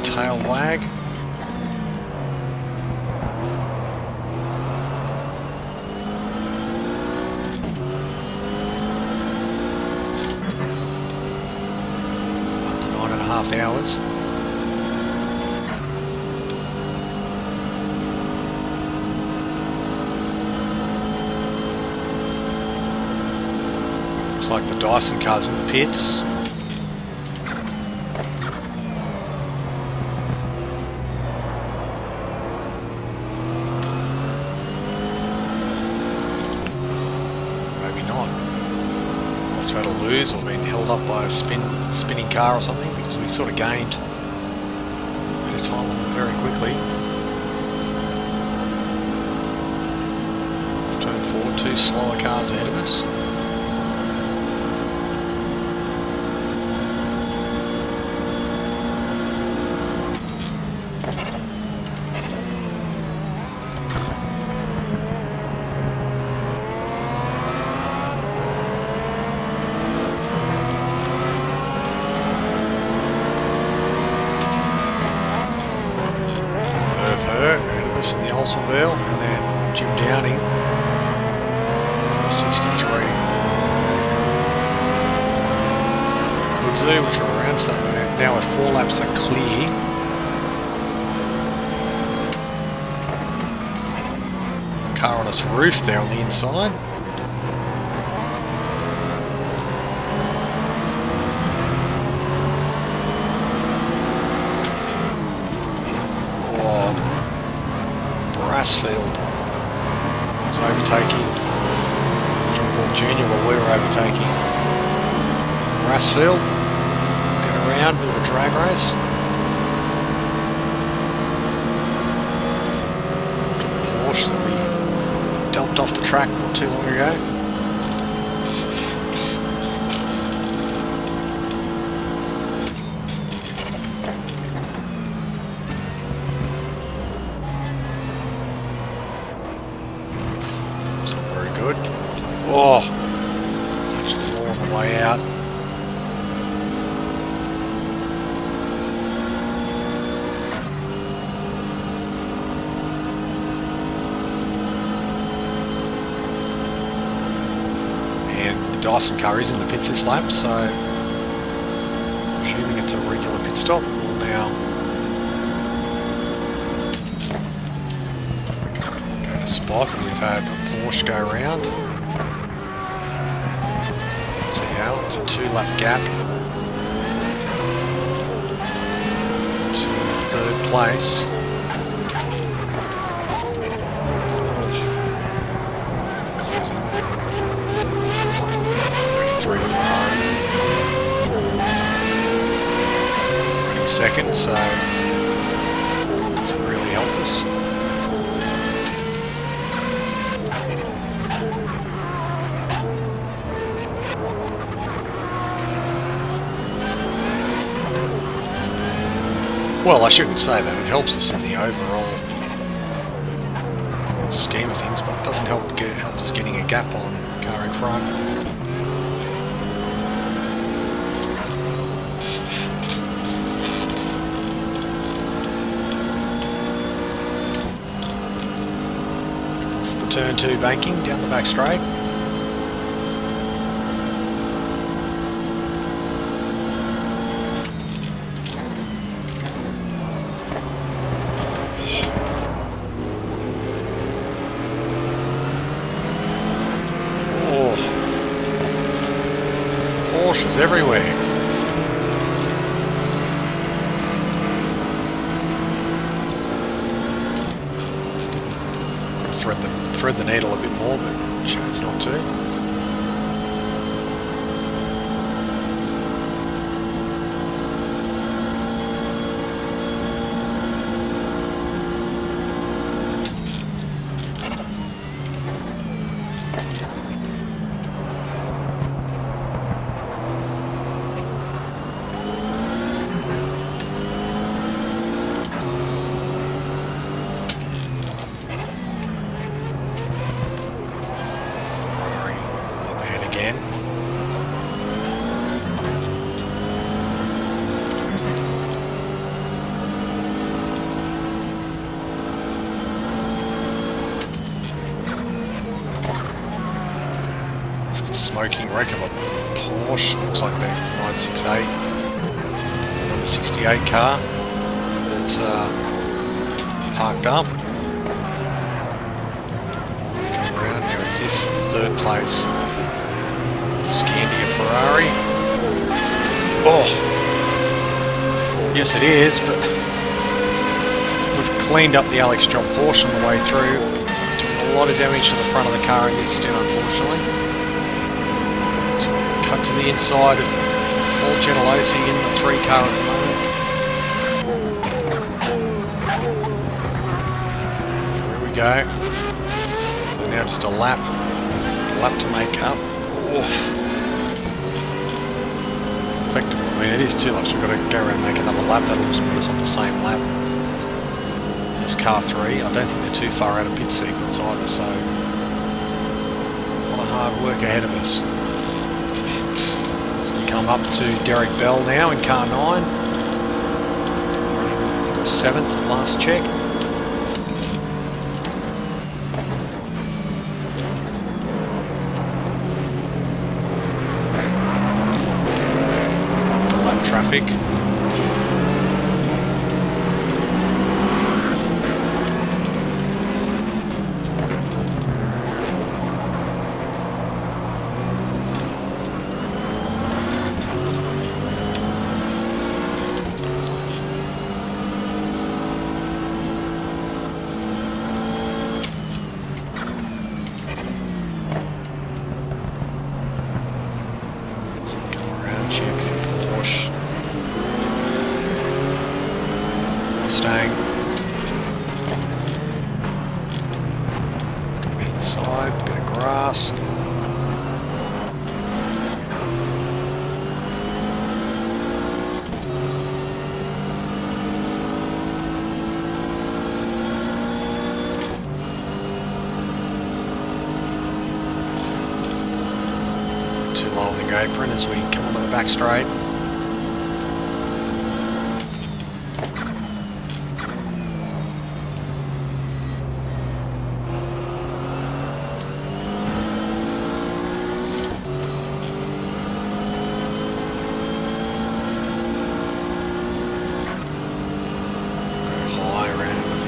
Tail lag. Under 9.5 hours. Looks like the Dyson car's in the pits. Had to lose or been held up by a spinning car or something, because we sort of gained a bit of time on them very quickly. Turn 4, 2 slower cars ahead of us. In the Oldsmobile, and then Jim Downing, the 63. Kudzu, which are around, so now our 4 laps are clear. Car on its roof there on the inside. Brassfield is overtaking John Paul Jr. while we were overtaking. Brassfield, get around, bit of a drag race. To the Porsche that we dumped off the track not too long ago. Oh, touched the wall on the way out. And the Dyson car is in the pits this lap, so assuming it's a regular pit stop, we'll now go to spot, and we've had a Porsche go round. So now it's a 2-lap gap to 3rd place. Closing. It's the 33 Ferrari. Running 2nd, so it doesn't really help us. Well, I shouldn't say that. It helps us in the overall scheme of things, but it doesn't help us getting a gap on the car in front. Off the turn 2 banking down the back straight. Porsches everywhere. Got to thread the needle a bit more, but chose not to. The smoking wreck of a Porsche. Looks like the 968 number 68 car that's parked up. Come around. Now is this the 3rd place? Scandia Ferrari. Oh, yes it is, but we've cleaned up the Alex John Porsche on the way through. Doing a lot of damage to the front of the car in this stint, unfortunately. Cut to the inside of Paul Gentilossi in the 3 car at the moment. There we go. So now just a lap to make up. Oh. Effectively, I mean it is 2 laps, we've got to go around and make another lap. That'll just put us on the same lap as car 3. I don't think they're too far out of pit sequence either, so a lot of hard work ahead of us. Come up to Derek Bell now in car 9. Running, I think it was 7th at last check. With the lap traffic. Mustang. Inside, bit of grass. Too low on the apron as we come onto the back straight.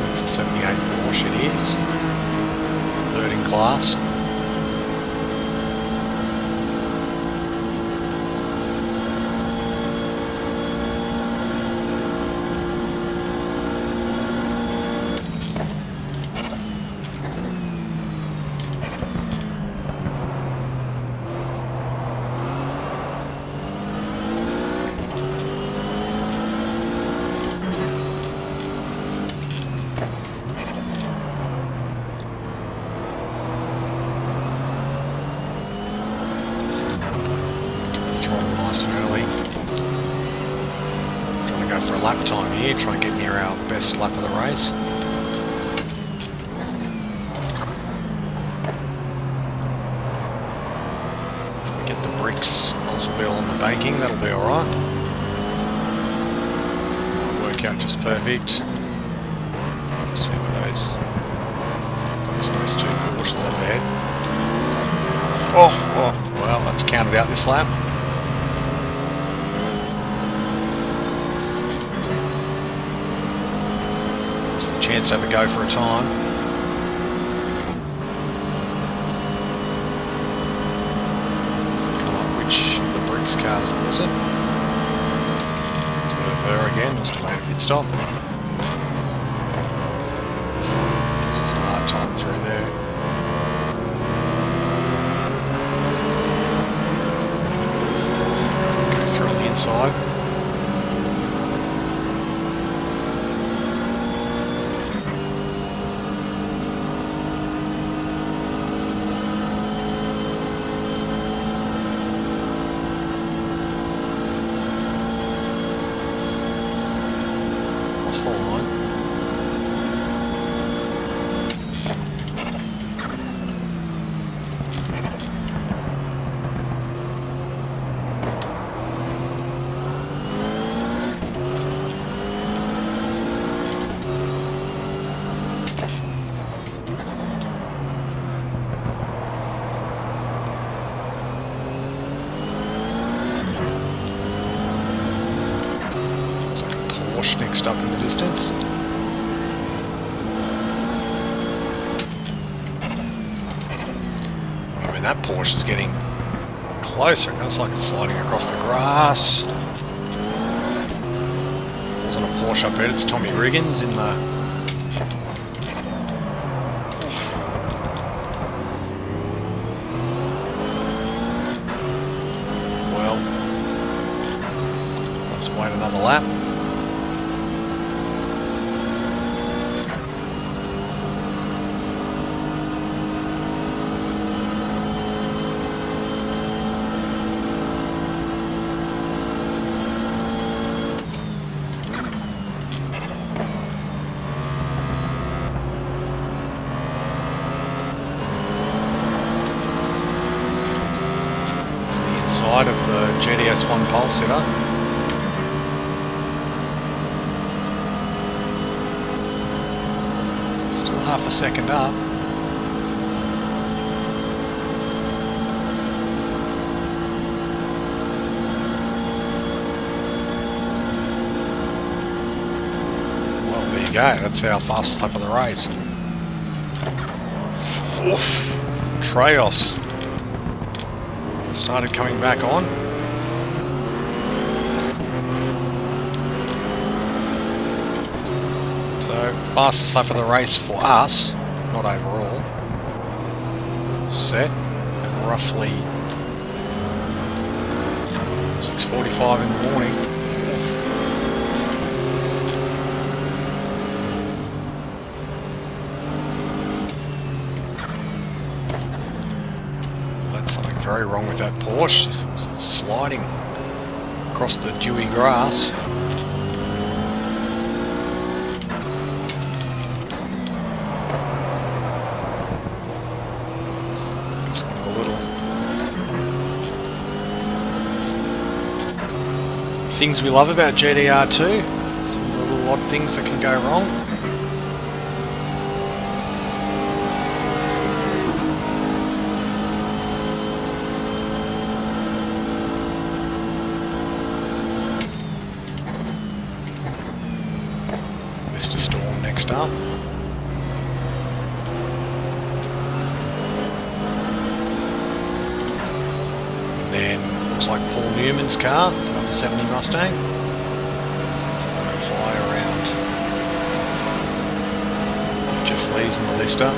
It's a 78 Porsche it is, third in class. Nice and early. Trying to go for a lap time here, try and get near our best lap of the race. If we get the bricks Oswald on the banking, that'll be alright. Work out just perfect. See where those nice two Porsches up ahead. Oh, well, that's counted out this lap. There's the chance to have a go for a time. Which of the bricks cars was it? To her again, must have made a pit stop. Gives us a hard time through there. Go through on the inside. Across the line. Next up in the distance. I mean, that Porsche is getting closer. It looks like it's sliding across the grass. It wasn't a Porsche up there, it's Tommy Riggins in the... Well, we'll have to wait another lap. Side of the GTS1 pole sitter. Still half a second up. Well, there you go. That's our fastest lap of the race. Oof. Traos started coming back on. So, fastest lap of the race for us, not overall, set at roughly 6:45 in the morning. very wrong with that Porsche. It's sliding across the dewy grass. It's one of the little things we love about GTR2. Some of the little odd things that can go wrong. Mr. Storm next up. And then looks like Paul Newman's car, the number 70 Mustang. High around Jeff Lee's in the Lister.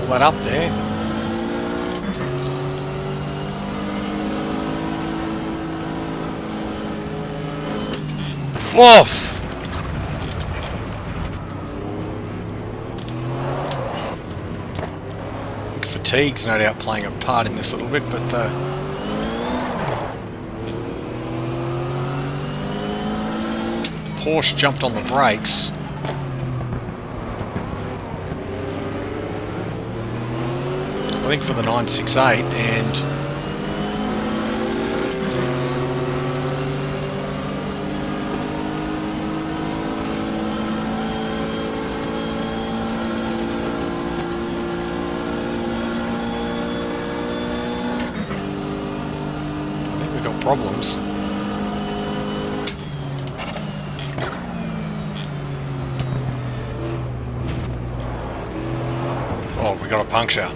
That up there. Whoa! I think fatigue's no doubt playing a part in this a little bit, but Porsche jumped on the brakes. I think for the 968, and I think we've got problems. Oh, we got a puncture.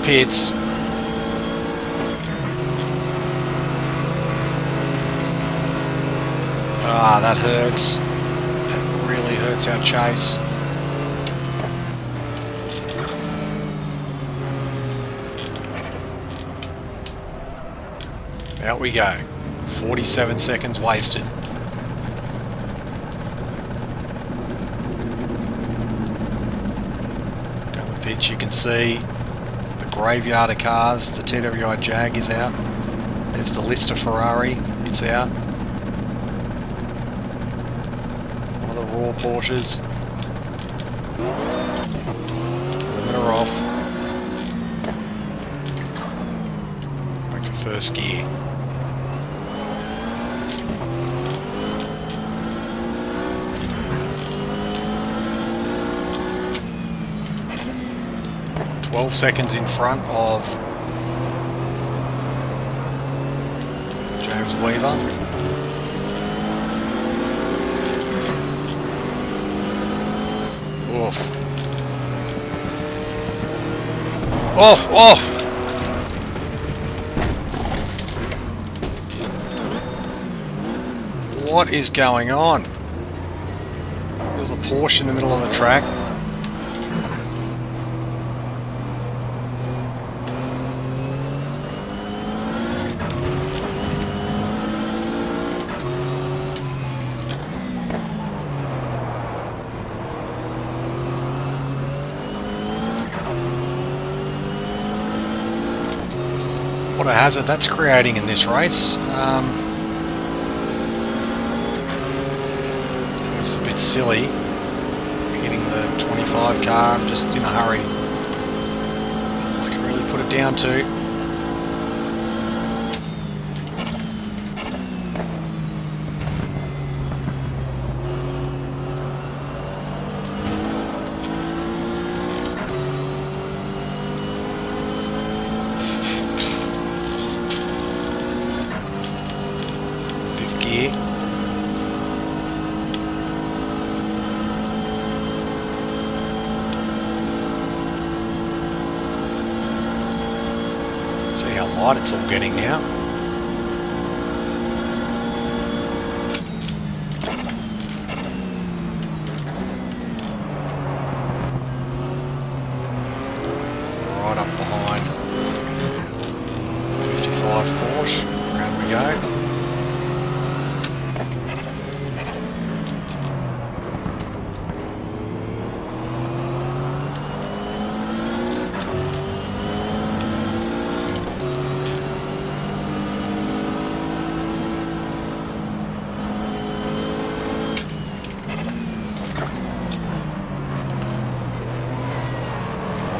Pits. Ah, that hurts. That really hurts our chase. Out we go. 47 seconds wasted. Down the pitch you can see graveyard of cars. The TWI Jag is out. There's the Lister Ferrari. It's out. One of the raw Porsches. Limiter off. Back to first gear. Seconds in front of James Weaver. Oof. Oh, oh! What is going on? There's a Porsche in the middle of the track. What a hazard that's creating in this race. It's a bit silly hitting the 25 car. I'm just in a hurry. I can really put it down to. See how light it's all getting now. Right up behind 55 Porsche. Round we go.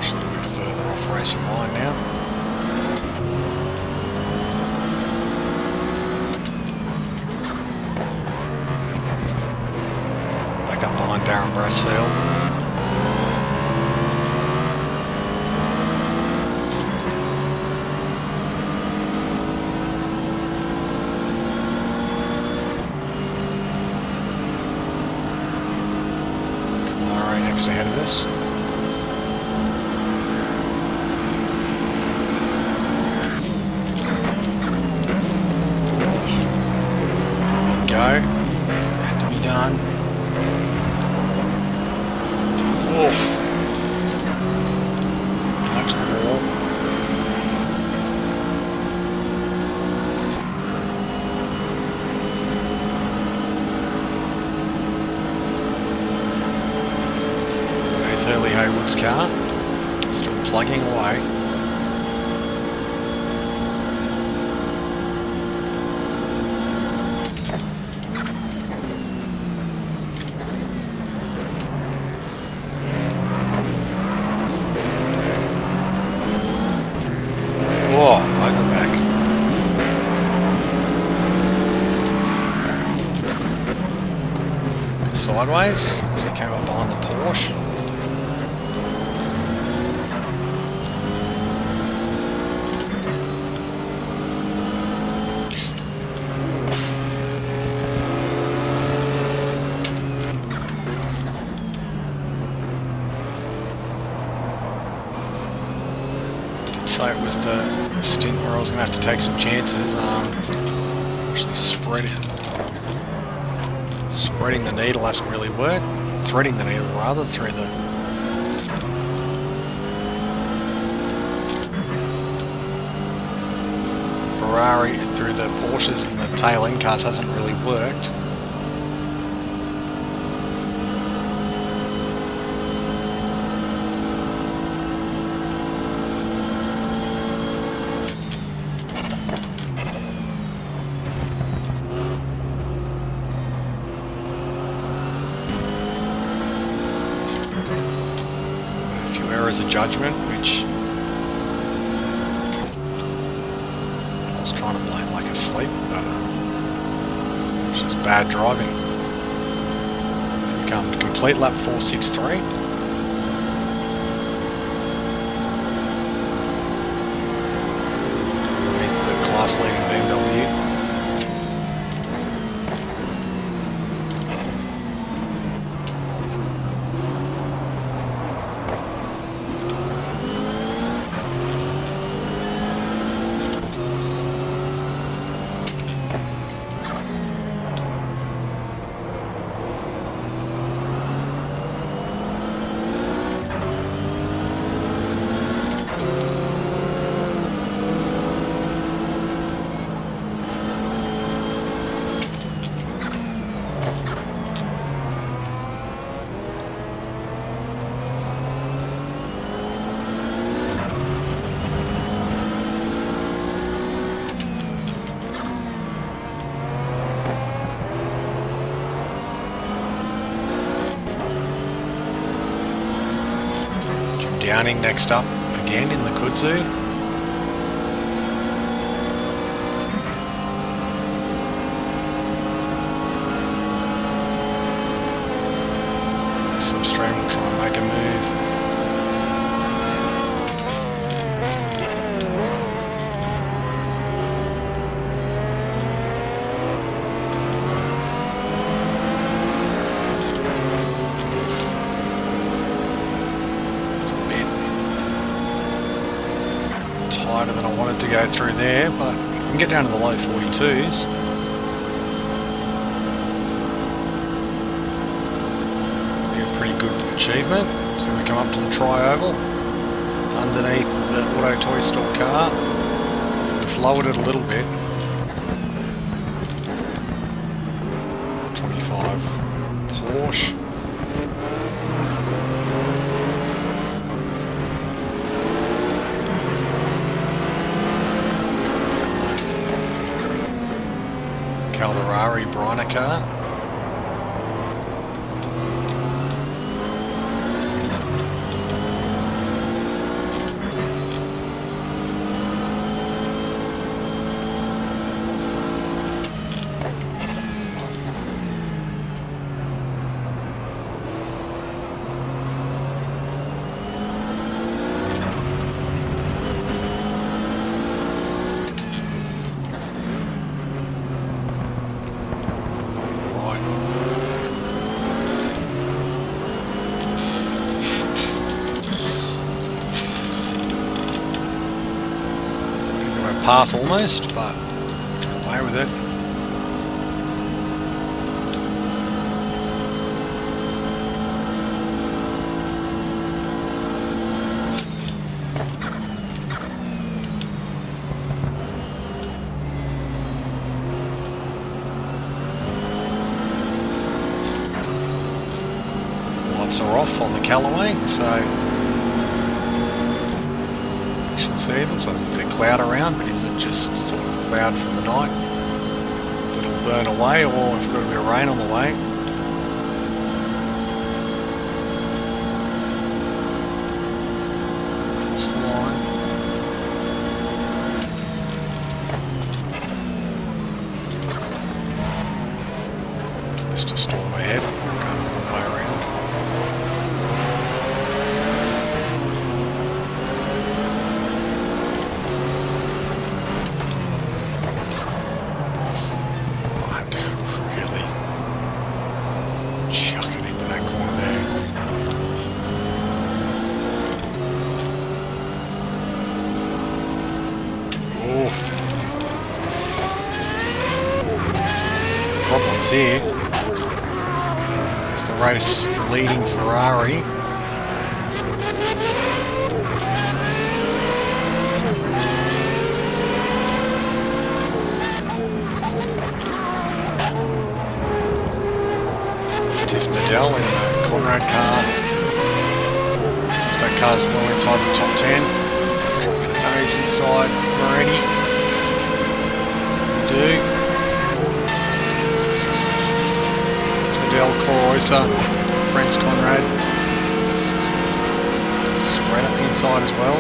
A little bit further off racing line now. Back up behind Darren Brassfield. Alright, next ahead of us. Go. Had to be done. Oof. Nudge the wall. Underneath Hurley Haywood's car. Still plugging away. Oh, over back. Sideways as he came up behind the Porsche. So it was the stint where I was going to have to take some chances. Actually spreading the needle hasn't really worked. Threading the needle rather through the Ferrari, through the Porsches and the tail end cars hasn't really worked. Errors of judgment, which I was trying to blame like asleep, but it's just bad driving. So we come to complete lap 463. Underneath the class leading BMW. Downing next up again in the Kudzu. Slipstream will try and make a move. Tighter than I I wanted to go through there, but you can get down to the low 42s. Be a pretty good achievement. So we come up to the tri-oval underneath the Auto Toy Store car. We've lowered it a little bit. 25 Porsche. Calderari Briner car. Path almost, but got away with it. Lights are off on the Callaway, so see, it looks like there's a bit of cloud around, but is it just sort of cloud from the night that'll burn away, or if we've got a bit of rain on the way? Across the line. Just a storm ahead, go the wrong way around. Problems here. It's the race leading Ferrari. Tiff Nadell in the Conrad car. So that car's well inside the top 10. Trying to get a nose inside Moretti. Do. Corosa, Franz Conrad, straight up the inside as well.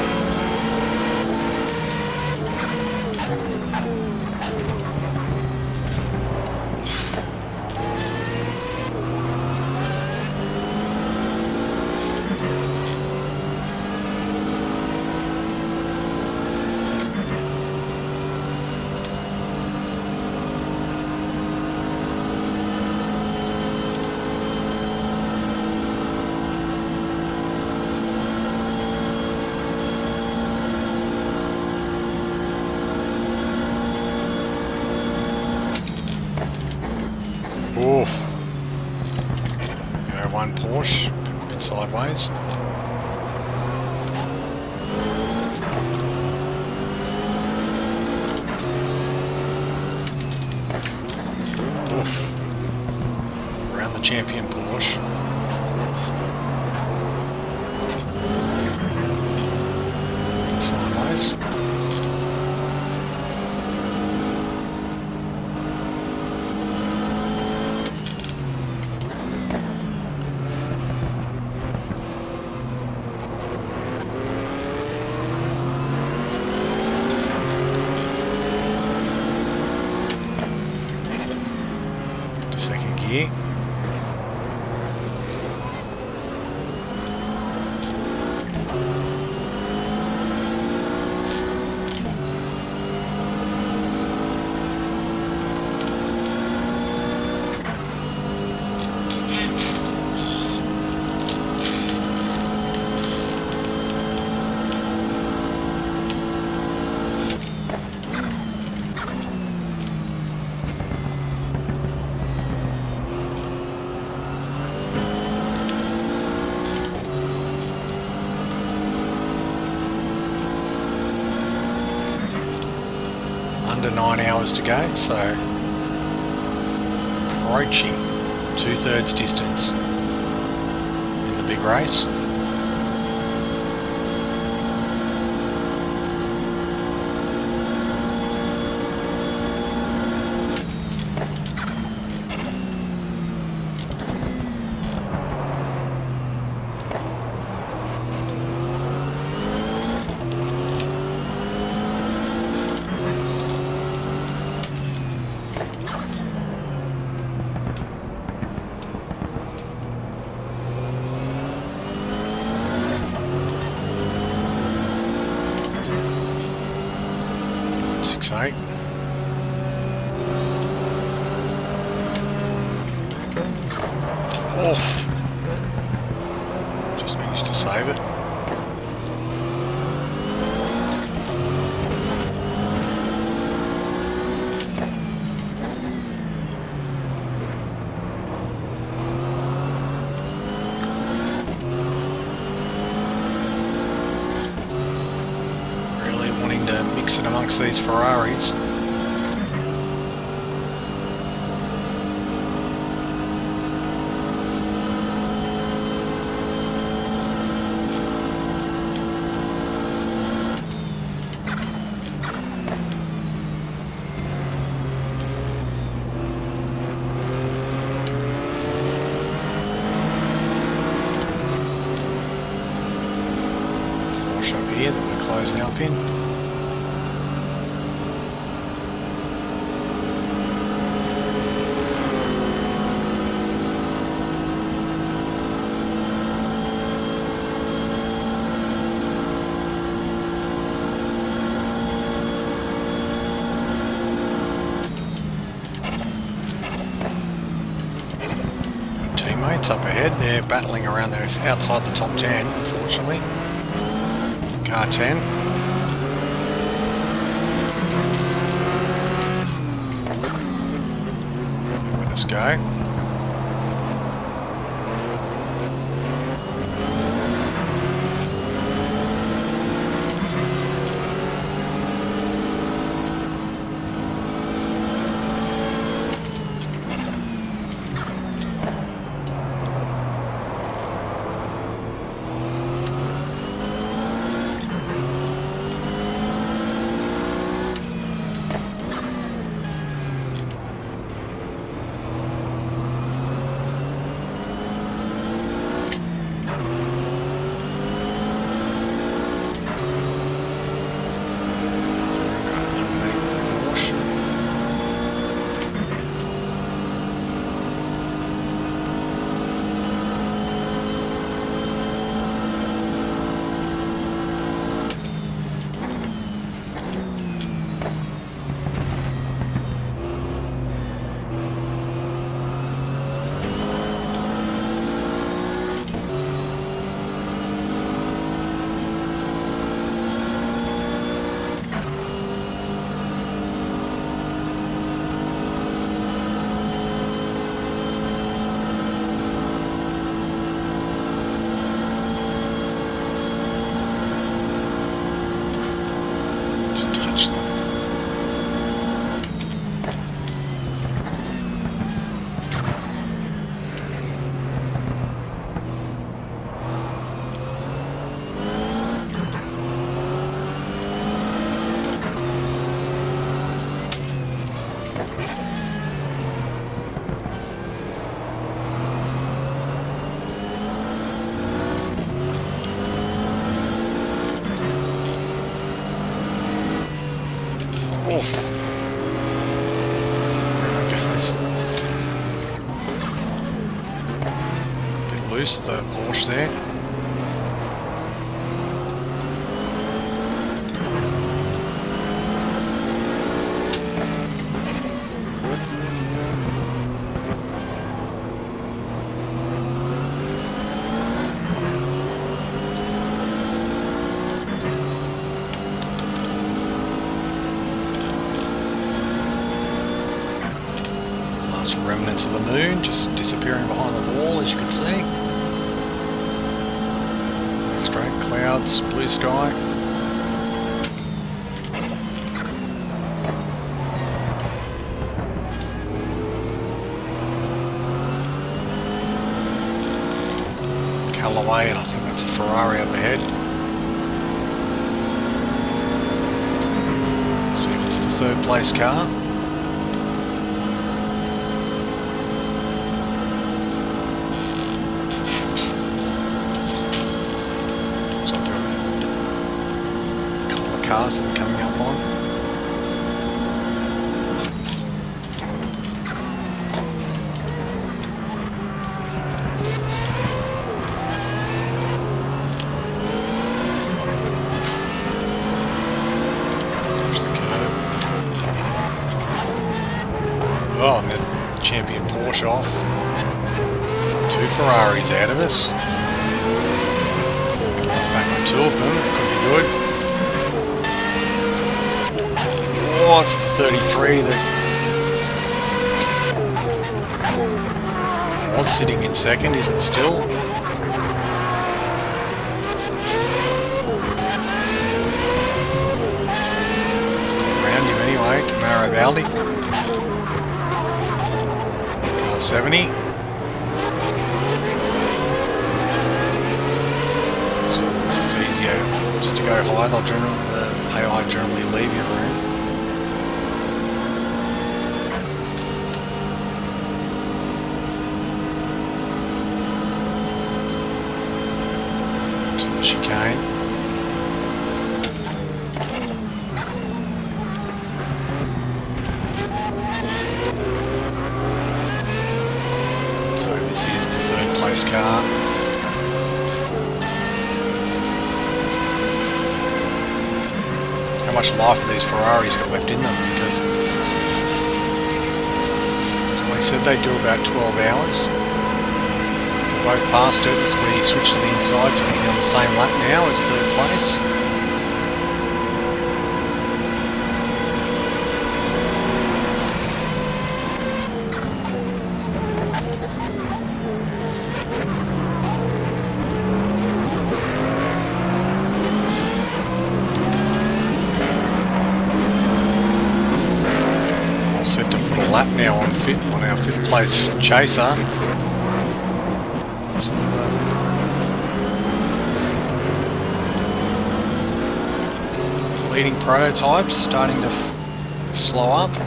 Oof. One Porsche, a bit sideways. Oof. Around the champion Porsche. A bit sideways. Second gear. hours to go, so approaching 2/3 distance in the big race. Eight. Oh, just managed to save it. Really wanting to mix it amongst these Ferraris. Up here that we're closing up in. Teammates up ahead, they're battling around there outside the top 10, unfortunately. Car 10. Let us go. Oh. Right, guys. Bit loose, the Porsche there. Remnants of the moon just disappearing behind the wall, as you can see. Straight clouds, blue sky. way, and I think that's a Ferrari up ahead. See if it's the third place car. So I've got a couple of cars that are coming up on. Oh, and there's the champion Porsche off. 2 Ferraris out of us. Back on 2 of them, that could be good. Oh, it's the 33 that was sitting in second, isn't still. Around him anyway, Camaro Baldi. 70. So this is easier just to go high. The AI generally leave your room. To the chicane. So this is the third place car. How much life have these Ferraris got left in them? Because they said they do about 12 hours. They're both past it as we switch to the inside, so we're on the same lap now as third place. Set to put a lap now on our 5th place chaser. So the leading prototypes starting to slow up. Go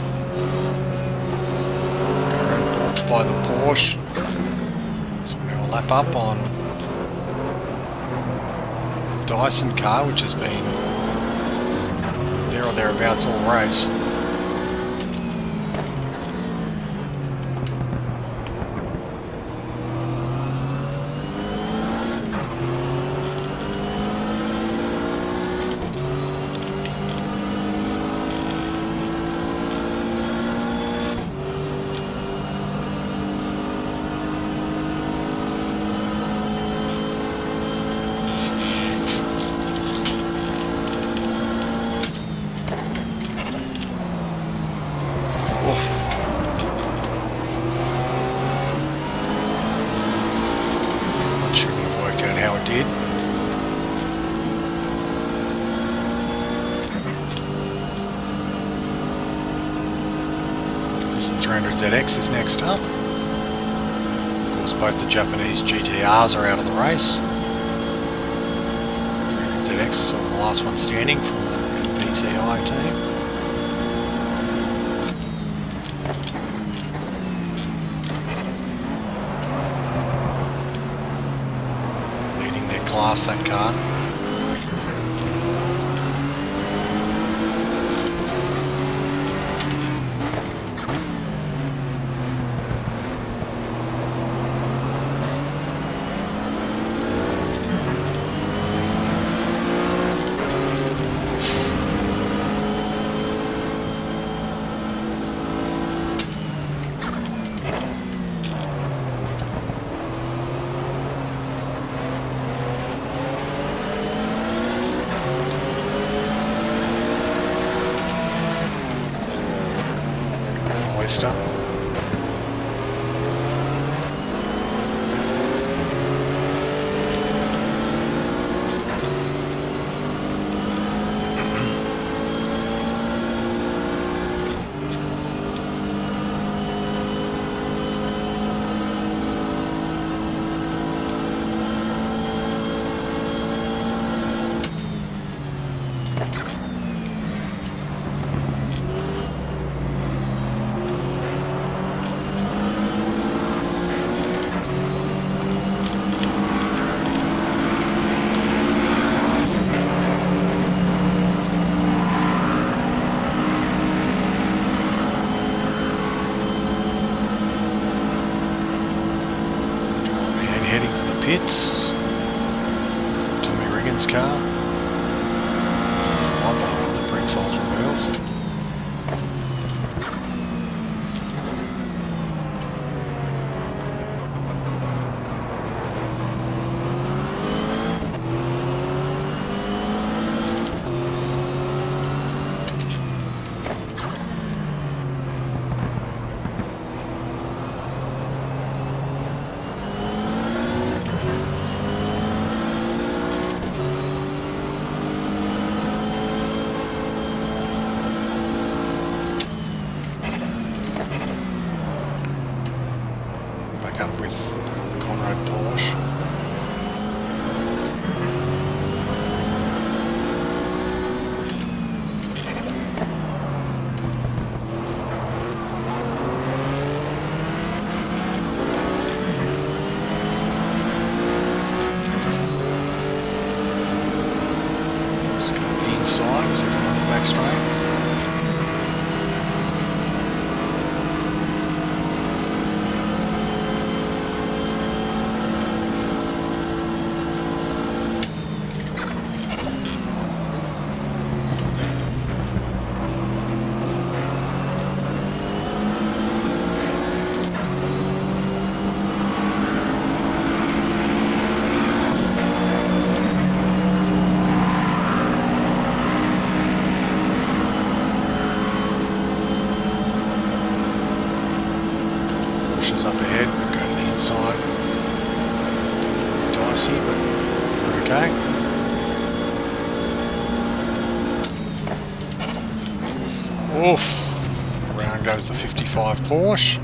around by the Porsche. So we're now a lap up on the Dyson car, which has been there or thereabouts all race. Did. This 300ZX is next up. Of course, both the Japanese GTRs are out of the race. 300ZX is the last one standing from the PTI team. Class, that car. Stuff. Dougman's car. Fly by one of the brake sides reveals. Up with the Conrad Porsche. Just go up the inside as we go on the back straight. Up ahead, we'll go to the inside. Dicey, but we're okay. Oof! Round goes the 55 Porsche.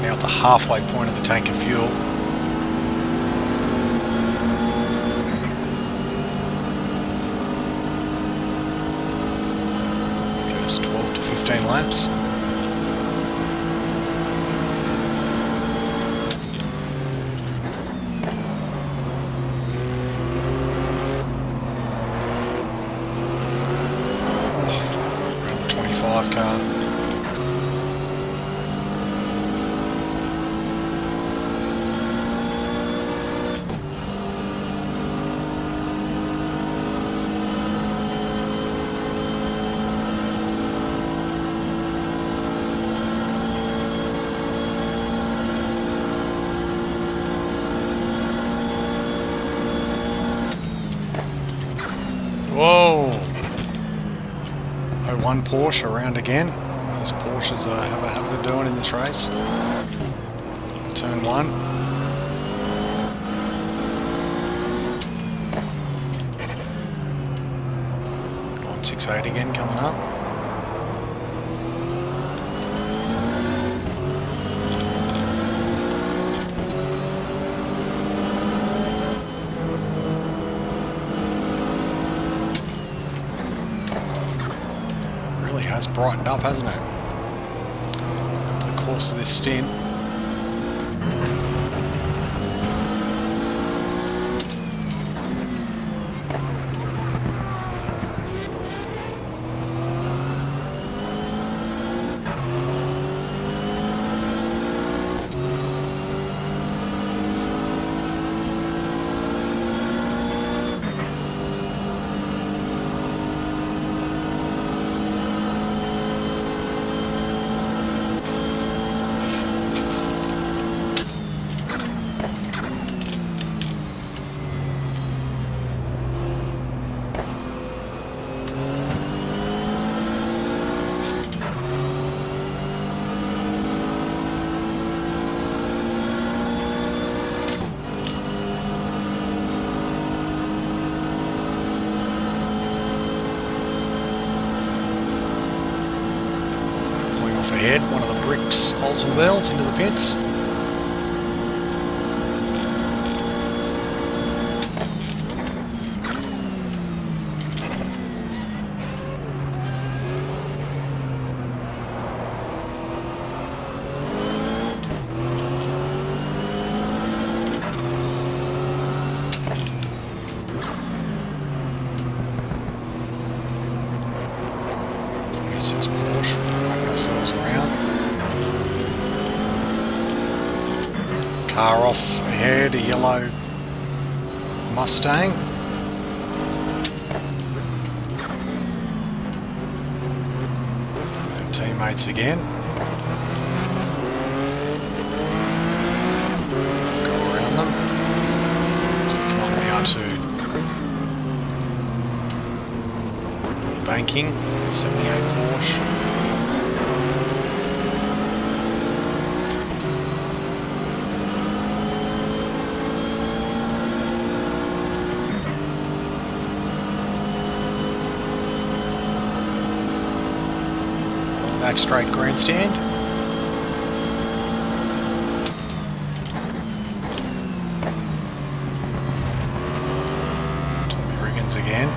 Now at the halfway point of the tank of fuel. Give us 12 to 15 laps. Around the 25 car. Whoa! 01 Porsche around again. These Porsches have a habit of doing in this race. Turn 1. Line 68 again coming up. Has brightened up, hasn't it? Over the course of this stint. ahead, one of the Bricks Oldsmobiles into the pits. Porsche, wrap ourselves around. Car off ahead, a yellow Mustang. Our teammates again. Go around them. Come on now to the banking. 78 Porsche. Back straight grandstand. Tommy Riggins again.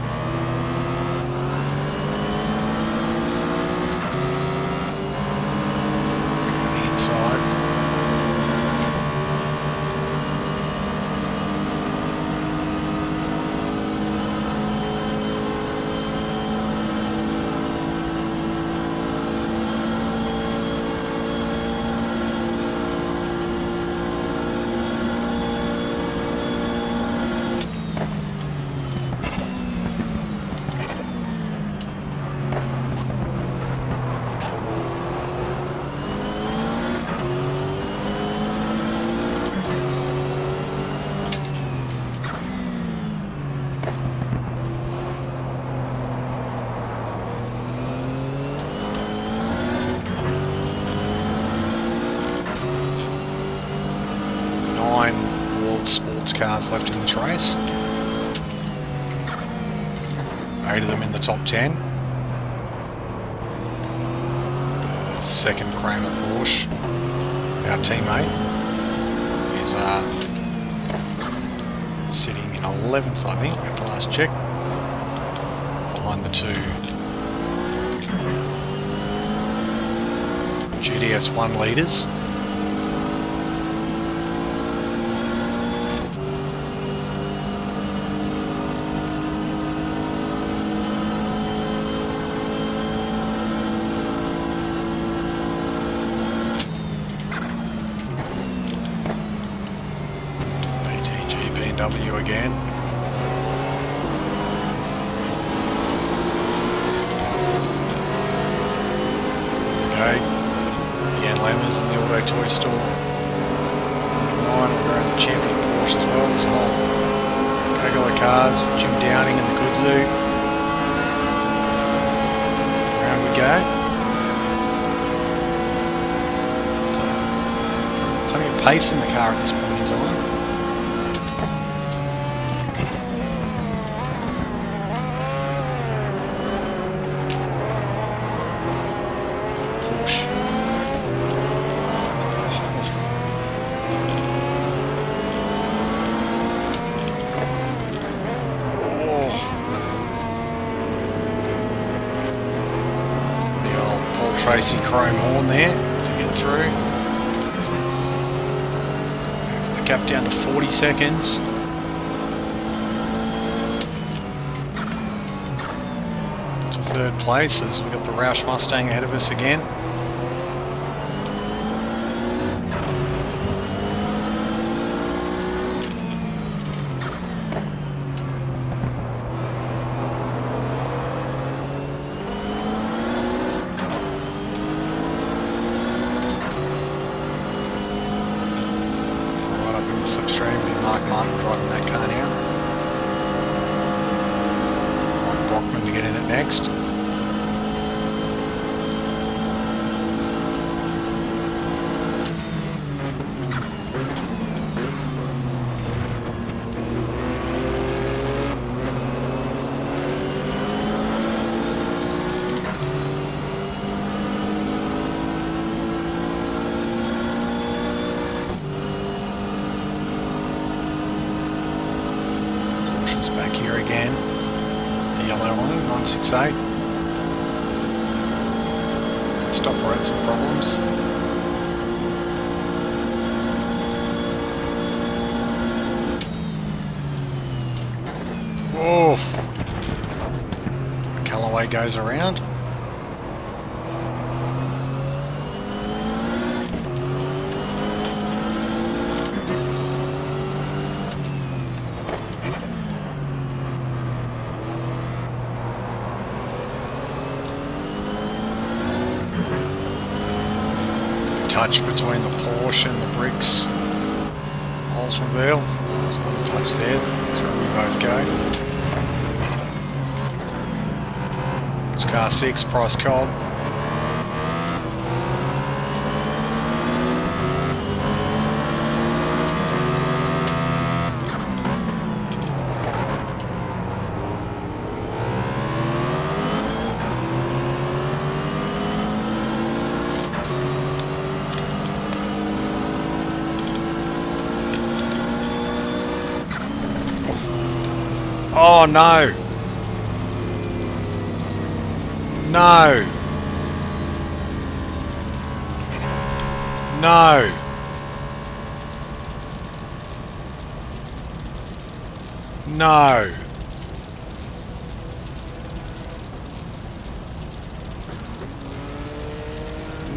Cars left in this race. 8 of them in the top 10. The second Kramer Porsche, our teammate, is sitting in 11th, I think, at the last check, behind the two GTS1 leaders. W again. Okay. Ian Lammers in the auto toy store. 9 will go in the champion Porsche as well. There's a whole gaggle of cars. Jim Downing in the Kudzu. Around we go. So, plenty of pace in the car at this point in time. Tracy chrome horn there to get through. The gap down to 40 seconds. To third place as we've got the Roush Mustang ahead of us again. Slipstream, Mark Martin driving that car now. Mike Brockman to get in it next. Porsche's back here again. The yellow one, 968. Stop had some problems. Oh! Callaway goes around. Touch between the Porsche and the Bricks Oldsmobile. There's another touch there. That's where we both go. It's car 6, Price Cobb. Oh no! No! No! No!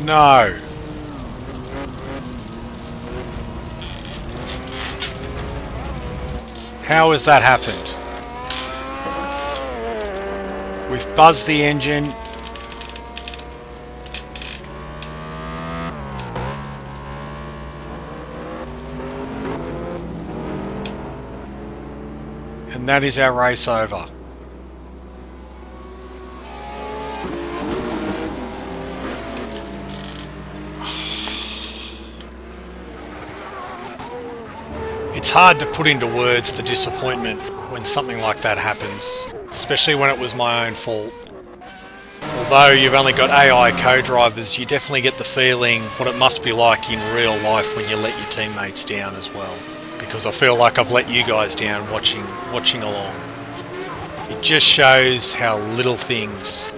No! How has that happened? We've buzzed the engine. And that is our race over. It's hard to put into words the disappointment when something like that happens, especially when it was my own fault. Although you've only got AI co-drivers, you definitely get the feeling what it must be like in real life when you let your teammates down as well. Because I feel like I've let you guys down watching along. It just shows how little things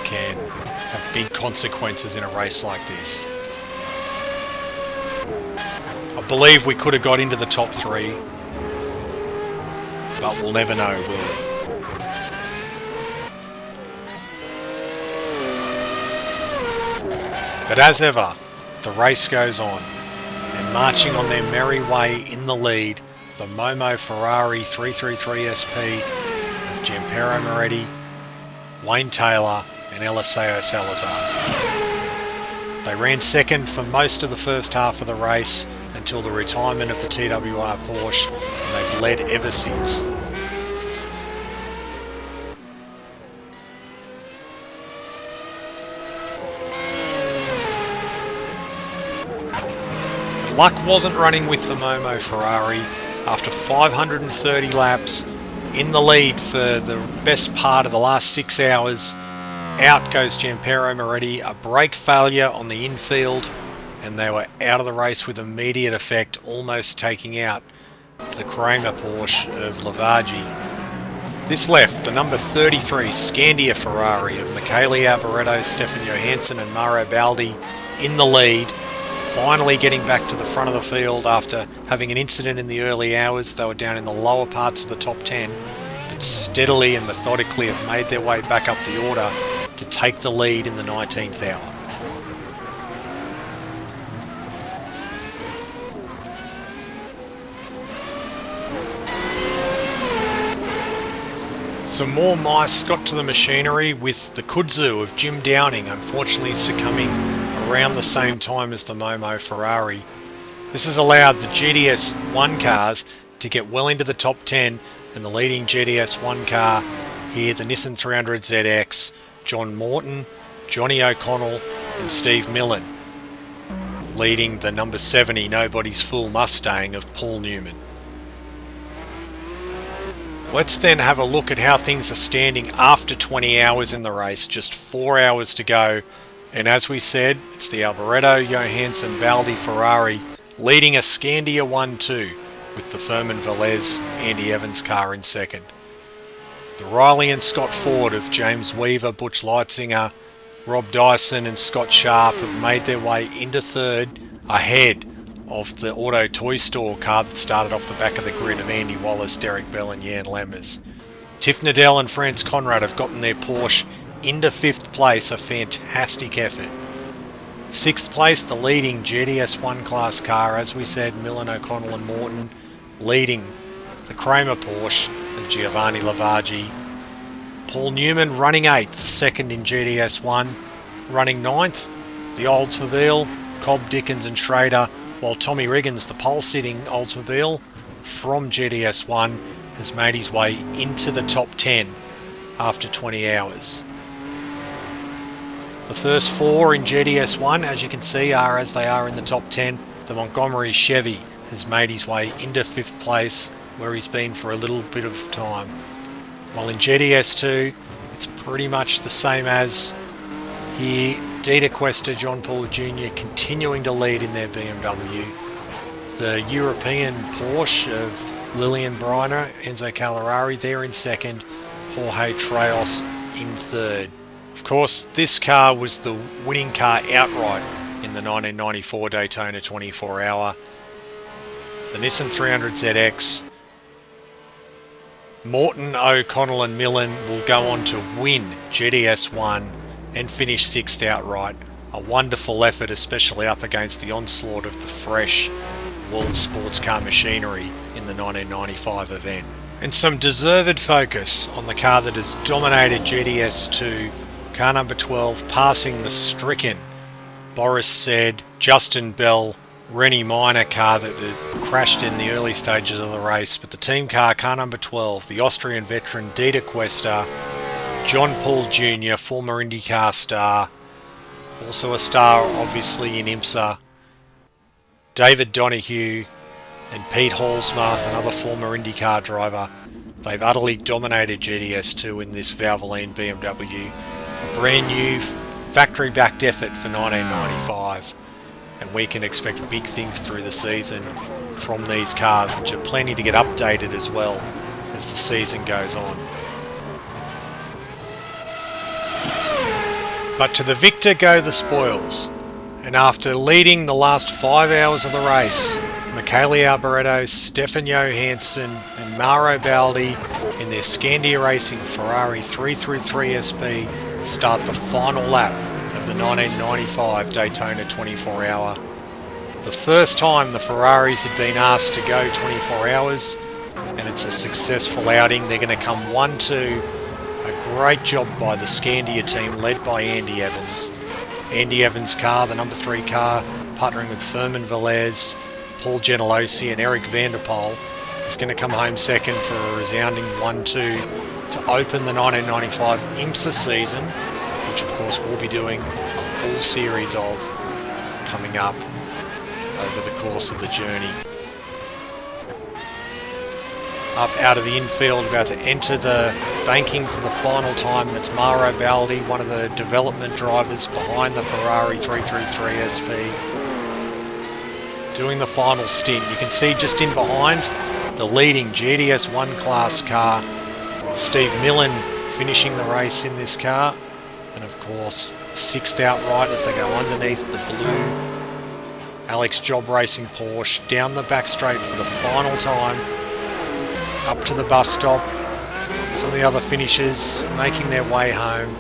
can have big consequences in a race like this. I believe we could have got into the top 3, but we'll never know, will we? But as ever, the race goes on, and marching on their merry way in the lead, the Momo Ferrari 333 SP of Giampero Moretti, Wayne Taylor and Eliseo Salazar. They ran second for most of the first half of the race until the retirement of the TWR Porsche, and they've led ever since. But luck wasn't running with the Momo Ferrari. After 530 laps in the lead for the best part of the last 6 hours, out goes Giampero Moretti, a brake failure on the infield, and they were out of the race with immediate effect, almost taking out the Kramer Porsche of Lavaggi. This left the number 33 Scandia Ferrari of Michele Alboreto, Stefan Johansson and Mauro Baldi in the lead, finally getting back to the front of the field after having an incident in the early hours. They were down in the lower parts of the top 10, but steadily and methodically have made their way back up the order to take the lead in the 19th hour. Some more mice got to the machinery, with the Kudzu of Jim Downing unfortunately succumbing around the same time as the Momo Ferrari. This has allowed the GTS1 cars to get well into the top 10, and the leading GTS1 car here, the Nissan 300ZX, John Morton, Johnny O'Connell and Steve Millen, leading the number 70 Nobody's Fool Mustang of Paul Newman. Let's then have a look at how things are standing after 20 hours in the race, just 4 hours to go. And as we said, it's the Alboreto, Johansson, Baldi Ferrari leading a Scandia 1-2. with the Furman Velez Andy Evans car in second. The Riley and Scott Ford of James Weaver, Butch Leitzinger, Rob Dyson and Scott Sharp have made their way into third ahead of the Auto Toy Store car that started off the back of the grid of Andy Wallace, Derek Bell and Jan Lemmers. Tiff Nadell and Franz Conrad have gotten their Porsche into fifth place, a fantastic effort. Sixth place, the leading GTS1 class car, as we said, Millen, O'Connell and Morton leading the Kramer Porsche of Giovanni Lavaggi. Paul Newman running 8th, second in GTS1. Running 9th, the Oldsmobile, Cobb, Dickens and Schrader, while Tommy Riggins, the pole-sitting Oldsmobile from GTS1, has made his way into the top 10 after 20 hours. The first four in GTS1, as you can see, are as they are in the top 10. The Montgomery Chevy has made his way into 5th place, where he's been for a little bit of time. While in GTS2, it's pretty much the same as here. Dieter Quester, John Paul Jr. continuing to lead in their BMW. The European Porsche of Lillian Briner, Enzo Calarari, they're in second. Jorge Trejos in third. Of course, this car was the winning car outright in the 1994 Daytona 24 Hour. The Nissan 300ZX. Morton, O'Connell and Millen will go on to win GTS1 and finish 6th outright. A wonderful effort, especially up against the onslaught of the fresh World Sports Car machinery in the 1995 event. And some deserved focus on the car that has dominated GTS2, car number 12, passing the stricken Boris Said, Justin Bell, Rennie Minor car that had crashed in the early stages of the race, but the team car number 12, the Austrian veteran Dieter Quester, John Paul Jr., former IndyCar star, also a star obviously in IMSA, David Donohue and Pete Halsma, another former IndyCar driver. They've utterly dominated GTS2 in this Valvoline BMW. A brand new factory-backed effort for 1995. And we can expect big things through the season from these cars, which are plenty to get updated as well as the season goes on. But to the victor go the spoils, and after leading the last 5 hours of the race, Michele Alboreto, Stefan Johansson and Mauro Baldi in their Scandia Racing Ferrari 333 SP start the final lap of the 1995 Daytona 24 Hour. The first time the Ferraris had been asked to go 24 hours, and it's a successful outing. They're going to come 1-2. A great job by the Scandia team led by Andy Evans. Andy Evans' car, the number 3 car, partnering with Furman Velez, Paul Gentilossi and Eric Vanderpoel, is going to come home second for a resounding 1-2 to open the 1995 IMSA season, which of course we'll be doing a full series of coming up over the course of the journey. Up out of the infield, about to enter the banking for the final time, and it's Mauro Baldi, one of the development drivers behind the Ferrari 333 SP, doing the final stint. You can see just in behind the leading GTS1 class car, Steve Millen finishing the race in this car, and of course 6th outright as they go underneath the blue Alex Job Racing Porsche down the back straight for the final time, up to the bus stop. Some of the other finishers making their way home,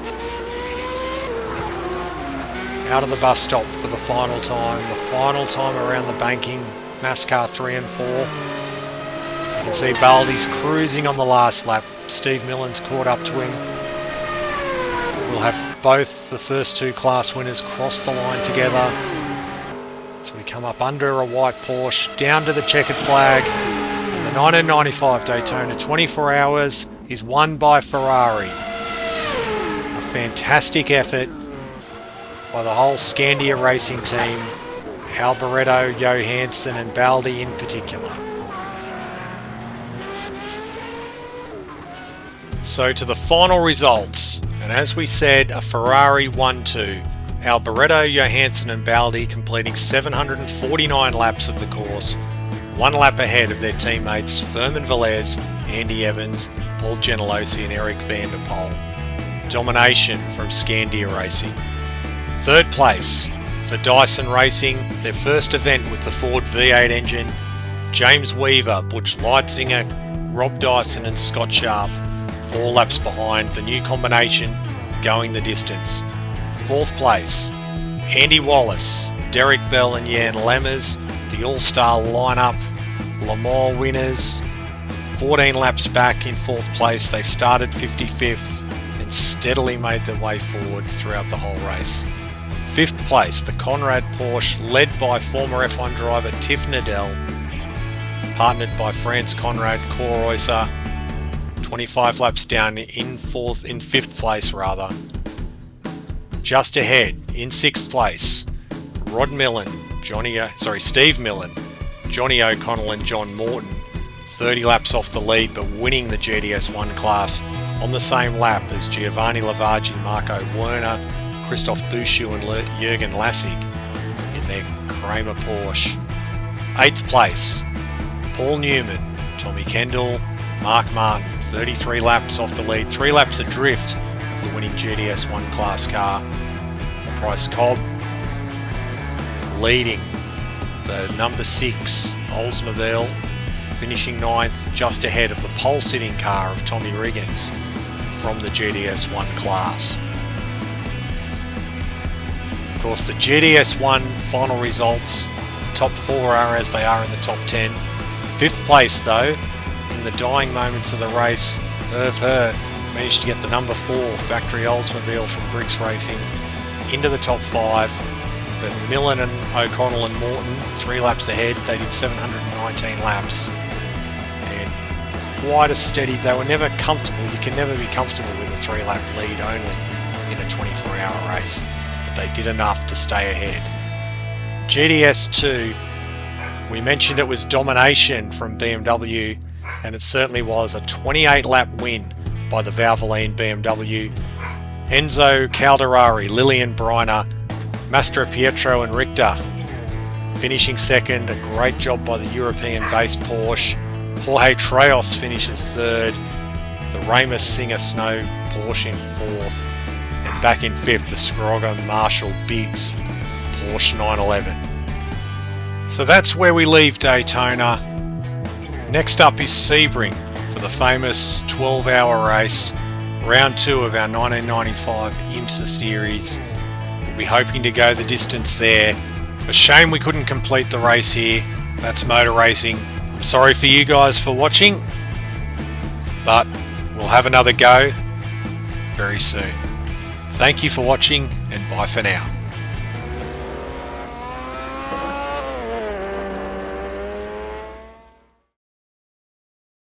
out of the bus stop for the final time around the banking, NASCAR 3 and 4. You can see Baldi's cruising on the last lap. Steve Millen's caught up to him. We'll have both the first 2 class winners cross the line together. So we come up under a white Porsche, down to the checkered flag. And the 1995 Daytona 24 Hours is won by Ferrari. A fantastic effort by the whole Scandia Racing team, Alboreto, Johansson and Baldi in particular. So to the final results, and as we said, a Ferrari 1-2. Alboreto, Johansson and Baldi completing 749 laps of the course, 1 lap ahead of their teammates Furman Velez, Andy Evans, Paul Gentilossi and Eric van der Poel. Domination from Scandia Racing. 3rd place for Dyson Racing, their first event with the Ford V8 engine. James Weaver, Butch Leitzinger, Rob Dyson and Scott Sharp, 4 laps behind, the new combination going the distance. 4th place, Andy Wallace, Derek Bell and Jan Lemmers, the all-star lineup, Le Mans winners, 14 laps back in 4th place. They started 55th and steadily made their way forward throughout the whole race. 5th place, the Conrad Porsche, led by former F1 driver Tiff Needell, partnered by Franz Conrad Kohrhäuser, 25 laps down in 5th place rather. Just ahead, in 6th place, Steve Millen, Johnny O'Connell and John Morton, 30 laps off the lead but winning the GTS1 class on the same lap as Giovanni Lavaggi, Marco Werner, Christoph Bouchou and Jürgen Lassig in their Kramer Porsche. 8th place, Paul Newman, Tommy Kendall, Mark Martin, 33 laps off the lead, 3 laps adrift of the winning GTS1 class car. Price Cobb leading the number 6 Oldsmobile, finishing 9th, just ahead of the pole-sitting car of Tommy Riggins from the GTS1 class. Of course, the GTS1 final results, the top 4 are as they are in the top 10. 5th place though, in the dying moments of the race, Irv Hurt managed to get the number 4 factory Oldsmobile from Briggs Racing into the top 5, but Millen and O'Connell and Morton 3 laps ahead. They did 719 laps and quite a steady. They were never comfortable. You can never be comfortable with a 3-lap lead only in a 24-hour race, but they did enough to stay ahead. GTS2, we mentioned it was domination from BMW, and it certainly was. A 28-lap win by the Valvoline BMW. Enzo Calderari, Lillian Briner, Mastro Pietro and Richter finishing 2nd. A great job by the European-based Porsche. Jorge Trejos finishes 3rd. The Ramus Singer Snow Porsche in 4th. And back in 5th, the Scroga Marshall Biggs Porsche 911. So that's where we leave Daytona. Next up is Sebring for the famous 12-hour race, round 2 of our 1995 IMSA series. We'll be hoping to go the distance there. A shame we couldn't complete the race here. That's motor racing. I'm sorry for you guys for watching, but we'll have another go very soon. Thank you for watching, and bye for now.